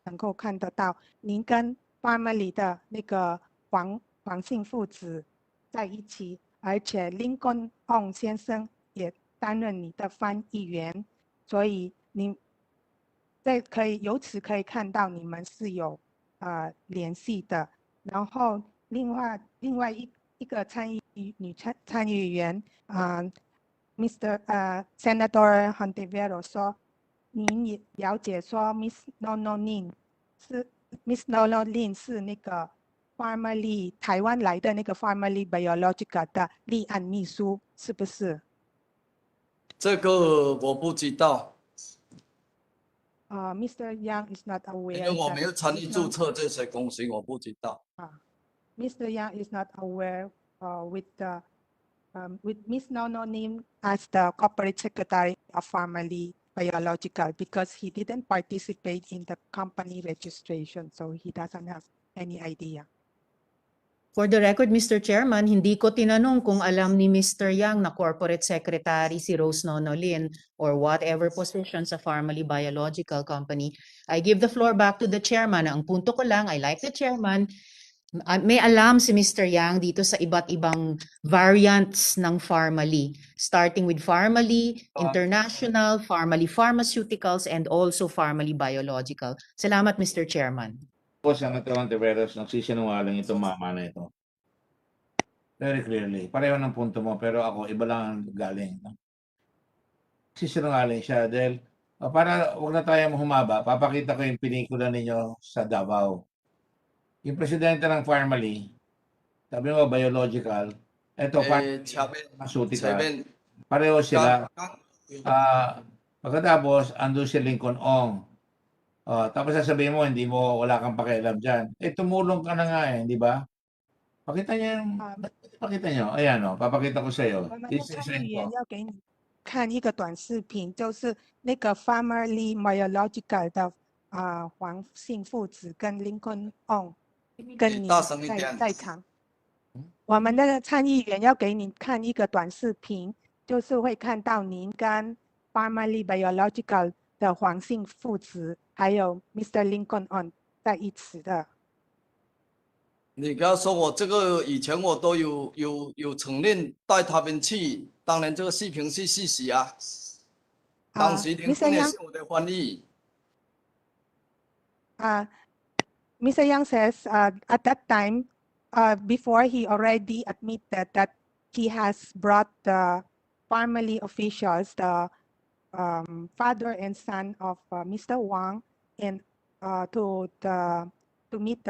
能够看得到，您跟 family 的那个黄姓父子在一起，而且 Lincoln Ong 先生也担任你的翻译员，所以你由此可以看到你们是有联系的。然后另外一个参议员Mr. Senator Hontiveros 说，您也了解说 Miss Nono Lin 是那个 Family 台湾来的那个 Family Biological 的立案秘书，是不是？这个我不知道。Mr. Yang is not 因 aware 为我 that 没有参与 Ms. 注册这些公司，我不知道。 Mr. Yang is not aware with Ms. Nono Nim as the corporate secretary of Family Biological because he didn't participate in the company registration, so he doesn't have any idea. For the record, Mr. Chairman, hindi ko tinanong kung alam ni Mr. Yang na corporate secretary si Rose Nonolin or whatever position sa Family Biological Company. I give the floor back to the chairman. Ang punto ko lang, I like the chairman, may alam si Mr. Yang dito sa iba't ibang variants ng Family, starting with Family International, Family Pharmaceuticals, and also Family Biological. Salamat, Mr. Chairman. Po, Senator Ontiveros, nagsisinungaling itong mama na ito. Very clearly. Pareho ng punto mo, pero ako, iba lang ang galing. No? Nagsisinungaling siya dahil, para huwag na tayo humaba, papakita ko yung pelikula ninyo sa Davao. Yung presidente ng Family, sabi mo, biological, ito, pharmaceutical, pareho sila. Pagkatapos, andun si Lincoln Ong. Tapos sasabihin mo, wala kang pakialam dyan. Tumulong ka na nga di ba? Pakita niyo pakita niyo. Ayan papakita ko sa iyo. 我们的参议员要给你看一个短视频，就是那个 Family Biological 的黄姓父子跟 Lincoln Ong 跟你在场。我们的参议员要给你看一个短视频，就是会看到您跟 Family Biological 的黄姓父子，还有 Mr. Lincoln On 在一起的。你跟他说我这个以前我都有承认带他们去，当然这个视频是事实啊。当时林坤也是我的翻译。Mr. Yang says at that time, before he already admitted that he has brought the family officials, the father and son of Mr. Wang, and to meet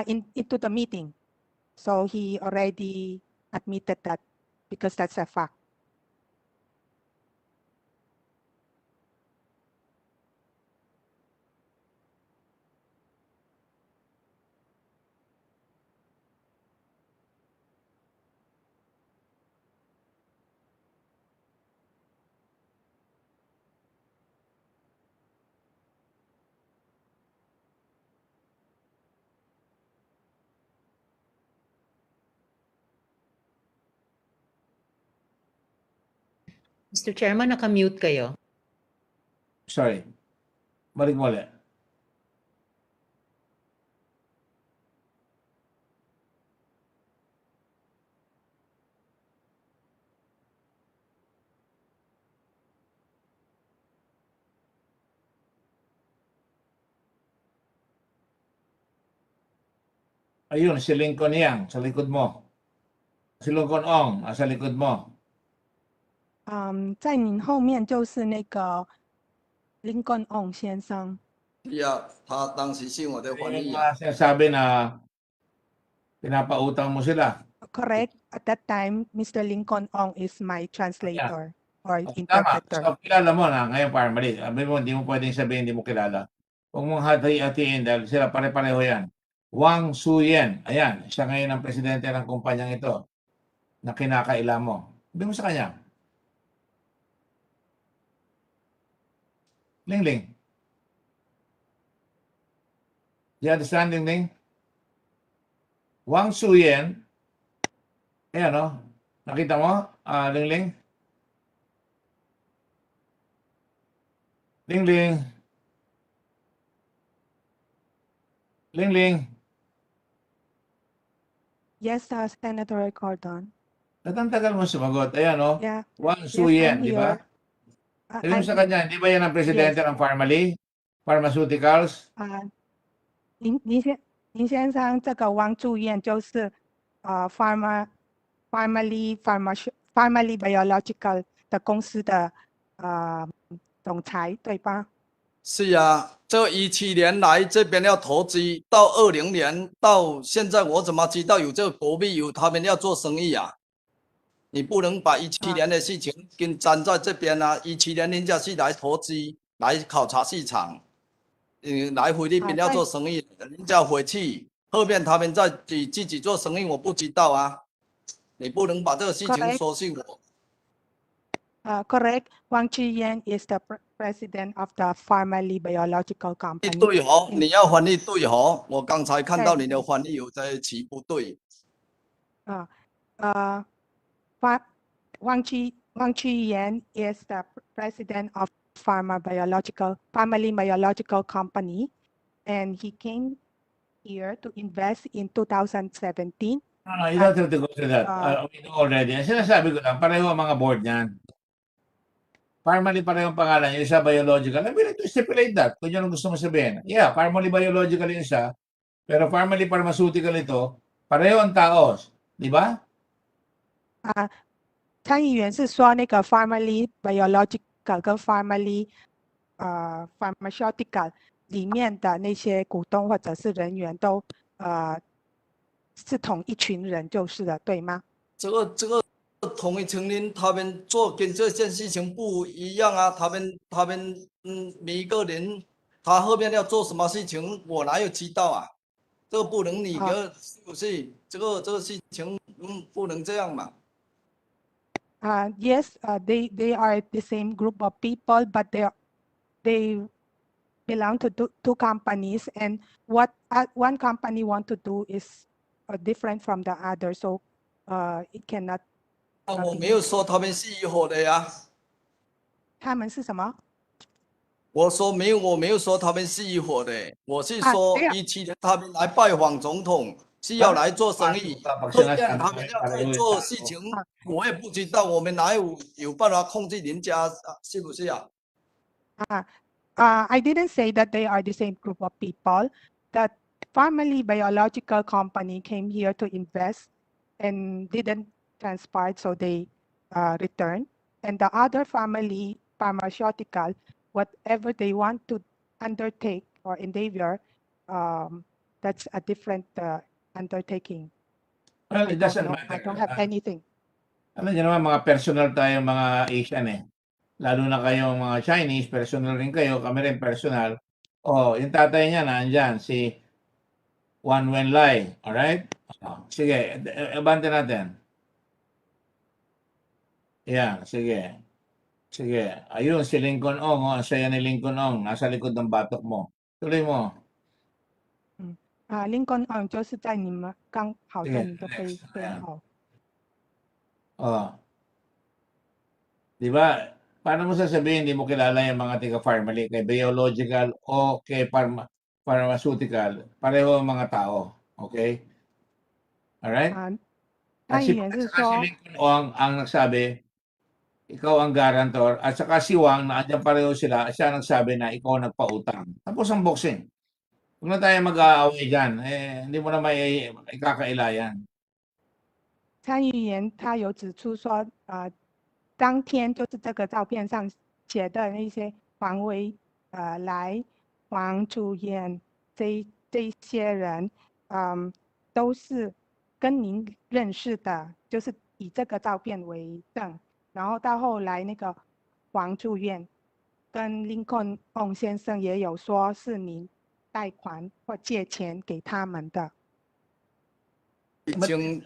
into the meeting. So he already admitted that because that's a fact. Mr. Chairman, naka-mute kayo. Sorry. Balik mo ulit. Ayun, si Lincoln Yang, sa likod mo. Si Lincoln Ong, sa likod mo. 在您后面就是那个 Lincoln Ong 先生。他当时是我的翻译。Sinasabi na pinapautang mo sila. Correct. At that time, Mr. Lincoln Ong is my translator or interpreter. So, kilala mo na ngayon Family. Hindi mo pwedeng sabihin hindi mo kilala. Huwag mong hati-hatiin dahil sila pare-pareho yan. Wang Suyen, ayan, siya ngayon ang presidente ng kumpanyang ito na kinakaila mo. Sabi mo sa kanya. Ling. You understand, Ling? Wang Suyen, ayan nakita mo, Ling? Ling. Yes, Senator Cordon. Tagal mo sumagot. Ayan Yeah. Wang Suyen, I'm di ba? here. Sabi mo sa kanya, di ba yan ang presidente ng Family Pharmaceuticals? 林先生，这个王住院就是Family Biological 的公司的总裁，对吧？是啊，这17年来这边要投资，到20年到现在，我怎么知道有这个国币有他们要做生意啊？你不能把17年的事情跟粘在这边啊！17年人家是来投资，来考察现场，来菲律宾要做生意，人家回去，后面他们自己做生意，我不知道啊。你不能把这个事情说信我。Correct. Wang Chiyan is the president of the Family Biological Company. 对哦，你要翻译对哦。我刚才看到你的翻译有在词不对。Wang Chiyan is the president of Family Biological Company, and he came here to invest in 2017. No, you don't have to go to that. We know already. Ang sinasabi ko lang, pareho ang mga board niyan. Formally pareho ang pangalan. Yung isa biological. I'm willing to stipulate that. Kung yun ang gusto mo sabihin. Yeah, formally biological yung isa. Pero formally pharmaceutical ito. Pareho ang taos. Di ba? 参议员是说那个 Family Biological 跟 Family Pharmaceutical 里面的那些股东或者是人员都是同一群人就是了，对吗？这个同一群人，他们做跟这件事情不一样啊。他们每一个人，他后面要做什么事情，我哪有知道啊？这个不能你个是不是？这个事情不能这样嘛。Yes, they are the same group of people, but they belong to two companies, and what one company want to do is different from the other, so it cannot. 我没有说他们是一伙的呀。他们是什么？我没有说他们是一伙的，我是说17年他们来拜访总统。是要来做生意，后面他们要在做事情，我也不知道，我们哪有办法控制人家，是不是啊？I didn't say that they are the same group of people. That Family Biological Company came here to invest and didn't transpire, so they returned. And the other Family Pharmaceutical, whatever they want to undertake or endeavor, that's a different undertaking. Well, it doesn't matter. I don't have anything. Alam niyo naman, mga personal tayo mga Asian eh. Lalo na kayong mga Chinese, personal rin kayo, kami rin personal. Oh, yung tatay niya nandyan, si Wan Wenlai. Alright? Sige, abante natin. Yan, sige. Sige. Ayun, si Lincoln Ong. Ang saya ni Lincoln Ong. Nasa likod ng batok mo. Tuloy mo. Lincoln Ong 就是在你们刚好在你的背后。Di ba? Paano mo sasabihin hindi mo kilala yung mga taga-family kay biological o kay pharmaceutical? Pareho ang mga tao. Okay? Alright? At si Lincoln Ong ang nagsabi, ikaw ang guarantor. At saka si Wang, na andyan pareho sila, siya nagsabi na ikaw nagpautang. Tapos ang boxing. Huwag na tayo mag-aaway dyan. Hindi mo na may ikakaila yan. 参议员他有指出说，当天就是这个照片上写的那些黄维来、黄楚燕这些人，都是跟您认识的，就是以这个照片为证。然后到后来那个黄楚燕跟林肯翁先生也有说是您贷款或借钱给他们的。已经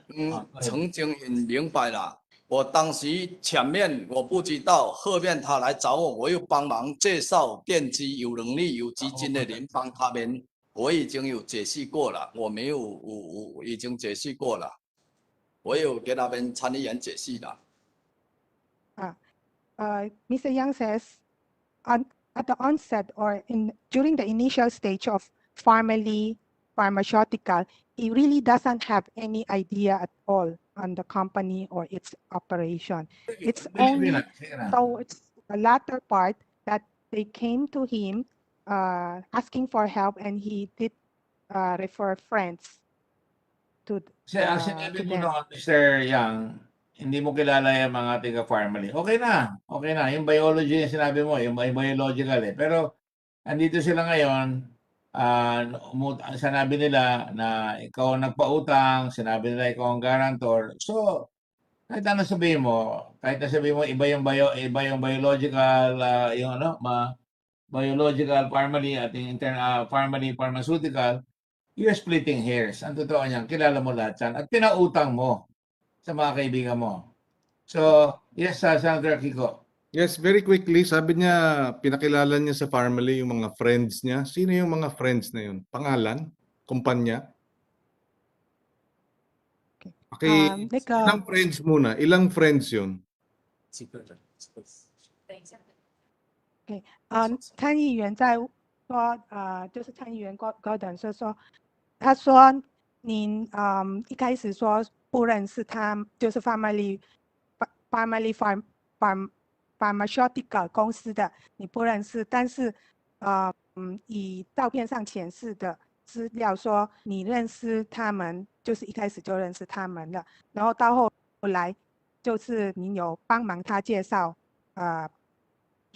曾经很明白了。我当时前面我不知道，后面他来找我，我又帮忙介绍电机有能力、有基金的人帮他们。我已经有解释过了，我没有我已经解释过了，我有给他们参议员解释了。Mr. Yang says, at the onset or during the initial stage of Family Pharmaceutical, he really doesn't have any idea at all on the company or its operation. It's only towards the latter part that they came to him asking for help, and he did refer friends to Ang sinabi mo noon, Mr. Yang, hindi mo kilala yung mga taga-family. Okay na. Yung biology yung sinabi mo, yung biological eh. Pero andito sila ngayon, sinabi nila na ikaw ang nagpautang, sinabi nila ikaw ang guarantor. So, kahit na sabihin mo, iba yung biological, yung biological, family, at yung family pharmaceutical, you're splitting hairs. Ang totoo niyan, kilala mo lahat yan. At pinautang mo sa mga kaibigan mo. So, yes, Senator Kiko. Yes, very quickly, sabi niya, pinakilala niya sa family yung mga friends niya. Sino yung mga friends na yun? Pangalan? Kumpanya? Okay, 那个 ilang friends muna? Ilang friends yun? 对，参议员在说，就是参议员高等说，他说您一开始说不认识他，就是 family pharmaceutical 公司的，你不认识，但是以照片上显示的资料说你认识他们，就是一开始就认识他们了，然后到后来就是您有帮忙他介绍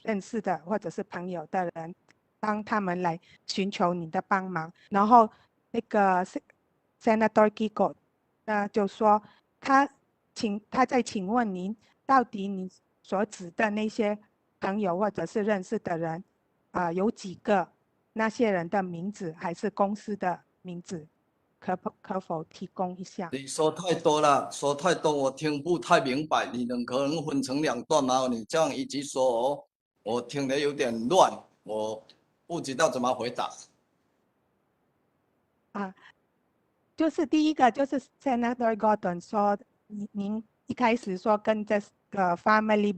认识的或者是朋友的人，帮他们来寻求你的帮忙。然后那个 Senator Kiko 就说他在请问您，到底你所指的那些朋友或者是认识的人有几个？那些人的名字还是公司的名字？可否提供一下？你说太多了，说太多我听不太明白。你可能分成2段吗？你这样一直说哦，我听得有点乱，我不知道怎么回答。就是第一个就是 Senator Gordon 说，您一开始说跟这个 family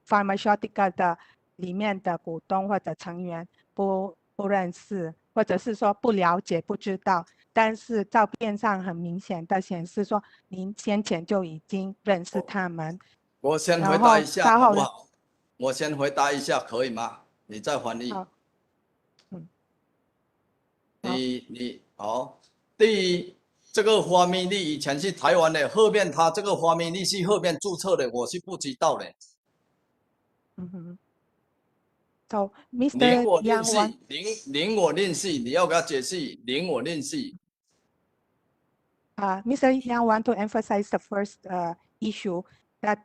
pharmaceutical 的里面的股东或者成员不认识，或者是说不了解、不知道，但是照片上很明显的显示说您先前就已经认识他们。我先回答一下好不好？我先回答一下可以吗？你再翻译。好，第一，这个花蜜莉以前是台湾的，后面他这个花蜜莉是后面注册的，我是不知道的。So Mr. Yang 零我认识，你要给他解释零我认识。Mr. Yang want to emphasize the first issue that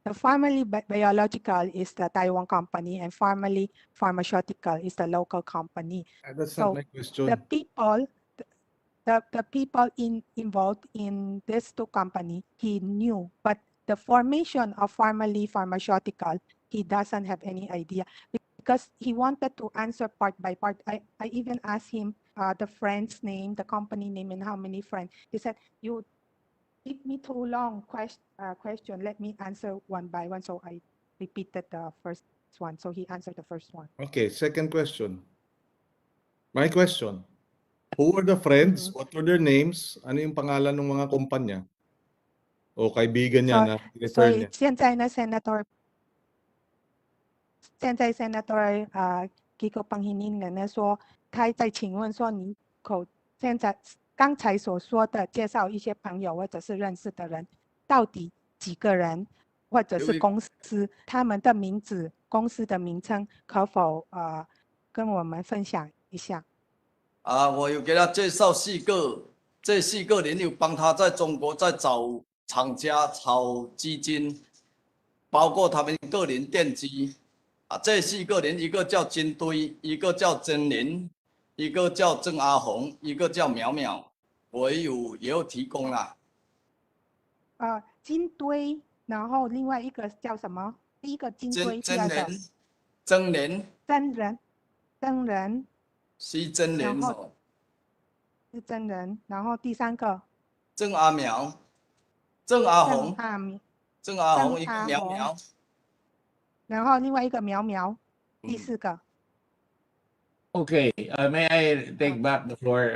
the family biological is the Taiwan company and family pharmaceutical is the local company. That's so not my question. The people involved in these two companies, he knew, but the formation of family pharmaceutical, he doesn't have any idea because he wanted to answer part by part. I even asked him the friend's name, the company name, and how many friends. He said, "You give me too long question. Let me answer one by one." So I repeated the first one. So he answered the first one. Okay, second question. My question. Who were the friends? What were their names? Ano yung pangalan ng mga kumpanya? O kaibigan niya na refer niya? 现在呢 Senator Kiko Pangilinan 呢说，他在请问说，你刚才所说的介绍一些朋友或者是认识的人，到底几个人，或者是公司他们的名字、公司的名称，可否跟我们分享一下？我有给他介绍4个，这4个人有帮他在中国在找厂家、找基金，包括他们个人电机。这4个人，一个叫金堆，一个叫真林，一个叫郑阿红，一个叫淼淼，我也有提供了。金堆，然后另外一个叫什么？第一个金堆，第二个真人。是真人哦，是真人，然后第3个郑阿苗、郑阿红、郑阿红一个苗苗，然后另外一个苗苗，第4个。Okay, may I take back the floor,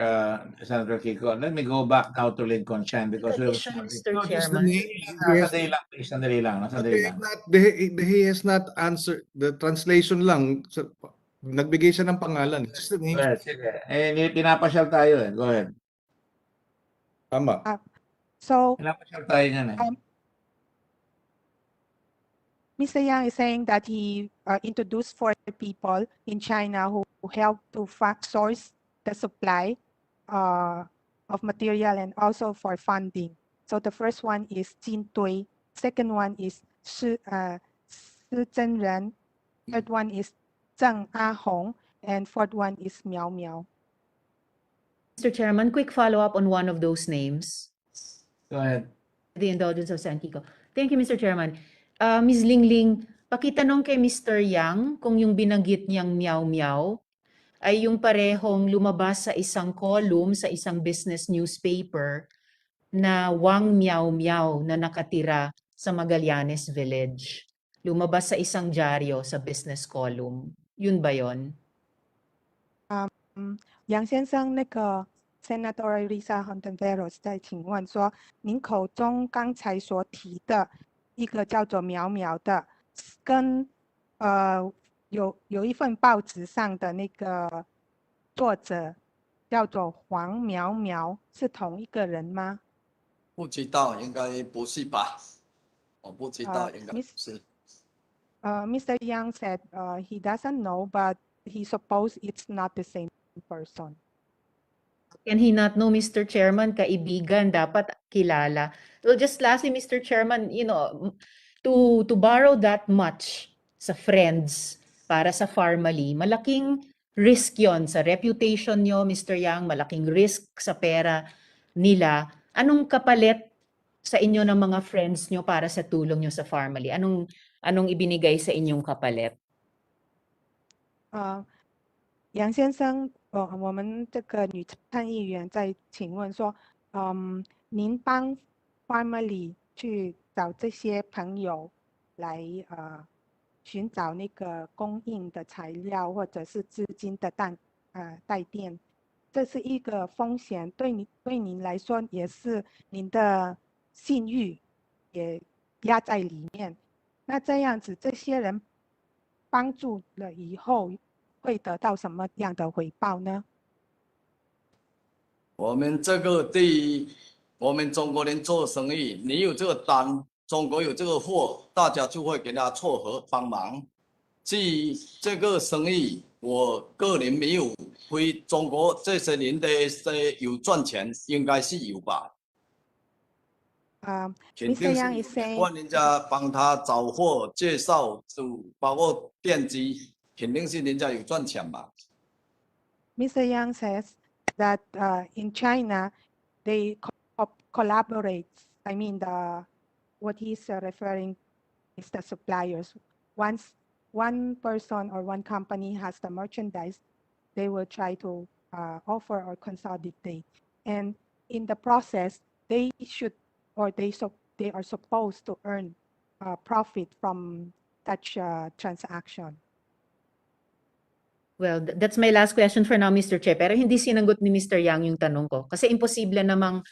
Senator Kiko? Let me go back now to Lincoln Chan because we Mr. Chairman. Sandali lang. He has not answered the translation lang. Nagbigay siya ng pangalan. Sige. Pinapasyal tayo eh. Go ahead. Tama. So, pinapasyal tayo niyan eh. Mr. Yang is saying that he introduced 4 people in China who helped to source the supply of material and also for funding. So the first one is Jin Dui, second one is Shi Zhenren, third one is Zheng A Hong, and fourth one is Miao Miao. Mr. Chairman, quick follow-up on one of those names. Go ahead. The indulgence of San Kiko. Thank you, Mr. Chairman. Ms. Lingling, pakitanong kay Mr. Yang kung yung binanggit niyang Miao Miao ay yung parehong lumabas sa isang column sa isang business newspaper na Wang Miao Miao na nakatira sa Magallanes Village. Lumabas sa isang dyaryo sa business column. Yun ba yun? 杨先生，那个 Senator Risa Hontiveros 在请问说，您口中刚才所提的一个叫做苗苗的，跟有一份报纸上的那个作者叫做黄苗苗，是同一个人吗？不知道，应该不是吧？我不知道，应该不是。Mr. Yang said he doesn't know, but he supposed it's not the same person. Can he not know, Mr. Chairman? Kaibigan, dapat kilala. Well, just lastly, Mr. Chairman, you know, to borrow that much sa friends para sa family, malaking risk yon sa reputation nyo, Mr. Yang, malaking risk sa pera nila. Anong kapalit sa inyo ng mga friends nyo para sa tulong nyo sa family? Anong ibinigay sa inyong kapalit? 杨先生，我们这个女参议员在请问说，您帮 family 去找这些朋友来寻找那个供应的材料或者是资金的带电，这是一个风险，对您来说也是您的信誉也压在里面。那这样子，这些人帮助了以后，会得到什么样的回报呢？我们这个我们中国人做生意，你有这个单，中国有这个货，大家就会给他撮合帮忙。至于这个生意，我个人没有回中国这些年的有赚钱，应该是有吧。肯定是帮人家帮他找货、介绍，就包括电机，肯定是人家有赚钱吧。Mr. Yang says that in China they collaborate. I mean, what he's referring is the suppliers. Once one person or one company has the merchandise, they will try to offer or consolidate. And in the process, they should or they are supposed to earn profit from such transaction. Well, that's my last question for now, Mr. Chair. Pero hindi sinagot ni Mr. Yang yung tanong ko. Kasi imposible namang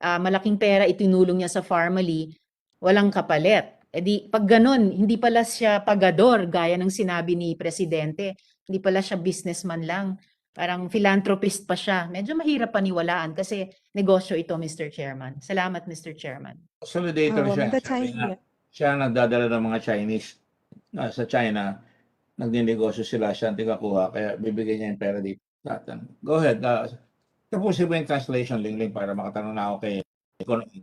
malaking pera itinulong niya sa family, walang kapalit. E di, pag ganun, hindi pala siya pagador, gaya ng sinabi ni Presidente. Hindi pala siya businessman lang. Parang philanthropist pa siya. Medyo mahirap paniwalaan kasi negosyo ito, Mr. Chairman. Salamat, Mr. Chairman. Consolidator siya. Sabi nga, siya nagdadala ng mga Chinese sa China. Nagninegosyo sila, siya ang tigakuha, kaya bibigyan niya yung pera dito. Go ahead. Tapusin mo yung translation, Lingling, para makatanong na ako kay Economy.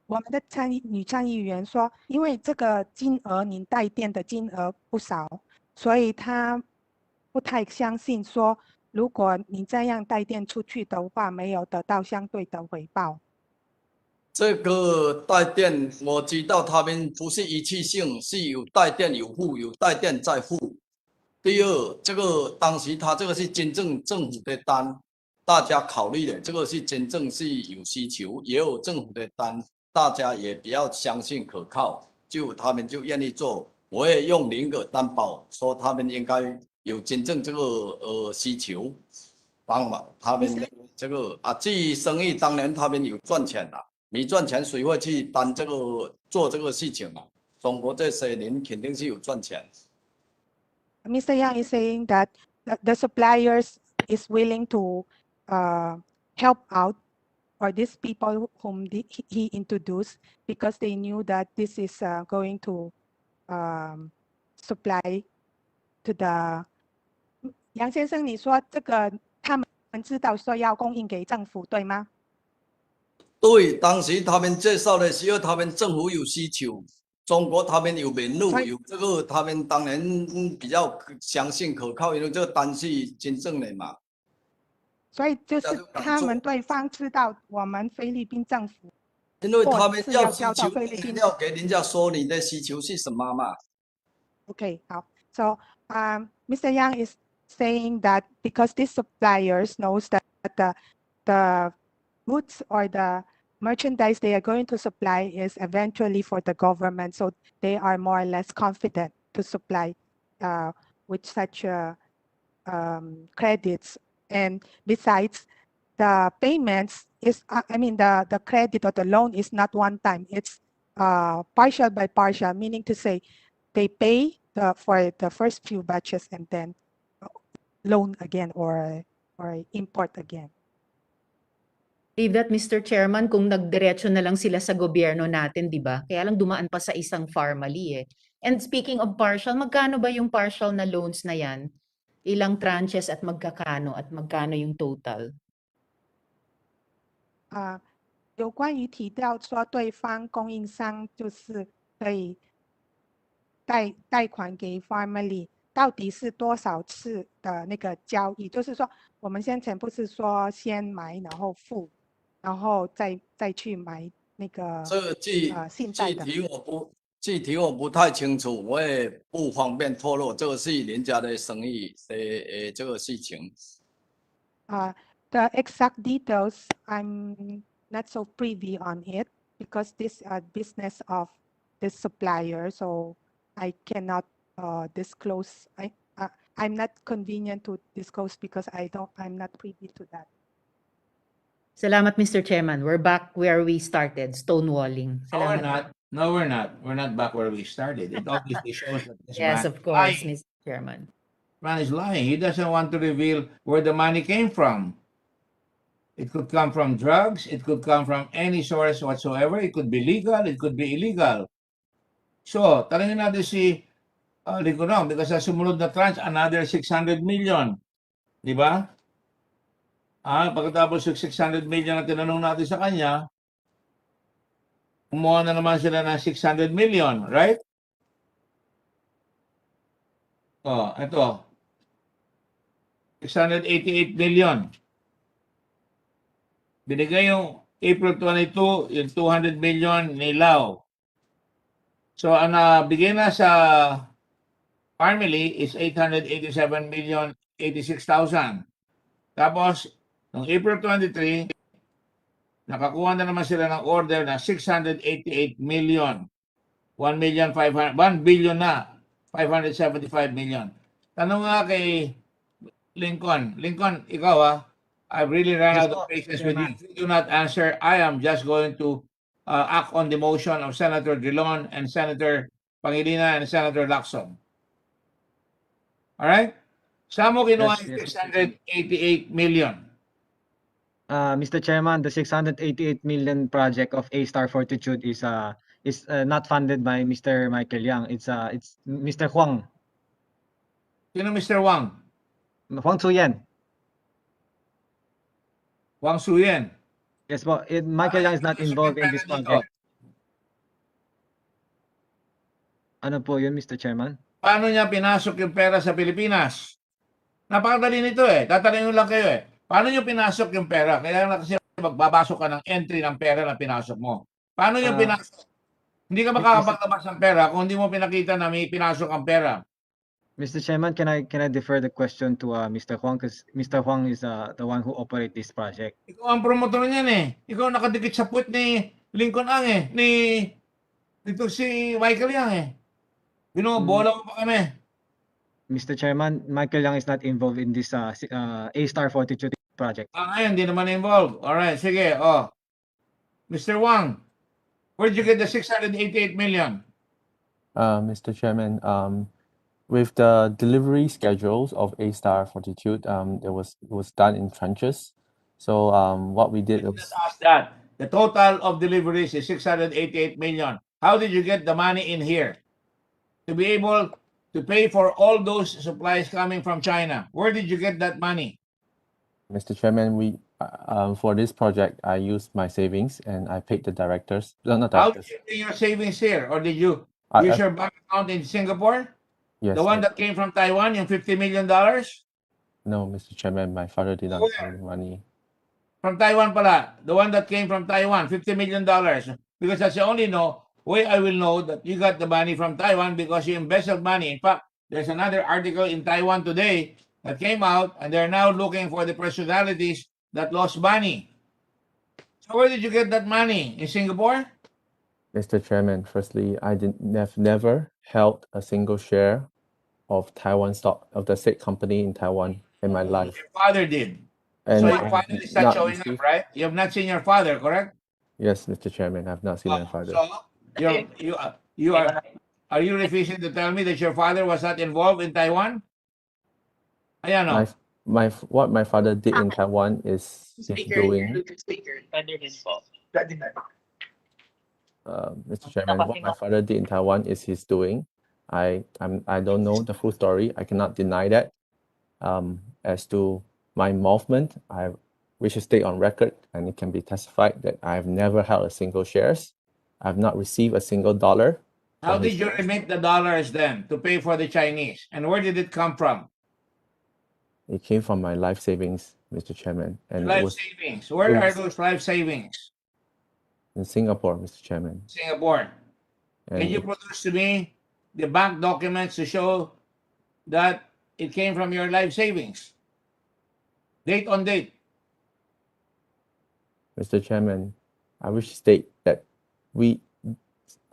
我们的女参议员说，因为这个金额您带电的金额不少，所以她不太相信说，如果你这样带电出去的话，没有得到相对的回报。这个带电，我知道他们不是一次性，是有带电有付，有带电再付。第二，这个当时他这个是真正政府的单，大家考虑的这个是真正是有需求，也有政府的单，大家也比较相信可靠，他们就愿意做。我也用0个担保，说他们应该有真正这个需求，帮忙他们这个至于生意，当然他们有赚钱了。没赚钱，谁会去做这个事情啊？中国这些人肯定是有赚钱。Mr. Yang is saying that the suppliers is willing to help out or these people whom he introduced because they knew that this is going to supply to the 杨先生，你说这个他们知道说要供应给政府，对吗？对，当时他们介绍的时候，他们政府有需求，中国他们有门路，所以有这个，他们当然比较相信可靠，因为这个单是真正的嘛。所以就是大家都敢他们做，对方知道我们菲律宾政府因为他货们要是要交到需求，菲律宾。你要给人家说你的需求是什么嘛。Okay, so Mr. Yang is saying that because these suppliers knows that the goods or the merchandise they are going to supply is eventually for the government, so they are more or less confident to supply with such credits. And besides, the payments is, I mean, the credit or the loan is not one time. It's partial by partial, meaning to say they pay for the first few batches and then loan again or import again. Believe that, Mr. Chairman, kung nagdiretso na lang sila sa gobyerno natin, di ba? Kaya lang dumaan pa sa isang formally eh. And speaking of partial, magkano ba yung partial na loans na yan? Ilang tranches at magkano yung total? 有关于提到说对方供应商就是可以贷款给 family， 到底是多少次的那个交易？就是说我们先前不是说先买然后付，然后再去买那个这个信贷的。具体我不太清楚，我也不方便透露，这个是人家的生意这个事情。The exact details I'm not so privy on it because this business of this supplier, so I cannot disclose. I'm not convenient to disclose because I'm not privy to that. Salamat, Mr. Chairman. We're back where we started, stonewalling. No, we're Salamat. not. No, we're not. We're not back where we started. It obviously shows that this Yes, man of is course, lying. Mr. Chairman. Man is lying. He doesn't want to reveal where the money came from. It could come from drugs. It could come from any source whatsoever. It could be legal. It could be illegal. So, talangin natin si Ligonong because sa sumunod na tranche, another 600 million. Di ba? Pagkatapos yung 600 million na tinanong natin sa kanya, kumuha na naman sila ng 600 million, right? Ito. 688 million. Binigay yung April 22, yung 200 million nilaw. So, ang nabigay na sa family is 887 million 86,000. Tapos, noong April 23, nakakuha na naman sila ng order na 688 million. 1 billion na. 575 million. Tanong nga kay Lincoln. Lincoln, ikaw I've really run out of patience with you. If you do not answer, I am just going to act on the motion of Senator Drilon and Senator Pangilinan and Senator Lacson. All right? Saan mo kinuha yung 688 million? Mr. Chairman, the 688 million project of A-Star Fortitude is not funded by Mr. Michael Yang. It's Mr. Huang. Sino Mr. Wang? Huang Tzuyen. Wang Tzuyen. Yes, but Michael Yang is not involved in this project. Ano po yun, Mr. Chairman? Paano niya pinasok yung pera sa Pilipinas? Napakadali nito Tatanungin lang kayo Paano niyo pinasok yung pera? Kaya lang kasi magbabasok ka ng entry ng pera na pinasok mo. Paano niyo pinasok? Hindi ka makakapaglabas ng pera kung hindi mo pinakita na may pinasok ang pera. Mr. Chairman, can I defer the question to Mr. Huang because Mr. Huang is the one who operates this project. Ikaw ang promotor niyan Ikaw nakadikit sa puwet ni Lincoln Ang dito si Michael Yang Binobola mo pa kami. Mr. Chairman, Michael Yang is not involved in this A-Star Fortitude project. Ngayon, hindi naman involved. Alright, sige. Mr. Wang, where did you get the 688 million? Mr. Chairman, with the delivery schedules of A-Star Fortitude, it was done in tranches. So what we did was... Ask that. The total of deliveries is 688 million. How did you get the money in here? To be able to pay for all those supplies coming from China. Where did you get that money? Mr. Chairman, we for this project, I used my savings and I paid the directors. Not How directors. did you pay your savings here? Or did you Use your bank account in Singapore? Yes. The one that came from Taiwan, yung $50 million? No, Mr. Chairman, my father did not send money. From Taiwan pala. The one that came from Taiwan, $50 million. Because that's the only way I will know that you got the money from Taiwan because you embezzled money. In fact, there's another article in Taiwan today that came out, and they're now looking for the personalities that lost money. So where did you get that money? In Singapore? Mr. Chairman, firstly, I have never held a single share of Taiwan stock of the state company in Taiwan in my life. Your father did. And So I your have father is not showing up, right? You have not seen your father, correct? Yes, Mr. Chairman, I have not seen my father. So are you refusing to tell me that your father was not involved in Taiwan? Ayan o. What my father did in Taiwan is doing. Mr. Chairman, what my father did in Taiwan is his doing. I don't know the full story. I cannot deny that. As to my involvement, we should stay on record, and it can be testified that I have never held a single shares. I have not received a single dollar. How did you remit the dollars then to pay for the Chinese? And where did it come from? It came from my life savings, Mr. Chairman. And Life savings. Where are those life savings? In Singapore, Mr. Chairman. Singapore. Can you produce to me the bank documents to show that it came from your life savings? Date on date. Mr. Chairman, I wish to state that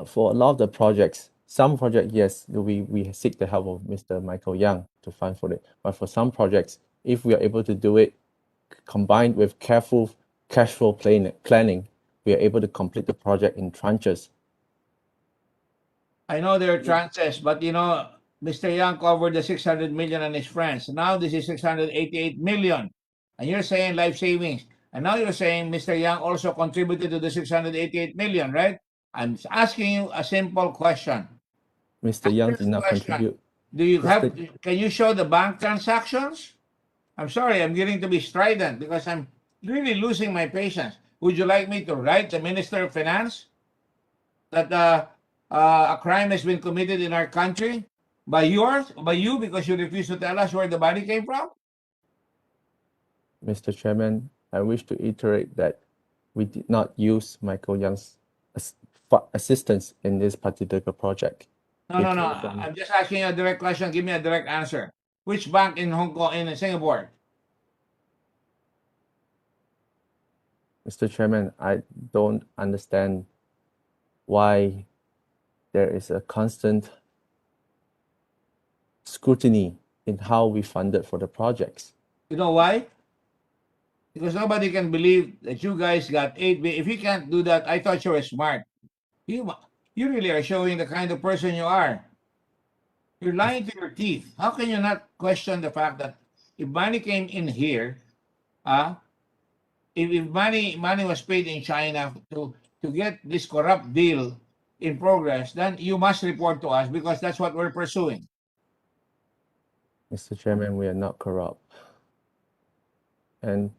for a lot of the projects, some projects, yes, we seek the help of Mr. Michael Yang to fund for it. But for some projects, if we are able to do it combined with careful cash flow planning, we are able to complete the project in tranches. I know there are tranches, but Mr. Yang covered the 600 million and his friends. Now this is 688 million. And you're saying life savings. And now you're saying Mr. Yang also contributed to the 688 million, right? I'm asking you a simple question. Mr. Yang did not contribute. Can you show the bank transactions? I'm sorry, I'm getting to be strident because I'm really losing my patience. Would you like me to write the Minister of Finance that a crime has been committed in our country by you because you refuse to tell us where the money came from? Mr. Chairman, I wish to iterate that we did not use Michael Yang's assistance in this particular project. No. I'm just asking you a direct question. Give me a direct answer. Which bank in Hong Kong, in Singapore? Mr. Chairman, I don't understand why there is a constant scrutiny in how we funded for the projects. You know why? Because nobody can believe that you guys got 8 billion. If you can't do that, I thought you were smart. You really are showing the kind of person you are. You're lying to your teeth. How can you not question the fact that if money came in here, if money was paid in China to get this corrupt deal in progress, then you must report to us because that's what we're pursuing. Mr. Chairman, we are not corrupt. And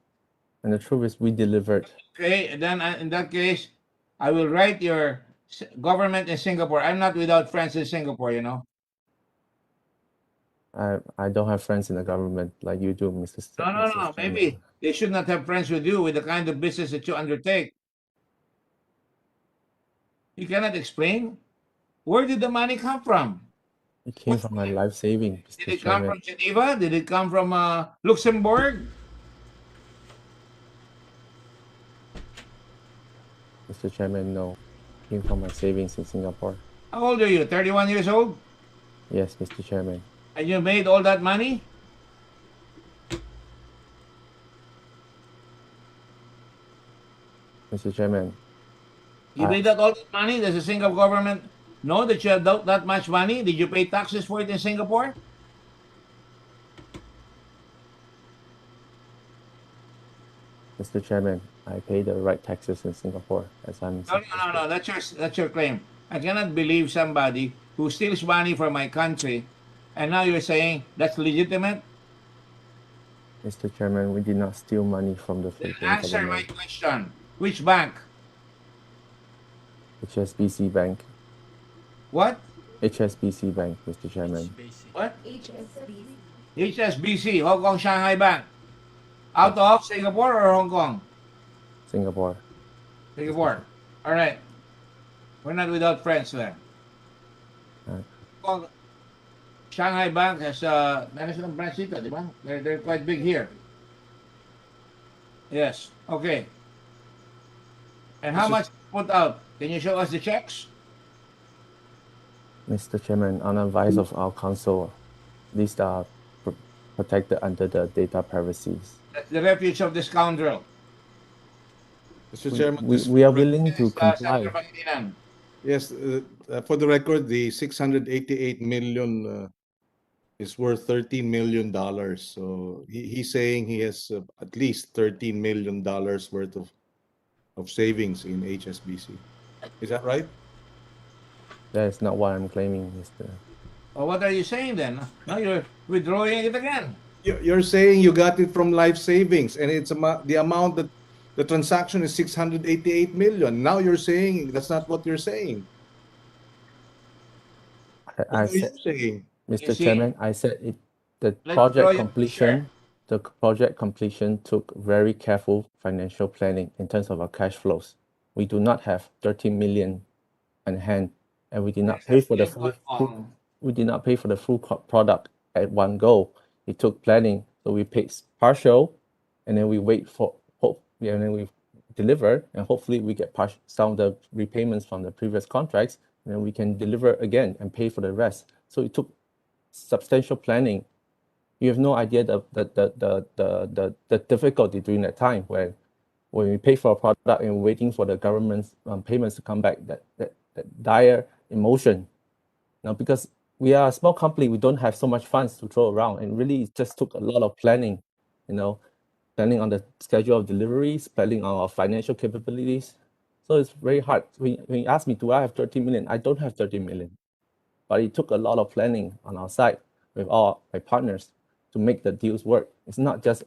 the truth is we delivered. Okay, then in that case, I will write your government in Singapore. I'm not without friends in Singapore, I don't have friends in the government like you do, Mr. No. Maybe they should not have friends with you with the kind of business that you undertake. You cannot explain? Where did the money come from? It came from my life saving, Mr. Did it come from Geneva? Did it come from Luxembourg? Mr. Chairman, no. It came from my savings in Singapore. How old are you? 31 years old? Yes, Mr. Chairman. And you made all that money? Mr. Chairman. You made all that money? Does the Singapore government know that you have that much money? Did you pay taxes for it in Singapore? Mr. Chairman, I pay the right taxes in Singapore as I'm. No. That's your claim. I cannot believe somebody who steals money from my country, and now you're saying that's legitimate? Mr. Chairman, we did not steal money from the Philippine Answer government. my question. Which bank? HSBC Bank. What? HSBC Bank, Mr. Chairman. What? HSBC, Hong Kong Shanghai Bank. Out of Singapore or Hong Kong? Singapore. Singapore. All right. We're not without friends then. Hong Kong Shanghai Bank has national branch dito, di ba? They're quite big here. Yes. Okay. And how much put out? Can you show us the checks? Mr. Chairman, on advice of our counsel, these are protected under the data privacy. That's the refuge of the scoundrel. Mr. Chairman, We are willing to comply. Senator Pagdinig. Yes, for the record, the 688 million is worth $13 million. So he's saying he has at least $13 million worth of savings in HSBC. Is that right? That is not what I'm claiming, Mr. Well, what are you saying then? Now you're withdrawing it again. You're saying you got it from life savings, and it's the amount that the transaction is 688 million. Now you're saying that's not what you're saying. What are you saying? Mr. Chairman, I said it. The project completion took very careful financial planning in terms of our cash flows. We do not have 13 million on hand, and we did not pay for the full. We did not pay for the full product at one go. It took planning, so we paid partial, and then we wait for hope, and then we deliver, and hopefully we get some of the repayments from the previous contracts, and then we can deliver again and pay for the rest. So it took substantial planning. You have no idea the difficulty during that time when we pay for a product and waiting for the government's payments to come back. That dire emotion. Now, because we are a small company, we don't have so much funds to throw around, and really it just took a lot of planning. Planning on the schedule of deliveries, planning on our financial capabilities. So it's very hard. When you ask me, do I have 13 million? I don't have 13 million. But it took a lot of planning on our side with all my partners to make the deals work. It's not just,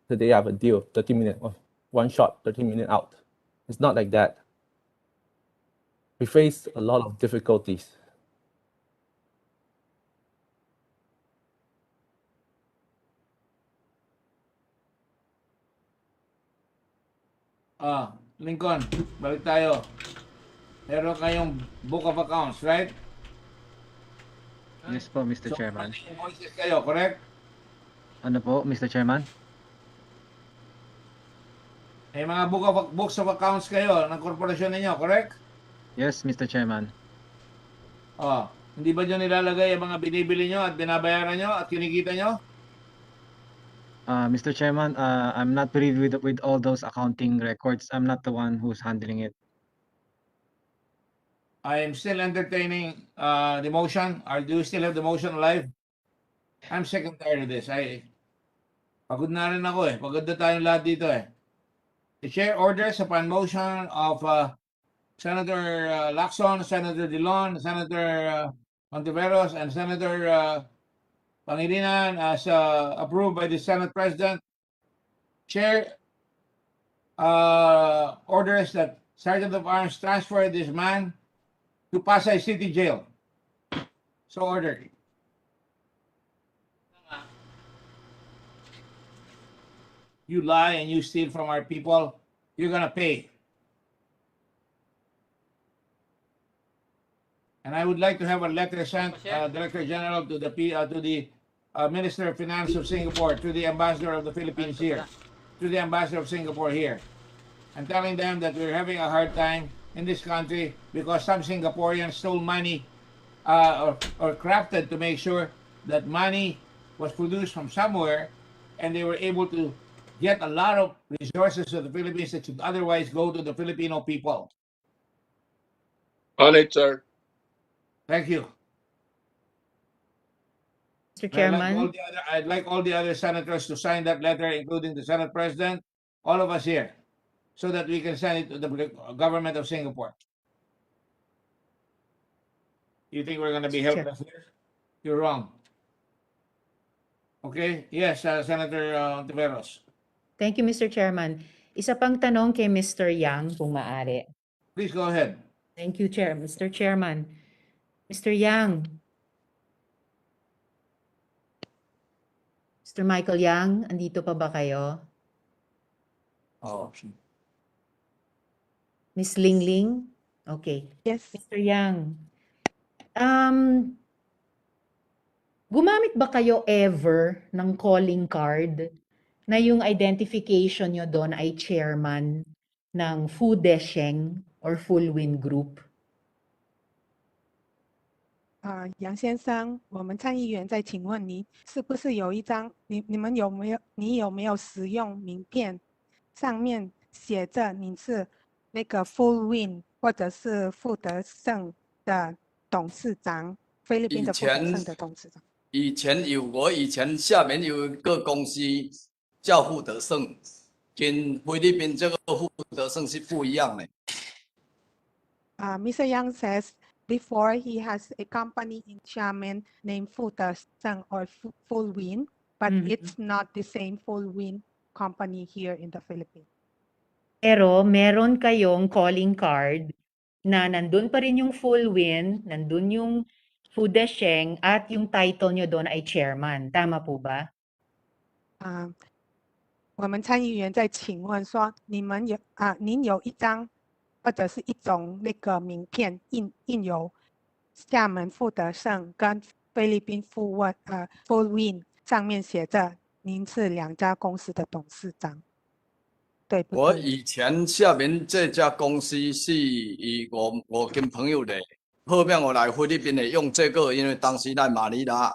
today I have a deal, 13 million, one shot, 13 million out. It's not like that. We faced a lot of difficulties. Lincoln, balik tayo. Meron kayong book of accounts, right? Yes po, Mr. Chairman. Invoices kayo, correct? Ano po, Mr. Chairman? May mga books of accounts kayo ng korporasyon ninyo, correct? Yes, Mr. Chairman. Hindi ba dyan nilalagay ang mga binibili nyo at binabayaran nyo at kinikita nyo? Mr. Chairman, I'm not privy with all those accounting records. I'm not the one who's handling it. I am still entertaining the motion. Do you still have the motion alive? I'm sick and tired of this. Pagod na rin ako eh. Pagod na tayong lahat dito eh. The chair orders upon motion of Senator Lacson, Senator Dillon, Senator Ontiveros, and Senator Pangilinan as approved by the Senate President. Chair orders that Sergeant of Arms transfer this man to Pasay City Jail. So ordered. You lie and you steal from our people, you're gonna pay. And I would like to have a letter sent, Director General, to the Minister of Finance of Singapore, to the Ambassador of the Philippines here, to the Ambassador of Singapore here, and telling them that we're having a hard time in this country because some Singaporeans stole money or crafted to make sure that money was produced from somewhere, and they were able to get a lot of resources to the Philippines that should otherwise go to the Filipino people. On it, sir. Thank you. Mr. Chairman. I'd like all the other senators to sign that letter, including the Senate President, all of us here, so that we can send it to the government of Singapore. You think we're going to be helpless here? You're wrong. Okay? Yes, Senator Ontiveros. Thank you, Mr. Chairman. Isa pang tanong kay Mr. Yang, kung maaari. Please go ahead. Thank you, Chair. Mr. Chairman, Mr. Yang. Mr. Michael Yang, andito pa ba kayo? Oh. Miss Lingling? Okay. Yes. Mr. Yang, gumamit ba kayo ever ng calling card na yung identification nyo doon ay chairman ng Fudesheng or Full Wind Group? 杨先生，我们参议员在请问你，是不是有一张你有没有使用名片，上面写着你是那个 Full Wind 或者是富德盛的董事长，菲律宾的富德盛的董事长？以前有，我以前下面有一个公司叫富德盛，跟菲律宾这个富德盛是不一样的。Mr. Yang says before he has a company in Xiamen named Fu De Sheng or Full Wind, but it's not the same Full Wind company here in the Philippines. Pero meron kayong calling card na nandun pa rin yung Full Wind, nandun yung Fudesheng, at yung title nyo doon ay chairman. Tama po ba? 我们参议员在请问说，您有一张或者是一种那个名片印有厦门富德盛跟菲律宾Full Wind 上面写着您是两家公司的董事长，对不对？我以前下面这家公司是我跟朋友的，后面我来菲律宾也用这个，因为当时在马尼拉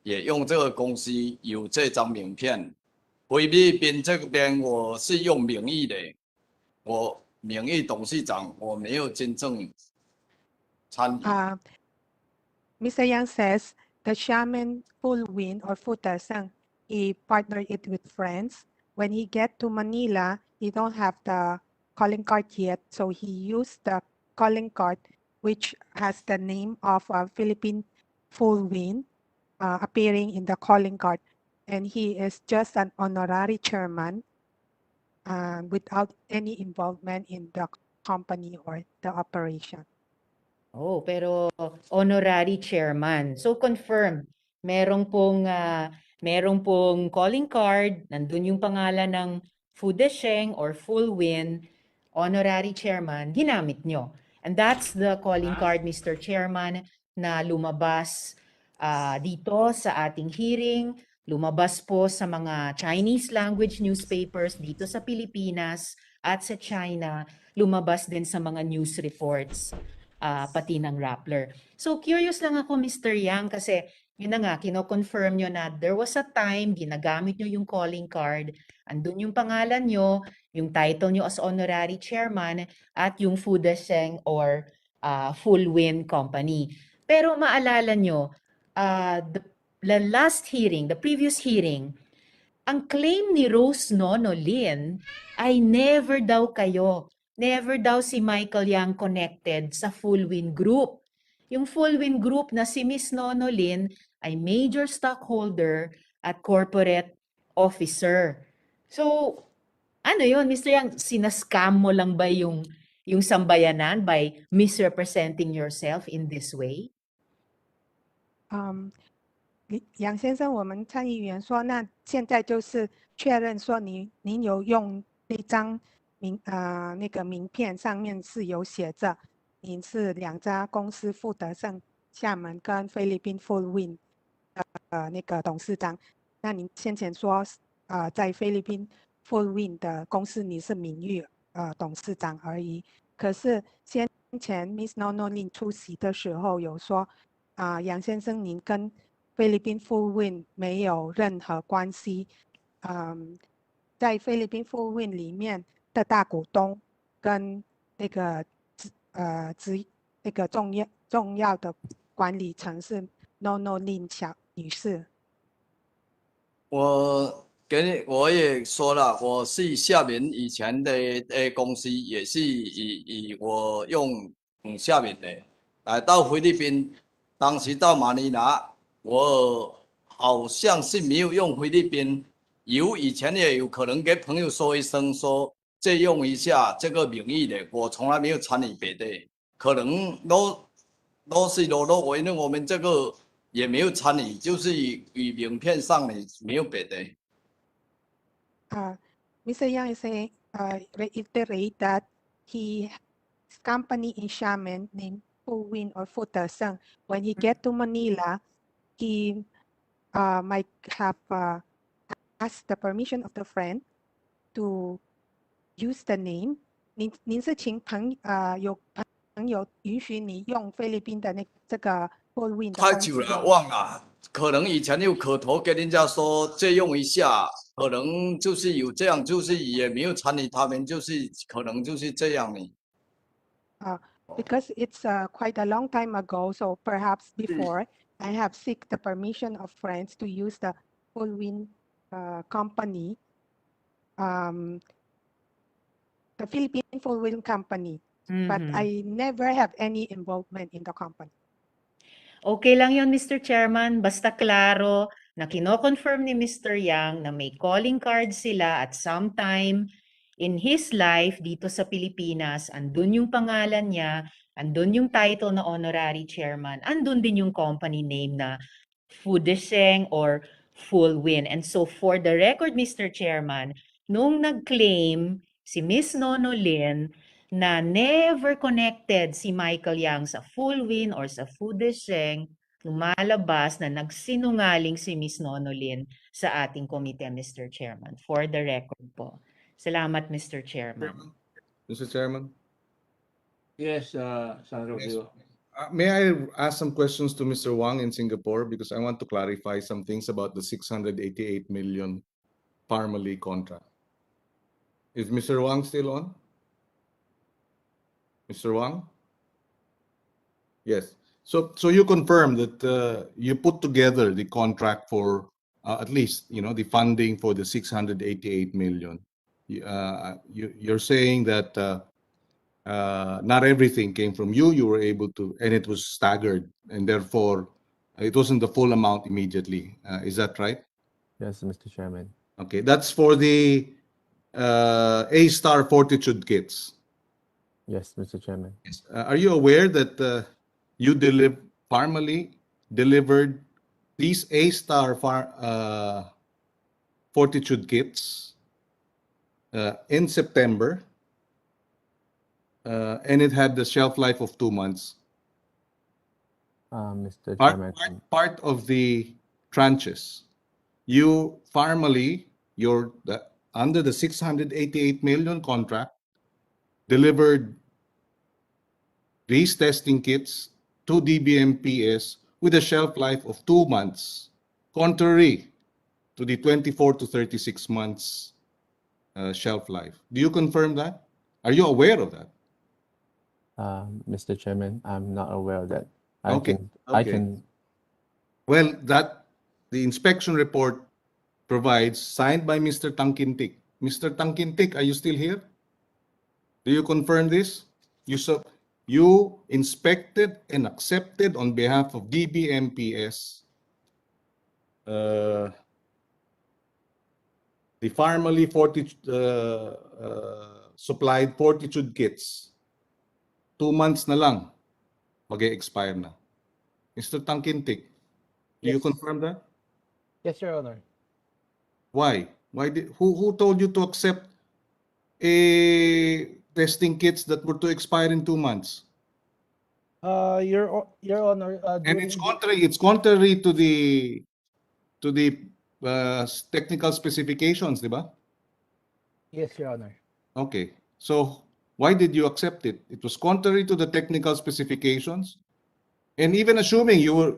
也用这个公司有这张名片。菲律宾这边我是用名义的，我名义董事长，我没有真正参与。Mr. Yang says the Xiamen Full Wind or Fu De Sheng, he partnered it with friends. When he get to Manila, he don't have the calling card yet, so he used the calling card which has the name of Philippine Full Wind appearing in the calling card, and he is just an honorary chairman without any involvement in the company or the operation. Oh, pero honorary chairman. So confirm, merong pong calling card, nandun yung pangalan ng Fudesheng or Full Wind, honorary chairman, ginamit nyo. And that's the calling card, Mr. Chairman, na lumabas dito sa ating hearing, lumabas po sa mga Chinese language newspapers dito sa Pilipinas at sa China, lumabas din sa mga news reports. Pati ng Rappler. So curious lang ako, Mr. Yang, kasi yun na nga, kino-confirm nyo na there was a time, ginagamit nyo yung calling card, andun yung pangalan nyo, yung title nyo as honorary chairman, at yung Fudesheng or Full Wind Company. Pero maalala nyo, the last hearing, the previous hearing, ang claim ni Rose Nonolin ay never daw si Michael Yang connected sa Full Wind Group. Yung Full Wind Group na si Miss Nonolin ay major stockholder at corporate officer. So, ano yun, Mr. Yang, sinascam mo lang ba yung sambayanan by misrepresenting yourself in this way? 杨先生，我们参议员说，那现在就是确认说您有用那张那个名片上面是有写着您是两家公司富德盛厦门跟菲律宾 Full Wind 那个董事长。那您先前说在菲律宾 Full Wind 的公司你是名誉董事长而已。可是先前 Miss Nonolin 出席的时候有说杨先生您跟菲律宾 Full Wind 没有任何关系。在菲律宾 Full Wind 里面的大股东跟那个那个重要的管理层是 Nonolin 女士。我也说了，我是下面以前的公司也是以我用下面的来到菲律宾，当时到马尼拉，我好像是没有用菲律宾，以前也有可能给朋友说一声说借用一下这个名义的，我从来没有参与别的，可能都是裸露为呢，我们这个也没有参与，就是与影片上呢没有别的。Mr. Yang is saying, reiterate that his company in Xiamen named Fuwin or Futaseng. When he get to Manila, he might have asked the permission of the friend to use the name. 您是请有朋友允许你用菲律宾的这个 Fuwin 的太公司久了，忘了。可能以前有口头跟人家说借用一下，可能就是有这样，就是也没有参与他们，就是可能就是这样呢。Because it's quite a long time ago, so perhaps before I have seek the permission of friends to use the Fullwind company, the Philippine Fullwind company, but I never have any involvement in the company. Okay lang yon, Mr. Chairman, basta klaro na kino-confirm ni Mr. Yang na may calling card sila at sometime in his life dito sa Pilipinas, andun yung pangalan niya, andun yung title na honorary chairman, andun din yung company name na Fudeseng or Full Win. And so for the record, Mr. Chairman, nung nag-claim si Miss Nono Lynn na never connected si Michael Yang sa Full Win or sa Fudeseng, lumalabas na nagsinungaling si Miss Nono Lynn sa ating komite, Mr. Chairman. For the record po. Salamat, Mr. Chairman. Mr. Chairman? Yes, Senator Yes. Rio. May I ask some questions to Mr. Wang in Singapore because I want to clarify some things about the 688 million Parmalee contract. Is Mr. Wang still on? Mr. Wang? Yes. So you confirm that you put together the contract for at least the funding for the 688 million. You're saying that not everything came from you. You were able to, and it was staggered, and therefore it wasn't the full amount immediately. Is that right? Yes, Mr. Chairman. Okay, that's for the A-Star Fortitude kits. Yes, Mr. Chairman. Yes. Are you aware that you Parmalee delivered these A-Star Fortitude kits in September, and it had the shelf life of 2 months? Mr. Chairman. Part of the tranches, you Parmalee, under the 688 million contract, delivered these testing kits to DBM PS with a shelf life of 2 months, contrary to the 24 to 36 months shelf life. Do you confirm that? Are you aware of that? Mr. Chairman, I'm not aware of that. I Okay. can. Well, the inspection report provides, signed by Mr. Tangkintik. Mr. Tangkintik, are you still here? Do you confirm this? You inspected and accepted on behalf of DBMPS the Parmalee supplied Fortitude kits. 2 months na lang, mag-expire na. Mr. Tangkintik, do you confirm that? Yes, Your Honor. Why? Who told you to accept testing kits that were to expire in 2 months? Your Honor, And it's contrary to the technical specifications, di ba? Yes, Your Honor. Okay. So why did you accept it? It was contrary to the technical specifications. And even assuming you were,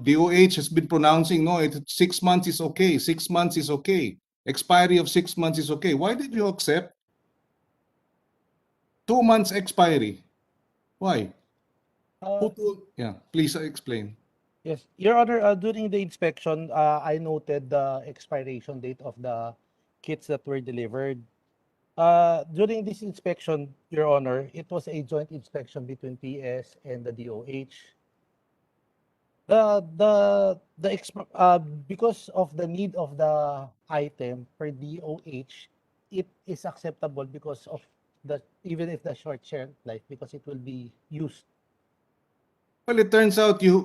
DOH has been pronouncing, no, 6 months is okay. 6 months is okay. Expiry of 6 months is okay. Why did you accept 2 months expiry? Why? Please explain. Yes, Your Honor, during the inspection, I noted the expiration date of the kits that were delivered. During this inspection, Your Honor, it was a joint inspection between PS and the DOH. Because of the need of the item for DOH, it is acceptable because of even if the short shelf life, because it will be used Well, it turns out you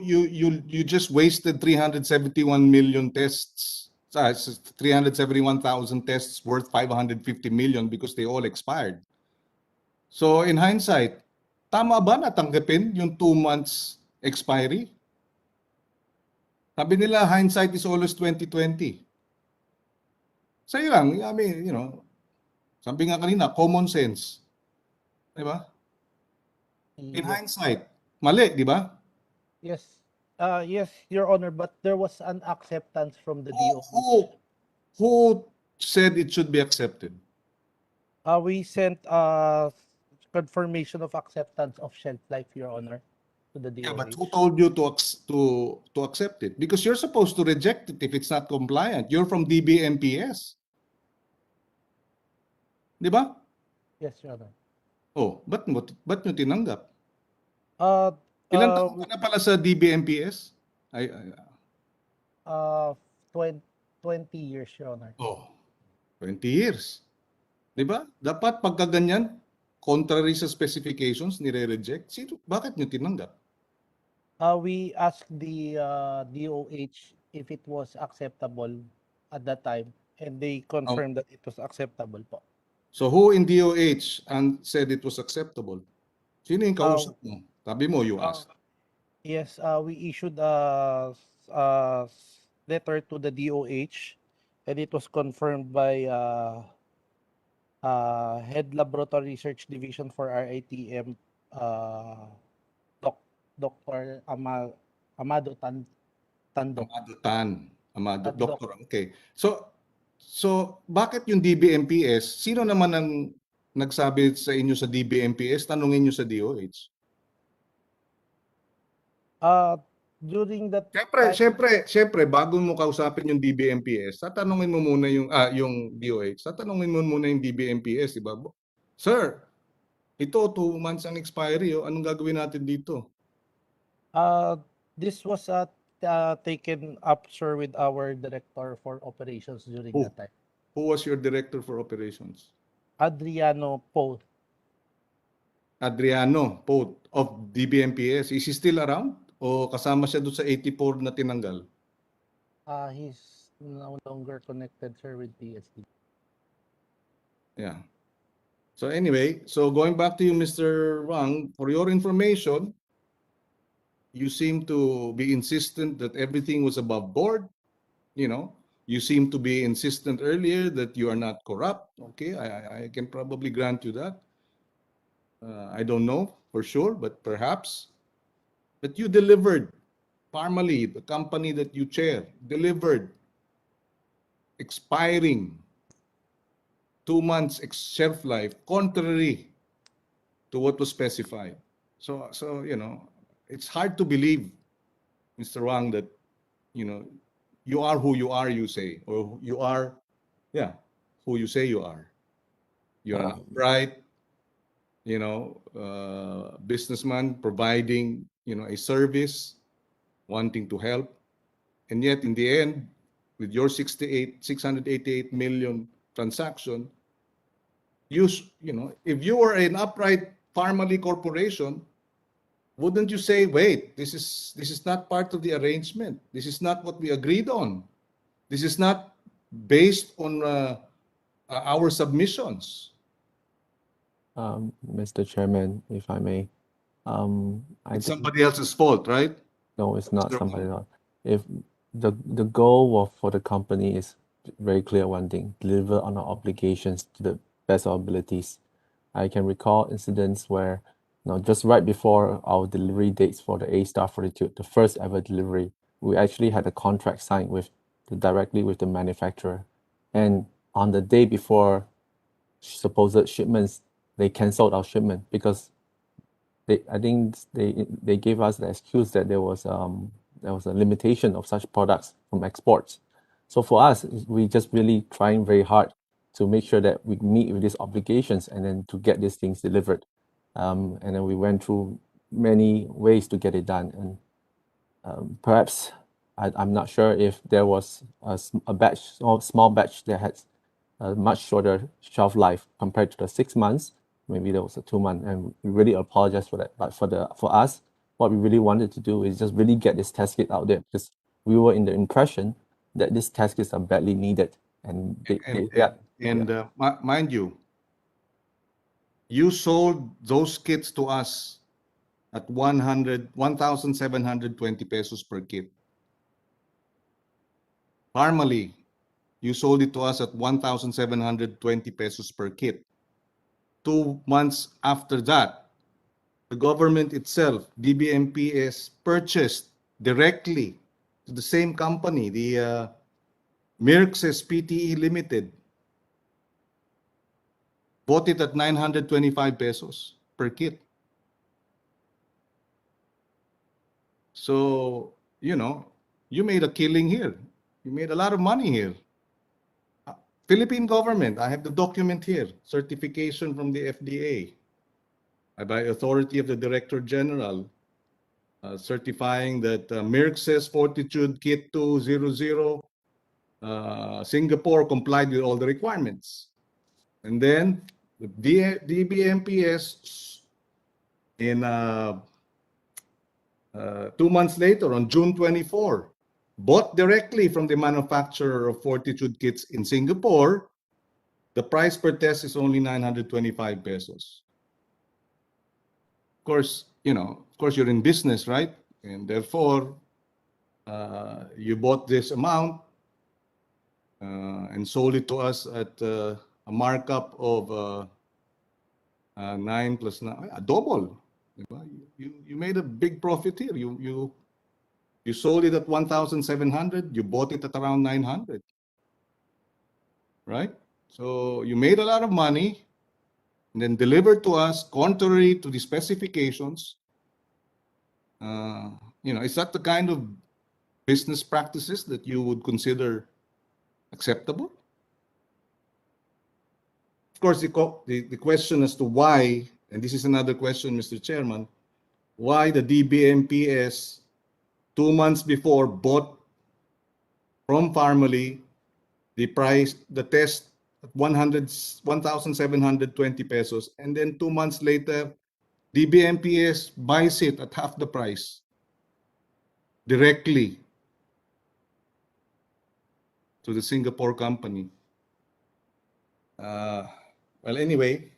just wasted 371 million tests. 371,000 tests worth 550 million because they all expired. So in hindsight, tama ba na tanggapin yung 2 months expiry? Sabi nila hindsight is always 2020. Sa'yo lang, I mean, you know, sabi nga kanina, common sense. Di ba? In hindsight, mali, di ba? Yes. Yes, Your Honor, but there was an acceptance from the DOH. Who said it should be accepted? We sent confirmation of acceptance of shelf life, Your Honor, to the DOH. Yeah, but who told you to accept it? Because you're supposed to reject it if it's not compliant. You're from DBMPS. Di ba? Yes, Your Honor. Oh, ba't nyo tinanggap? Ilan taon ka na pala sa DBMPS? 20 years, Your Honor. Oh, 20 years. Di ba? Dapat pagka ganyan, contrary sa specifications, nire-reject. Bakit nyo tinanggap? We asked the DOH if it was acceptable at that time, and they confirmed that it was acceptable po. So who in DOH said it was acceptable? Sino yung kausap mo? Sabi mo, you asked. Yes, we issued a letter to the DOH, and it was confirmed by Head Laboratory Research Division for RITM, Dr. Amado Tando. Amado, Doctor. Okay. So bakit yung DBMPS? Sino naman ang nagsabi sa inyo sa DBMPS? Tanungin nyo sa DOH. During that Siyempre, bago mo kausapin yung DBMPS, tatanungin mo muna yung DOH. Tatanungin mo muna yung DBMPS, di ba? Sir, ito 2 months ang expiry, anong gagawin natin dito? This was taken up, sir, with our director for operations during that time. Who was your director for operations? Adriano Poe. Adriano Poe of DBMPS. Is he still around? O kasama siya doon sa 84 na tinanggal? He's no longer connected, sir, with PSD. Yeah. So anyway, going back to you, Mr. Wang, for your information, you seem to be insistent that everything was above board. You know, you seem to be insistent earlier that you are not corrupt. Okay, I can probably grant you that. I don't know for sure, but perhaps. But you delivered. Parmalee, the company that you chair, delivered expiring 2 months shelf life, contrary to what was specified. So you know, it's hard to believe, Mr. Wang, that you know you are who you are. You say, or you are, who you say you are. You're an upright, you know, businessman providing, you know, a service, wanting to help, and yet in the end, with your 688 million transaction, you know, if you were an upright Parmalee corporation, wouldn't you say, wait, this is not part of the arrangement. This is not what we agreed on. This is not based on our submissions. Mr. Chairman, if I may, it's somebody else's fault, right? No, it's not somebody else. If the goal for the company is very clear, one thing: deliver on our obligations to the best of our abilities. I can recall incidents where, you know, just right before our delivery dates for the A-Star Fortitude, the first ever delivery, we actually had a contract signed directly with the manufacturer, and on the day before supposed shipments, they canceled our shipment because I think they gave us the excuse that there was a limitation of such products from exports. So for us, we just really trying very hard to make sure that we meet with these obligations and then to get these things delivered. And then we went through many ways to get it done. And perhaps I'm not sure if there was a small batch that had a much shorter shelf life compared to the 6 months. Maybe there was a 2 month, and we really apologize for that. But for us, what we really wanted to do is just really get this test kit out there, because we were in the impression that these test kits are badly needed, and mind you, you sold those kits to us at 1,720 pesos per kit. Normally, you sold it to us at 1,720 pesos per kit. 2 months after that, the government itself, DBMPS, purchased directly to the same company, the Mirxes PTE Limited, bought it at 925 pesos per kit. So, you know, you made a killing here. You made a lot of money here. Philippine government, I have the document here, certification from the FDA by authority of the Director General, certifying that Mirxes Fortitude Kit 200 Singapore complied with all the requirements. And then the DBMPS in 2 months later, on June 24, bought directly from the manufacturer of Fortitude kits in Singapore. The price per test is only 925 pesos. Of course, you know, you're in business, right? And therefore, you bought this amount and sold it to us at a markup of 9 plus 9, a double. You made a big profit here. You sold it at 1,700. You bought it at around 900, right? So you made a lot of money, and then delivered to us contrary to the specifications. You know, is that the kind of business practices that you would consider acceptable? Of course, the question as to why, and this is another question, Mr. Chairman, why the DBMPS 2 months before bought from Pharmaly the test at 1,720 pesos, and then 2 months later, DBMPS buys it at half the price directly to the Singapore company. Well, anyway,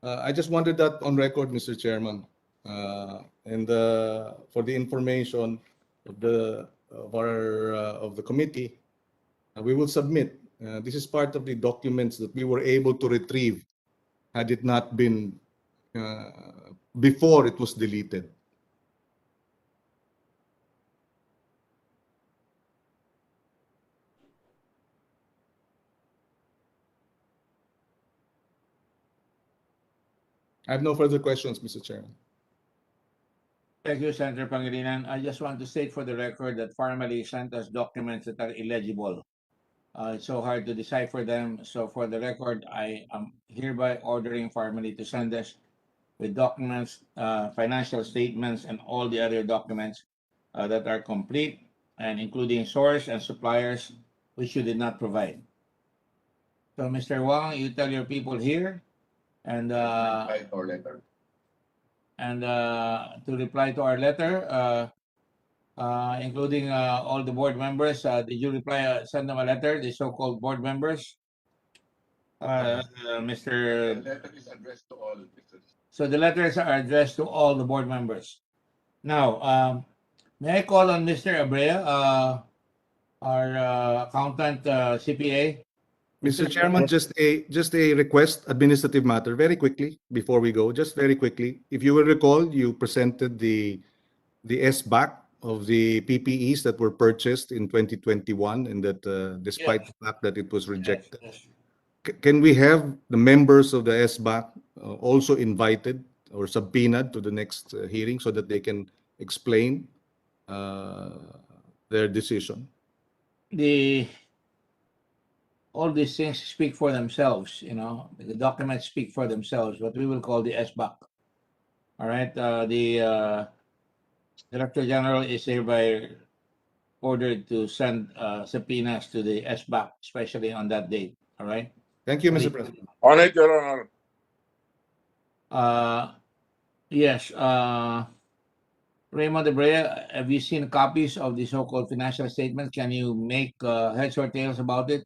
I just wanted that on record, Mr. Chairman, and for the information of the committee, we will submit. This is part of the documents that we were able to retrieve, had it not been before it was deleted. I have no further questions, Mr. Chairman. Thank you, Senator Pangilinan. I just want to state for the record that Pharmaly sent us documents that are illegible. It's so hard to decipher them. So for the record, I am hereby ordering Pharmaly to send us with documents, financial statements, and all the other documents that are complete, and including source and suppliers, which you did not provide. So, Mr. Wang, you tell your people here, and to reply to our letter, including all the board members. Did you reply, send them a letter, the so-called board members? Mr. The letter is addressed to all. So the letters are addressed to all the board members. Now, may I call on Mr. Abrea, our accountant, CPA? Mr. Chairman, just a request, administrative matter, very quickly, before we go, just very quickly. If you will recall, you presented the SBAC of the PPEs that were purchased in 2021, and that despite the fact that it was rejected. Yes. Can we have the members of the SBAC also invited or subpoenaed to the next hearing so that they can explain their decision? All these things speak for themselves, you know. The documents speak for themselves, what we will call the SBAC. All right, the Director General is hereby ordered to send subpoenas to the SBAC, especially on that date. All right. Thank you, Mr. President. On it, Your Honor. Yes. Raymond De Brea, have you seen copies of the so-called financial statements? Can you make heads or tails about it?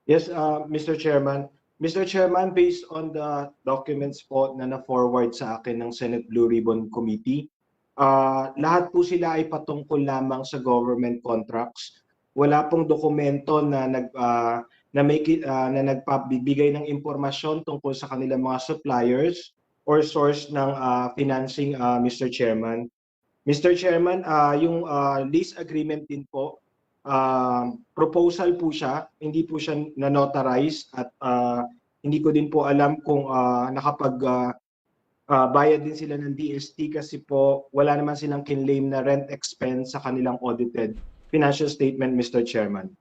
Yes, Mr. Chairman. Mr. Chairman, based on the documents po na na-forward sa akin ng Senate Blue Ribbon Committee, lahat po sila ay patungkol lamang sa government contracts. Wala pong dokumento na nagpabibigay ng impormasyon tungkol sa kanilang mga suppliers or source ng financing, Mr. Chairman. Mr. Chairman, yung lease agreement din po, proposal po siya, hindi po siya na-notarize at hindi ko din po alam kung bayad din sila ng DST kasi po wala naman silang kinlaim na rent expense sa kanilang audited financial statement, Mr. Chairman.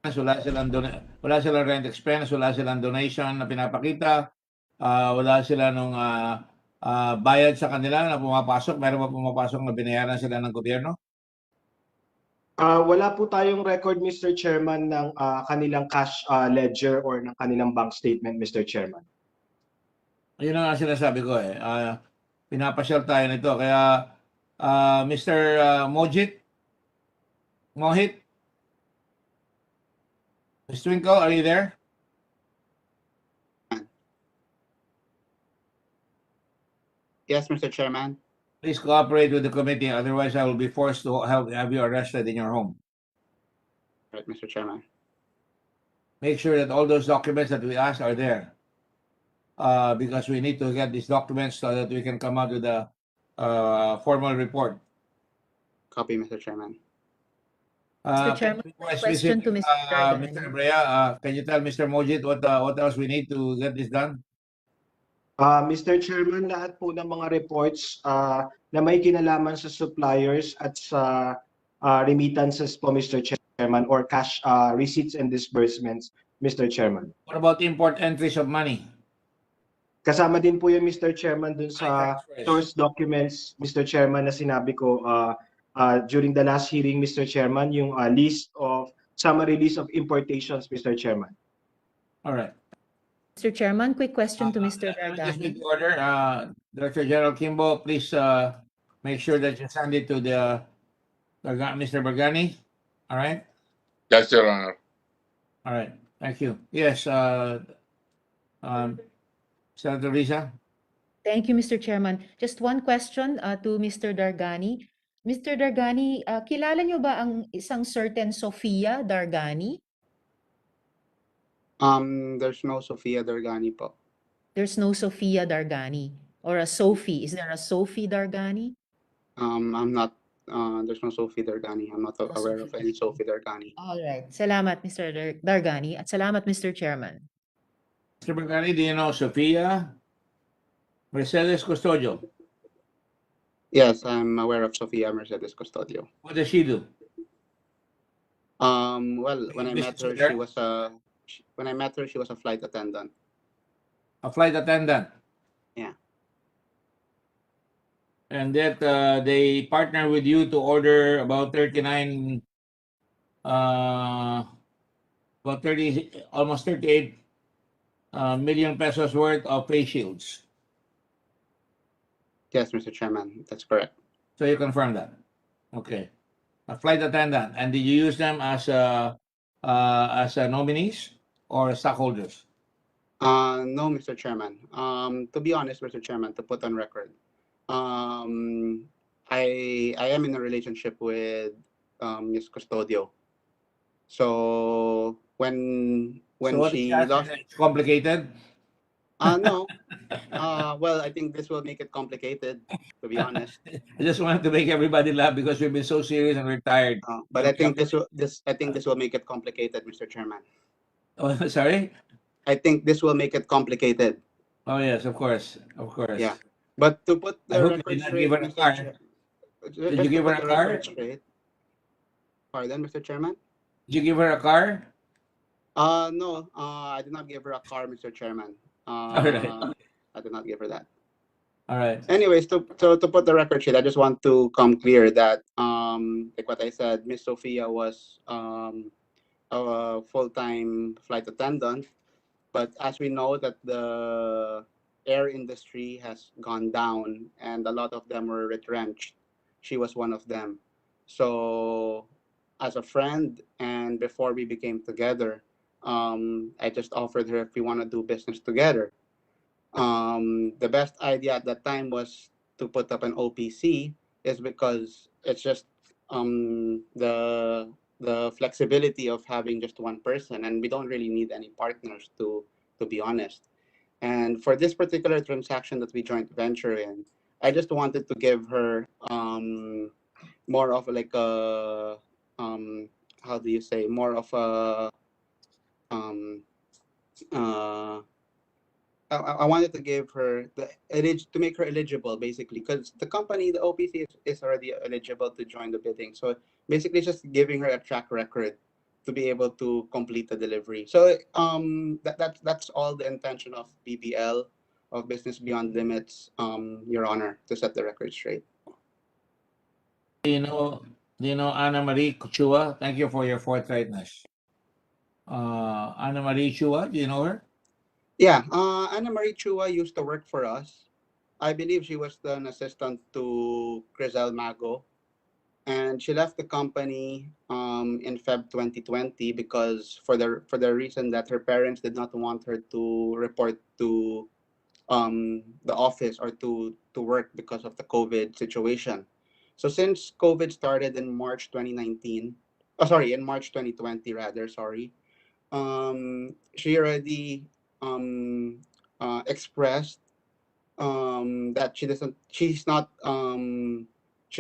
Wala silang rent expense, wala silang donation na pinapakita, wala sila nung bayad sa kanila na pumapasok. Meron ba pumapasok na binayaran sila ng gobyerno? Wala po tayong record, Mr. Chairman, ng kanilang cash ledger or ng kanilang bank statement, Mr. Chairman. Ayun ang sinasabi ko eh. Pinapasyal tayo nito. Kaya Mr. Mohit, Ms. Twinkle, are you there? Yes, Mr. Chairman. Please cooperate with the committee, otherwise I will be forced to have you arrested in your home. Right, Mr. Chairman. Make sure that all those documents that we asked are there. Because we need to get these documents so that we can come out with a formal report. Copy, Mr. Chairman. Mr. Chairman, question to Mr. Mr. Brea, can you tell Mr. Mojit what else we need to get this done? Mr. Chairman, lahat po ng mga reports na may kinalaman sa suppliers at sa remittances po, Mr. Chairman, or cash receipts and disbursements, Mr. Chairman. What about import entries of money? Kasama din po yun, Mr. Chairman, dun sa source documents, Mr. Chairman, na sinabi ko during the last hearing, Mr. Chairman, yung summary list of importations, Mr. Chairman. All right. Mr. Chairman, quick question to Mr. Just Dargani. with order, Director General Kimbo, please make sure that you send it to the Mr. Bargani. All right? Yes, Your Honor. All right. Thank you. Yes, Senator Risa. Thank you, Mr. Chairman. Just one question to Mr. Dargani. Mr. Dargani, kilala niyo ba ang isang certain Sofia Dargani? There's no Sofia Dargani po. There's no Sofia Dargani or a Sophie. Is there a Sophie Dargani? I'm not. There's no Sophie Dargani. I'm not aware of any Sophie Dargani. All right. Salamat, Mr. Dargani, at salamat, Mr. Chairman. Mr. Bargani, do you know Sofia Mercedes Custodio? Yes, I'm aware of Sofia Mercedes Custodio. What does she do? Well, when I met her, she was a flight attendant. A flight attendant. Yeah. And that they partner with you to order about 39, almost 38 million pesos worth of face shields. Yes, Mr. Chairman, that's correct. So you confirm that? Okay. A flight attendant. And did you use them as nominees or stockholders? No, Mr. Chairman. To be honest, Mr. Chairman, to put on record, I am in a relationship with Ms. Custodio. So when so she lost, it's complicated. No. Well, I think this will make it complicated, to be honest. I just wanted to make everybody laugh because we've been so serious and we're tired. But I think this will make it complicated, Mr. Chairman. Oh, sorry? I think this will make it complicated. Oh yes, of course, of course. Yeah, but to put the record straight, Mr. Chair, did you give her a car? Pardon, Mr. Chairman? Did you give her a car? No, I did not give her a car, Mr. Chairman. All right. I did not give her that. All right. Anyways, to put the record straight, I just want to come clear that like what I said, Miss Sophia was a full-time flight attendant, but as we know that the air industry has gone down and a lot of them were retrenched. She was one of them. So as a friend and before we became together, I just offered her if we want to do business together. The best idea at that time was to put up an OPC is because it's just the flexibility of having just one person and we don't really need any partners to be honest. And for this particular transaction that we joint venture in, I just wanted to give her more of like a how do you say, more of a um uh I wanted to give her to make her eligible basically because the company, the OPC is already eligible to join the bidding. So basically just giving her a track record to be able to complete the delivery. So that's all the intention of BBL, of Business Beyond Limits, Your Honor, to set the record straight. Do you know Anna Marie Chua? Thank you for your forthrightness. Anna Marie Chua, do you know her? Yeah, Anna Marie Chua used to work for us. I believe she was an assistant to Crisel Mago. And she left the company in Feb 2020 because for the reason that her parents did not want her to report to the office or to work because of the COVID situation. So since COVID started in March 2019, in March 2020 rather, sorry, she already expressed that she's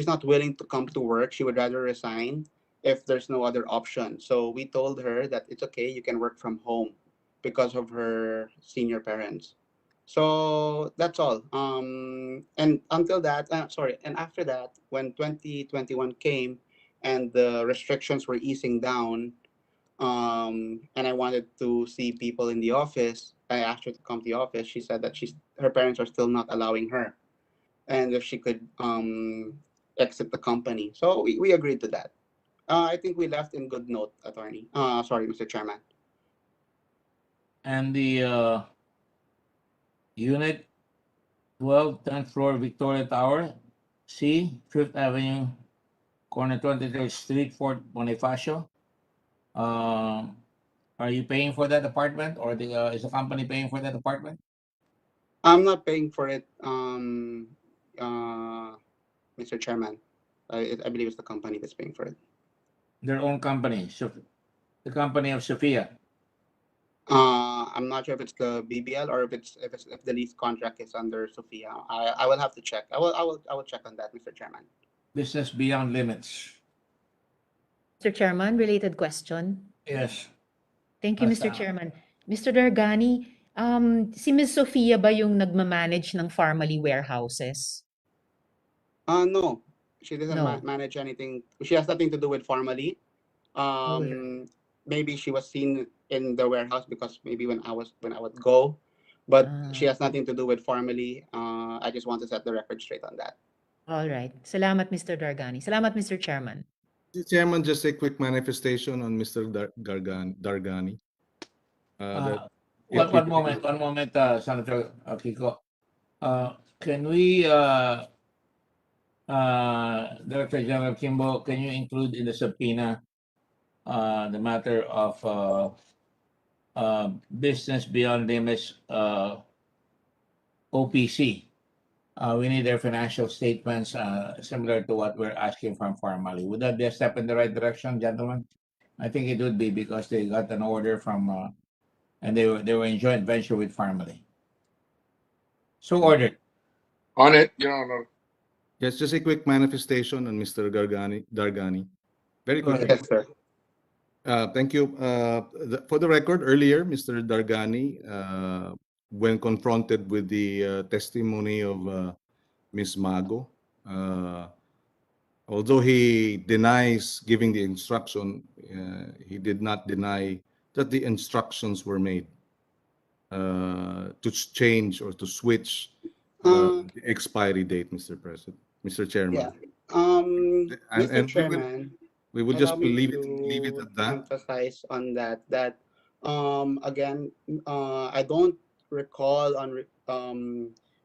not willing to come to work. She would rather resign if there's no other option. So we told her that it's okay, you can work from home because of her senior parents. So that's all. And until that, and after that, when 2021 came and the restrictions were easing down, and I wanted to see people in the office. I asked her to come to the office. She said that her parents are still not allowing her, and if she could exit the company. So we agreed to that. I think we left in good note, attorney. Sorry, Mr. Chairman. And the unit 12, 10th floor, Victoria Tower, C, 5th Avenue, corner 23rd Street, Fort Bonifacio. Are you paying for that apartment, or is the company paying for that apartment? I'm not paying for it, Mr. Chairman. I believe it's the company that's paying for it. Their own company, the company of Sophia. I'm not sure if it's the BBL or if the lease contract is under Sophia. I will have to check. I will check on that, Mr. Chairman. Business Beyond Limits. Mr. Chairman, related question. Yes. Thank you, Mr. Chairman. Mr. Dargani, si Ms. Sofia ba yung nagmamanage ng Farmally warehouses? No, she doesn't No. manage anything. She has nothing to do with Farmally. Maybe she was seen in the warehouse because maybe when I would go, but she has nothing to do with Farmally. I just want to set the record straight on that. All right. Salamat, Mr. Dargani. Salamat, Mr. Chairman. Mr. Chairman, just a quick manifestation on Mr. Dargani. One moment, Senator Kiko. Can we, Director General Kimbo, can you include in the subpoena the matter of Business Beyond Limits OPC? We need their financial statements similar to what we're asking from Farmally. Would that be a step in the right direction, gentlemen? I think it would be because they got an order from, and they were in joint venture with Farmally. So ordered. On it, Your Honor. Yes, just a quick manifestation on Mr. Dargani. Very quickly. Yes, sir. Thank you. For the record, earlier, Mr. Dargani, when confronted with the testimony of Ms. Mago, although he denies giving the instruction, he did not deny that the instructions were made to change or to switch the expiry date, Mr. Chairman. Yeah. Mr. Chairman, we will just allow me leave to it at that. emphasize on that again, I don't recall on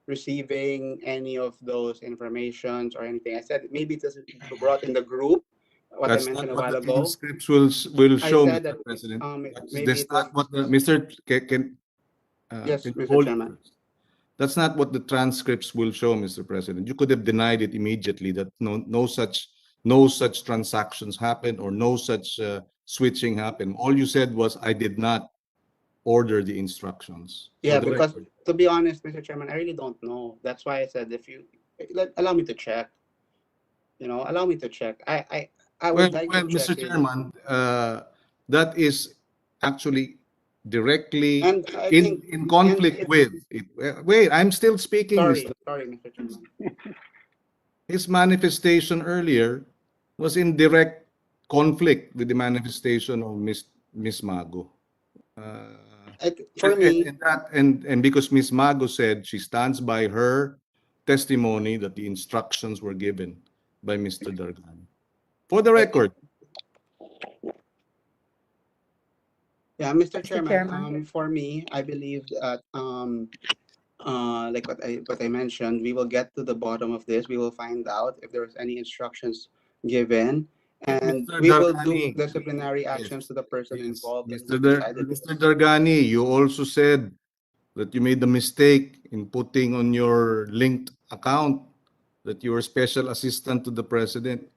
receiving any of those informations or anything. I said maybe it was brought in the group. What I That's mentioned not a what while the ago. transcripts will I show, said Mr. that President. maybe That's it was. not what the Mr. Yes, can you Mr. hold it Chairman. first? That's not what the transcripts will show, Mr. President. You could have denied it immediately that no such transactions happened or no such switching happened. All you said was, I did not order the instructions. For Yeah, the because record. to be honest, Mr. Chairman, I really don't know. That's why I said if you allow me to check. Allow me to check. I Well, would like well, to Mr. check really. Chairman, that is actually directly And I think in and conflict it. with it. Wait, I'm still speaking, Sorry, Mr. sorry, Mr. Chairman. His manifestation earlier was in direct conflict with the manifestation of Miss Mago. For me, And because Miss Mago said she stands by her testimony that the instructions were given by Mr. Dargan. For the record, yeah, Mr. Mr. Chairman. Chairman. For me, I believe that like what I mentioned, we will get to the bottom of this. We will find out if there was any instructions given, and Mr. we will do Dargani, disciplinary actions yes, to the person yes, involved and who decided this. Mr. Dargani, you also said that you made the mistake in putting on your linked account that you were special assistant to the president.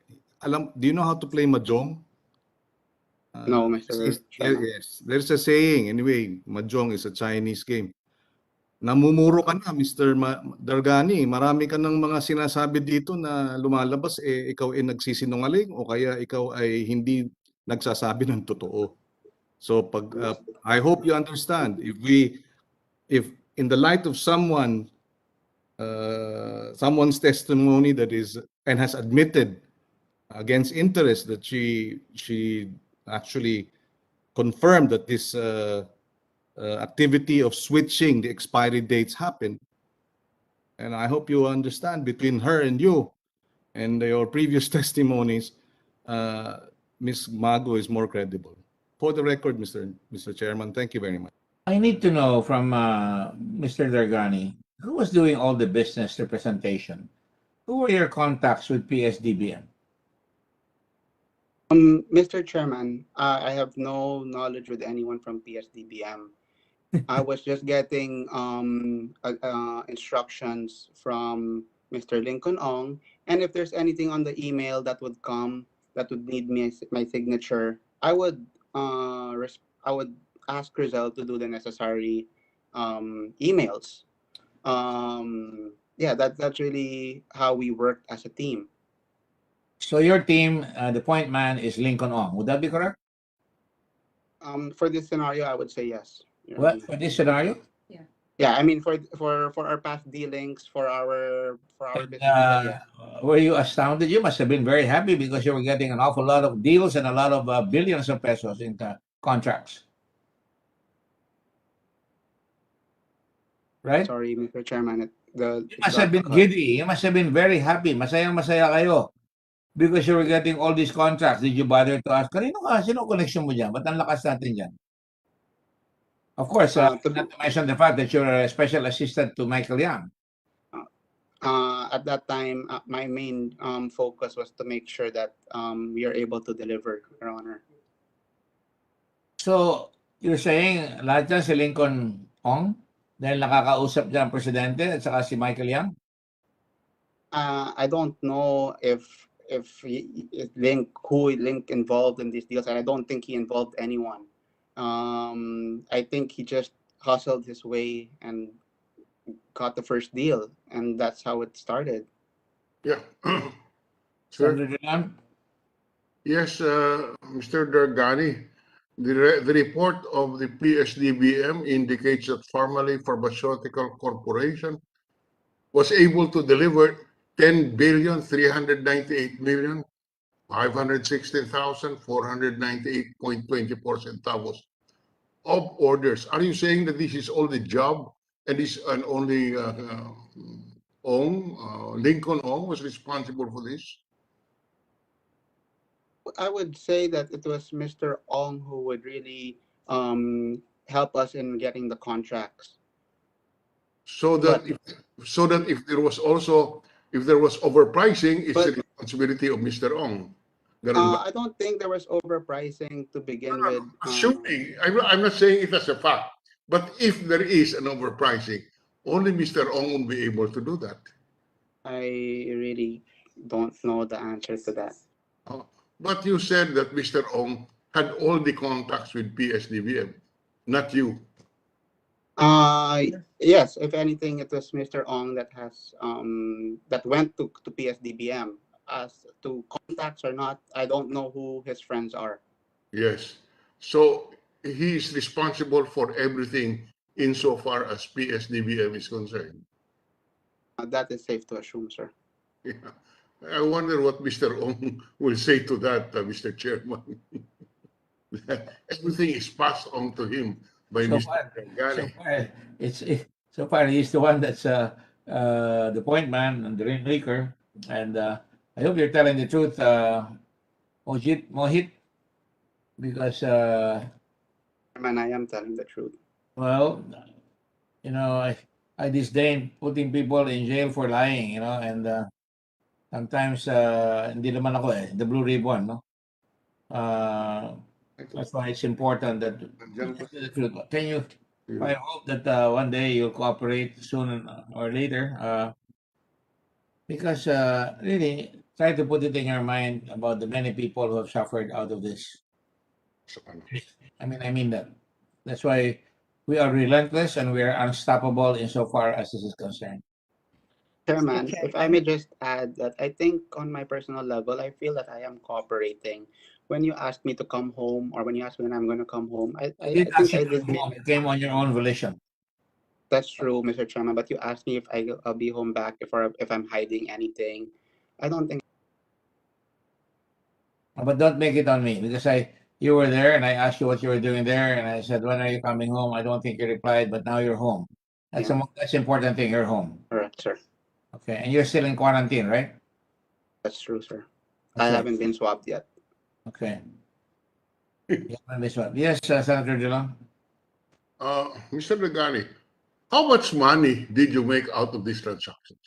Do you know how to play mahjong? No, Mr. Chairman. Yes, there's a saying. Anyway, mahjong is a Chinese game. Namumuro ka na, Mr. Dargani. Marami ka ng mga sinasabi dito na lumalabas, ikaw ay nagsisinungaling o kaya ikaw ay hindi nagsasabi ng totoo. So I hope you understand, if in the light of someone's testimony that is and has admitted against interest that she actually confirmed that this activity of switching the expiry dates happened, and I hope you understand, between her and you and your previous testimonies, Ms. Mago is more credible. For the record, Mr. Chairman, thank you very much. I need to know from Mr. Dargani, who was doing all the business representation? Who were your contacts with PS-DBM? Mr. Chairman, I have no knowledge with anyone from PS-DBM. I was just getting instructions from Mr. Lincoln Ong, and if there's anything on the email that would come that would need my signature, I would ask Rizal to do the necessary emails. Yeah, that's really how we worked as a team. So your team, the point man is Lincoln Ong. Would that be correct? For this scenario, I would say yes. What, for this scenario? Yeah, I mean for our past dealings, for our business deal, yeah. Were you astounded? You must have been very happy because you were getting an awful lot of deals and a lot of billions of pesos in contracts. Right? Sorry, Mr. Chairman. You must have been giddy. You must have been very happy. Masayang-masaya kayo. Because you were getting all these contracts. Did you bother to ask, sino connection mo dyan? Ba't ang lakas natin dyan? Of course, not to mention the fact that you're a special assistant to Michael Yang. At that time, my main focus was to make sure that we are able to deliver, Your Honor. So, you're saying, lahat dyan si Lincoln Ong? Dahil nakakausap dyan ang presidente at saka si Michael Yang? I don't know if Link involved in these deals, and I don't think he involved anyone. I think he just hustled his way and got the first deal, and that's how it started. Yeah. Senator Dulan? Yes, Mr. Dargani, the report of the PS-DBM indicates that Pharmaly Pharmaceutical Corporation was able to deliver 10,398,516,498.24 centavos of orders. Are you saying that this is all the job and only Lincoln Ong was responsible for this? I would say that it was Mr. Ong who would really help us in getting the contracts. So that if there was overpricing, it's the responsibility of Mr. Ong. Ganun ba? I don't think there was overpricing to begin with. Assuming, I'm not saying it as a fact, but if there is an overpricing, only Mr. Ong will be able to do that. I really don't know the answer to that. But you said that Mr. Ong had all the contacts with PS-DBM, not you. Yes, if anything, it was Mr. Ong that has that went to PS-DBM. As to contacts or not, I don't know who his friends are. Yes. So he is responsible for everything insofar as PS-DBM is concerned. That is safe to assume, sir. Yeah. I wonder what Mr. Ong will say to that, Mr. Chairman. Everything is passed on to him by Mr. Gani. So far, he's the one that's the point man and the rainmaker. And I hope you're telling the truth, Mohit, because Man, I am telling the truth. well, you know, I disdain putting people in jail for lying, you know, and sometimes hindi naman ako the blue ribbon, no? That's why it's important that the truth. Can you? I hope that one day you'll cooperate soon or later, because really try to put it in your mind about the many people who have suffered out of this. I mean that. That's why we are relentless and we are unstoppable insofar as this is concerned. Chairman, if I may just add that I think on my personal level, I feel that I am cooperating. When you asked me to come home or when you asked me when I'm going to come home, I think I did. You came on your own volition. That's true, Mr. Chairman, but you asked me if I'll be home back if I'm hiding anything. I don't think. But don't make it on me because you were there and I asked you what you were doing there and I said, when are you coming home? I don't think you replied, but now you're home. That's that's the important thing. You're home. Correct, sir. Okay, and you're still in quarantine, right? That's true, sir. That's I right. haven't been swabbed yet. Okay. Yes, Senator Dillon. Mr. Regani, how much money did you make out of these transactions?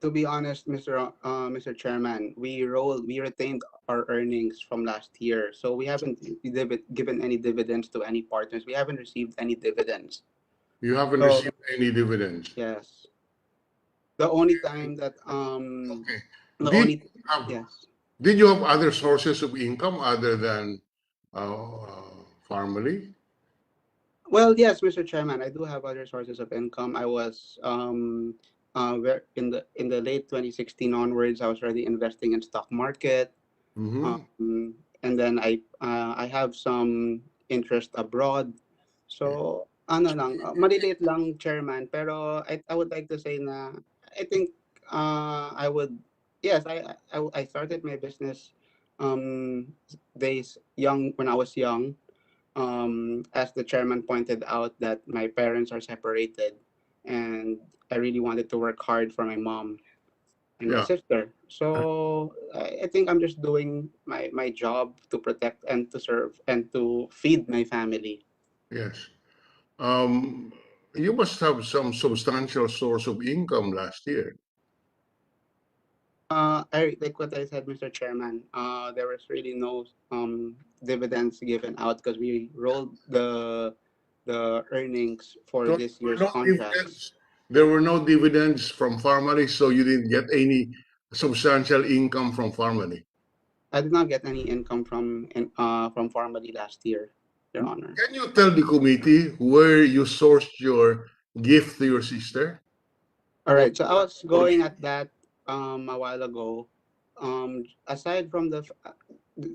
To be honest, Mr. Chairman, we retained our earnings from last year, so we haven't given any dividends to any partners. We haven't received any dividends. You haven't received any dividends? Yes. The only time that Did you have other sources of income other than family? Well, yes, Mr. Chairman, I do have other sources of income. I was in the late 2016 onwards, I was already investing in stock market, and then I have some interest abroad. So ano lang, maliliit lang, Chairman. Pero I would like to say na I think I would. Yes, I started my business days young when I was young. As the chairman pointed out, that my parents are separated, and I really wanted to work hard for my mom and my sister. So I think I'm just doing my job to protect and to serve and to feed my family. Yes. You must have some substantial source of income last year. Like what I said, Mr. Chairman, there was really no dividends given out because we rolled the earnings for this year's contracts. There were no dividends from family, so you didn't get any substantial income from family. I did not get any income from family last year, Your Honor. Can you tell the committee where you sourced your gift to your sister? All right, so I was going at that a while ago. Aside from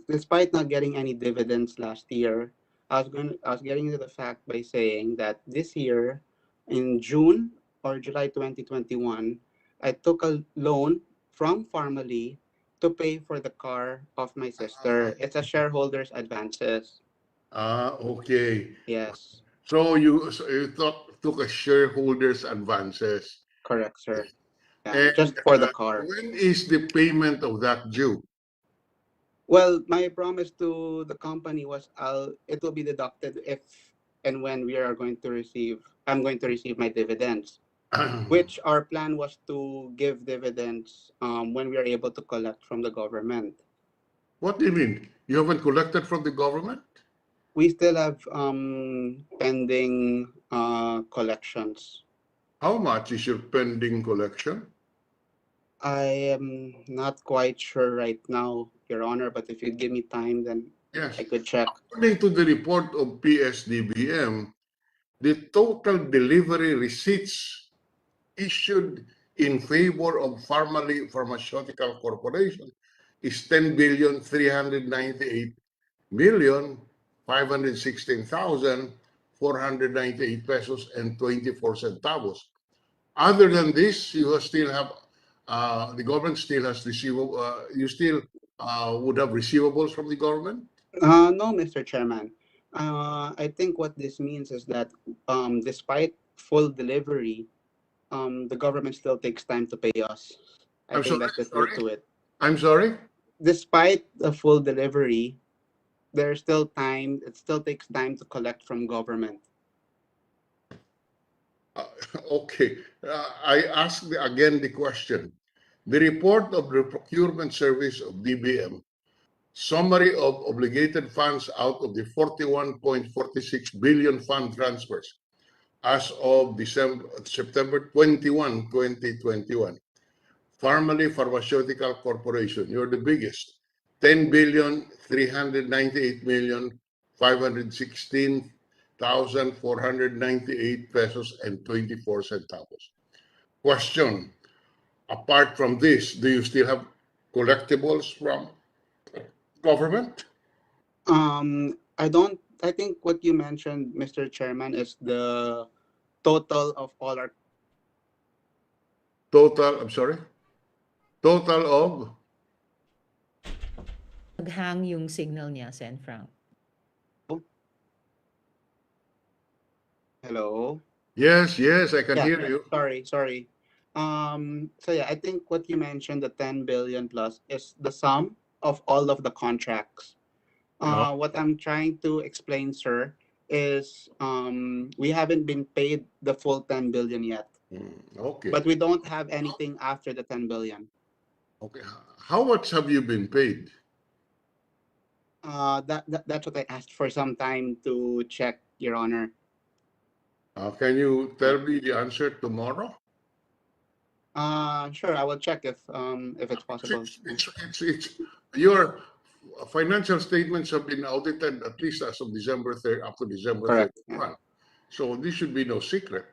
despite not getting any dividends last year, I was getting into the fact by saying that this year, in June or July 2021, I took a loan from family to pay for the car of my sister. It's a shareholders advances. Okay. Yes. So you took a shareholders advances. Correct, sir. Yeah, And just for the car. when is the payment of that due? Well, my promise to the company was it will be deducted if and when we are going to receive, I'm going to receive my dividends. Which our plan was to give dividends when we are able to collect from the government. What do you mean? You haven't collected from the government? We still have pending collections. How much is your pending collection? I am not quite sure right now, Your Honor, but if you give me time, then Yes. I could check. According to the report of PS-DBM, the total delivery receipts issued in favor of Pharmaceutical Corporation is 10,398,516,498 pesos and 24 centavos. Other than this, you still have the government still has receivable. You still would have receivables from the government. No, Mr. Chairman. I think what this means is that despite full delivery, the government still takes time to pay us. I think that's the truth to it. I'm sorry? Despite the full delivery, there's still time. It still takes time to collect from government. Okay. I ask again the question. The report of the procurement service of DBM, summary of obligated funds out of the 41.46 billion fund transfers as of September 21, 2021. Pharmaceutical Corporation, you're the biggest. 10,398,516,498 pesos and 24 centavos. Question, apart from this, do you still have collectibles from government? I think what you mentioned, Mr. Chairman, is the total of all our I'm sorry? Total of? Naghang yung signal niya, Sen Frank. Hello? Yes, I can hear you. Sorry. So yeah, I think what you mentioned, the 10 billion plus, is the sum of all of the contracts. What I'm trying to explain, sir, is we haven't been paid the full 10 billion yet. Okay. But we don't have anything after the 10 billion. Okay. How much have you been paid? That's what I asked for some time to check, Your Honor. Can you tell me the answer tomorrow? Sure, I will check if it's possible. It's your financial statements have been audited at least as of December 3rd, up to December 31. So this should be no secret.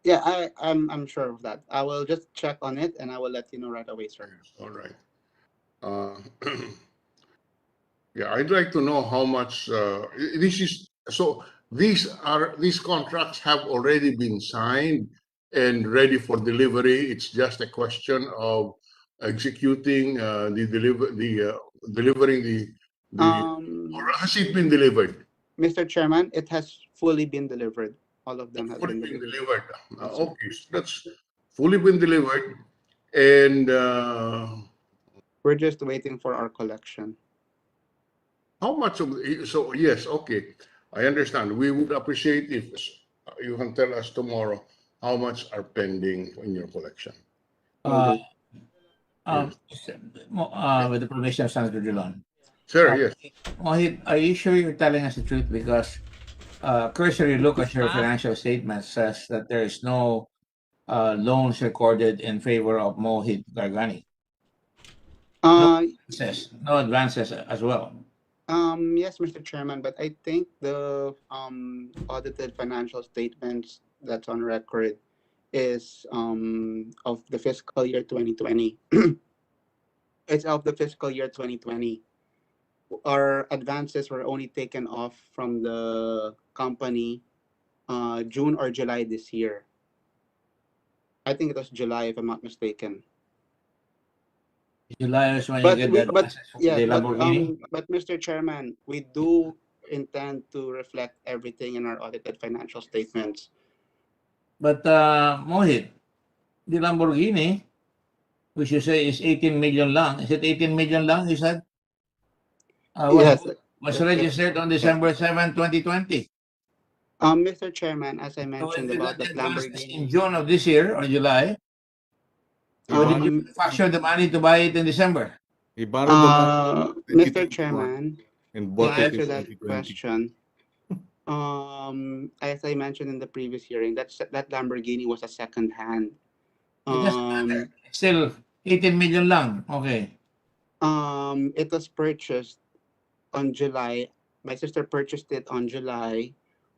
Yeah, I'm sure of that. I will just check on it and I will let you know right away, sir. All right. Yeah, I'd like to know how much this is. So these contracts have already been signed and ready for delivery. It's just a question of executing delivering the or has it been delivered? Mr. Chairman, it has fully been delivered. All of them have been delivered. Okay, so that's fully been delivered, and we're just waiting for our collection. How much of so yes, okay, I understand. We would appreciate if you can tell us tomorrow how much are pending in your collection. With the permission of Senator Drilon. Sir, yes. Mohit, are you sure you're telling us the truth? Because cursory look at your financial statement says that there is no loans recorded in favor of Mohit Gargani. No advances as well. Yes, Mr. Chairman, but I think the audited financial statements that's on record is of the fiscal year 2020. It's of the fiscal year 2020. Our advances were only taken off from the company June or July this year. I think it was July, if I'm not mistaken. July is when you get the Lamborghini? But Mr. Chairman, we do intend to reflect everything in our audited financial statements. But Mohit, the Lamborghini, which you say is 18 million lang, is it 18 million lang, you said? Yes. Was registered on December 7, 2020. Mr. Chairman, as I So when mentioned you about got that the advance in Lamborghini, June of this year or July, when did you manufacture the money to buy it in December? He borrowed the money in Mr. 2021 Chairman, and to bought it in answer that 2020. question, as I mentioned in the previous hearing, that Lamborghini was a second hand. It doesn't matter. It's still 18 million lang. Okay. It was purchased on July. My sister purchased it on July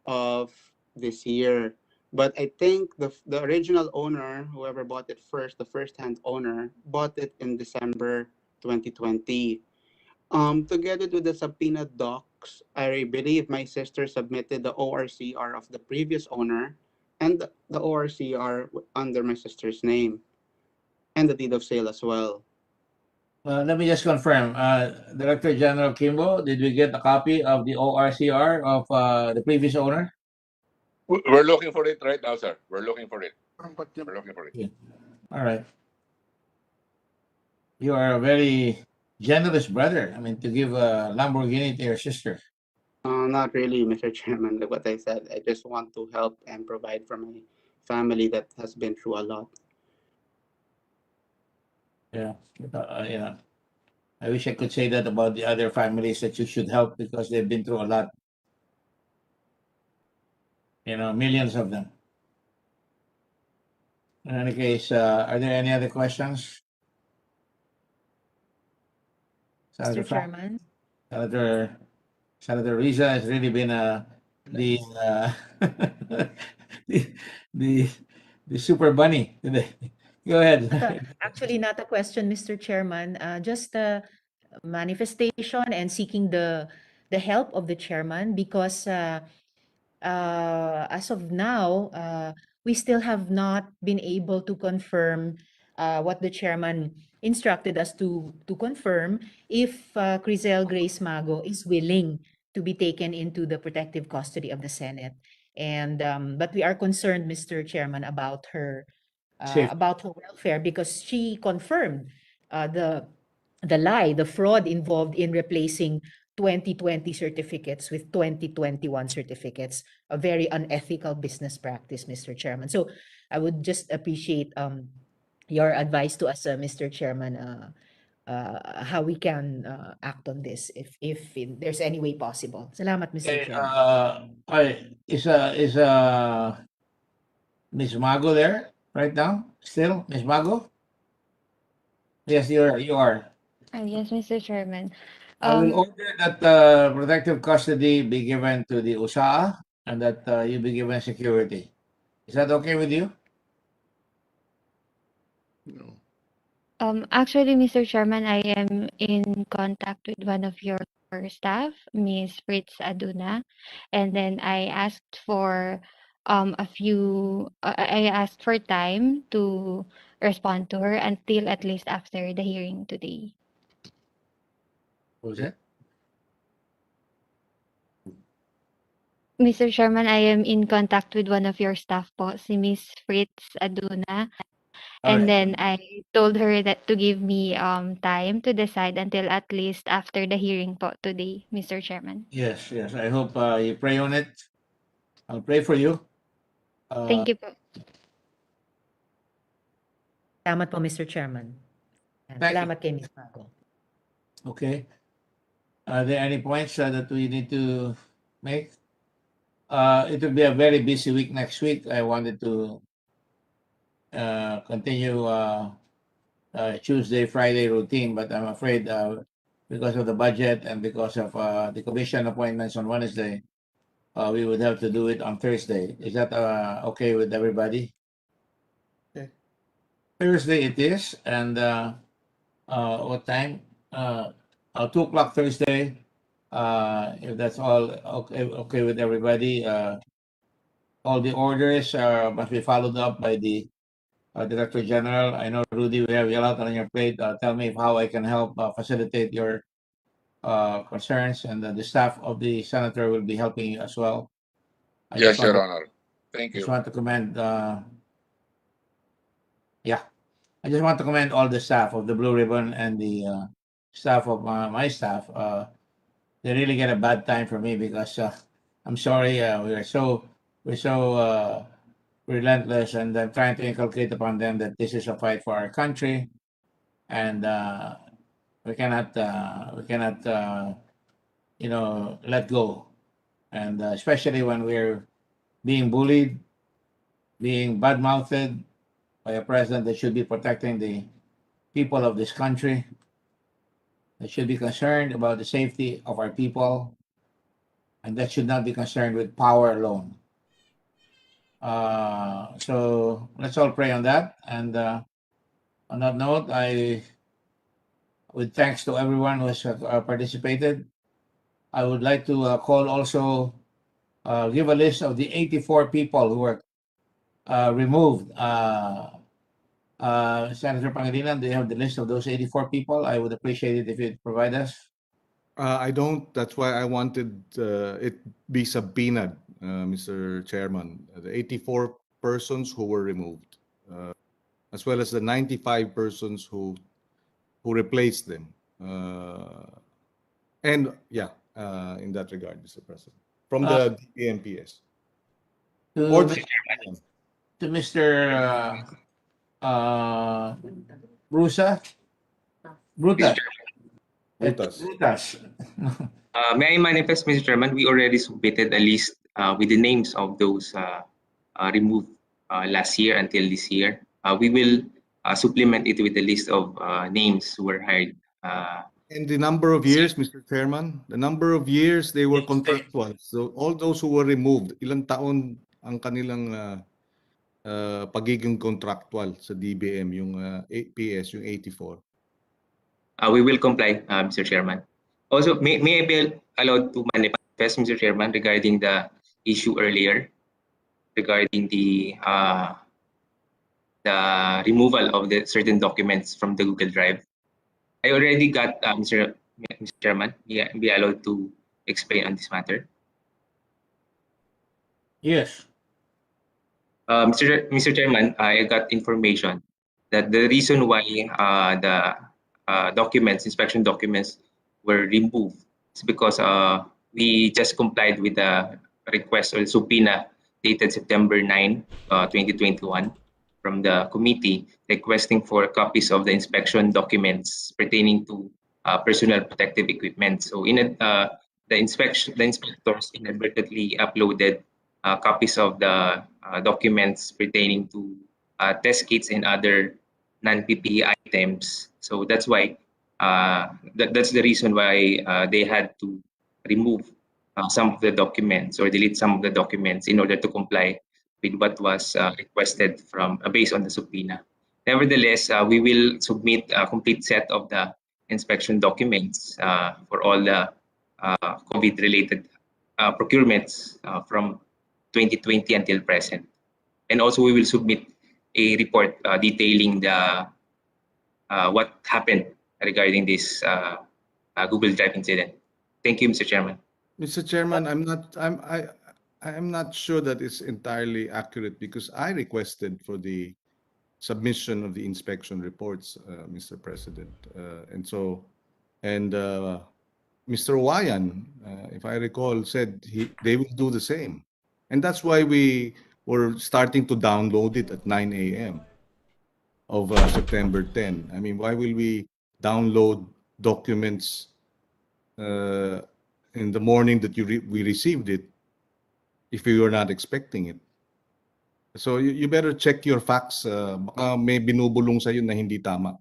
of this year. But I think the original owner, whoever bought it first, the first-hand owner, bought it in December 2020. Together with the subpoena docs, I believe my sister submitted the ORCR of the previous owner and the ORCR under my sister's name and the deed of sale as well. Let me just confirm. Director General Kimbo, did we get a copy of the ORCR of the previous owner? We're looking for it right now, sir. We're looking for it. We're looking for it. Yeah. All right. You are a very generous brother. I mean, to give a Lamborghini to your sister. Not really, Mr. Chairman. Like what I said, I just want to help and provide for my family that has been through a lot. Yeah. You know, I wish I could say that about the other families that you should help because they've been through a lot. You know, millions of them. In any case, are there any other questions? Mr. Chairman. Senator Riza has really been the, the the super bunny today. Go ahead. Actually, not a question, Mr. Chairman. Just a manifestation and seeking the help of the chairman because as of now, we still have not been able to confirm what the chairman instructed us to confirm if Crizel Grace Mago is willing to be taken into the protective custody of the Senate. And but we are concerned, Mr. Chairman, about her welfare because she confirmed the fraud involved in replacing 2020 certificates with 2021 certificates, a very unethical business practice, Mr. Chairman. So I would just appreciate your advice to us, Mr. Chairman, how we can act on this if there's any way possible. Salamat, Mr. Chairman. Is Miss Mago there right now? Still, Miss Mago? Yes, you are. Yes, Mr. Chairman. I will order that protective custody be given to the USAA and that you be given security. Is that okay with you? Actually, Mr. Chairman, I am in contact with one of your staff, Ms. Fritz Aduna, and then I asked for I asked for time to respond to her until at least after the hearing today. What was that? Mr. Chairman, I am in contact with one of your staff po, si Ms. Fritz Aduna. And then I told her that to give me time to decide until at least after the hearing po today, Mr. Chairman. Yes. I hope you pray on it. I'll pray for you. Thank you po. Salamat po, Mr. Chairman. Salamat kay Ms. Mago. Okay. Are there any points that we need to make? It will be a very busy week next week. I wanted to continue Tuesday, Friday routine, but I'm afraid because of the budget and because of the commission appointments on Wednesday, we would have to do it on Thursday. Is that okay with everybody? Okay. Thursday it is, and what time? 2 o'clock Thursday. If that's all okay with everybody. All the orders must be followed up by the Director General. I know, Rudy, we have a lot on your plate. Tell me how I can help facilitate your concerns, and the staff of the Senator will be helping you as well. Yes, Your Honor. Thank you. I just want to commend all the staff of the Blue Ribbon and the staff of my staff. They really get a bad time for me because I'm sorry, we're so relentless, and trying to inculcate upon them that this is a fight for our country, and we cannot let go, and especially when we're being bullied, being bad-mouthed by a president that should be protecting the people of this country, that should be concerned about the safety of our people, and that should not be concerned with power alone. So let's all pray on that. And on that note, with thanks to everyone who has participated, I would like to call also, give a list of the 84 people who were removed. Senator Pangilinan, do you have the list of those 84 people? I would appreciate it if you'd provide us. I don't. That's why I wanted it be subpoenaed, Mr. Chairman. The 84 persons who were removed, as well as the 95 persons who replaced them. And yeah, in that regard, Mr. President, from the DPMPS. To Mr. Brutas. May I manifest, Mr. Chairman? We already submitted a list with the names of those removed last year until this year. We will supplement it with the list of names who were hired. And the number of years, Mr. Chairman, the number of years they were contractual. So all those who were removed, ilang taon ang kanilang pagiging contractual sa DBM, yung PS, yung 84? We will comply, Mr. Chairman. Also, may I be allowed to manifest, Mr. Chairman, regarding the issue earlier, regarding the removal of the certain documents from the Google Drive? I already got, Mr. Chairman, be allowed to explain on this matter? Yes. Mr. Chairman, I got information that the reason why the inspection documents were removed is because we just complied with the request or subpoena dated September 9, 2021 from the committee requesting for copies of the inspection documents pertaining to personal protective equipment. So the inspectors inadvertently uploaded copies of the documents pertaining to test kits and other non-PPE items. So that's why that's the reason why they had to remove some of the documents or delete some of the documents in order to comply with what was requested from based on the subpoena. Nevertheless, we will submit a complete set of the inspection documents for all the COVID-related procurements from 2020 until present. And also we will submit a report detailing the what happened regarding this Google Drive incident. Thank you, Mr. Chairman. Mr. Chairman, I'm not sure that it's entirely accurate because I requested for the submission of the inspection reports, Mr. President, and Mr. Wayan, if I recall, said they will do the same, and that's why we were starting to download it at 9 a.m. of September 10. I mean, why will we download documents in the morning that we received it if we were not expecting it? So you better check your facts. Baka may binubulong sa'yo na hindi tama.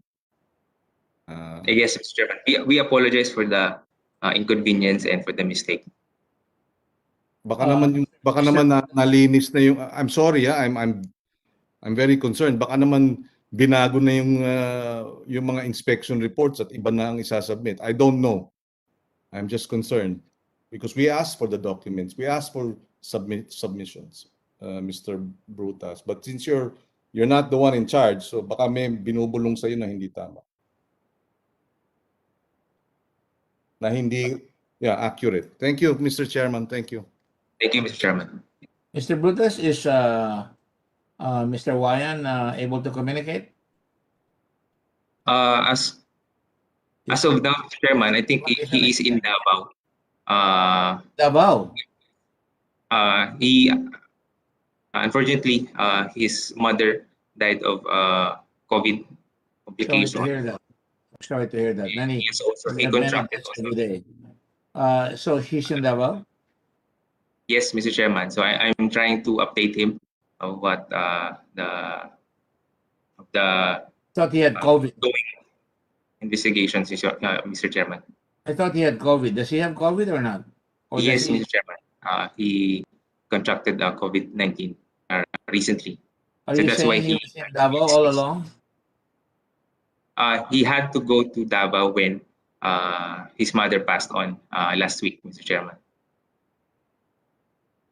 Yes, Mr. Chairman. We apologize for the inconvenience and for the mistake. Baka naman nalinis na yung. I'm sorry, I'm very concerned. Baka naman binago na yung mga inspection reports at iba na ang isasubmit. I don't know. I'm just concerned because we asked for the documents. We asked for submissions, Mr. Brutas. But since you're not the one in charge, so baka may binubulong sa'yo na hindi tama. Na hindi accurate. Thank you, Mr. Chairman. Thank you. Thank you, Mr. Chairman. Mr. Brutas, is Mr. Wayan able to communicate? As of now, Mr. Chairman, I think he is in Davao. Davao? He unfortunately, his mother died of COVID Sorry to complication. hear that. Sorry to hear that. Many, He is also we he have many contracted deaths also. every day. So he's in Davao? Yes, Mr. Chairman. So I'm trying to update him of what the Thought he had COVID. ongoing investigations, Mr. Chairman. I thought he had COVID. Does he have COVID or not? Or does Yes, he? Mr. Chairman. He contracted COVID-19 recently. Are So you that's why saying he was in Davao all along? he had to go to Davao when his mother passed on last week, Mr. Chairman.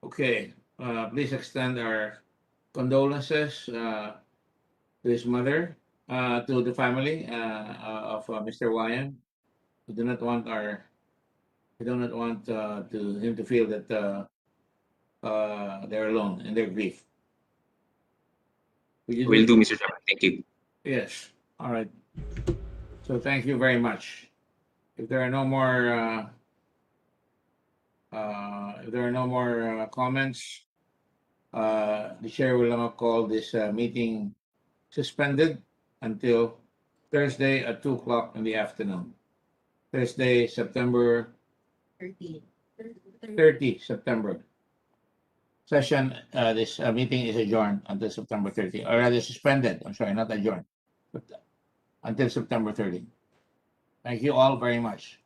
Okay. Please extend our condolences to his mother, to the family of Mr. Wayan. We do not want him to feel that they're alone in their grief. Will do, Mr. Chairman. Thank you. Yes. All right. So thank you very much. If there are no more comments, the chair will now call this meeting suspended until Thursday at 2 o'clock in the afternoon. Thursday, September 30 September. Session, this meeting is adjourned until September 30, or rather suspended. I'm sorry, not adjourned, but until September 30. Thank you all very much.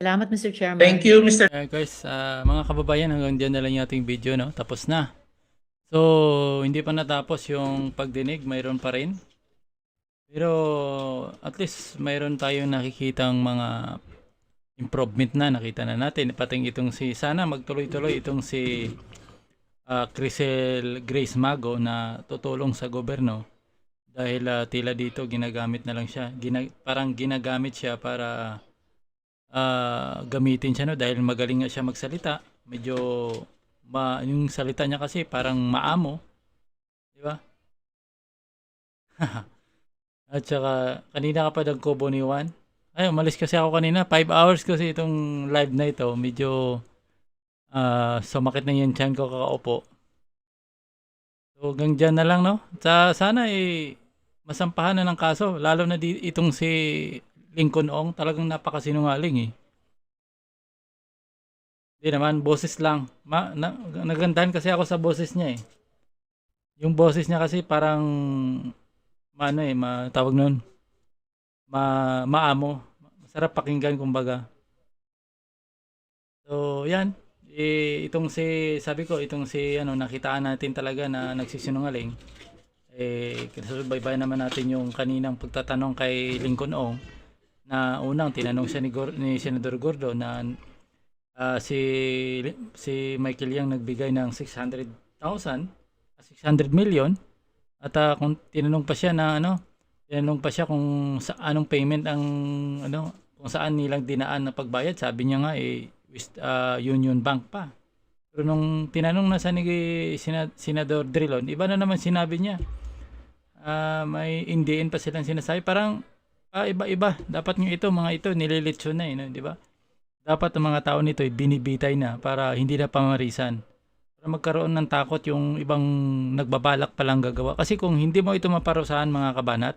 Salamat, Mr. Chairman. Thank you, Mr. Guys, mga kababayan, hanggang dyan na lang yung ating video, no? Tapos na. So, hindi pa natapos yung pagdinig, mayroon pa rin. Pero, at least, mayroon tayong nakikitang mga improvement na, nakita na natin. Pating itong sana magtuloy-tuloy itong si Crisel Grace Mago na tutulong sa gobyerno. Dahil tila dito ginagamit na lang siya. Parang ginagamit siya para gamitin siya, no? Dahil magaling nga siya magsalita. Medyo yung salita niya kasi parang maamo, di ba? At saka kanina ka pa nagkubo ni Juan. Ay, umalis kasi ako kanina. 5 hours kasi itong live na ito. Medyo sumakit na yung tiyan ko kakaupo. So hanggang dyan na lang, no? Sana masampahan na ng kaso. Lalo na itong si Lincoln Ong. Talagang napakasinungaling eh. Hindi naman, boses lang. Nagandahan kasi ako sa boses niya eh. Yung boses niya kasi parang tawag nun, maamo. Masarap pakinggan kumbaga. So, yan. Itong nakitaan natin talaga na nagsisinungaling. Kinasubaybayan naman natin yung kaninang pagtatanong kay Lincoln Ong na unang tinanong siya ni Senador Gordo na si Michael Yang nagbigay ng 600 million at kung tinanong pa siya kung sa anong payment ang kung saan nilang dinaan na pagbayad, sabi niya nga Union Bank pa. Pero nung tinanong na sa ni Senador Drilon, iba na naman sinabi niya. May indiin pa silang sinasabi, parang iba-iba. Dapat nyo mga ito nililitsyon na di ba? Dapat ang mga tao nito binibitay na para hindi na pamarisan. Para magkaroon ng takot yung ibang nagbabalak palang gagawa. Kasi kung hindi mo ito maparusahan mga kabanat,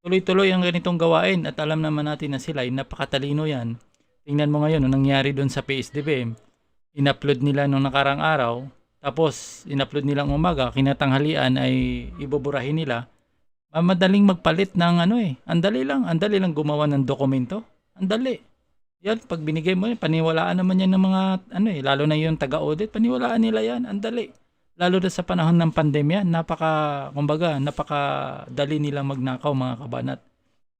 tuloy-tuloy ang ganitong gawain at alam naman natin na sila ay napakatalino yan. Tingnan mo ngayon, nangyari doon sa PS-DBM, in-upload nila nung nakarang araw, tapos in-upload nilang umaga, kinatanghalian ay ibuburahin nila. Madaling magpalit ng andali lang gumawa ng dokumento. Andali. Yan, pag binigay mo paniwalaan naman yan ng mga lalo na yung taga-audit, paniwalaan nila yan, andali. Lalo na sa panahon ng pandemya, napakadali nilang magnakaw mga kabanat.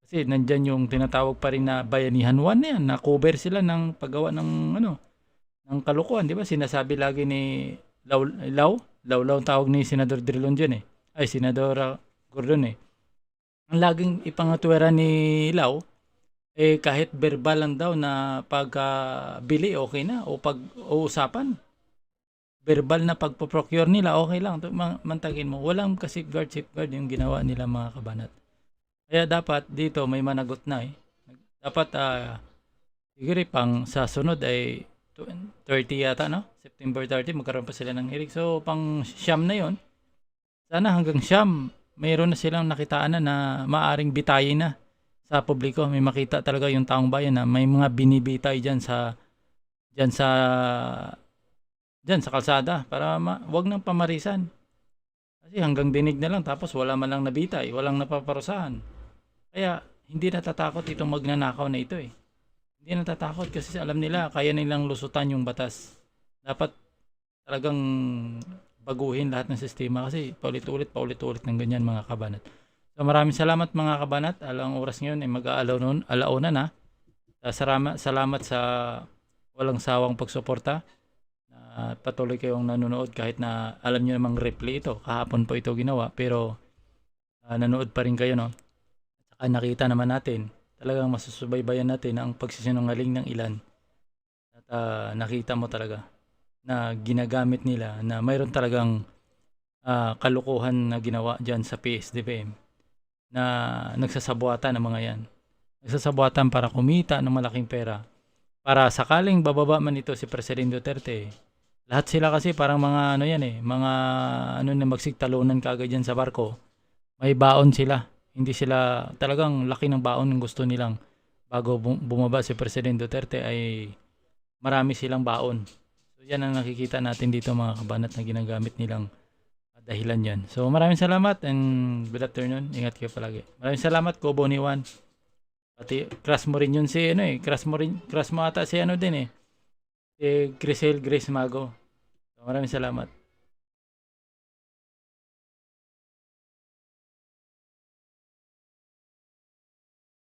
Kasi nandyan yung tinatawag pa rin na Bayanihan 1 yan, na cover sila ng paggawa ng kalukuhan, di ba? Sinasabi lagi ni Law tawag ni Senador Drilon dyan ay Senador Gordon Ang laging ipangatuwera ni Law, kahit verbal lang daw na pagbili okay na o pag-uusapan. Verbal na pagpo-procure nila okay lang. Mantagin mo, walang safeguard yung ginawa nila mga kabanat. Kaya dapat dito may managot na Dapat siguro pang sa sunod ay 30 yata, no? September 30, magkaroon pa sila ng hearing. So, pang siyam na yon. Sana hanggang siyam, mayroon na silang nakitaan na maaring bitayin na sa publiko. May makita talaga yung taong bayan na may mga binibitay dyan sa kalsada para wag nang pamarisan. Kasi hanggang dinig na lang tapos wala man lang nabitay, walang napaparusahan. Kaya hindi natatakot itong magnanakaw na ito eh. Hindi natatakot kasi alam nila kaya nilang lusutan yung batas. Dapat talagang baguhin lahat ng sistema kasi paulit-ulit ng ganyan mga kabanat. So maraming salamat mga kabanat. Alang oras ngayon ay mag-alauna na. Salamat sa walang sawang pagsuporta. Patuloy kayong nanonood kahit na alam nyo namang replay ito. Kahapon po ito ginawa pero nanood pa rin kayo, no? At saka nakita naman natin, talagang masusubaybayan natin ang pagsisinungaling ng ilan. At nakita mo talaga na ginagamit nila na mayroon talagang kalukuhan na ginawa dyan sa PS-DBM na nagsasabuatan ng mga yan. Nagsasabuatan para kumita ng malaking pera. Para sakaling bababa man ito si Presidente Duterte, lahat sila kasi parang mga ano yan eh, mga ano na magsigtalunan kaagad yan sa barko. May baon sila. Hindi sila talagang laki ng baon ng gusto nilang bago bumaba si Presidente Duterte ay marami silang baon. So yan ang nakikita natin dito mga kabanat na ginagamit nilang dahilan yan. So maraming salamat and good afternoon. Ingat kayo palagi. Maraming salamat Kobo ni Juan. Pati crush mo rin yun si ano eh. Crush mo ata si ano din eh. Si Grisel Grace Mago. So, maraming salamat.